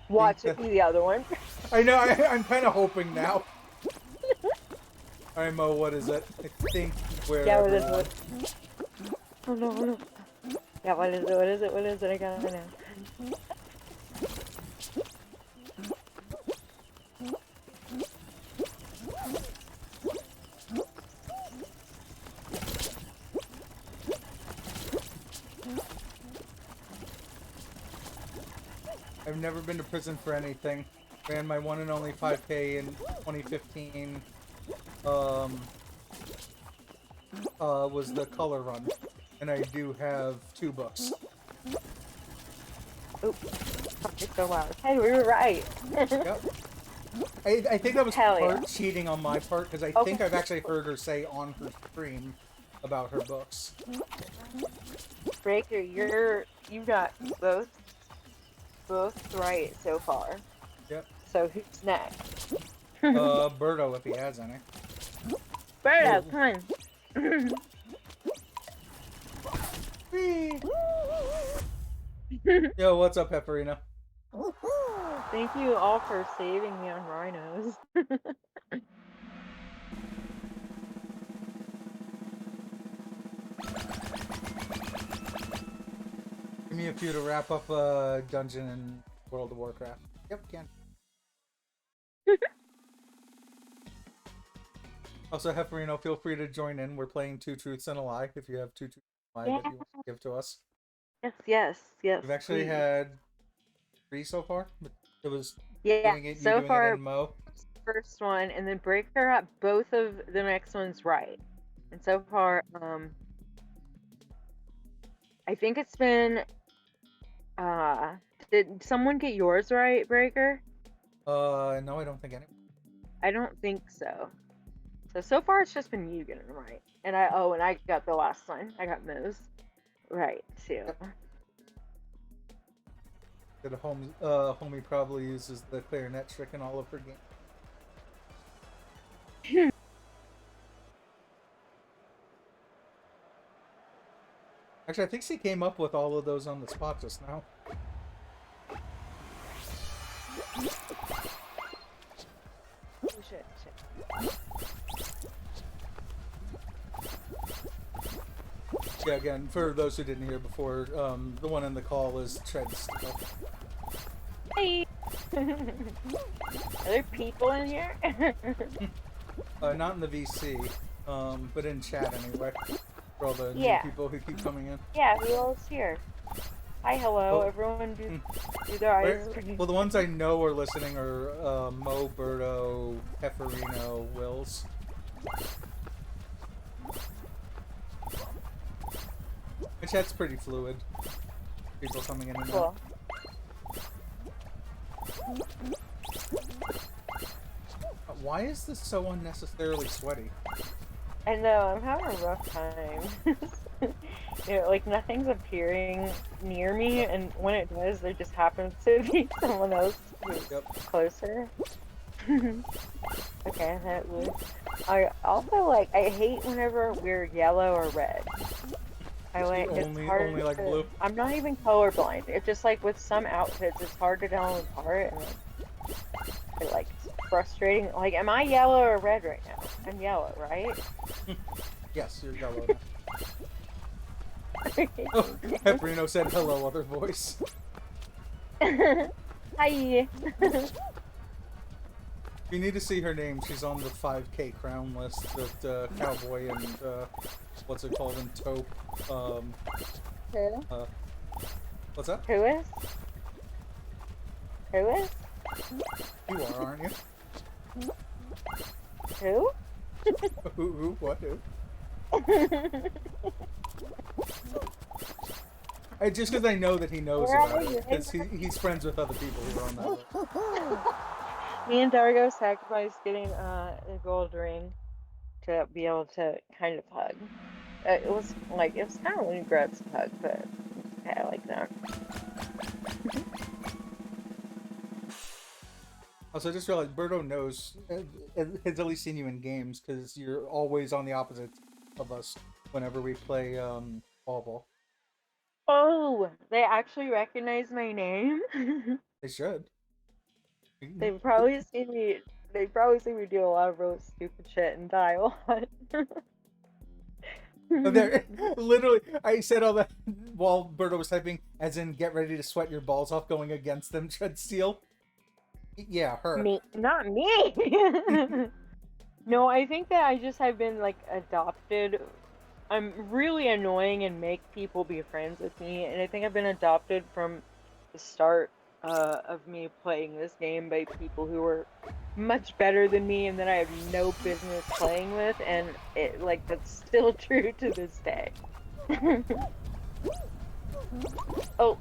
Watch it be the other one. I know. I'm kind of hoping now. All right, Mo. What is it? I think where. Yeah, what is it? Oh no, oh no. Yeah, what is it? What is it? What is it? I got it now. I've never been to prison for anything. Ran my one and only 5K in 2015. Was the color run, and I do have 2 books. Oop. It's so loud. Hey, we were right. Yep. I think that was Hell part yeah. cheating on my part, because I think I've actually heard her say on her stream about her books. Breaker, you got both right so far. Yep. So who's next? Berto, if he has any. Berto, come on. Yo, what's up, Pepperino? Thank you all for saving me on rhinos. Give me a few to wrap up dungeon in World of Warcraft. Yep, can. Also, Hefferino, feel free to join in. We're playing 2 Truths and a Lie. If you have 2 Truths and a Lie that you want to give to us. Yes. We've actually had 3 so far. But it was doing it, so far. It, and Mo. First one, and then Breaker got both of the next ones right. And so far, I think it's been. Did someone get yours right, Breaker? No, I don't think any. I don't think so. So far it's just been you getting them right. And I got the last one. I got Mo's right too. That homie probably uses the clarinet trick in all of her games. Actually, I think she came up with all of those on the spot just now. Shit. Yeah, again, for those who didn't hear before, the one in the call is Tread Still. Hey! Are there people in here? Not in the VC, but in chat anyway. For all the new people who keep coming in. Yeah, who else here? Hi, hello, everyone do their eyes. Well, the ones I know are listening are Mo, Berto, Hefferino, Wills. My chat's pretty fluid. People coming in and out. Why is this so unnecessarily sweaty? I know, I'm having a rough time. You know, like nothing's appearing near me, and when it does, there just happens to be someone else who's closer. Okay, that would. I also I hate whenever we're yellow or red. It's hard only like blue. I'm not even colorblind. It's just like with some outfits, it's hard to tell them apart, and it's frustrating. Like, am I yellow or red right now? I'm yellow, right? Yes, you're yellow now. Oh, Pepperino said hello, other voice. Hi. You need to see her name. She's on the 5K crown list that Cowboy and what's it called in Taupe. Who? What's that? Who is? Who is? You are, aren't you? Who? Who? What? Who? Just because I know that he knows about it, because he's friends with other people who are on that list. Me and Dargo sacrificed getting a gold ring to be able to kind of hug. It was kind of a regrets hug, but I like that. Also, I just realized Birdo knows, has at least seen you in games, because you're always on the opposite of us whenever we play Ball. Oh, they actually recognize my name. They should. They've probably seen me. They probably see me do a lot of really stupid shit and die a lot. Literally, I said all that while Birdo was typing, as in get ready to sweat your balls off going against them, Tread Steel. Yeah, her. Me, not me. No, I think that I just have been like adopted. I'm really annoying and make people be friends with me, and I think I've been adopted from the start of me playing this game by people who were much better than me and that I have no business playing with, and that's still true to this day. Oh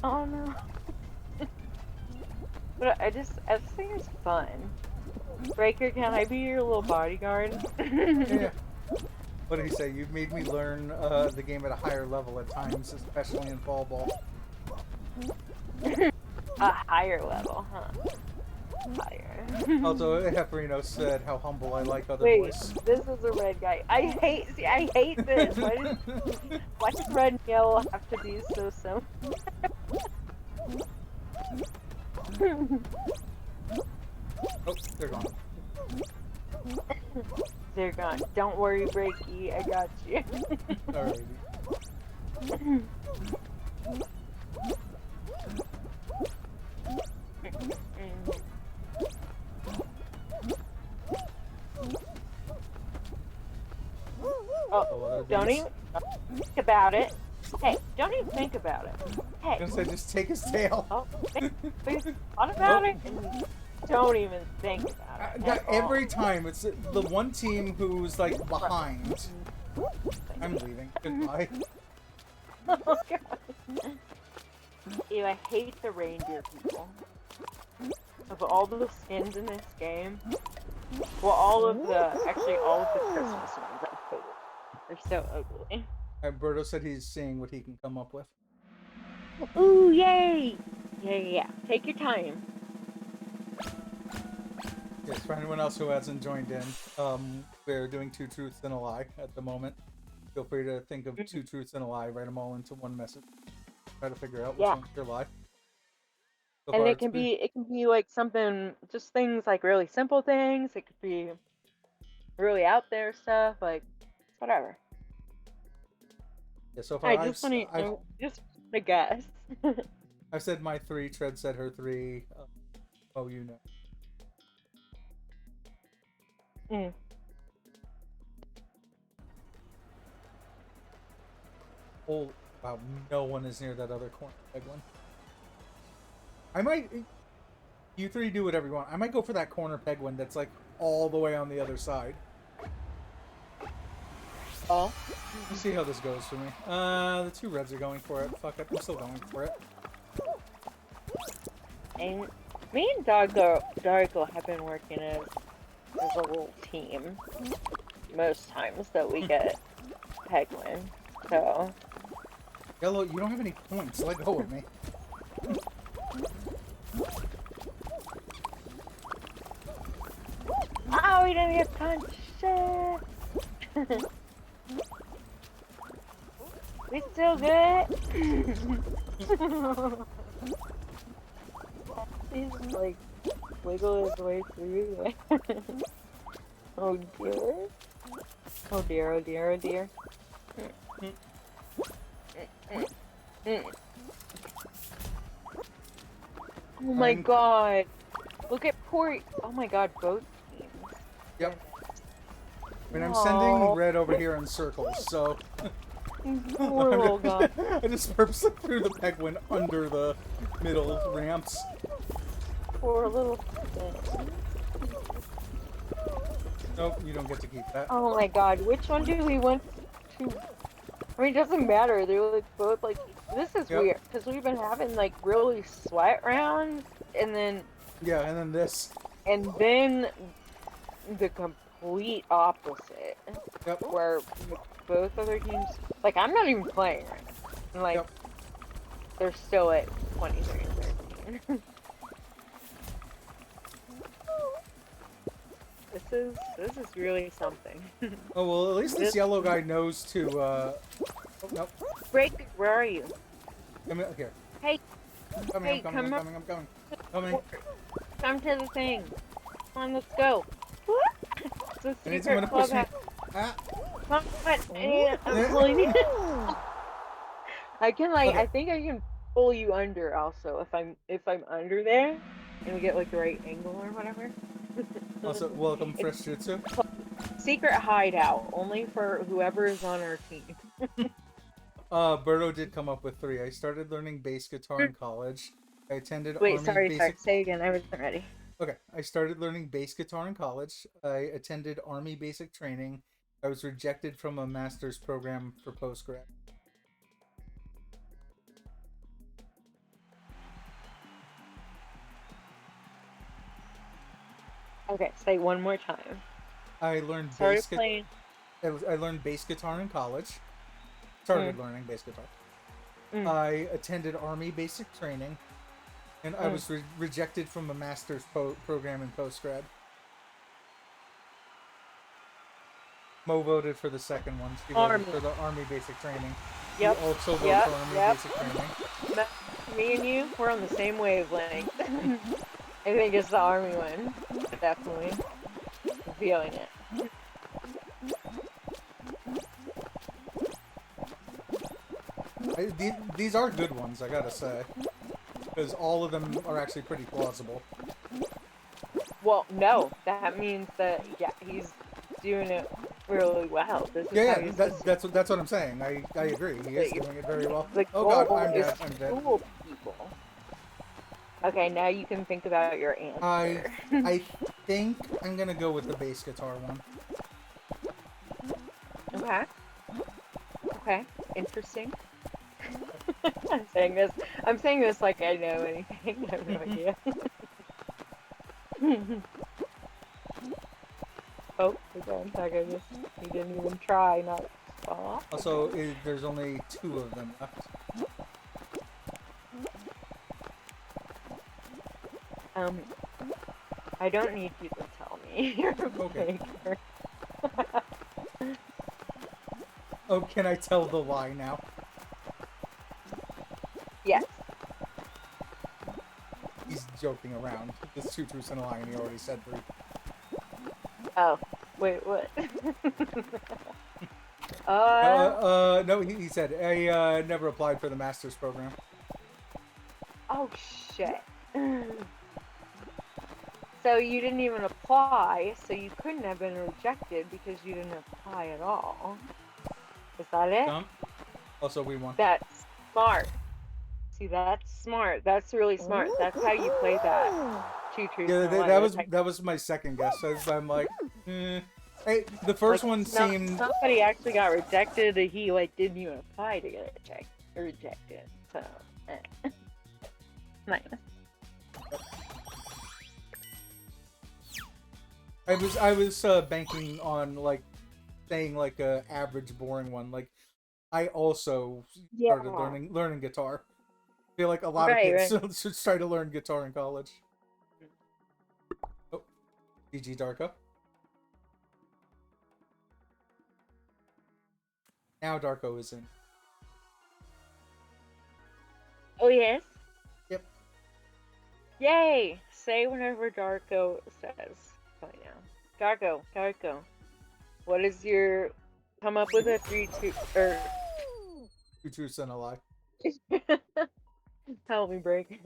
no. But I just think it's fun. Breaker, can I be your little bodyguard? Yeah. What did he say? You've made me learn the game at a higher level at times, especially in Ball. A higher level, huh? Higher. Also, Hefferino said how humble I like other Wait, boys. this is a red guy. I hate this. Why does red and yellow have to be so simple? Oh, they're gone. They're gone. Don't worry, Breaky. I got you. Alrighty. Oh, don't even think about it. Hey, don't even think about it. Hey. I was gonna say, just take his tail. Oh, please thought about it and don't even think about it. Every time, it's the one team who's like behind. I'm leaving. Goodbye. Oh god. Ew, I hate the reindeer people. Of all the skins in this game, well, all of the Christmas ones I hate. They're so ugly. Berto said he's seeing what he can come up with. Ooh, yay! Yeah. Take your time. Yes, for anyone else who hasn't joined in, we're doing 2 truths and a lie at the moment. Feel free to think of 2 truths and a lie, write them all into one message. Try to figure out which one's your lie. So and it can be like something, just things like really simple things. It could be really out there stuff, like whatever. Yeah, so far I just want to guess. I've said my 3. Tread said her 3. Oh, you know. Oh, wow, no one is near that other corner peg one. I might... You 3 do whatever you want. I might go for that corner peg one that's like all the way on the other side. Oh. Let's see how this goes for me. The 2 reds are going for it. Fuck it, I'm still going for it. And me and Dargo have been working as a little team most times that we get peg win. So Yellow, you don't have any points. Let go of me. Oh, we didn't get punched. Shit. We still good? He's like wiggle his way through there. Oh dear. Oh dear, oh dear, oh dear. Oh my god. Look at poor Oh my god, both teams. Yep. I mean, I'm sending Aw, red over here in circles, so poor little guy. I just purposely threw the penguin under the middle ramps. Poor little thing. Nope, you don't get to keep that. Oh my god, which one do we want to? I mean, it doesn't matter. They're like both like. This is Yep. weird because we've been having like really sweat rounds, and then Yeah, and then this. the complete opposite, Yep. where both other teams. Like I'm not even playing right now. And, like Yep. they're still at 23 and 13. This is really something. Oh well, at least this This- yellow guy knows to. Oh, nope. Break, where are you? Come in, here. Hey, I'm coming. hey, I'm coming. come I'm coming. I'm coming. Coming. come to the thing. Come on, let's go. It's a I need secret someone to push me. clubhouse. Ah. Come on, I'm pulling you. I can like, Okay. I think I can pull you under also if I'm under there, and we get like the right angle or whatever. Also, welcome, Fresh Jutsu. Secret hideout, only for whoever is on our team. Berto did come up with 3. I started learning bass guitar in college. I attended Wait, Army sorry, basic. say again. I wasn't ready. Okay, I started learning bass guitar in college. I attended Army basic training. I was rejected from a master's program for postgrad. Okay, say one more time. I learned Started bass guitar. playing. I learned bass guitar in college. Started learning bass guitar. I attended Army basic training, and I was rejected from a master's program in postgrad. Mo voted for the second one. She voted Army. for the Army basic training. Yep. You also voted Yep. for Army Yep. basic training. Me and you, we're on the same wavelength. I think it's the army one. Definitely. Feeling it. These are good ones, I gotta say. Because all of them are actually pretty plausible. Well, no, that means that yeah, he's doing it really well. This is how Yeah, he's that's what I'm saying. I agree. He is doing it very well. the Oh god, goal I'm is dead. I'm to dead. fool people. Okay, now you can think about your answer. I think I'm gonna go with the bass guitar one. Okay. Okay. Interesting. I'm saying this like I know anything. I have no idea. Oh, again, that guy just he didn't even try not to fall off. Also, there's only 2 of them left. I don't need you to tell me. You're Okay. faker. Oh, can I tell the lie now? Yes. He's joking around. It's 2 truths and a lie, and he already said 3. Oh, wait, what? No, he said I never applied for the master's program. Oh shit. So you didn't even apply, so you couldn't have been rejected because you didn't apply at all. Is that it? Also, we won. That's smart. See, that's smart. That's really smart. That's how you play that. 2 truths Yeah, and a lie. that was my second guess. So I'm like, Hey, the first one seemed. Somebody actually got rejected. He like didn't even apply to get rejected. So, nice. I was banking on like saying like a average boring one. Like I also started learning guitar. I feel like a lot of kids should try to learn guitar in college. Oh, GG Darko. Now Darko is in. Oh yes. Yep. Yay! Say whenever Darko says. Right now. Darko. What is your? Come up with a 3, 2, or 2 truths and a lie. help me break.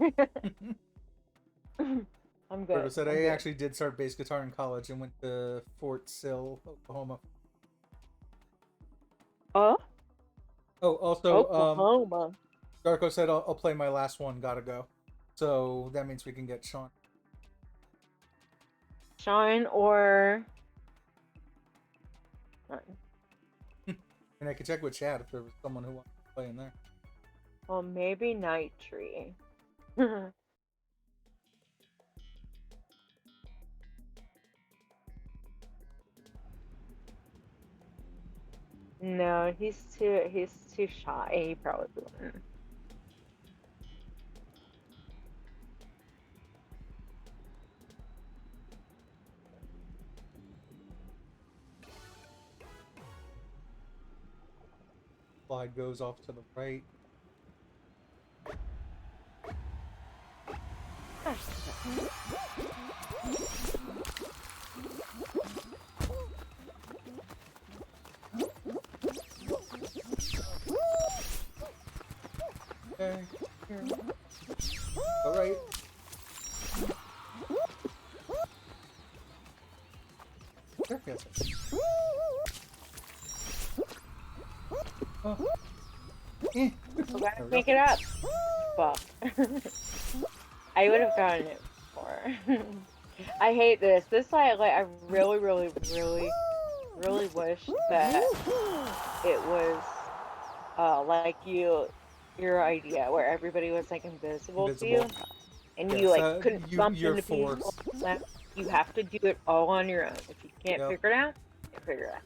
I'm Berto good. said I'm I good. actually did start bass guitar in college and went to Fort Sill, Oklahoma. Oh, Oh, also, Oklahoma. Darko said I'll play my last one. Gotta go. So that means we can get Sean. Shine or And I could check with Chad if there was someone who wanted to play in there. well, maybe Night Tree. No, he's too shy. He probably wouldn't. Slide goes off to the right. Okay. All right. Sure, yes. Oh. We gotta pick it up. Fuck. I would have gotten it before. I hate this. This like I really, really, really, really wish that it was like your idea where everybody was like invisible to you, and Yes, you like couldn't bump you're into people. forced. You have to do it all on your own. If you can't Yep. figure it out, you figure it out.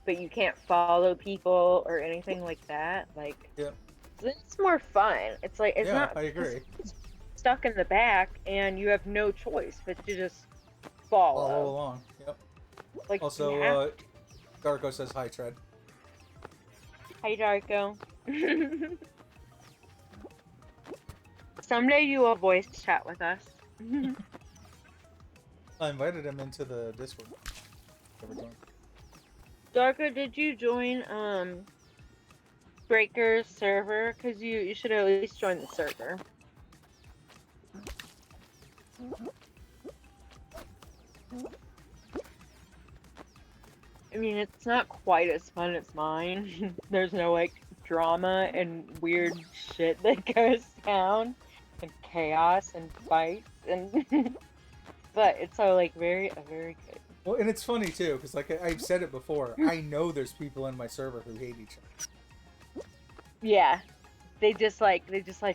But you can't follow people or anything like that. Like, Yep. it's more fun. It's like it's Yeah, not I agree. it's stuck in the back, and you have no choice but to just Follow follow. along. Yep. Like, you Also, have Darko says hi, Tread. Hi, Darko. Someday you will voice chat with us. I invited him into the Discord. Never joined. Darko, did you join Breaker's server? Cause you should at least join the server. I mean, it's not quite as fun as mine. There's no like drama and weird shit that goes down, and chaos and fights, and but it's all like very good. Well, and it's funny too, because like I've said it before, I know there's people in my server who hate each other. Yeah, they just like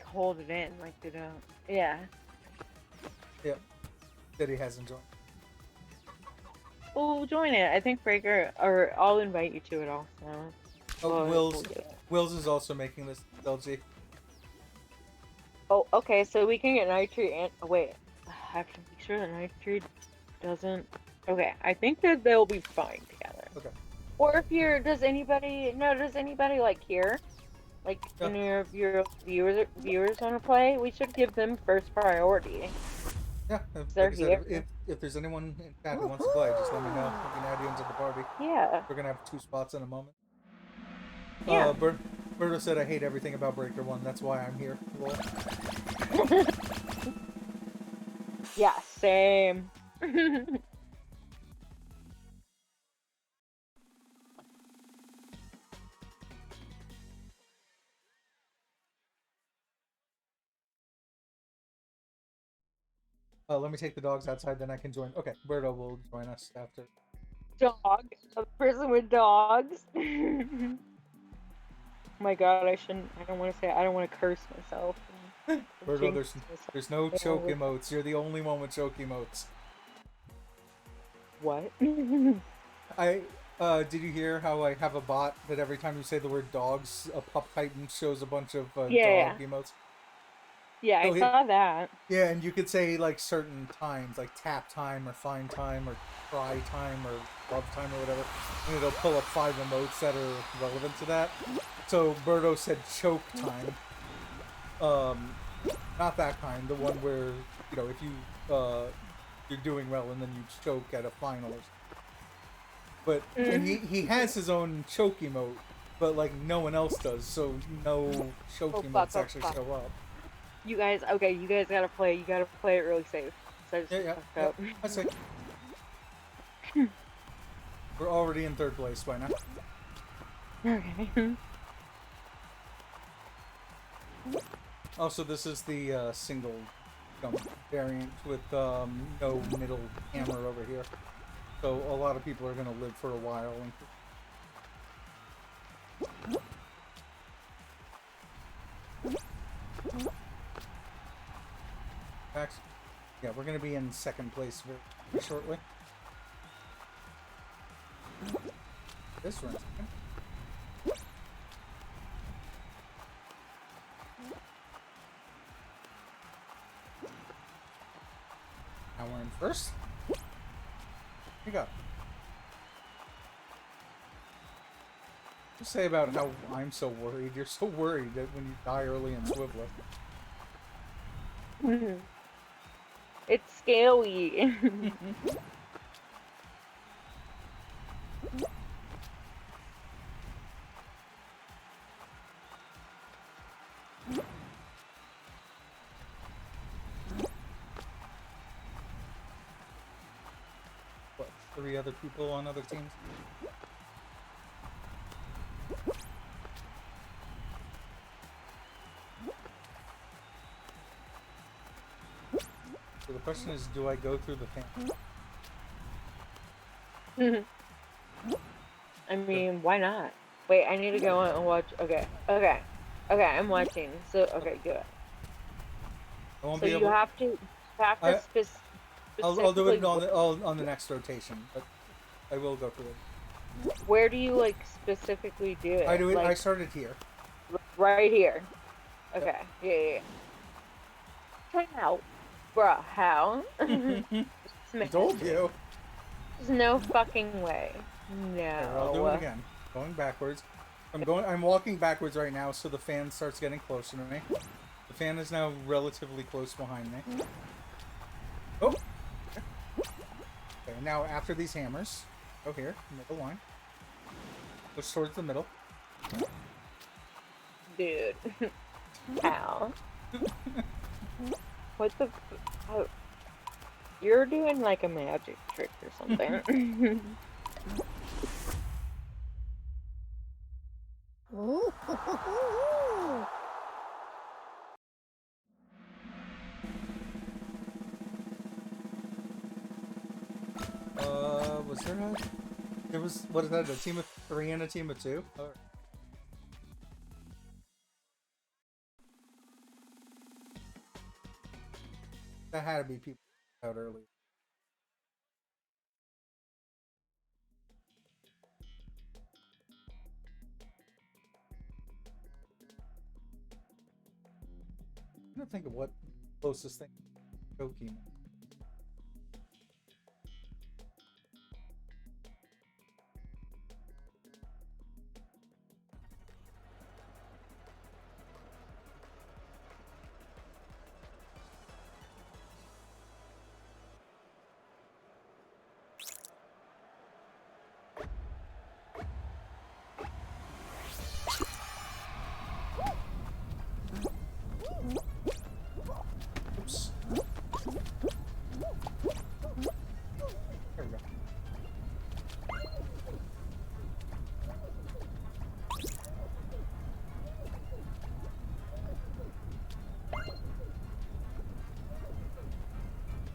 hold it in, like they don't. Yeah. Yep. That he hasn't joined. Well, join it. I think Breaker, or I'll invite you to it also. Oh, We'll get it. Wills is also making this LG. Oh, okay. So we can get Night Tree and wait. I have to make sure that Night Tree doesn't. Okay, I think that they'll be fine together. Okay. Or if you're, does anybody like here, like any of your viewers want to play? We should give them first priority. Yeah, They're like I said, if there's anyone in chat who wants to play, just let me know. We can add you into the party. Yeah. We're gonna have 2 spots in a moment. Yeah. Berto said I hate everything about Breaker 1. That's why I'm here. Well, Yeah, same. let me take the dogs outside, then I can join. Okay, Berto will join us after. Dog. A person with dogs. Oh my god, I don't want to curse myself. Berto, there's no choke emotes. You're the only one with choke emotes. What? Did you hear how I have a bot that every time you say the word dogs, a Pup Titan shows a bunch of dog emotes? Yeah, I saw that. Yeah, and you could say like certain times, like tap time or find time or cry time or love time or whatever, and it'll pull up 5 emotes that are relevant to that. So Berto said choke time. Not that kind, the one where, you know, if you you're doing well and then you choke at a final or something. But and he has his own choke emote, but like no one else does, so no choke emotes actually show up. You guys gotta play. You gotta play it really safe. so just Yeah, yeah, fuck yeah. up. I see. We're already in third place by now. Okay. Also, this is the single jump variant with no middle hammer over here. So a lot of people are gonna live for a while. Actually, yeah, we're gonna be in second place very shortly. This one's now we're in first. Here you go. You say about how I'm so worried. You're so worried that when you die early in Swiveler. It's scary. What, 3 other people on other teams? So the question is, do I go through the fan? I mean, why not? Wait, I need to go and watch. Okay, okay, okay. I'm watching. So, okay, good. I won't So be you able. have to I'll do it specifically. on the next rotation, but I will go through it. Where do you like specifically do it? I do it. I Like started here. right here. Yep. Okay. Yeah. How, bruh? How? I told you. There's no fucking way. Here, I'll do it No. again. Going backwards. I'm walking backwards right now, so the fan starts getting closer to me. The fan is now relatively close behind me. Oh. Okay. Now after these hammers, go here, middle line. Push towards the middle. Dude. How? What the? Oh, you're doing like a magic trick or something. Was there a... There was... What is that? A team of 3 and a team of 2? Oh. That had to be people out early. I'm trying to think of what closest thing to Pokemon. Oops. There we go.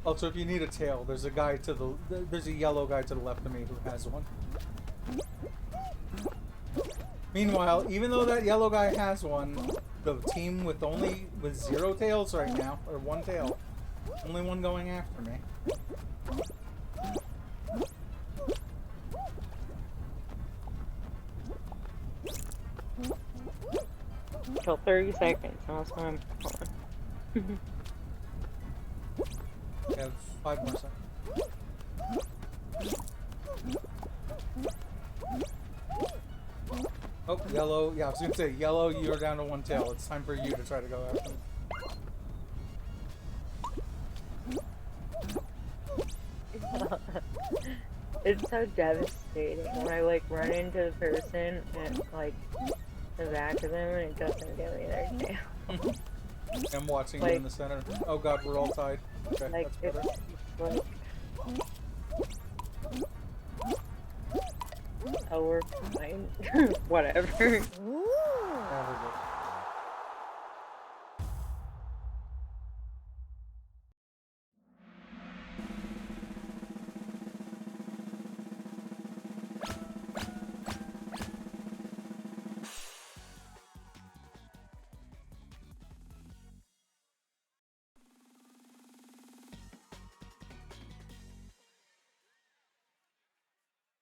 Also, if you need a tail, there's a guy to the... There's a yellow guy to the left of me who has one. Meanwhile, even though that yellow guy has one, the team with 0 tails right now, or 1 tail, only one going after me. Till 30 seconds. That's what I'm on. We have 5 more seconds. Oh, yellow. Yeah, I was gonna say, yellow, you're down to 1 tail. It's time for you to try to go after him. It's so devastating when I like run into the person and like the back of them and it doesn't give me their tail. I'm watching you Like- in the center. Oh god, we're all tied. Okay, Like that's it's better. like oh, we're fine. Whatever. Yeah, we're good.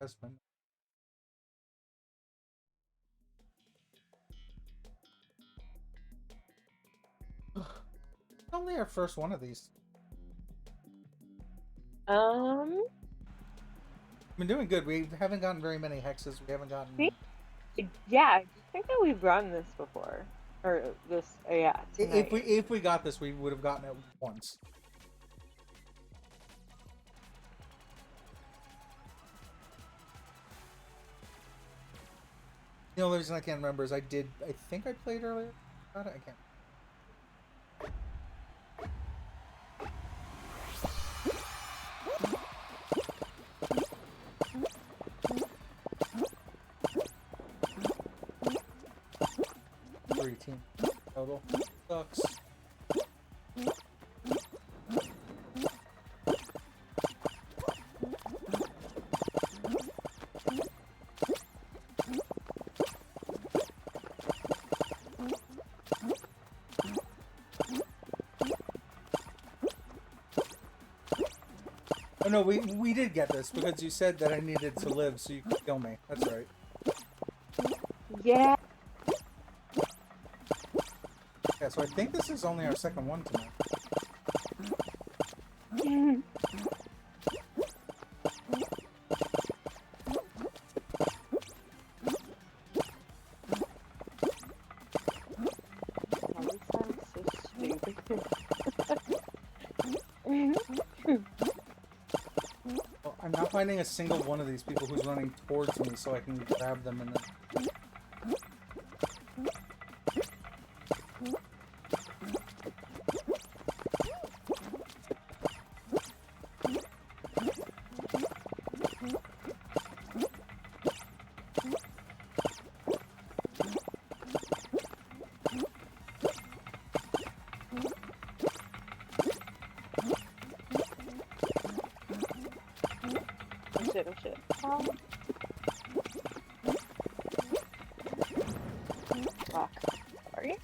That's fine. Only our first one of these. Um, Been doing good. We haven't gotten very many hexes. We haven't gotten. yeah, I think that we've run this before, or this, yeah, If tonight. we got this, we would have gotten it once. The only reason I can't remember is I think I played earlier. About it. I can't. 3 team total. Sucks. Oh no, we did get this because you said that I needed to live so you could kill me. That's right. Yeah. Yeah, so I think this is only our second one tonight. Oh, this sounds so stupid. Well, I'm not finding a single one of these people who's running towards me so I can grab them and then... Oh shit. Fuck. Sorry.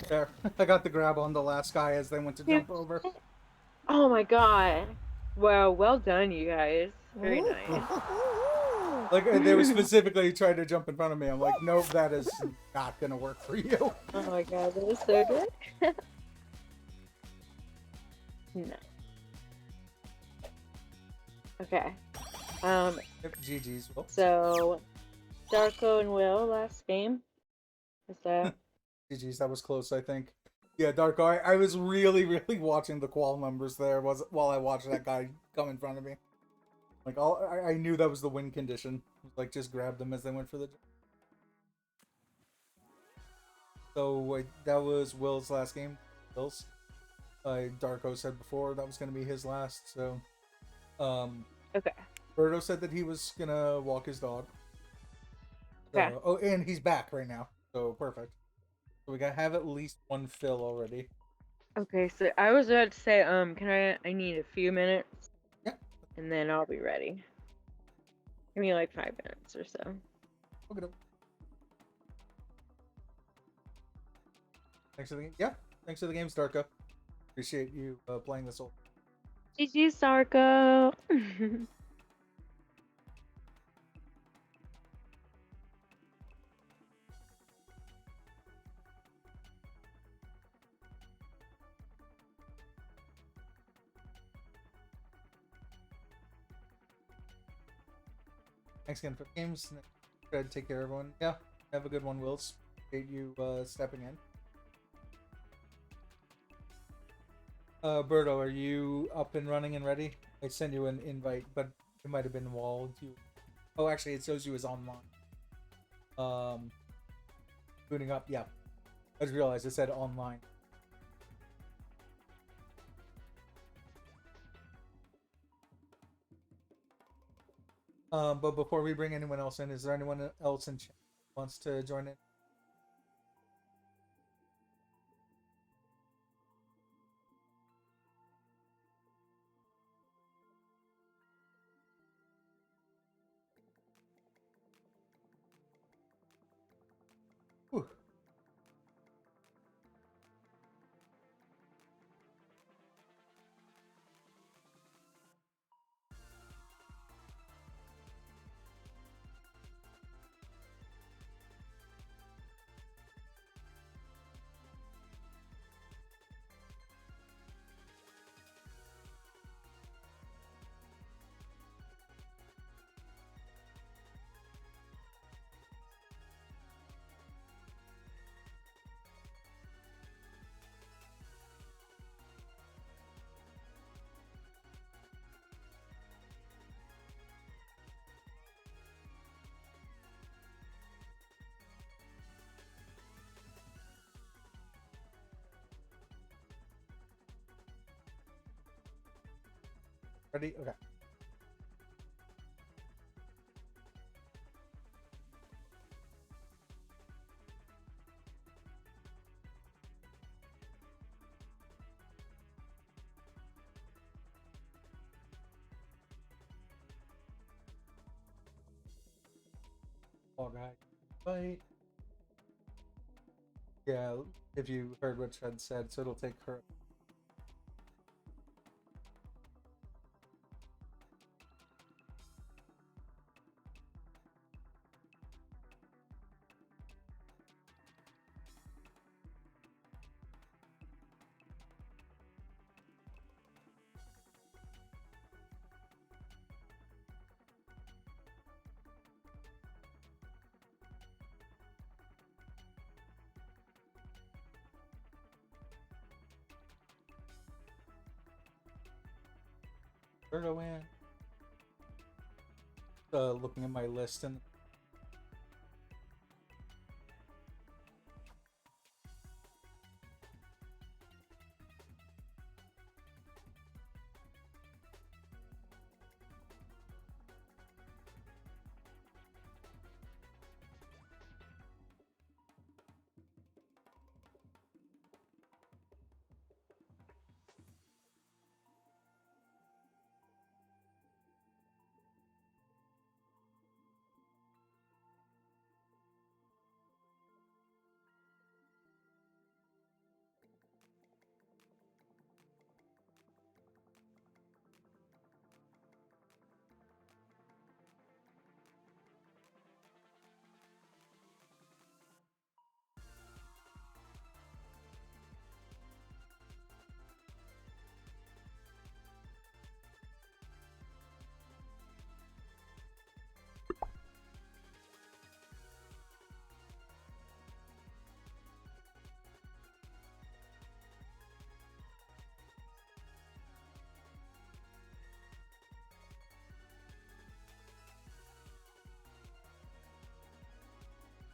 There. I got the grab on the last guy as they went to jump over. Oh my god. Wow, well done, you guys. Very nice. Like, they were specifically trying to jump in front of me. I'm like, nope, that is not gonna work for you. Oh my god, that was so good. No. Okay. Yep, GG's. Well, So Darko and Will last game. Is that GG's, that was close, I think. Yeah, Dark Eye. I was really, really watching the qual numbers there while I watched that guy come in front of me. Like, I knew that was the win condition. Like, just grab them as they went for the... So, that was Will's last game. Will's. Darko said before that was going to be his last, so... okay? Berto said that he was going to walk his dog. Okay. So, oh, and he's back right now, so perfect. So we gotta have at least one fill already. Okay, so I was about to say, I need a few minutes. Yeah. And then I'll be ready. Give me like 5 minutes or so. Okay. Thanks for the game. Yeah, thanks for the game, Starko. Appreciate you playing this whole. GG, Sarko. Thanks again for the games. Try to take care of everyone. Yeah, have a good one, Wills. Appreciate you stepping in. Berto, are you up and running and ready? I sent you an invite, but it might have been while you... Oh, actually, it shows you as online. Booting up, yeah. I just realized it said online. But before we bring anyone else in, is there anyone else in chat who wants to join in? Whew. Ready? Okay. All right. Fight. Yeah, if you heard what Shed said, so it'll take her. Virgo in. Looking at my list and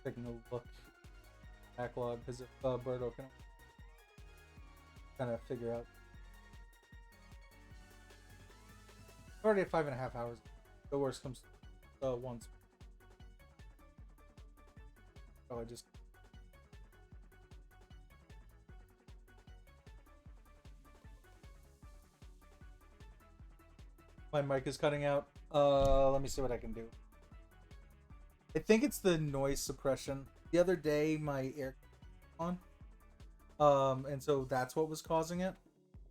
taking a look backlog because if Birdo can kind of figure out. Already at 5.5 hours. The worst comes once. Probably just. My mic is cutting out. Let me see what I can do. I think it's the noise suppression. The other day, my air on, and so that's what was causing it.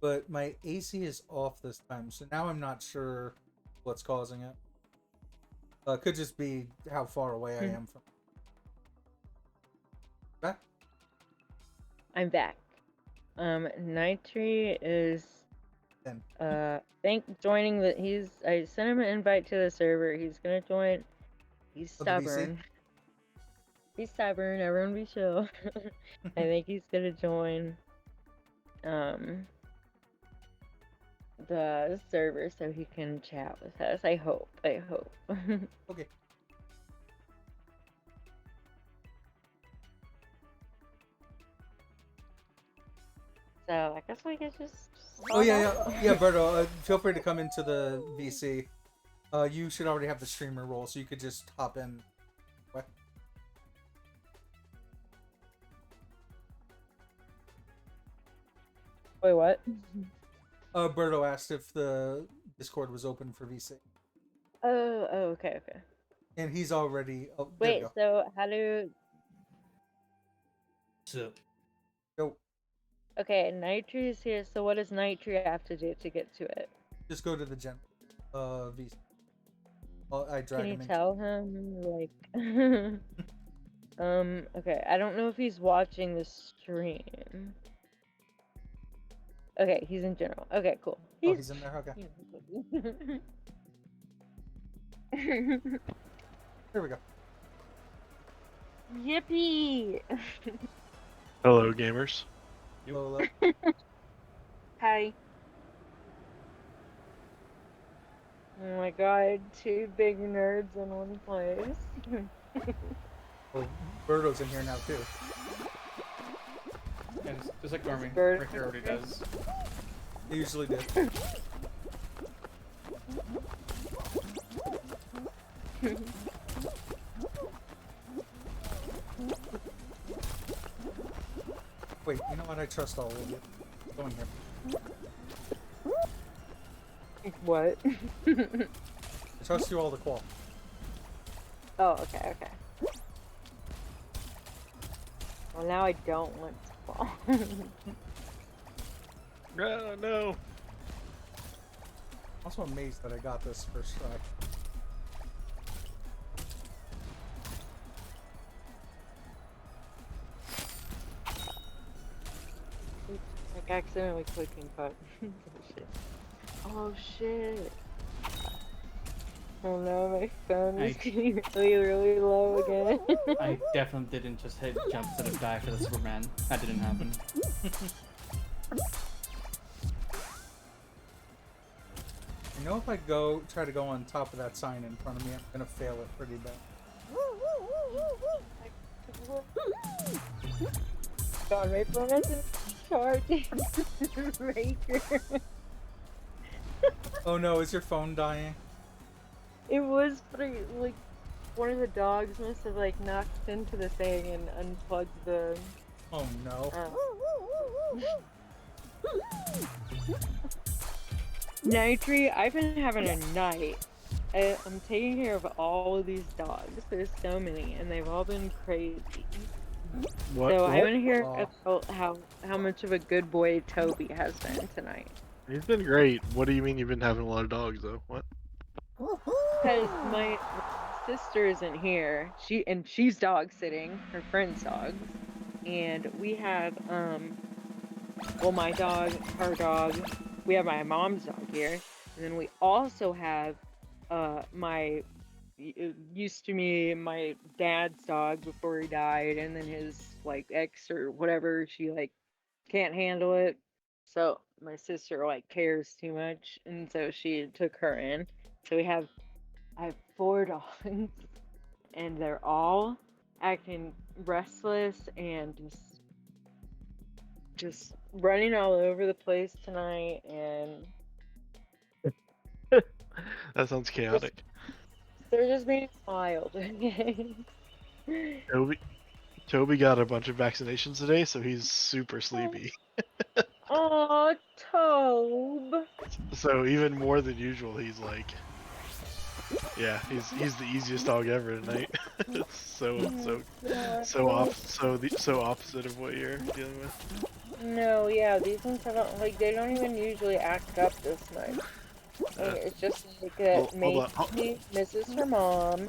But my AC is off this time, so now I'm not sure what's causing it. Could just be how far away I am from. Back? I'm back. Nitri is joining the I sent him an invite to the server. He's gonna join. He's stubborn. He's stubborn, everyone be chill. I think he's gonna join the server so he can chat with us. I hope. Okay. So I guess we could just. Oh yeah, Berto. Feel free to come into the VC. You should already have the streamer role, so you could just hop in. What? Wait, what? Berto asked if the Discord was open for VC. Oh, okay. And he's already. Oh, wait, so how do? So. Go. Okay, Nitri is here. So what does Nitri have to do to get to it? Just go to the gen. VC. I drag Can you him tell him like? Okay, I don't know if he's watching the stream. Okay, he's in general. Okay, cool. He's in there. Okay. There we go. Yippee! Hello, gamers. Hello. Hi. Oh my god, two big nerds in one place. Well, Berto's in here now too. And just like Norman, Bird- Rick already does. He usually did. Wait, you know what? I trust all of you. Go in here. What? I trust you all to qual. Oh, okay. Well, now I don't want to fall. Oh, no. I'm also amazed that I got this first try. Like accidentally clicking button. Oh shit. Oh no, my phone is getting really low again. I definitely didn't just hit jump to the back of the Superman. That didn't happen. You know, if I try to go on top of that sign in front of me, I'm gonna fail it pretty bad. God, my phone isn't charging. Raker. Oh no, is your phone dying? It was pretty, like, one of the dogs must have, like, knocked into the thing and unplugged the... Oh no. Nitri, I've been having a night. I'm taking care of all of these dogs. There's so many, and they've all been crazy. What? So I want to hear Oh. about how much of a good boy Toby has been tonight. He's been great. What do you mean you've been having a lot of dogs, though? What? Because my sister isn't here. She's dog sitting her friend's dogs, and we have well, my dog, her dog. We have my mom's dog here, and then we also have used to be my dad's dog before he died, and then his like ex or whatever, she like can't handle it, so my sister like cares too much, and so she took her in. So I have 4 dogs, and they're all acting restless and just running all over the place tonight, and That sounds chaotic. they're just being wild. Toby got a bunch of vaccinations today, so he's super sleepy. Oh, Tobe. So even more than usual, he's like, yeah, he's the easiest dog ever tonight. so opposite of what you're dealing with. No, yeah, these ones don't like. They don't even usually act up this much. Like, it's just like that. Hold on. Macy misses her mom,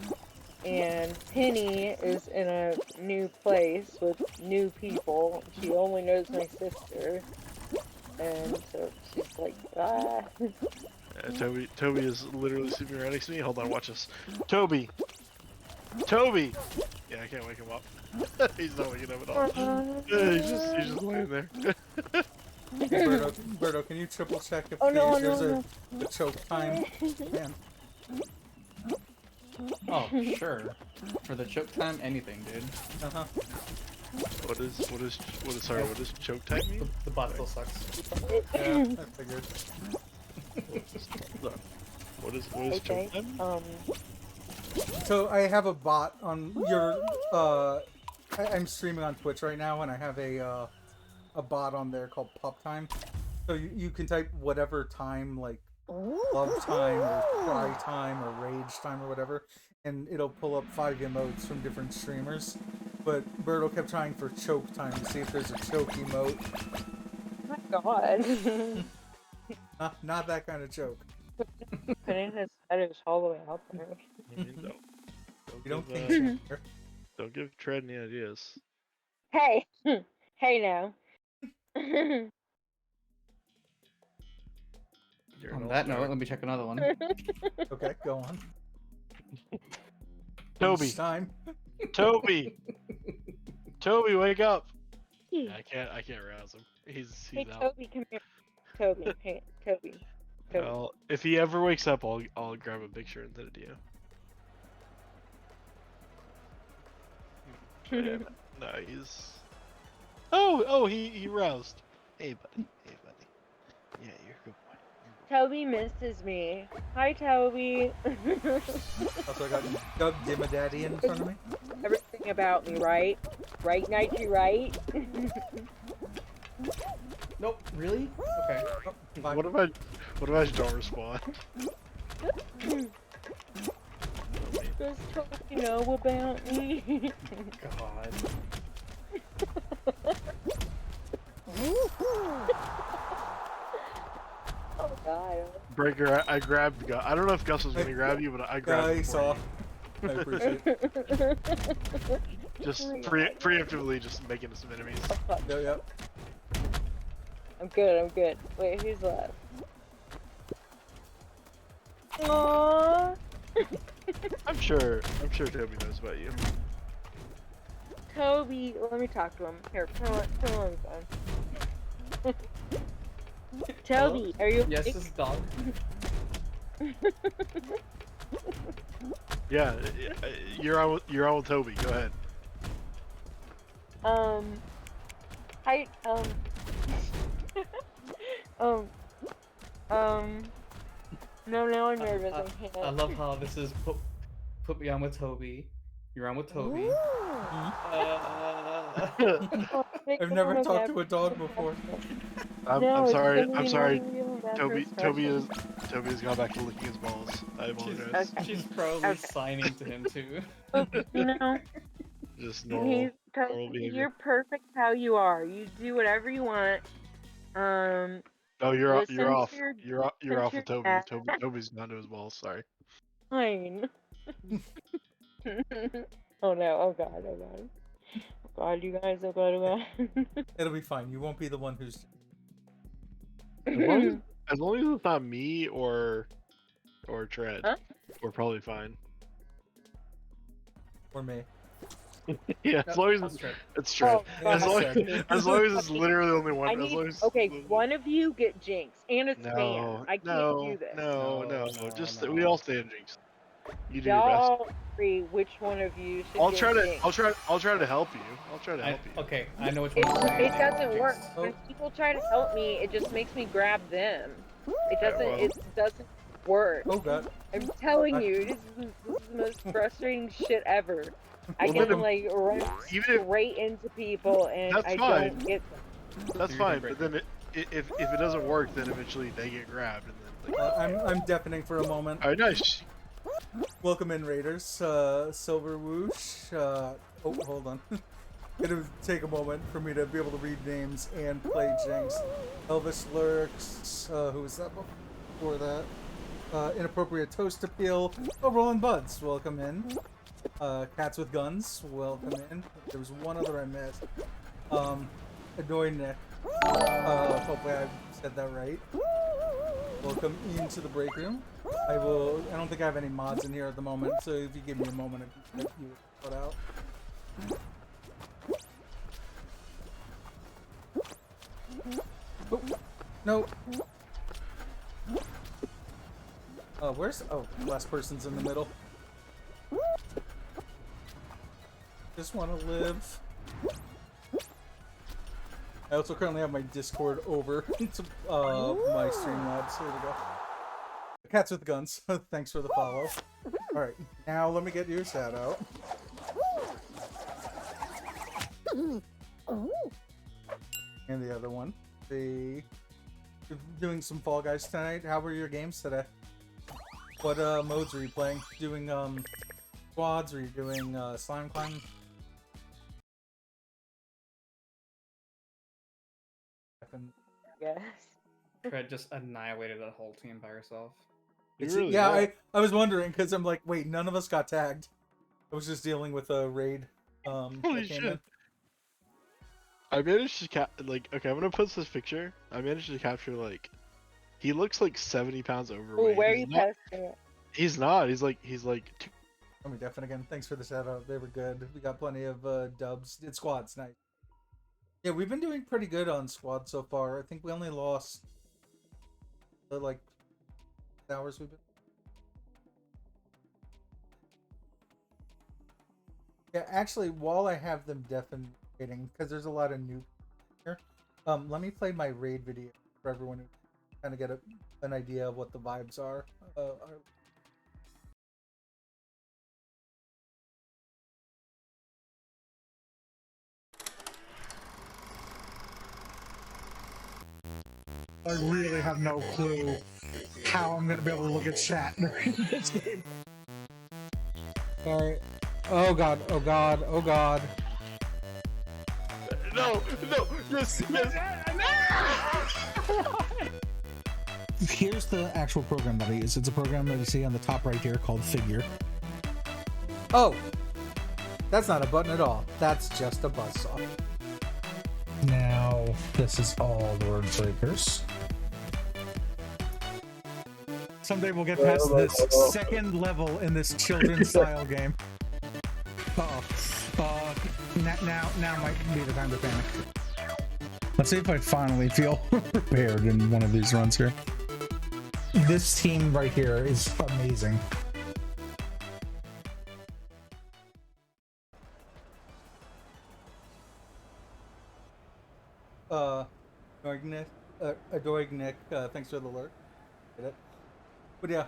and Penny is in a new place with new people. She only knows my sister, and so she's like, ah. Toby is literally sleeping right next to me. Hold on, watch this. Toby! Yeah, I can't wake him up. He's not waking up at all. He's just laying there. Berto, can you triple check if there's a choke time? Man. Oh, sure. For the choke time, anything, dude. Uh-huh. What does choke time mean? The bot still sucks. Yeah, I figured. What is Okay. choke time? So I have a bot on your. I'm streaming on Twitch right now, and I have a bot on there called Pup Time. So you can type whatever time, like love time or cry time or rage time or whatever, and it'll pull up 5 emotes from different streamers. But Birdo kept trying for choke time to see if there's a choke emote. Oh my god. Not that kind of choke. Putting his head is all the way out there. You don't think? Mhm. Don't give Tread any ideas. Hey! Hey now. You're an On that all-star. note, let me check another one. Okay, go on. Toby, Each time. Toby, Toby, wake up! I can't rouse him. He's Hey out. Toby, come here. Toby, hey, Toby. Toby. Well, if he ever wakes up, I'll grab a picture and send it to you. But yeah, no, he's. Oh, he roused. Hey, buddy. Yeah, you're a good boy. Toby misses me. Hi, Toby. Also, I got Doug Dimmadaddy in front of me. Everything about me, right? Right, Nitro, right? Nope, really? Okay. Oh, fine. What if I just don't respond? Does Toby know about me? God. Oh god. Breaker, I grabbed Gus. I don't know if Gus was gonna grab you, but I grabbed I him. saw. I appreciate it. Just preemptively just making us some enemies. Yep. I'm good. Wait, who's left? Aww. I'm sure Toby knows about you. Toby, let me talk to him. Here, put him on the phone. Toby, are you Yes, awake? this is dog. Yeah, you're on with Toby. Go ahead. Hi, no, now I'm nervous. I can't. I love how this is put me on with Toby. You're on with Toby. Oh, I've never talked to a dog before. I'm No, it's sorry. gonna I'm be sorry. no real bad Toby first has impression. gone back to licking his balls. I apologize. Okay. She's probably Okay. signing to him too. You know, Just normal. Toby, behavior. you're perfect how you are. You do whatever you want. Oh, you're Listen off. to your- You're off to with Toby. your dad. Toby's gone to his balls. Sorry. Fine. Oh no! Oh god! Oh god! Oh god! You guys! Oh god! Oh god! It'll be fine. You won't be the one who's. As long as it's not me or Tread, Huh? we're probably fine. Or me. Yeah, as long as it's Tread. Oh, As long God. as long as it's literally only one. I as need. long as Okay, one of you get Jinx, and it's No, Van. I can't no, do this. no. No, Just no. we all stay in Jinx. You do your best. Y'all agree which one of you should I'll get try to. Jinx. I'll try to help you. I'll try to help you. Okay, I know which It, one. it doesn't work. Oh. When people try to help me, it just makes me grab them. It doesn't. well. It doesn't work. Oh god. I'm telling you, this is the most frustrating shit ever. I Well, can like run even if- straight into people and That's I fine. don't get them. That's You're fine. doing But then if it doesn't work, then eventually they get grabbed and then. I'm deafening for a moment. All right, nice. Welcome in, Raiders. Silver Whoosh. Oh, hold on. It'll take a moment for me to be able to read names and play Jinx. Elvis Lurks. Who was that before that? Inappropriate Toast Appeal. Oh, Rolling Buds. Welcome in. Cats with Guns. Welcome in. There was one other I missed. Annoying Nick. Hopefully I said that right. Welcome into the break room. I don't think I have any mods in here at the moment, so if you give me a moment, I can you put out. Oh, no. Last person's in the middle. Just want to live. I also currently have my Discord over to my Streamlabs. Here we go. Cats with guns. Thanks for the follow. Alright, now let me get your shout out. And the other one. Doing some Fall Guys tonight. How were your games today? What modes were you playing? Doing squads? Were you doing slime climb? Yes. Tread just annihilated that whole team by herself. You It's- really yeah, did. I was wondering because I'm like, wait, none of us got tagged. I was just dealing with a raid. Holy that came shit. in. I managed to okay, I'm gonna post this picture. I managed to capture he looks like 70 pounds Ooh, overweight. where are He's you not- posting it? He's not. He's like Let me deafen again. Thanks for the shout out. They were good. We got plenty of dubs. Did squads night. Yeah, we've been doing pretty good on squad so far. I think we only lost like hours we've been. Yeah, actually, while I have them deafening, because there's a lot of new here, let me play my raid video for everyone who kind of get an idea of what the vibes are. I really have no clue how I'm gonna be able to look at chat during this game. Alright. Oh god, oh god, oh god. no, yes. Here's the actual program that I use. It's a program that you see on the top right here called Figure. Oh! That's not a button at all. That's just a buzzsaw. Now, this is all the word breakers. Someday we'll get past this second level in this children's style game. Uh-oh. Now might be the time to panic. Let's see if I finally feel prepared in one of these runs here. This team right here is amazing. Adoignick, thanks for the alert. Get it? But yeah,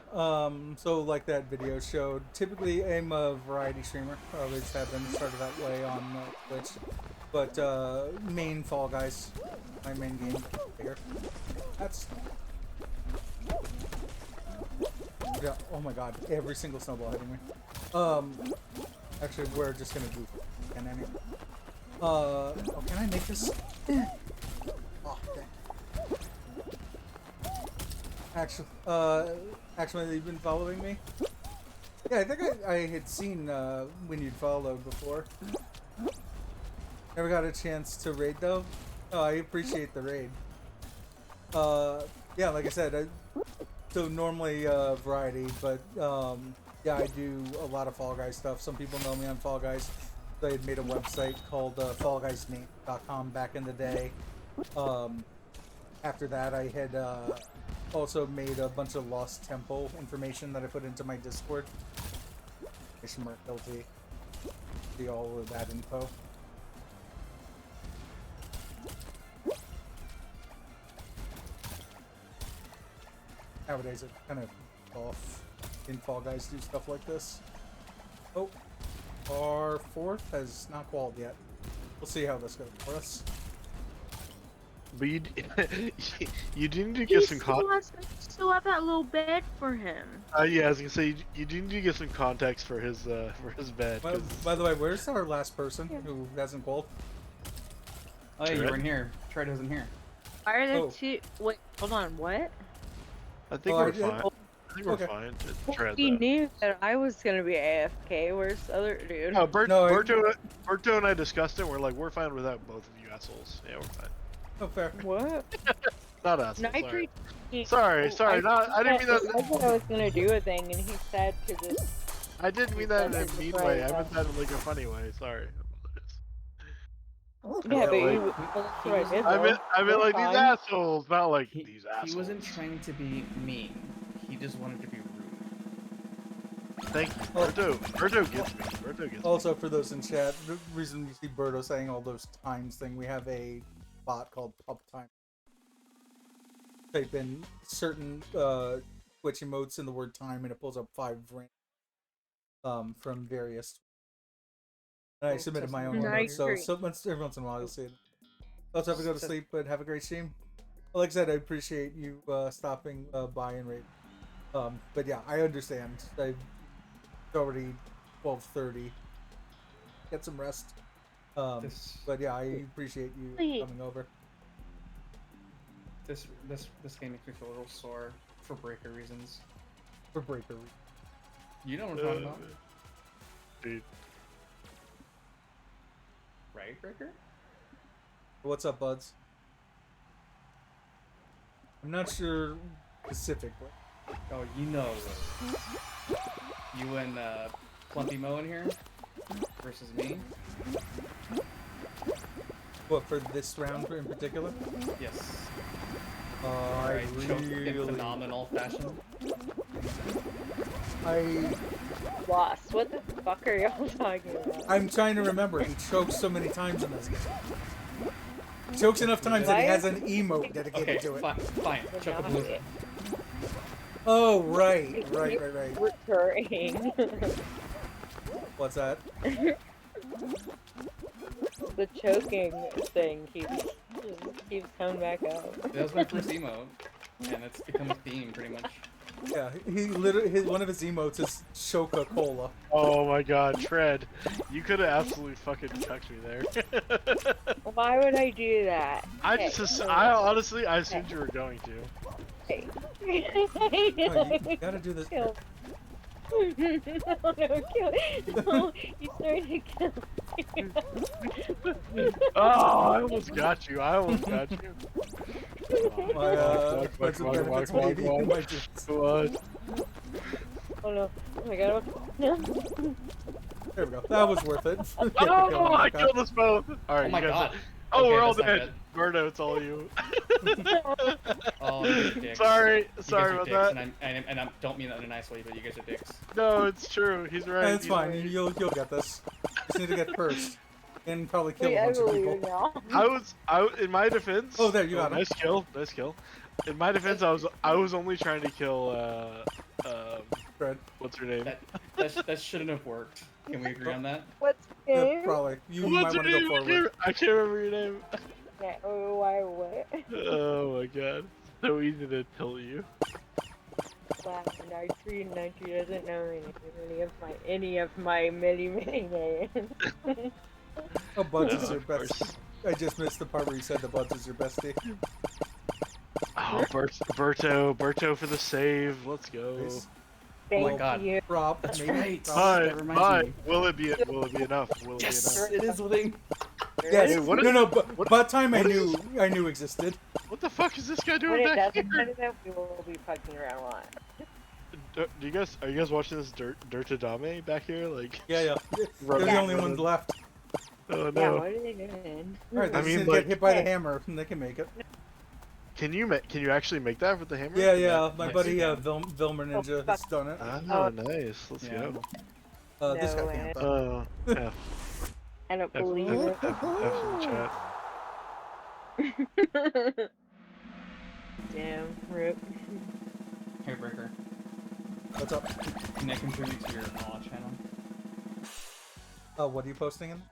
so like that video showed, typically I'm a variety streamer. I always have been started that way on Twitch. But main Fall Guys, my main game here. That's yeah. Oh my god, every single snowball hitting me. Actually, we're just gonna do. And anyway. Oh, can I make this? Oh, dang. Actually, you've been following me? Yeah, I think I had seen when you'd followed before. Never got a chance to raid though. Oh, I appreciate the raid. Yeah, like I said, so normally variety, but yeah, I do a lot of Fall Guys stuff. Some people know me on Fall Guys. They had made a website called fallguysname.com back in the day. After that, I had also made a bunch of Lost Temple information that I put into my Discord. Guilty. See all of that info. Nowadays, it's kind of off in Fall Guys do stuff like this. Oh, our fourth has not qualled yet. We'll see how this goes for us. But you you do need to get some still have that little bed for him. yeah, I was gonna say you do need to get some context for his bed. By the way, where's our last person who hasn't qualled? Oh, yeah, you Tread? were in here. Tread isn't here. Why are there Oh. two? Wait, hold on. What? I think Oh, we're I did- fine. I think we're okay. fine. Tread, He though. knew that I was gonna be AFK. Where's the other dude? No, No, Berto and I discussed it. We're like, we're fine without both of you assholes. Yeah, we're fine. Oh, fair. What? Not assholes. Nitrate. Sorry, sorry. I didn't mean I that. said I was gonna do a thing, and he said to this. I didn't mean that in a mean way. I meant that in like a funny way. Sorry. Yeah, but like, you. That's what I did. I though. meant like Fine. these assholes, not like He, these assholes. he wasn't trying to be mean. He just wanted to be rude. Thank you, Berto. Berto gets me. Berto gets me. Also, for those in chat, the reason you see Berto saying all those times thing, we have a bot called Pup Time. Type in certain Twitch emotes in the word time, and it pulls up 5 from various. And I submitted my own I emotes, so agree. every once in a while you'll see it. Let's have to go to sleep, but have a great stream. Well, like I said, I appreciate you stopping by and rate. But yeah, I understand. It's already 12:30. Get some rest. But yeah, I appreciate you Wait. coming over. This game makes me feel a little sore for breaker reasons. For Breaker. You know what I'm talking about, Dude, right, Breaker? What's up, buds? I'm not sure specifically. Oh, you know. You and Plumpy Mo in here versus me. What, for this round in particular? Yes. I Where I choked in really... phenomenal fashion. Lost. What the fuck are y'all talking about? I'm trying to remember. He chokes so many times in this game. Chokes enough times that he has an emote dedicated Okay, to it. fine. Choke a Palooza. Oh, right. Recurring. What's that? The choking thing keeps coming back up. That was my first emote, and it's become a theme pretty much. Yeah, he literally, one of his emotes is Coca-Cola. oh my god, Tread. You could have absolutely fucking cucked me there. Why would I do that? I honestly, I assumed you were going to. Hey. Oh, you gotta do this. Kill. No, kill. No, you started to kill me. Oh, I almost got you. My expensive benefits maybe. Might just- What? Oh no. Oh my god. No. There we go. That was worth it. Oh, I killed us both. All right, Oh my you guys. god. Oh, Okay, we're all that's not dead. Murdo, it's all you. Oh, you guys are dicks. Sorry You guys about are dicks, that. And I don't mean that in a nice way, but you guys are dicks. No, it's true. He's right. It's he's fine. right. You'll get this. Just need to get first. And probably kill Wait, a I bunch of believe people. now. In my defense. Oh, there, you got him. Nice kill. In my defense, I was only trying to kill Fred. what's her name? That shouldn't have worked. Can we agree on that? What's the Yeah, name? probably. You What's might her want to go name? forward. I can't remember your name. Yeah, oh, why what? Oh my god. So easy to tell you. Wow, Nitri doesn't know any of my many names. Oh, Buds is your Of course. best. I just missed the part where you said the Buds is your bestie. Oh, Berto for the save. Let's go. Nice. Thank God. you. Prop, That's maybe. right. Prop. Bye. That reminds Bye. me. Will it be enough? Will it be enough? Yes, it is within. Yes. Hey, what no, is- no, but what- Butt Time I what knew existed. What the fuck is this guy When doing it back doesn't here? do that, we will be fucking around a lot. Are you guys watching this Dirtadame back here? Like, Yeah. They're the Yeah. only ones left. oh Yeah, no. what are they doing? Alright, they I just mean, need to like- get hit by the hammer and they can make it. Can you actually make that with the hammer? Yeah. My Yes, buddy you can. Vilmer Ninja has done it. Ah, nice. Let's Yeah. go. This No guy way. can't though. Yeah. I don't F believe in it. the chat. Damn, rip. Hey, Breaker. What's up? Can I contribute to your Aw channel? What are you posting in?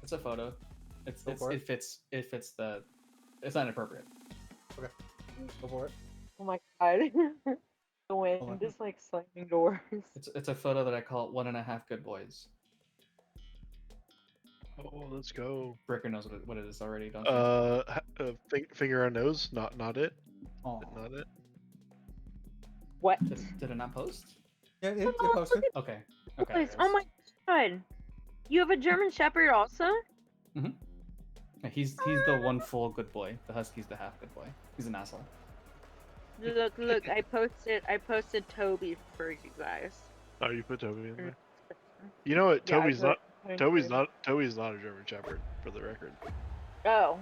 It's a photo. Go for It fits the. It's not inappropriate. Go for it. Oh my god. The Hold on. wind is like slamming doors. It's a photo that I call 1.5 good boys. Oh, let's go. Breaker knows what it is already, don't you? Finger on nose. Not it. Aw. Not it. What? Did it not post? Yeah, it posted. Okay. Boys, there it oh is. my god. You have a German Shepherd also? Yeah, he's the one full good boy. The husky's the half good boy. He's an asshole. Look, I posted Toby for you guys. Oh, you put Toby in there. You know what? Yeah, I Toby's put- not Toby's not a German Shepherd, for the record. Oh.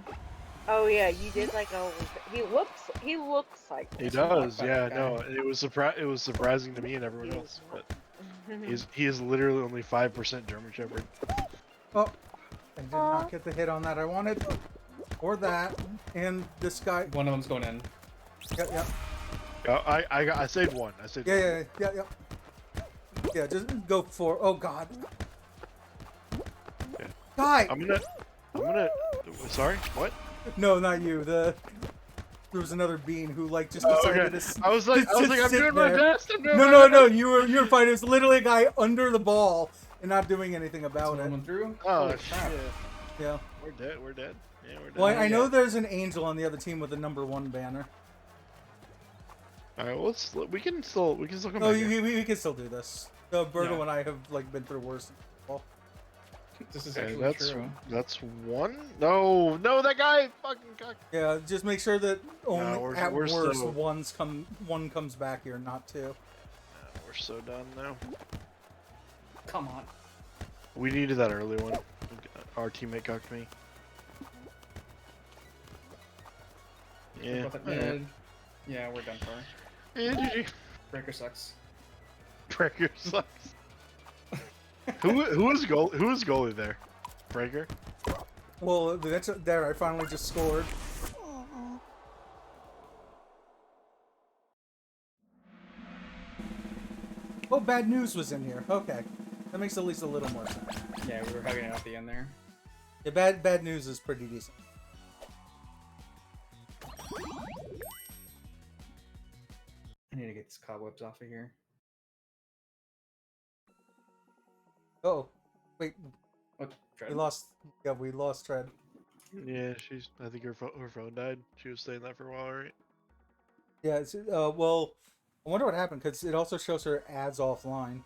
Oh yeah, you did like a. He looks like. He it. does, Black yeah. guy. No, it was surprising to me and everyone else. But he is literally only 5% German Shepherd. Oh, I did not get the hit on that I wanted. Or that, and this guy. One of them's going in. Yep, yep. I saved one. I saved one. Yeah. Yeah, just go for. Oh God. Yeah. Guy. I'm gonna. Sorry. What? No, not you. There was another bean who like just Oh, decided okay. to. I was like, I'm sit doing my there. best. I'm doing my No. best. You're fine. It was literally a guy under the ball and not doing anything about it. Someone through. Oh Holy crap. shit. Yeah. We're dead. We're dead. Yeah, we're dead. Well, I know Yeah. there's an angel on the other team with a #1 banner. All right. Well, we can still come Oh, back. here. we can still do this. Berto Yeah. and I have like been through worse. Well, This is Okay, actually true. that's one. No, that guy fucking cock. yeah, just make sure that only we're- at we're worst so- one comes back here, not two. We're so done now. Come on. We needed that early one. Our teammate cocked me. Yeah. Both at mid. Yeah, we're done for. Yeah, GG. Breaker sucks. Breaker sucks. Who was goalie there? Breaker. Well, there I finally just scored. Oh, bad news was in here. Okay, that makes at least a little more sense. Yeah, we were hugging it at the end there. Yeah, bad news is pretty decent. I need to get these cobwebs off of here. Oh, wait, What? we lost. Yeah, we lost Tread. Yeah, I think her phone died. She was saying that for a while, right? Yeah, it's, well, I wonder what happened because it also shows her ads offline.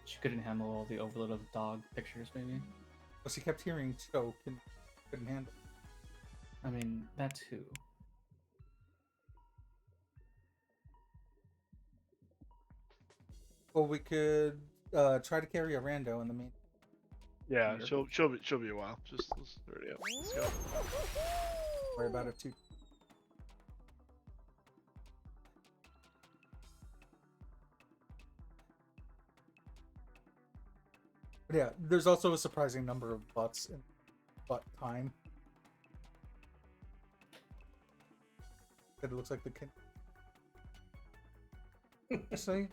She couldn't handle all the overload of dog pictures, maybe. Well, she kept hearing choke and couldn't handle. I mean, that too. Well, we could try to carry a rando in the mean. Yeah, Wonderful. she'll be a while. Let's ready up. Let's go. Worry about it too. But yeah, there's also a surprising number of butts in butt time. It looks like the kid. Actually,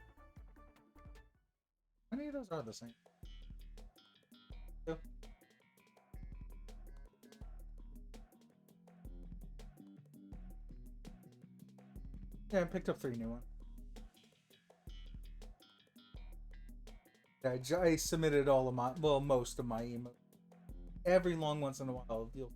how many of those are the same? Two. Yeah, I picked up 3 new ones. Yeah, I submitted all of my, well, most of my emo. Every long once in a while, you'll.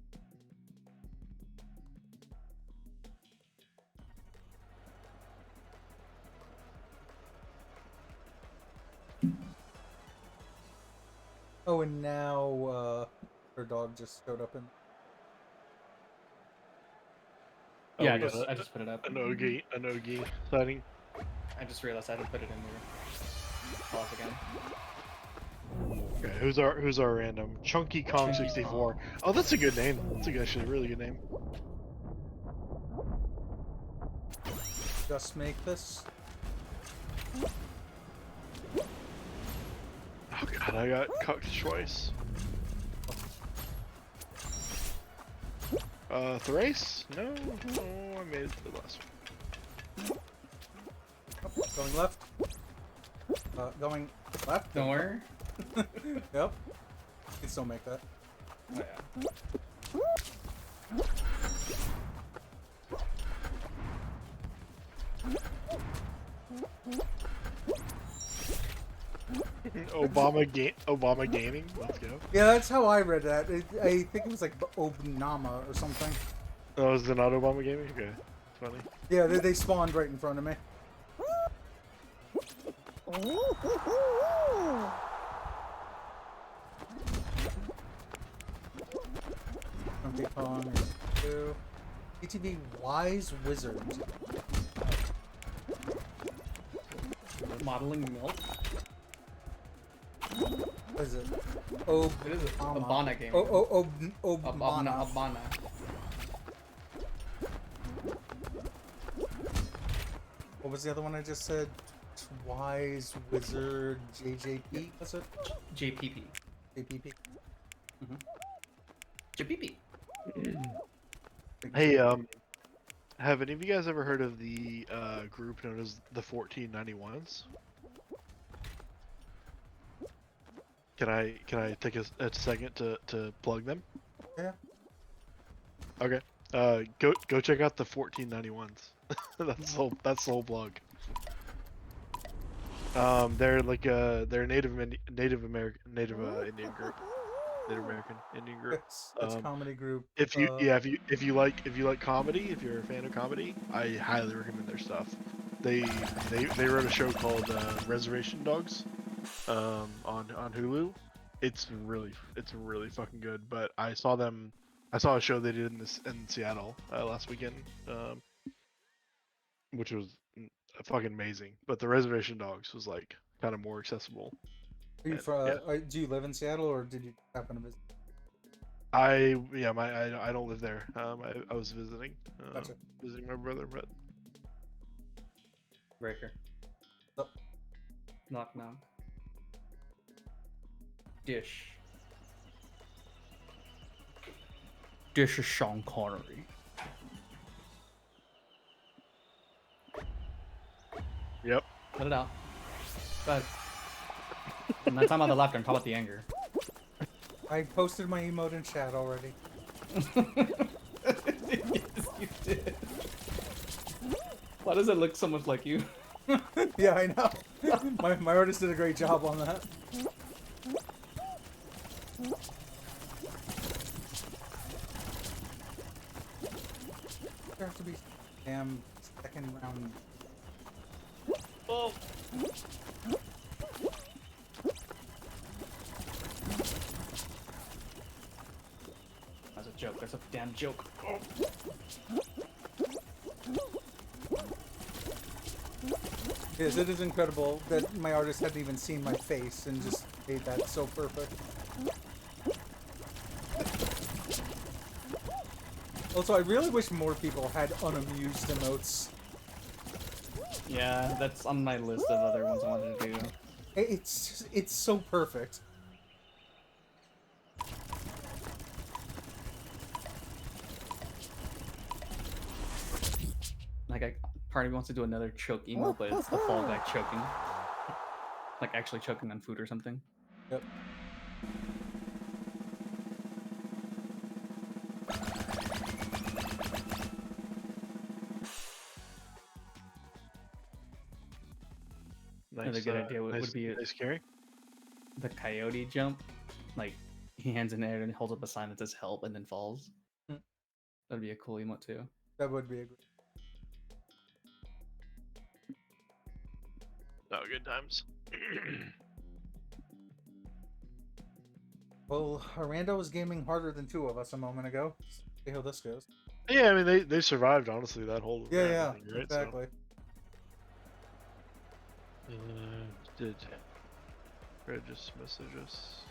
Oh, and now her dog just showed up in. Yeah, we got I just put it up. an Ogi sighting. I just realized I didn't put it in there. Pause again. Okay, who's our random? Chunky Kong 64. Oh, that's a good name. That's actually a really good name. Just make this. Oh god, I got cucked twice. Thrace? No, I made it to the last one. Oh, going left. Going left. Don't worry. Yep. You can still make that. Oh, yeah. Obama gaming. Let's go. Yeah, that's how I read that. I think it was like Obnama or something. Oh, is it not Obama gaming? Okay, funny. Yeah, they spawned right in front of me. Donkey Kong is 2. ETV Wise Wizard. Modeling milk. What is it? It is a Abana game. Obnama. Abana. What was the other one I just said? Wise Wizard JJP, was it? JPP. JPP. Chippy. Hey, have any of you guys ever heard of the group known as the 1491s? Can I take a second to plug them? Yeah. Okay. Go check out the 1491s. That's the whole plug. They're like they're a Native American Indian group. Native American Indian group. It's a comedy group. If you like comedy, if you're a fan of comedy, I highly recommend their stuff. They wrote a show called Reservation Dogs on Hulu. It's really fucking good. But I saw a show they did in Seattle last weekend, which was fucking amazing. But the Reservation Dogs was like kind of more accessible. Are you from, do you live in Seattle or did you happen to visit? I don't live there. I was visiting Gotcha. visiting my brother, but Breaker. Oh. Knock. Dish is Sean Connery. yep. Let it out. Go ahead. I'm not talking about the laughter, I'm talking about the anger. I posted my emote in chat already. Yes, you did. Why does it look so much like you? Yeah, I know. my artist did a great job on that. There has to be damn second round. Oh. That's a joke. That's a damn joke. Oh. Yes, it is incredible that my artist hadn't even seen my face and just made that so perfect. Also, I really wish more people had unamused emotes. Yeah, that's on my list of other ones I wanted to do. It's so perfect. Like, part of me wants to do another choke emo, but it's the Fall Guy choking. Like, actually choking on food or something. Yep. Another good idea would be nice carry. the coyote jump. Like, he hands in the air and holds up a sign that says help and then falls. Hmm. That'd be a cool emote too. That would be a great. Oh, good times. Well, Arando was gaming harder than two of us a moment ago. See how this goes. Yeah, I mean they survived honestly that whole Yeah, round thing, right? exactly. So, did Fred just message us?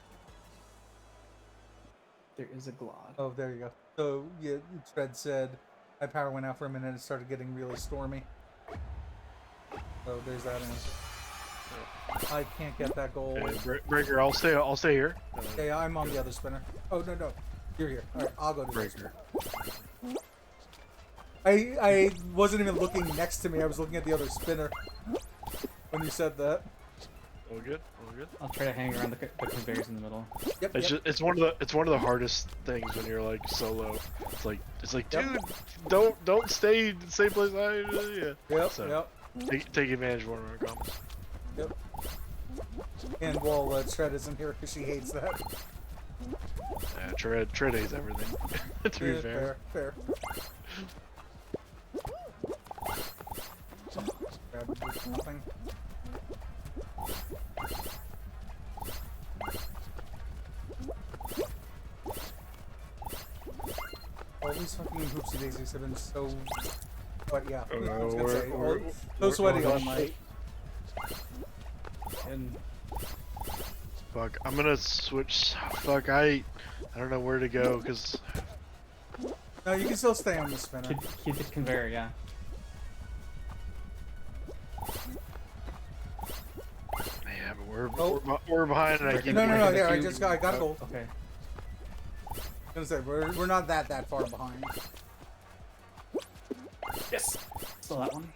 There is a glod. Oh, there you go. So, yeah, Fred said, my power went out for a minute and it started getting really stormy. So, there's that answer. I can't get that goal. Okay, Breaker, I'll stay here. Okay, I'm on the other spinner. Oh, no. You're here. Alright, I'll go to this Breaker. one. I wasn't even looking next to me. I was looking at the other spinner when you said that. All good. I'll try to hang around the conveyors in the middle. Yep, It's yep. just it's one of the hardest things when you're like solo. It's like Yep. dude, don't stay in the same place. Yeah. Yep, So, yep, Take advantage of one of our comments. yep. And while Tread isn't here because she hates that. Yeah, Tread hates everything. To be Yeah, fair. fair. Grab nothing. All these fucking hoopsie daisies have been so. But yeah, I was gonna say, so sweaty on my. And Fuck, I'm gonna switch. Fuck, I don't know where to go because No, you can still stay on the spinner. keep the conveyor, yeah. man, but Oh. we're behind and I keep No, Breaker, here, the I cube. just got a goal. Okay. I was gonna say we're not that far behind. Yes. Still that one.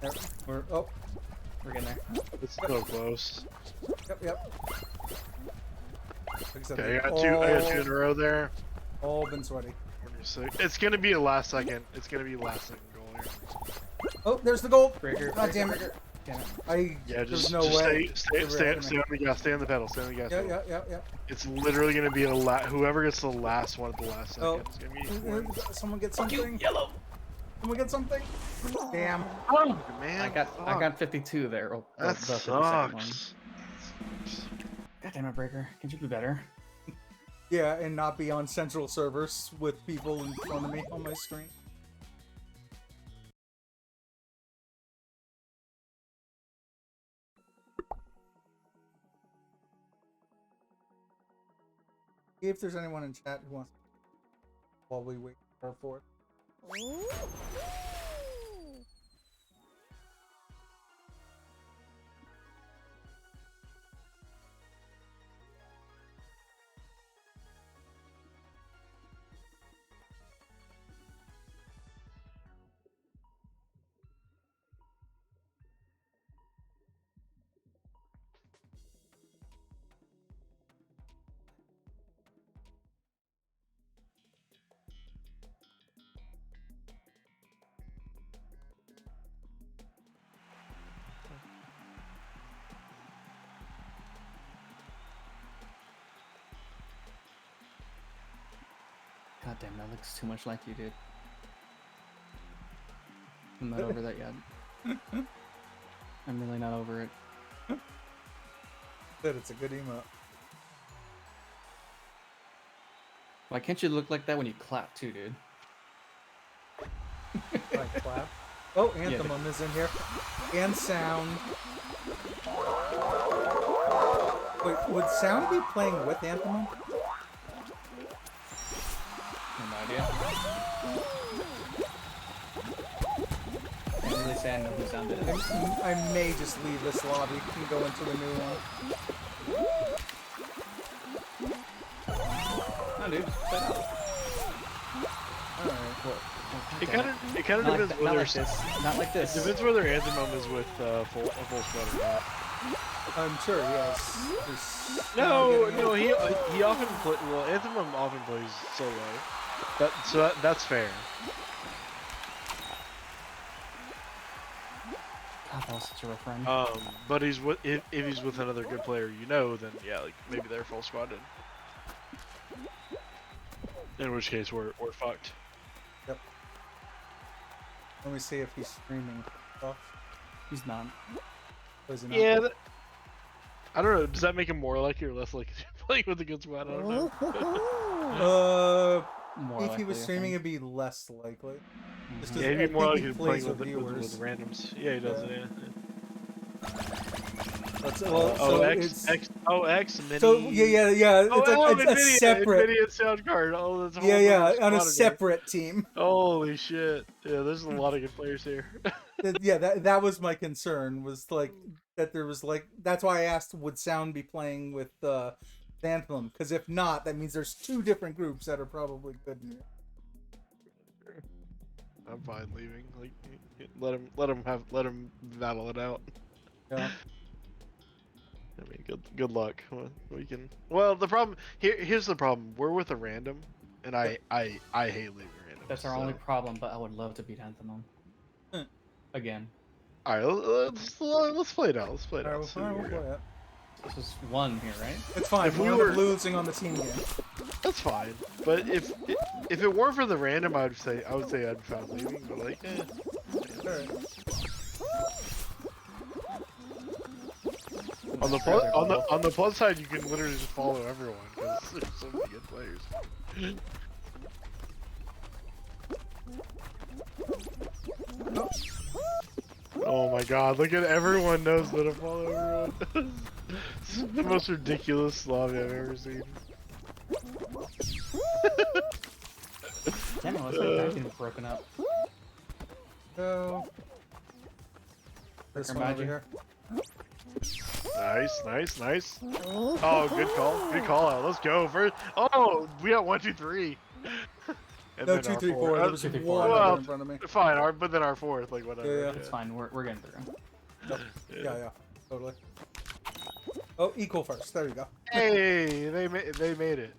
There, we're We're getting there. It's so close. yep. Like I said, Okay, I they've got two in a row there. all been sweaty. 26. It's gonna be a last second. It's gonna be a last second goal here. Oh, there's the goal. Breaker. God damn it. Damn it. Yeah, Just, there's no just way. stay on the gas. Stay on the pedal. Stay on the gas. Yeah. pedal. It's literally gonna be whoever gets the last one at the last second. Oh. It's gonna be Someone get something. Yellow. Someone get something. Damn. oh, man. I got 52 there. Oh, that the 52nd one. sucks. God damn it, Breaker. Can you be better? Yeah, and not be on central servers with people in front of me on my screen. See if there's anyone in chat who wants while we wait for our fourth. God damn, that looks too much like you, dude. I'm not over that yet. I'm really not over it. But it's a good emote. Why can't you look like that when you clap too, dude? Like clap. Oh, Anthem is in here. And Sound. Wait, would Sound be playing with Anthem? No idea. Can't really say I know who Sound is. I may just leave this lobby and go into the new one. No, dude. Shut up. Alright, well, It kind of Not depends like, whether not like this. Not like it this. depends whether Anthem is with full squad or not. I'm sure, yes. There's No, he often Anthem often plays solo. That's fair. God, that was such a rough run. But he's with if he's with another good player, then yeah, like maybe they're full squadded. In which case we're fucked. Yep. Let me see if he's streaming stuff. He's not. Or is he not? Yeah. I don't know. Does that make him more likely or less likely to play with a good squad? I don't know. More If he was likely, I streaming, think. it'd be less likely. Just 'cause Yeah, he'd I be more think he likely to plays play with viewers. with randoms. Yeah, he does. Yeah. That's, well, so it's, X, mini. so yeah. It's like a separate. NVIDIA sound card. Oh, that's a whole Yeah, other on a squad separate team. Holy shit! Yeah, there's a lot of good players here. Yeah, that was my concern. Was like that there was like that's why I asked would Sound be playing with Anthem? Because if not, that means there's two different groups that are probably good. In it. I'm fine leaving. Like, let him battle it out. Yeah. I mean, good luck. We can. Well, the problem here's the problem. We're with a random, and I hate leaving random. That's our only problem, but I would love to beat Anthem. Again. All right, let's play it out. Let's play it All out. right, See we'll where play we're at. it. This is one here, right? It's fine. If we We were- were losing on the team game. That's fine. But if it weren't for the random, I would say I'd be fine leaving. But like, Alright. on the plus side, you can literally just follow everyone because there's so many good players. Oh my god, look at everyone knows that to follow everyone. This is the most ridiculous lobby I've ever seen. Damn it, looks like that team is broken up. So this Breaker one over magic. here. Nice. Oh, good call out. Let's go first. Oh, we got 1, 2, 3. And No, then 2, our 3, 4. fourth. There was 2, 3, one 4. other in front of me. Fine, but then our fourth, like whatever. Yeah. It's fine. We're getting through. Yeah, totally. Oh, equal first. There you go. Hey, they made it.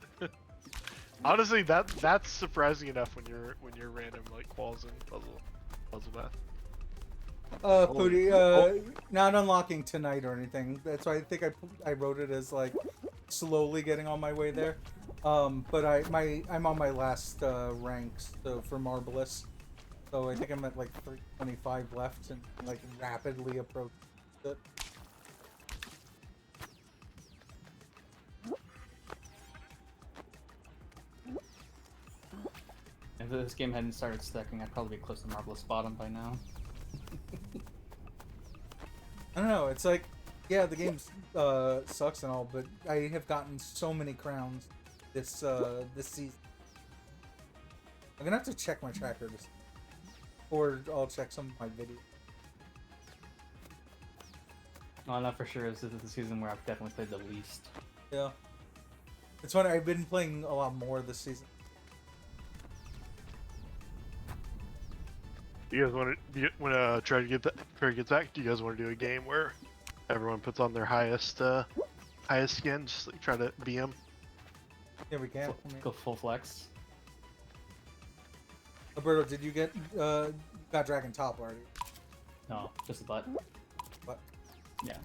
Honestly, that's surprising enough when you're random like quals and puzzle math. Pooty, not unlocking tonight or anything. That's why I think I wrote it as like slowly getting on my way there. But I'm on my last ranks so for Marvelous. So I think I'm at like 325 left and like rapidly approaching it. If this game hadn't started stacking, I'd probably be close to Marvelous Bottom by now. I don't know. It's like, yeah, the game sucks and all, but I have gotten so many crowns this season. I'm gonna have to check my tracker this, or I'll check some of my videos. Well, not for sure. This is the season where I've definitely played the least. Yeah, it's funny. I've been playing a lot more this season. You guys want to try to get back? Do you guys want to do a game where everyone puts on their highest skin, just like try to be them? Yeah, we can. Go full flex. Alberto, did you get got Dragon Top already? No, just a butt. What? Yeah.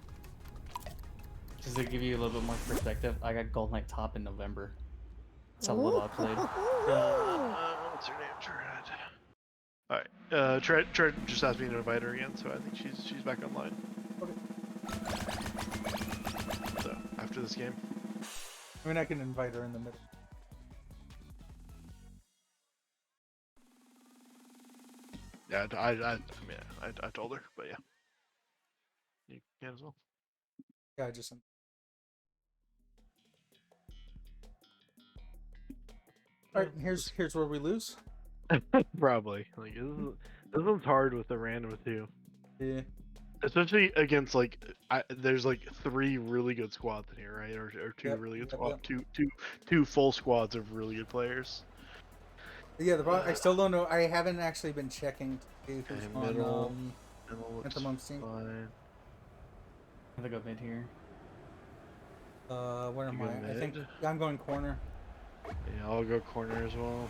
Just to give you a little bit more perspective, I got Gold Knight Top in November. That's how little I played. What's her name? Tread. Alright. Tread just asked me to invite her again, so I think she's back online. Okay. So after this game. I mean, I can invite her in the middle. Yeah, I told her, but yeah. You can as well. Yeah, I just. All right, here's where we lose. Probably. Like this one's hard with the random two. Yeah. Especially against like there's like 3 really good squads in here, right? Or 2 Yep, really good yep, squads, yep. two full squads of really good players. Yeah, the problem, I still don't know. I haven't actually been checking to see who's Okay, on middle at the moment. fine. I think I'll go mid here. Where am You go I? I think mid? I'm going corner. Yeah, I'll go corner as well.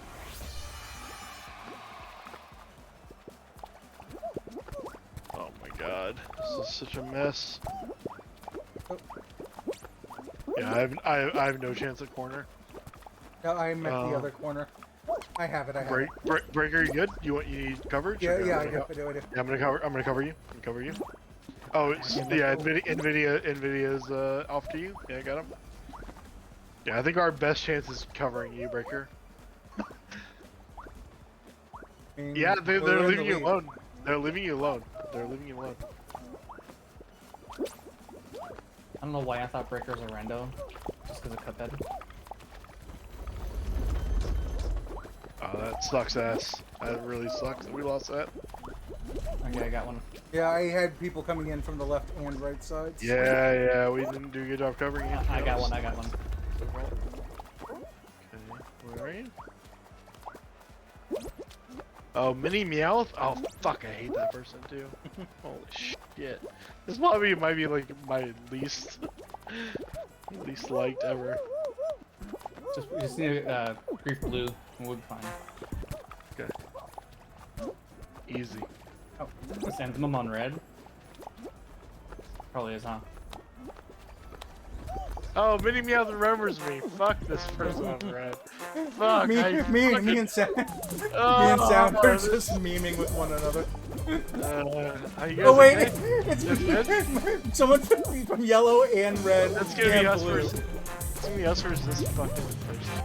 Oh my god, this is such a mess. Oh. Yeah, I have no chance at corner. No, I'm at the other corner. I have it. I have it. Breaker, you good? You need coverage? Yeah, Okay, yeah, I'm I gonna do. I do. Yeah, I'm gonna cover you. Oh, yeah, Nvidia's off to you. Yeah, I got him. Yeah, I think our best chance is covering you, Breaker. I mean, Yeah, they're we're in the leaving you lead. alone. They're leaving you alone. I don't know why I thought Breaker was a rando. Just because of Cuphead. Oh, that sucks ass. That really sucks that we lost that. Okay, I got one. Yeah, I had people coming in from the left and right sides. Yeah, we didn't do a good job covering it. I got one. Okay, where are you? Oh, Mini Meowth? Oh, fuck, I hate that person too. Holy shit. This probably might be like my least liked ever. Just need brief blue and we'll be fine. Okay. Easy. Oh, is Anthem on red? Probably is, huh? Oh, Mini Meowth remembers me. Fuck this person on red. Fuck. Me and Sam. Me and Sam are just memeing with one another. Are you guys Oh wait, okay? it's someone from yellow and red. That's gonna be and us blue. versus. It's gonna be us versus this fucking person.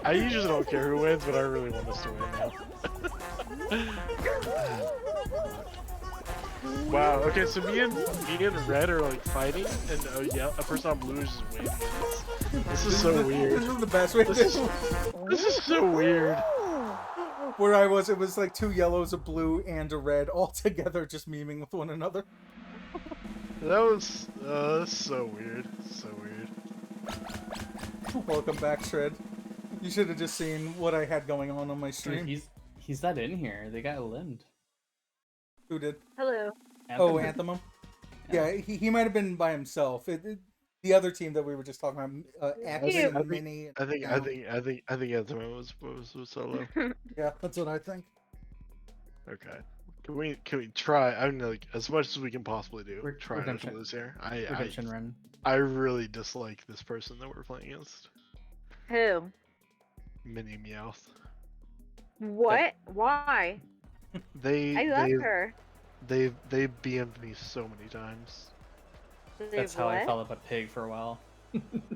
I usually don't care who wins, but I really want us to win now. Wow. Okay, so me and red are like fighting, and a person on blue is just winning. This is so weird. This is the best way. This is so weird. Where I was, it was like 2 yellows, a blue, and a red all together, just memeing with one another. That was so weird. So weird. Welcome back, Shred. You should have just seen what I had going on my Dude, stream. he's not in here. They got limbed. Who did? Hello. Oh, Anthem. Anthem. Yeah, he might have been by himself. The other team that we were just talking about, X Yeah. and Mini. I think Down. Anthem was solo. Yeah, that's what I think. Okay. Can we try? I mean, like as much as we can possibly do. Try not to Redemption. lose here. Redemption Run. I really dislike this person that we're playing against. Who? Mini Meowth. What? Why? They I love her. They've BM'd me so many times. They've That's how what? I felt about Pig for a while.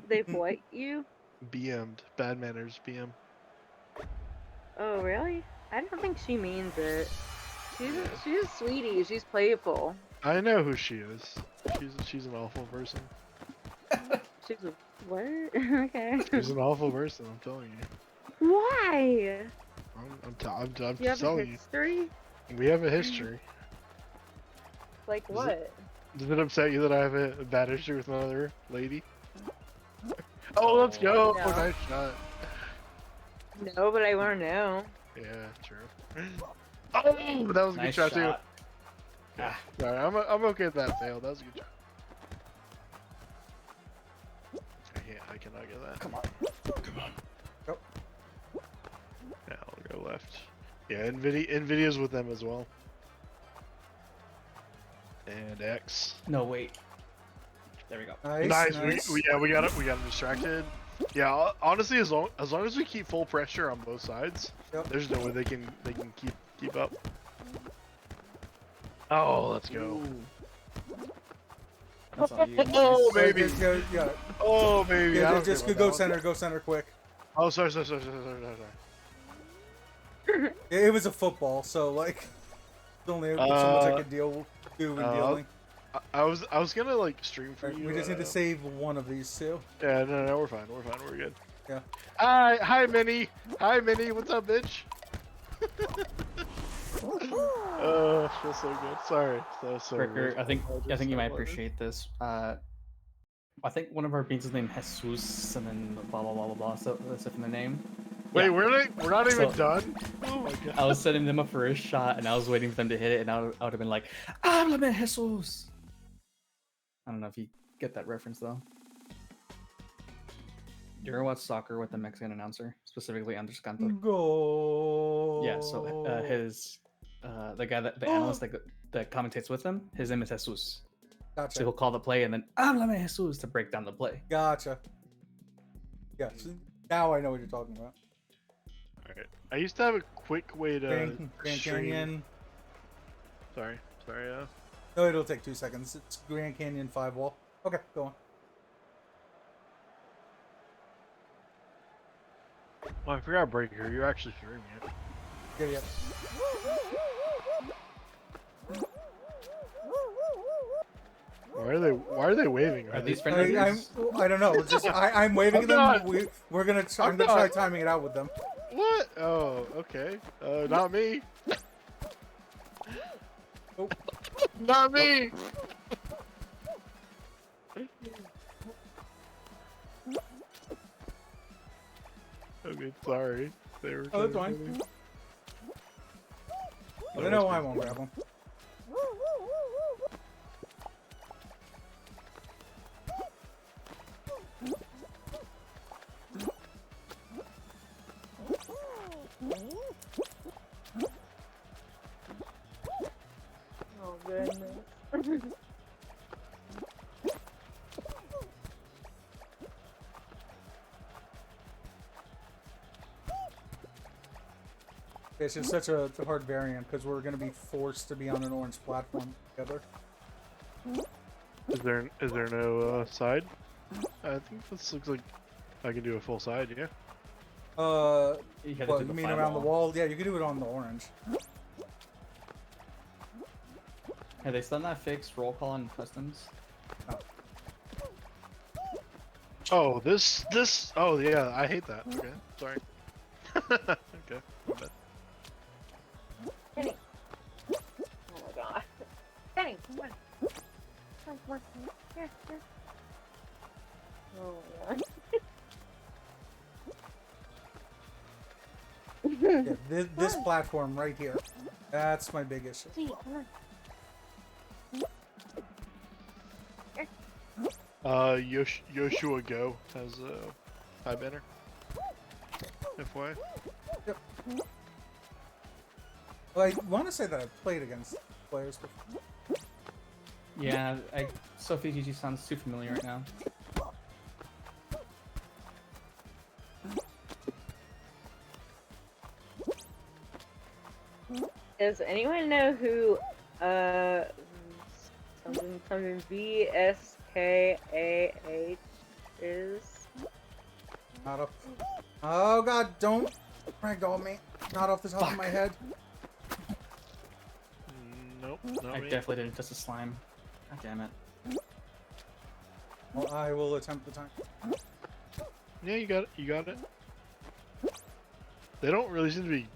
They've what you? BM'd. Bad manners BM. Oh, really? I don't think she means it. She's a sweetie. She's playful. I know who she is. She's an awful person. She's a what? Okay. She's an awful person. I'm telling you. Why? I'm Do you have just a telling you. history? We have a history. Like Is what? Does it upset you that I have a bad history with another lady? Oh, let's go! No. Nice shot. No, but I want to know. Yeah, true. Oh, that was a Nice good shot, shot. too. Sorry, I'm okay with that fail. That was a good shot. I cannot get that. Come on. Come on. Yeah, I'll go left. Yeah, Nvidia's with them as well. And X. No, wait. There we go. Nice. Nice. We got him distracted. Yeah, honestly, as long as we keep full pressure on both sides, Yep. there's no way they can keep up. Oh, let's go. Ooh. That's all you. Oh, baby. Yeah, Oh, baby. I yeah, don't just care go about that one. center, go center quick. Oh, sorry. It was a football, so like, there's only so much I could do in dealing. I was gonna like stream for Right, you. we just need to save one of these two. Yeah, no, we're fine. We're good. Yeah. Hi, Minnie. Hi, Minnie. What's up, bitch? Oh, feels so good. Sorry. So Fricker, weird. I think you might So appreciate this. I think one of our beats is named Jesus, and then blah blah blah blah blah. So that's it from the name. Wait, Yeah. we're not even So- done. Oh my god. I was setting them up for a shot, and I was waiting for them to hit it, and I would have been like, "Háblame, Jesus." I don't know if you get that reference though. You ever watch soccer with the Mexican announcer, specifically Andres Cantor? Go. Yeah, so his the guy the analyst that commentates with him, his name is Jesus. Gotcha. So he'll call the play and then "Háblame, Jesus" to break down the play. Gotcha. Yeah. So now I know what you're talking about. Alright. I used to have a quick way to Grand stream- Canyon. Sorry. No, it'll take 2 seconds. It's Grand Canyon 5 wall. Okay, go on. Oh, I forgot Breaker. You're actually streaming it. Yeah. Why are they waving? Are these I, friendly? I don't know. It's just I'm waving I'm them. not- We're gonna. I'm I'm gonna try not- timing it out with them. What? Oh, okay. Not me. Oh. Not me. Okay, sorry. They were Oh, that's trying to fine. do me. I don't know why I won't grab them. Oh goodness. It's just such a hard variant because we're gonna be forced to be on an orange platform together. Is there no side? I think this looks like I can do a full side. Yeah. You had to What, do you the mean five around the wall? Yeah, you can do it on the orange. Have they still not fixed roll call and customs? Oh, this. Oh, yeah. I hate that. Okay, sorry. Okay. My bad. Kenny. Oh my god. Kenny, come on. come on. Here, here. Oh my god. Yeah, this platform right here. That's my big issue. Sweet, come on. Yoshua Go has a high banner. FYI. Well, I want to say that I've played against players before. Yeah, Sophie GG sounds too familiar right now. Does anyone know who something VSKAH is? Not off. Oh god, don't ragdoll me. Not off the top of my head. Nope, not I me. definitely didn't touch the slime. God damn it. Well, I will attempt the time. Yeah, you got it. You got it. They don't really seem to be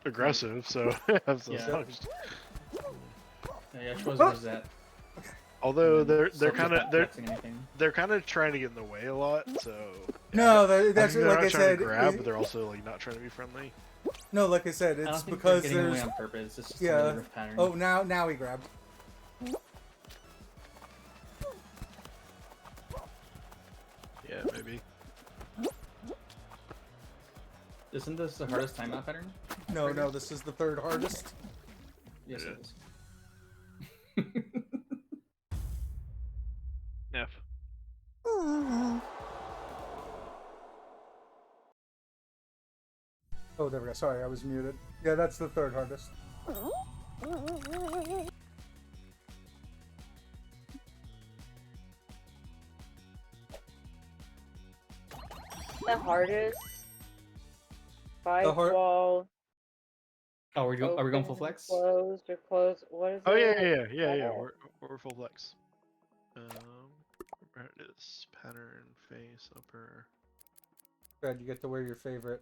aggressive, so I'm so Yeah. sorry. Yeah, Schwarzenegger's that. Although they're Sophie's kind not of flexing anything. they're kind of trying to get in the way a lot. So No, I that's think they're like not I trying said. to grab, but they're also like not trying to be friendly. No, like I said, I don't it's think because they're getting there's. away on purpose. It's just Yeah. another rift pattern. Oh, now he grabbed. Yeah, maybe. Isn't this the hardest timeout pattern? No, this is the third hardest. Yes, Yeah. it is. F. Oh, there we go. Sorry, I was muted. Yeah, that's the third hardest. The hardest. Five The hard- wall. Oh, are we going full open, flex? Closed or closed. What is Oh it? yeah. We're full flex. Where it is pattern face upper. Good, you get to wear your favorite.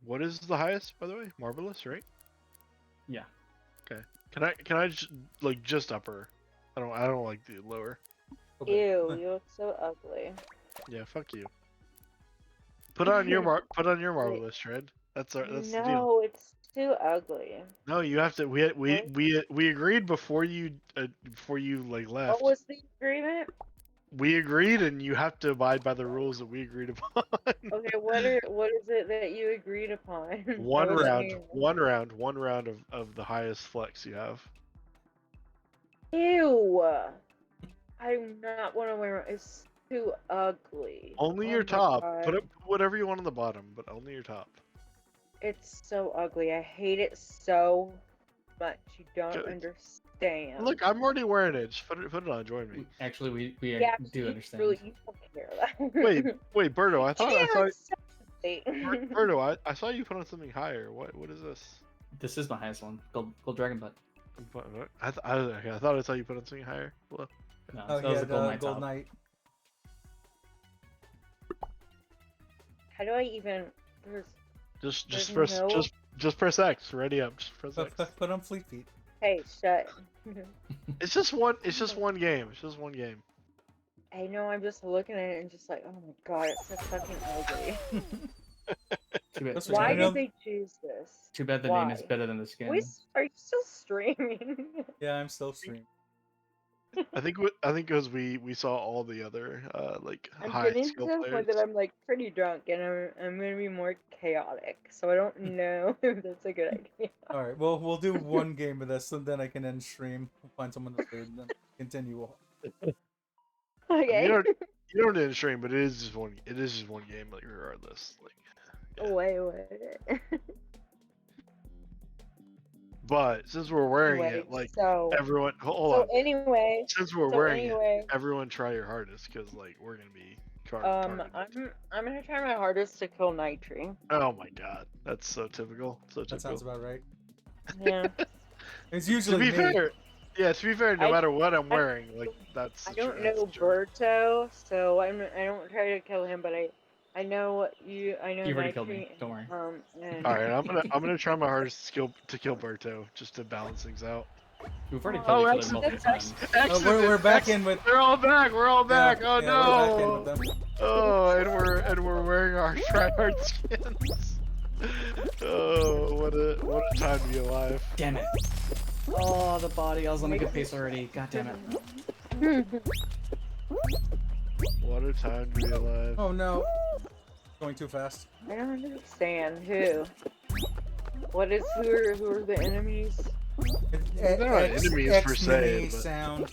What is the highest, by the way? Marvelous, right? Yeah. Can I just upper? I don't like the lower. Okay. Ew, you look so ugly. Yeah, fuck you. Put on your marvelous, Shred. That's the deal. No, it's too ugly. No, you have to. We agreed before you like left. What was the agreement? We agreed, and you have to abide by the rules that we agreed upon. Okay, what is it that you agreed upon? one I wasn't round, here. one round of the highest flex you have. Ew. I do not want to wear it. It's too ugly. Only Oh your my top. God. Put whatever you want on the bottom, but only your top. It's so ugly. I hate it so much. You don't Good. understand. Look, I'm already wearing it. Just put it on. Join me. Actually, we yeah, do understand. Really, you don't care that. Wait, Berto. I thought yeah, it's so ugly. Berto. I saw you put on something higher. What is this? This is my highest one. Gold Dragon Butt. What? I thought I saw you put on something higher. Well, No, Oh, that was yeah, the Gold the Knight Gold top. Knight. How do I even? There's. just There's press no- just press X. Ready up. Just press X. Put on Fleet Feet. Hey, shut. It's just one. It's just one game. It's just one game. I know. I'm just looking at it and just like, oh my god, it's so fucking ugly. Too bad. That's Why you know- did they choose this? Too bad the name is Why? better than the skin. Are you still streaming? Yeah, I'm still streaming. I think because we saw all the other like I'm high getting to skill the players. point that I'm like pretty drunk and I'm gonna be more chaotic. So I don't know if that's a good idea. All right, well, we'll do one game of this, and then I can end stream. We'll find someone to do, and then continue on. Okay. You don't need to stream, but it is just one. It is just one game, like regardless. Like, Wait. but since we're wearing it, like so everyone, hold so on. anyway, Since we're so wearing anyway, it, everyone try your hardest, because like we're gonna be. I'm targeted. gonna try my hardest to kill Nitri. Oh my god, that's so typical. So typical. That sounds about right. Yeah. It's To usually be me. fair, yeah. To be fair, no I- matter what I'm wearing, like that's. I the don't tr- that's know the truth. Berto, so I don't try to kill him, but I know you. I know You've already Nitri, killed me. Don't worry. And All right, I'm gonna try my hardest to kill Berto just to balance things out. We've already Oh, killed each other X, multiple times. We're back in with. We're all back. We're all back. Yeah, Oh yeah, we're back in no. with them. Oh, and we're wearing our tryhard skins. Oh, what a time to be alive. Damn it. Oh, the body. I was on a good pace already. God damn it. What a time to be alive. Oh no. Going too fast. I don't understand who. Who are the enemies? They're not enemies X per se, mini but- sound.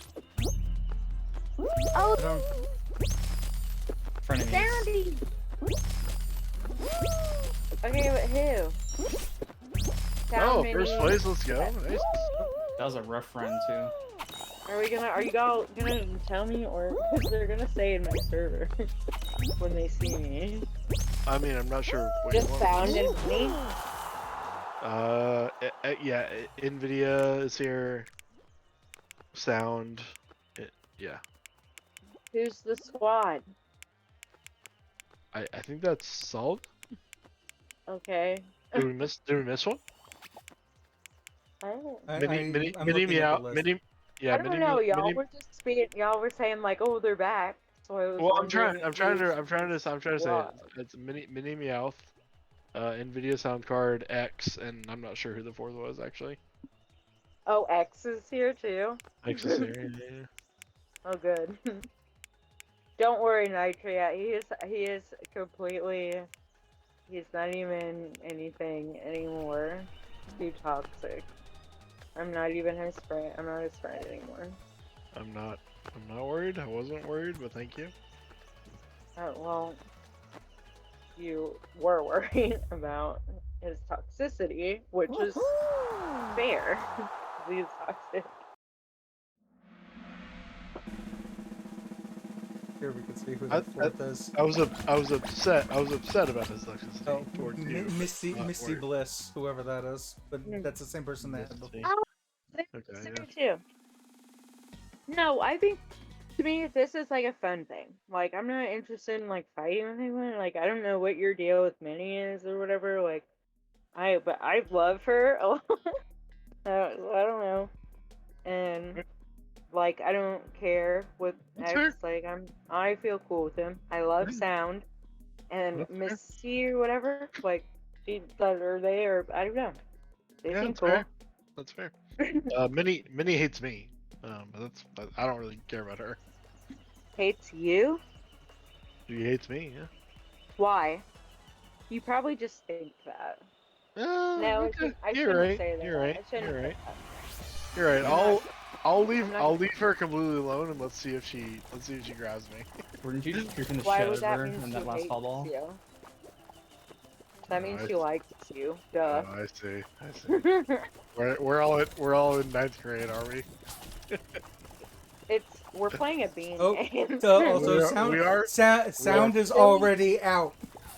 Oh, I don't- Frenemies. Soundy! Okay, but who? Oh, Sound first mini- place. Let's go. Nice. That was a rough run, too. Are you all gonna tell me, or because they're gonna say in my server when they see me? I mean, I'm not sure what you Just want. sound and me. Yeah, Nvidia is here. Sound. Yeah. Who's the squad? I think that's solved. Okay. Did we miss one? Oh. I- Mini I'm mini looking at meow the list. mini. Yeah, I don't mini know. Meow- Y'all mini. were just y'all were saying like, oh, they're back. So I was Well, I'm wondering trying who's to say what. it's mini Meowth, Nvidia sound card X, and I'm not sure who the fourth was actually. Oh, X is here too. X is here. Yeah. Oh, good. Don't worry, Nitria. He is completely. He's not even anything anymore. Too toxic. I'm not even his friend. I'm not his friend anymore. I'm not worried. I wasn't worried, but thank you. Well, you were worried about his toxicity, which is fair. He's toxic. Here we can see who I- the fourth is. I was upset. I was upset about his toxicity Oh, towards you. Misty not Misty worried. Bliss, whoever that is. But Mm. that's the same person that had Misty. before. Okay, It's yeah. fair too. No, I think to me this is like a fun thing. Like I'm not interested in like fighting with anyone. Like I don't know what your deal with Minnie is or whatever. Like but I love her a lot. I don't know. And like I don't care with That's X. Like I feel cool with him. I love Yeah. sound. And That's fair. Missy or whatever, like she or they or I don't know. They Yeah, seem that's cool. fair. That's fair. Minnie hates me, but I don't really care about her. Hates you? She hates me, yeah. Why? You probably just think that. No, I you're shouldn't right. say that. You're right. I shouldn't You're say right. that. You're right. I'm I'll leave. I'm not I'll gonna- leave her completely alone, and let's see if she grabs me. Weren't you just kicking the Why shit out would of that her mean in she that last hates fall ball? you? That means I she see. likes you. Oh, Duh. I see. I see. We're all in ninth grade, are we? We're playing a bean Oh, game. Also, We are- sound we are- sound is silly. already out.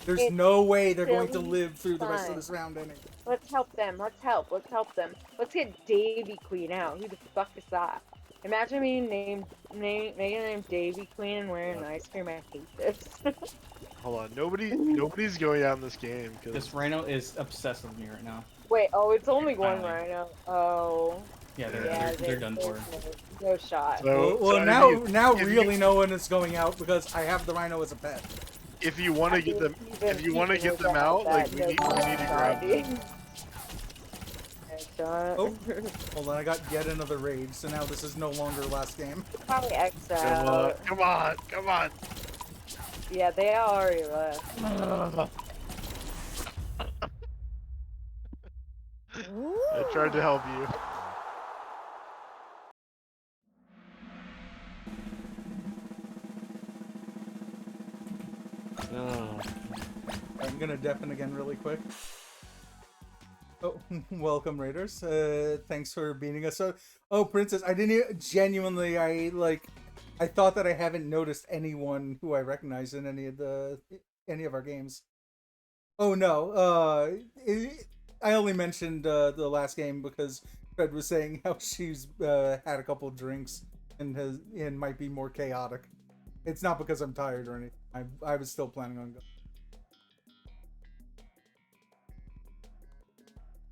There's It's no way they're going to silly live through the rest of fun. this round anyway. Let's help them. Let's help them. Let's get Davy Queen out. Who the fuck is that? Imagine being making named Davy Queen and wearing an ice cream. I hate this. Hold on. Nobody's going out in this game because This Rhino is obsessed with me right now. Wait, oh, it's only one Finally. rhino. Oh, Yeah, yeah, they're done for. No shot. Well, if now you- now if you- really no one is going out because I have the rhino as a pet. if you want to get them, if you want to get them out, like we need to grab them. Oh. Hold on, I got yet another raid, so now this is no longer last game. Probably X Come on, out. come on, come on. Yeah, they already left. I tried to help you. Oh. I'm gonna deafen again really quick. Oh, welcome Raiders. Thanks for beating us. Oh, Princess, I didn't genuinely. I thought that I haven't noticed anyone who I recognize in any of our games. Oh no. I only mentioned the last game because Fred was saying how she's had a couple drinks and might be more chaotic. It's not because I'm tired or anything. I was still planning on going.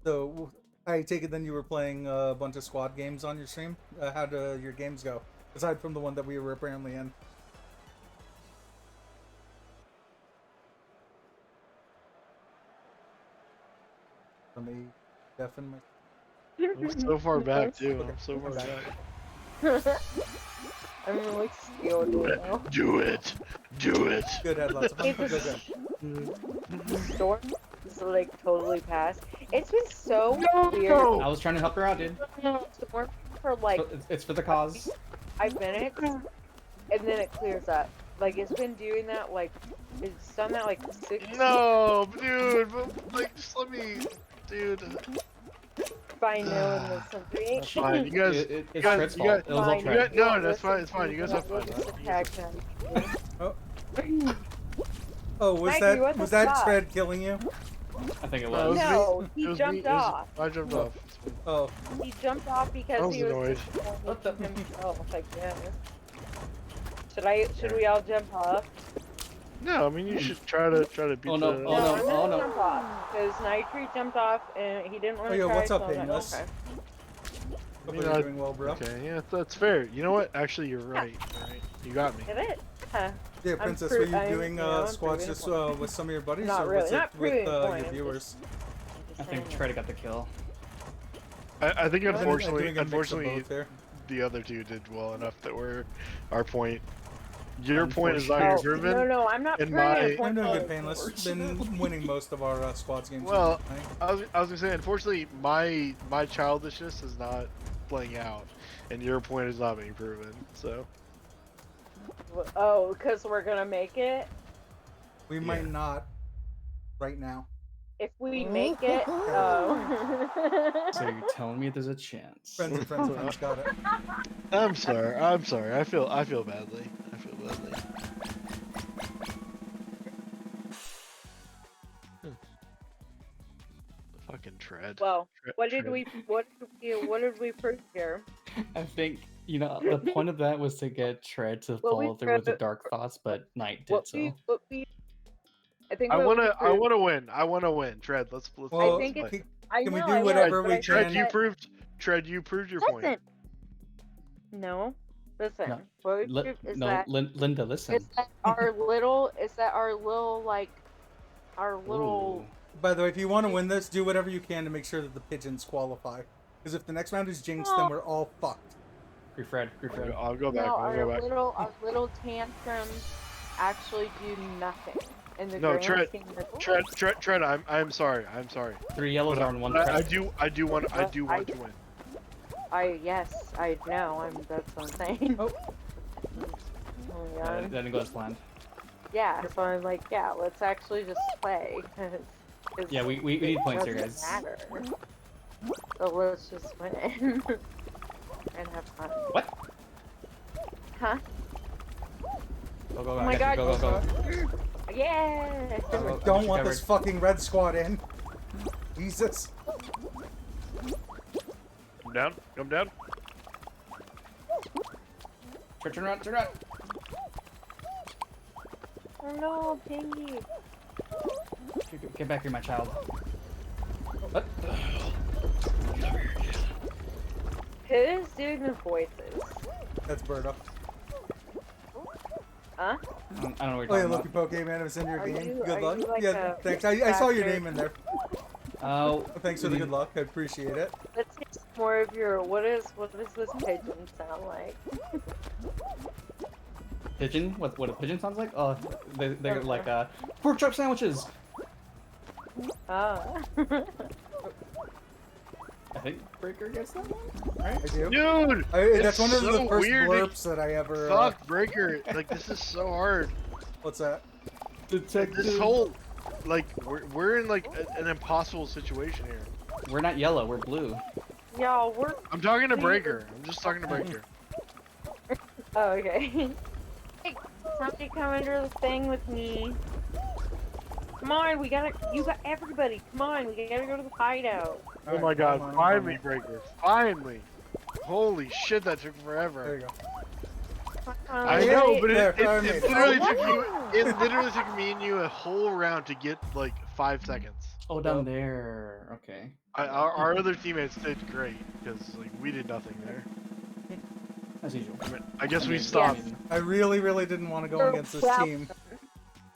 So I take it then you were playing a bunch of squad games on your stream. How do your games go? Aside from the one that we were apparently in. Let me deafen my. I'm so far back too. I'm so far back. I'm gonna like steal it now. Do it. Do it. Good, had lots of fun. It Good, just- good. The storm is like totally past. It's been so weird. I was trying to help her out, dude. Storm for like It's for the cause. 5 minutes, and then it clears up. Like it's been doing that. Like it's done that like 6. No, dude. But, like, just let me, dude. By knowing this something. That's fine. You guys. It's guys- Fred's you fault. guys- It was all you Fred. guys- no, that's fine. It's fine. You guys have fun. Oh, was Maggie, what that the was that fuck? Tread killing you? I think it No, was. No, me. he It was jumped me. It was- off. I jumped off. Oh, He jumped off I because was he was annoyed. What the- himself. Like yeah. Should we all jump off? No, I mean you should try to beat Oh, no. the. Oh, no. I'm gonna jump off because Nitri jumped off and he didn't want Oh, to yo, try. what's up, so I'm like, Painless? okay. hope You you're know, doing well, bro. Okay, yeah, that's fair. You know what? Actually, you're right. Right? You got me. Get it? Yeah. Yeah, I'm Princess, pro- were you I'm- doing you know, I'm squads proving just a point. with some of your buddies, Not or really, was it not with proving a point, your I'm just- viewers? I think Trey got the kill. I think I'm unfortunately, doing a mix of unfortunately, both there. the other two did well enough that we're our point. Your point is not proven. No, I'm not in proving my- a point. I'm doing good, Oh, Painless. Been winning most of our squads games. Well, recently. I was gonna say, unfortunately, my childishness is not playing out, and your point is not being proven. So Oh, because we're gonna make it. We might not right now. If we make it, oh. So you're telling me there's a chance? Friends and friends and friends got it. I'm sorry. I'm sorry. I feel badly. I feel badly. Fucking tread. Well, Tread- what did tread. what did we prove here? I think the point of that was to get Tread to Well, we follow through with the tried- dark thoughts, but Knight did What so. we I think I what we wanna proved- win. I wanna win. Tread. Let's Well, think play. it's- can, I can we know, do I know, whatever but we I Tread, think can? you proved. Tread, you proved your point. Listen. No. Listen. No. What we proved is that Linda, listen. is that our little like our little Ooh. By the way, if you want to win this, do whatever you can to make sure that the pigeons qualify. Because if the next round is jinxed, then we're all fucked. Free Fred. I'll go back. no, I'll go back. our little tantrums actually do nothing. In the No, grand scheme of- Tread. I'm sorry. I'm sorry. 3 yellows are on one I Fred. do want to win. Yes, I know. That's what I'm saying. Oh. Oh my God. Then it goes planned. Yeah, so I'm like, yeah, let's actually just play. 'cause Yeah, we need points here, doesn't guys. matter. So let's just win and have fun. What? Huh? Go, go, go. Oh I my got you. God. Go, go, go. Yeah. Oh, I oh, don't you want covered. this fucking red squad in. Jesus. Come down. Come down. Turn around, turn around. Oh no, Pingy. Get back here, my child. What? Who's doing the voices? That's Berto. Huh? I don't know what you're Oh yeah, talking Lucky about. Pokemon, I was in your Are game. you- Good are luck. you like Yeah, a thanks. I saw your factor? name in there. Oh, Thanks for the good luck. I appreciate it. Let's get some more of your. What does this pigeon sound like? pigeon? What a pigeon sounds like? Oh, they're like pork chop sandwiches. Ah. I think Breaker gets that one, right? I do. Dude. That's one of so the first weird. blurps that I ever. Fuck Breaker. Like this is so hard. What's that? This whole, like, we're in like an impossible situation here. We're not yellow, we're blue. Y'all, we're. I'm talking to Breaker. I'm just talking to Breaker. Oh, okay. Hey, somebody come under the thing with me. Come on, you got everybody. Come on, we gotta go to the hideout. Oh my God! Finally, Breaker. Finally. Holy shit! That took There forever. you go. I Yeah, know, but there, it finally. literally took you. It literally took me and you a whole round to get like 5 seconds. Oh, down there. Okay. Our other teammates did great because like we did nothing there. As usual. I mean, I guess I we mean, stopped. I mean, I really didn't want to go against this team.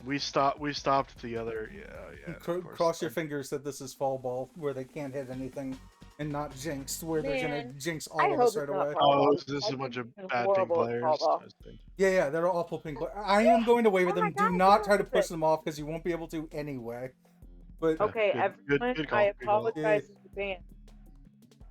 We stopped the other. Yeah. Of course. Cross your fingers that this is fall ball, where they can't hit anything, and not jinxed, where they're gonna Man, jinx I all of hope us it's right not away. fall Oh, ball. is this I a bunch think of it's bad pink horrible at players? fall ball. Yeah, they're awful pink. I am going to wave at Oh my them. Do God, not who try to is push it? them off because you won't be able to anyway. But Okay, good everyone, call, I good call. apologize in advance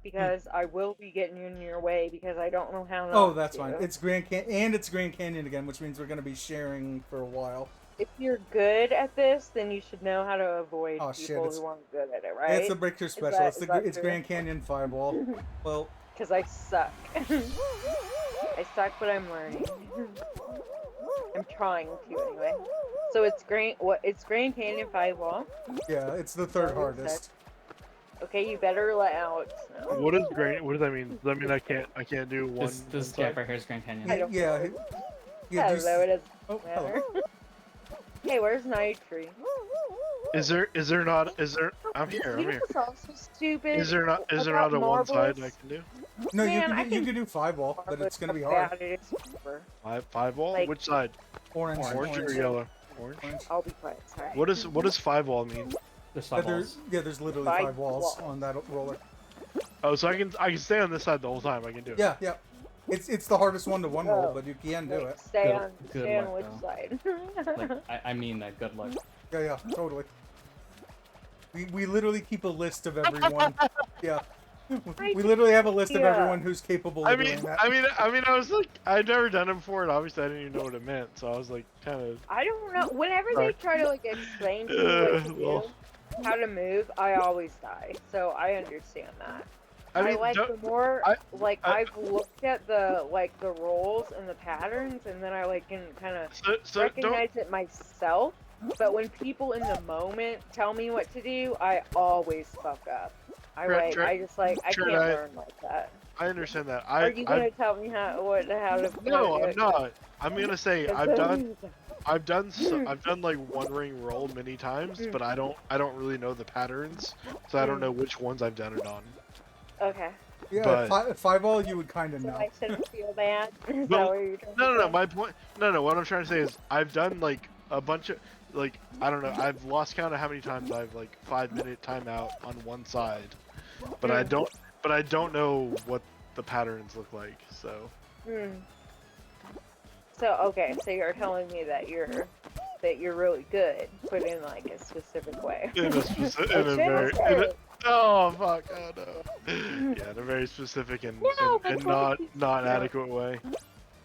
because I will be getting in your way because I don't know how. oh, not that's to. fine. It's it's Grand Canyon again, which means we're going to be sharing for a while. If you're good at this, then you should know how to avoid Oh, shit, people it's- who aren't good at it, right? It's the breakthrough special. is that It's true? Grand Canyon Fireball. Well, Because I suck. I suck, but I'm learning. I'm trying to anyway. So it's Grand Canyon Fireball. yeah, it's the third Oh, it's hardest. Okay, you better let Alex know. What is great? What does that mean? Does that mean I can't do one? this one gap side? right here is Grand Canyon. I don't Yeah, know. yeah. Hello, it doesn't Oh, hello. matter. Hey, where's Night Tree? Is there not? Is there? I'm here. I'm You know here. what's also stupid? Is there not about a one side I Marvelous? can do? No, Man, I you can- can do Fireball, but Marvelous it's going to be how hard. bad it is for- Five ball? Like- Which side? Orange. Orange or yellow? Orange. I'll be quiet, sorry. What does five wall mean? There's Yeah, five balls. there's literally Five 5 walls walls. on that roller. Oh, so I can stay on this side the whole time. I can do it. Yeah, yeah. It's the hardest one to one roll, Oh. but you can do Like, it. stay Good- on, good stay on luck, which though. side? Like, I mean that. Good luck. Yeah, totally. We literally keep a list of everyone. Yeah. We literally have a list of Yeah. everyone who's capable of I mean, doing that. I was like, I'd never done it before, and obviously I didn't even know what it meant. So I was like, kind of. I don't know. Whenever they try to like explain to me what to do, well. how to move, I always die. So I understand that. I mean, like don't- the more I- I've looked at the roles and the patterns, and then I like can kind of so don't. recognize it myself. But when people in the moment tell me what to do, I always fuck up. I Trent, I Trent, can't I- learn like that. I understand that. Are you gonna tell me how to? No, I'm not. I'm gonna say I've done Hmm. I've done like one ring roll many times, but I don't really know the patterns, so I don't know which ones I've done it on. Okay. Yeah, but- Fireball you would kind of So know. I shouldn't feel bad. Is No, that what you're trying to No. say? My point. No. What I'm trying to say is I've done like a bunch of like I don't know. I've lost count of how many times I've like 5-minute timeout on one side, but I don't know what the patterns look like. So Hmm. So okay, so you're telling me that you're really good, but in like a specific way. in a specific, in a Shouldn't very say in a, it. oh fuck, oh no. Yeah, in a very specific and No, and but not what- not adequate way.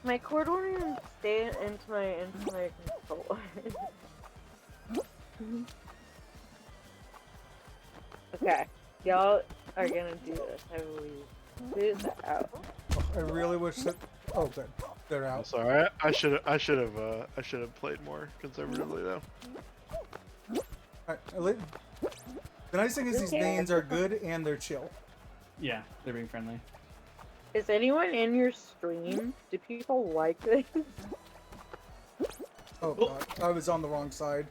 My cord won't even stay into my controller. Okay, y'all are gonna do this, I believe. Who's out? I really wish that. Oh, good. They're I'm out. sorry. I should have played more conservatively though. Alright, the nice thing is these mains are good and they're chill. Yeah, they're being friendly. Is anyone in your stream? Do people like this? Oh god, I was on the wrong side.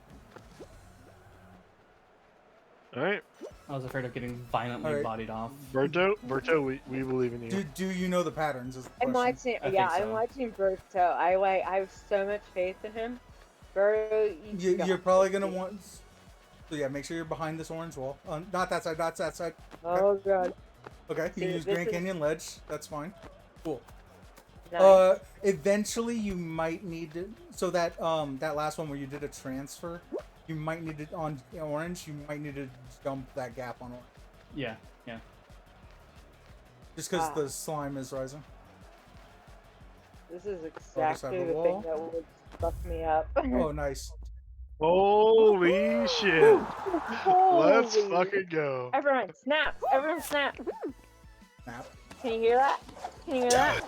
All right, I was afraid of getting violently Alright. bodied off. Berto, we believe in you. Do you know the patterns? Is the I'm question. watching. I Yeah, think I'm so. watching Berto. I have so much faith in him. Berto, You're probably gonna want. So yeah, make sure you're behind this orange wall. Not that side. Not that side. Oh god. Okay, you See, use this Grand is- Canyon ledge. That's fine. Cool. Nice. Eventually you might need to. So that that last one where you did a transfer, you might need to on orange. You might need to jump that gap on orange, Yeah, yeah. just because Ah. the slime is rising. This is side exactly of the the wall. thing that would fuck me up. Oh, nice. Holy shit! Let's Holy- fucking go. Everyone snap! Everyone snap! Snap. Can you hear that? Can you hear that?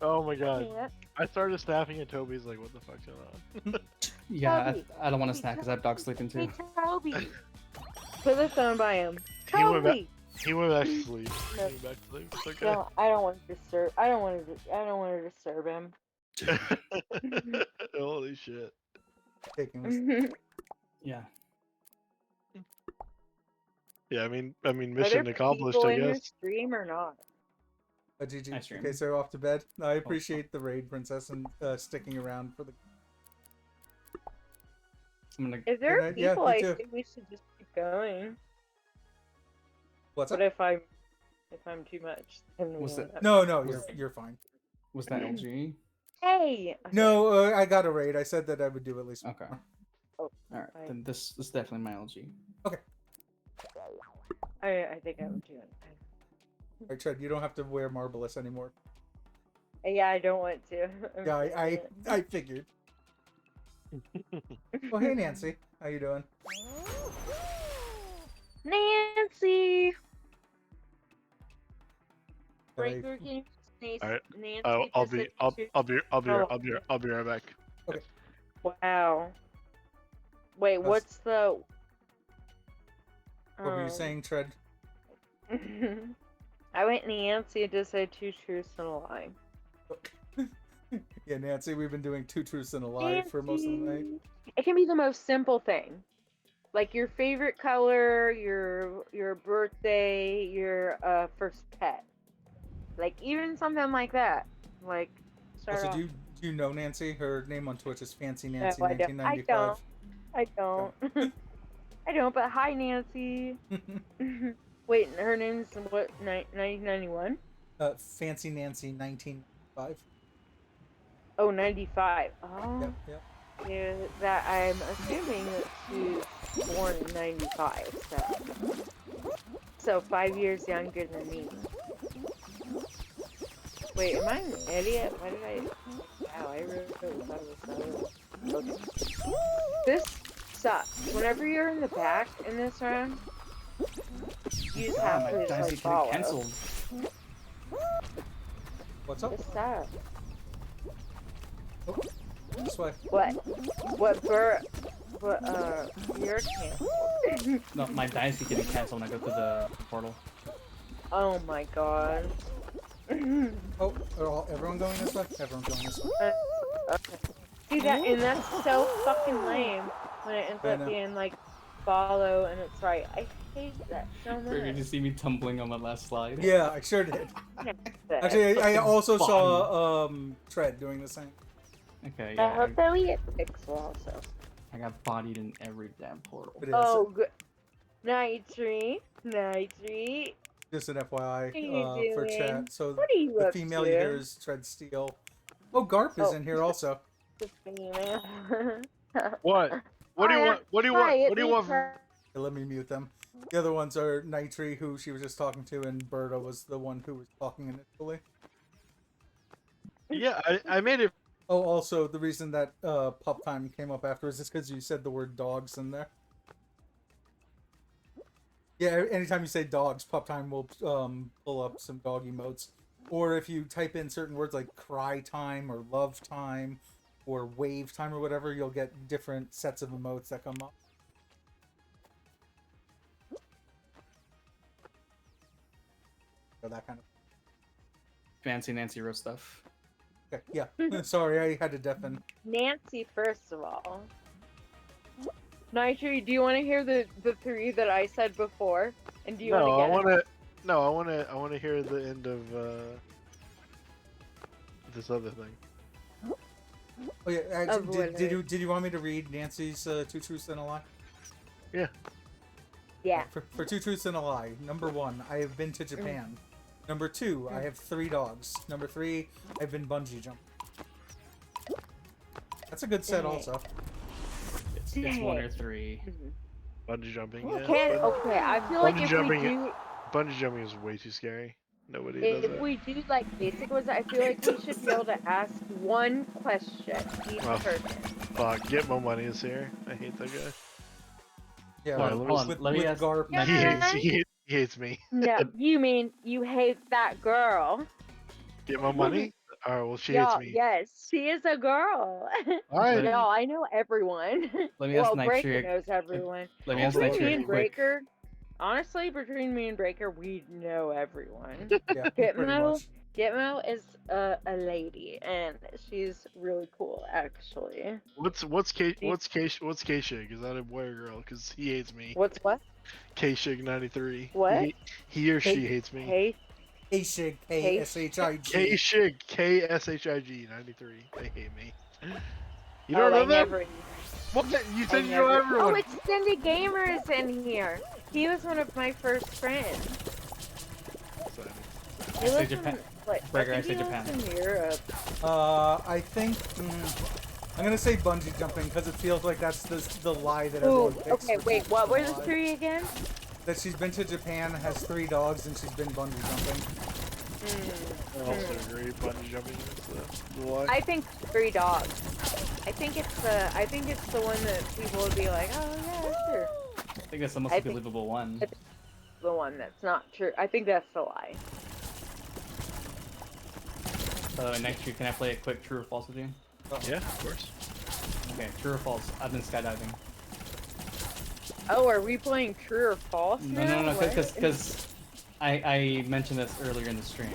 Oh my Can you god. hear that? I started snapping and Toby's like, what the fuck's going on? Yeah, Toby. I don't want to snack because I have dogs sleeping Hey too. Toby! Put the phone by him. He went back- Toby! He went back to sleep. He went back to sleep. It's okay. No, I don't want to disturb. I don't want to disturb him. Holy shit. Taking this. Yeah. Yeah, I mean, Are mission there accomplished, people I in your guess. stream or not? GG. Nice stream. Okay, so off to bed. I appreciate the raid, Princess, and sticking around for the. I'm gonna. If there Good are night. Yeah, people, you I too. think we should just keep going. What's What up? if I'm too much? Was that- No, Was- you're fine. Was that LG? Hey. No, I got a raid. I said that I would do at least. Okay. one. Oh, All right. Fine. Then this is definitely my LG. I think I would do it. All right, Chad, you don't have to wear Marvelous anymore. Yeah, I don't want to. I'm Yeah, doing it. I figured. Oh, hey, Nancy. How you doing? Nancy. Got a- Breaker, can you just Alright. Nancy? I'll just be said I'll two- I'll be Oh, right back. Wow. Wait, That's- what's the? What were you saying, Tread? I went Nancy and just said 2 truths and a lie. Yeah, Nancy, we've been doing 2 truths and a lie for most of the night. Nancy. It can be the most simple thing, like your favorite color, your birthday, your first pet, like even something like that. Like, start Also, off. do you know Nancy? Her name on Twitch is Fancy No, Nancy I don't. 1995. I don't. I don't. But hi, Nancy. Wait, her name's what? 1991? Fancy Nancy 1995. Oh, 95. Oh. Yep, yep. Yeah, that I'm assuming that she's born in 95, so 5 years younger than me. Wait, am I an idiot? Why did I? Wow, I really thought it was okay. This sucks. Whenever you're in the back in this round, you just have my to just Dynasty like getting follow. canceled. What's up? This sucks. This way. What you're canceled. No, my Dynasty getting canceled when I go to the portal. Oh my god. Oh, everyone going this way? Everyone going this way. Okay. See that, and that's so fucking lame when it ends I up know. being like follow and it's right. I hate that so You're much. gonna see me tumbling on my last slide. Yeah, I sure did. Actually, I also saw Tread doing the same. Okay, I yeah. hope that we get Pixel also. I got bodied in every damn portal. But Oh, good. Night tree. just an FYI What are you for doing? chat. So What are you the up female to? you hear is Tread Steel. Oh, Garp is Oh. in here also. Just thinking, man. What? What do you Hi, want? What do you hi, want? it's What do you me, want? Fer- Okay, let me mute them. The other ones are Nitri, who she was just talking to, and Berta was the one who was talking initially. Yeah, I made it. Oh, also, the reason that Pup Time came up afterwards is because you said the word dogs in there. Yeah, anytime you say dogs, Pup Time will pull up some dog emotes. Or if you type in certain words like cry time or love time or wave time or whatever, you'll get different sets of emotes that come up. So that kind of... Fancy Nancy wrote stuff. Okay, yeah. Sorry, I had to deafen. Nancy, first of all. Nitri, do you want to hear the 3 that I said before? And do you No, I want want to. No, I want to hear the end of this other thing. Oh yeah, Of what, did you want me to read Nancy's 2 truths and a lie? to? Yeah. For 2 truths and a lie. Number 1, I have been to Japan. Number 2, I have 3 dogs. Number 3, I've been bungee jumping. That's a good set Dang. also. It's 1 or 3. Bungee jumping. Yeah. Okay, I feel like Bungee if jumping- we do, Bungee jumping is way too scary. Nobody does if it. we do like basic ones, I feel like we should be able to ask one question each Oh. person. Fuck, Get Mo Money is here. I hate that guy. Yeah, Hold on, with, hold on, with, let me with ask- Garp. Yeah. He hates me. No, you mean you hate that girl? Get my money? Alright, well, she hates Yeah, me. yes, she is a girl. Alright. No, I know everyone. Let me ask well, Breaker Nitri. knows everyone. Let me ask Between me Nitri and quick. Breaker, honestly, between me and Breaker, we know everyone. Yeah, Get pretty Mo, much. Gitmo is a lady, and she's really cool, actually. What's K-Shig? Is that a boy or girl? Because he hates me. What's what? K-Shig 93. What? He or she hates me. Hey, K-Shig, K-S-H-I-G. K-Shig, K-S-H-I-G 93. They hate me. You oh, don't know I that? never. What? You said I you know never- everyone. Oh, it's Cindy Gamer's in here. He was one of my first friends. He I say lives Japan. in, like, Breaker, I think say he Japan. lives in Europe. I think I'm gonna say bungee jumping because it feels like that's the lie that Ooh, everyone picks. okay, for wait, what were the lie. 3 again? That she's been to Japan, has 3 dogs, and she's been bungee jumping. I also agree. Bungee jumping is the lie. I think 3 dogs. I think it's the one that people would be like, oh yeah, sure. I think that's the most I think- believable one. it's- The one that's not true. I think that's the lie. By the way, next year, can I play a quick true or false with you? Yeah, of course. Okay, true or false? I've been skydiving. Oh, are we playing true or false No, now? no, no, What? because I mentioned this earlier in the stream,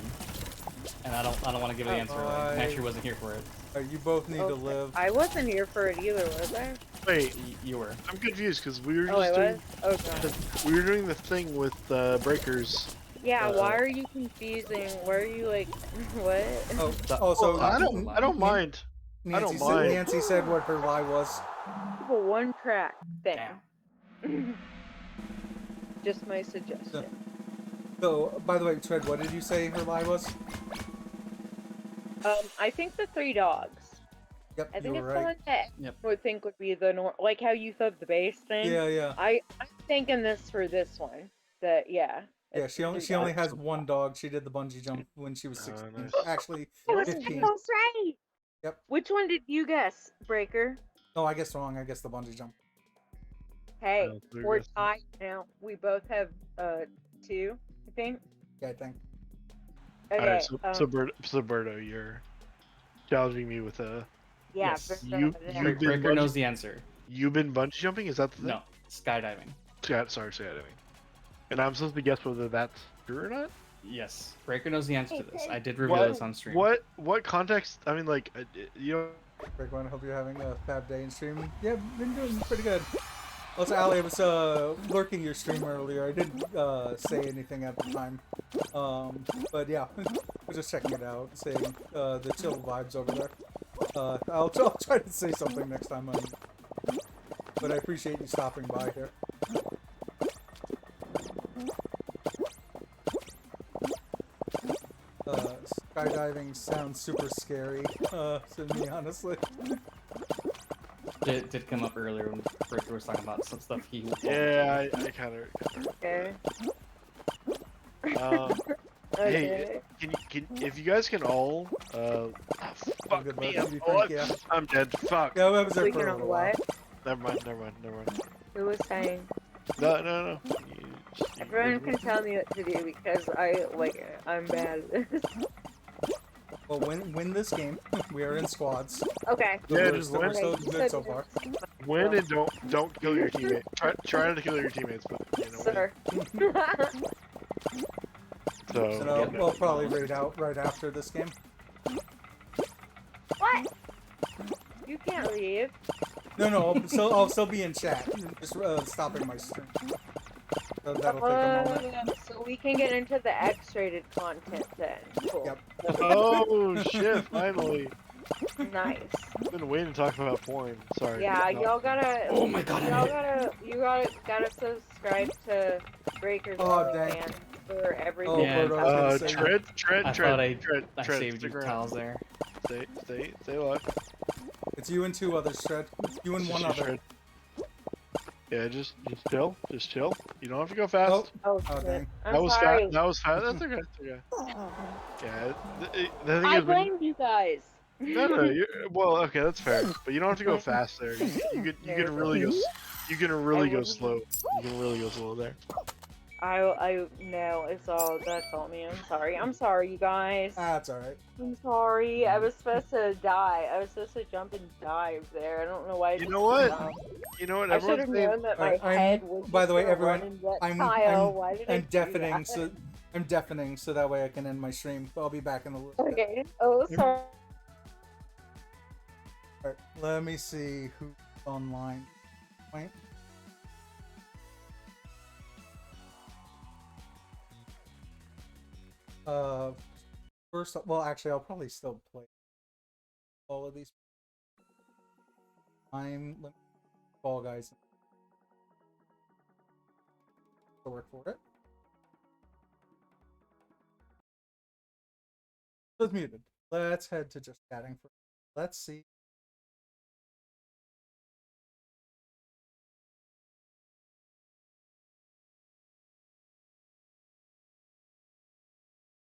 and I don't want to give the answer away. I actually wasn't here for it. You both need to Okay. live. I wasn't here for it either, was I? Wait, You were. I'm confused because we were Oh, I just doing was? Oh, God. we were doing the thing with breakers. Yeah, why are you confusing? Why are you like, what? Also, I don't mind. I don't mind. Nancy said what her lie was. A one-track thing. Damn. Just my suggestion. So, by the way, Tread, what did you say her lie was? I think the 3 dogs. Yep, I think you it's were the right. one that Yep. would think would be the like how you said the base thing. Yeah, yeah. I'm thinking this for this one. That yeah. Yeah, it's she only the she only 3 dogs. has 1 dog. She did the bungee jump when she was 16. nice. Actually, I was 15. almost right. Yep. Which one did you guess, Breaker? No, I guess wrong. I guess the bungee jump. Hey, Oh, so we're guess- tied now. We both have 2, I think. Yeah, I think. Okay. Alright, so Berto, you're challenging me with a. yeah. yes, but, you- yeah. You've been Breaker bungee- knows the answer. You've been bungee jumping? Is that the thing? No, skydiving. Sorry, skydiving. And I'm supposed to guess whether that's true or not. Yes, Breaker knows the answer to this. I did reveal What- this on stream. What context? I mean, like, you know. Break one. Hope you're having a fab day in stream. Yeah, been doing pretty good. Also, Ali, I was lurking your stream earlier. I didn't say anything at the time. But yeah, we're just checking it out, seeing the chill vibes over there. I'll try to say something next time. But I appreciate you stopping by here. Skydiving sounds super scary to me, honestly. It did come up earlier when Breaker was talking about some stuff he. Yeah, I kind of. Okay. Hey, Okay. if you guys can all, fuck Good me, luck. I'm, You oh, think, yeah. I'm dead. Fuck. Yeah, I was there We for can a on little while. what? Never mind. Who was saying? No. Everyone can tell me what to do because I'm bad at this. Well, win this game. We are in squads. Okay. So Yeah, we're just so, win. we're so Okay, good so far. Win and don't kill your teammates. Try not to kill your teammates, but you know. Sir. So, So yeah. we'll probably raid out right after this game. What? You can't leave. No, I'll still be in chat. Just stopping my stream. So that'll take a moment. So we can get into the X-rated content then. Cool. Yep. Oh shit! Finally, Nice. I've been waiting to talk about porn. Sorry. Yeah, No. y'all gotta. Oh my god! You gotta subscribe to Breaker's Oh, dang. OnlyFans for everything. Oh, Yeah. Birdo, I was gonna say- Tread. I thought I Tread. saved Stick your around. tiles there. Stay alive. It's you and 2 others, Shred. You and 1 other. Tread. Yeah, just chill. You don't have to go fast. Oh, Oh, oh shit. dang. I'm That was sorry. fast. That's okay. Yeah, the thing I is, when, blamed you guys. no, well, okay, that's fair. But you don't have to go fast there. You can really go. You can really go slow. You can really go slow there. No, that's all me. I'm sorry, you guys. That's all right. I'm sorry. I was supposed to die. I was supposed to jump and dive there. I don't know why. I You just know what? stopped. You know what? I should Everyone's have saying. known that my Alright, head was. by the way, just gonna everyone, run in that I'm tile. Why did I I'm do deafening, that? so I'm deafening, so that way I can end my stream. I'll be back in a little bit. Okay. Oh, sorry. Alright, let me see who's online. Wait. First, well, actually, I'll probably still play all of these. Fall Guys. To work for it. So it's muted. Let's head to just chatting for. Let's see.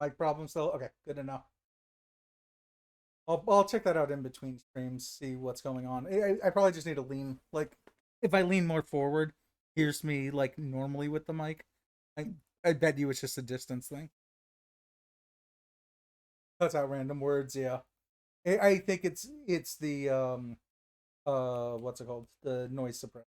Mic problem still? Okay, good to know. I'll check that out in between streams, see what's going on. I probably just need to lean, like, if I lean more forward, here's me, like, normally with the mic. I bet you it's just a distance thing. Cuts out random words, yeah. I think it's the, what's it called? The noise suppressor.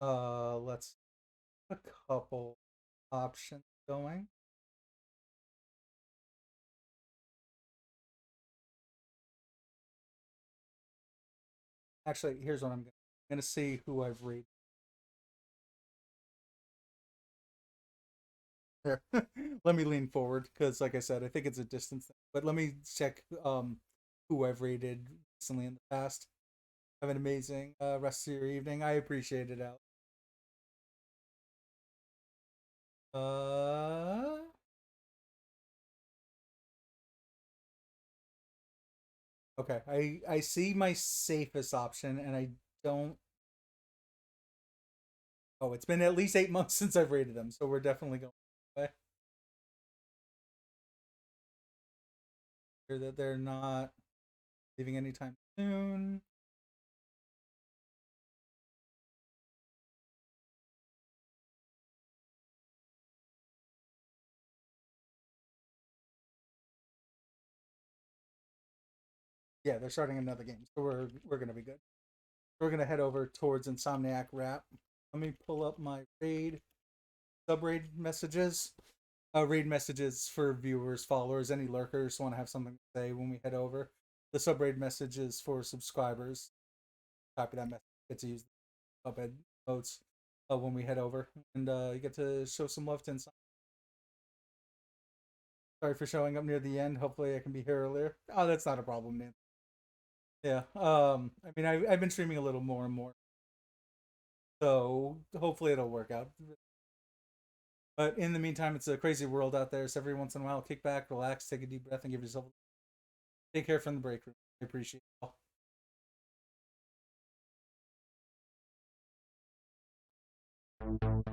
Let's a couple options going. Actually, here's what I'm gonna see who I've rated. Here, let me lean forward because, like I said, I think it's a distance thing. But let me check who I've rated recently in the past. Have an amazing rest of your evening. I appreciate it, Al. Okay, I see my safest option, and I don't. Oh, it's been at least 8 months since I've rated them, so we're definitely going away. Sure that they're not leaving anytime soon. Yeah, they're starting another game, so we're gonna be good. We're gonna head over towards Insomniac Wrap. Let me pull up my sub-raid messages. Raid messages for viewers, followers, any lurkers want to have something to say when we head over. The sub-raid messages for subscribers. Copy that message. Get to use the sub-ed notes when we head over, and you get to show some love to Insomniac. Sorry for showing up near the end. Hopefully, I can be here earlier. Oh, that's not a problem, man. Yeah. I mean, I've been streaming a little more and more, so hopefully it'll work out. But in the meantime, it's a crazy world out there. So every once in a while, kick back, relax, take a deep breath, and give yourself. Take care from the break room. I appreciate it all.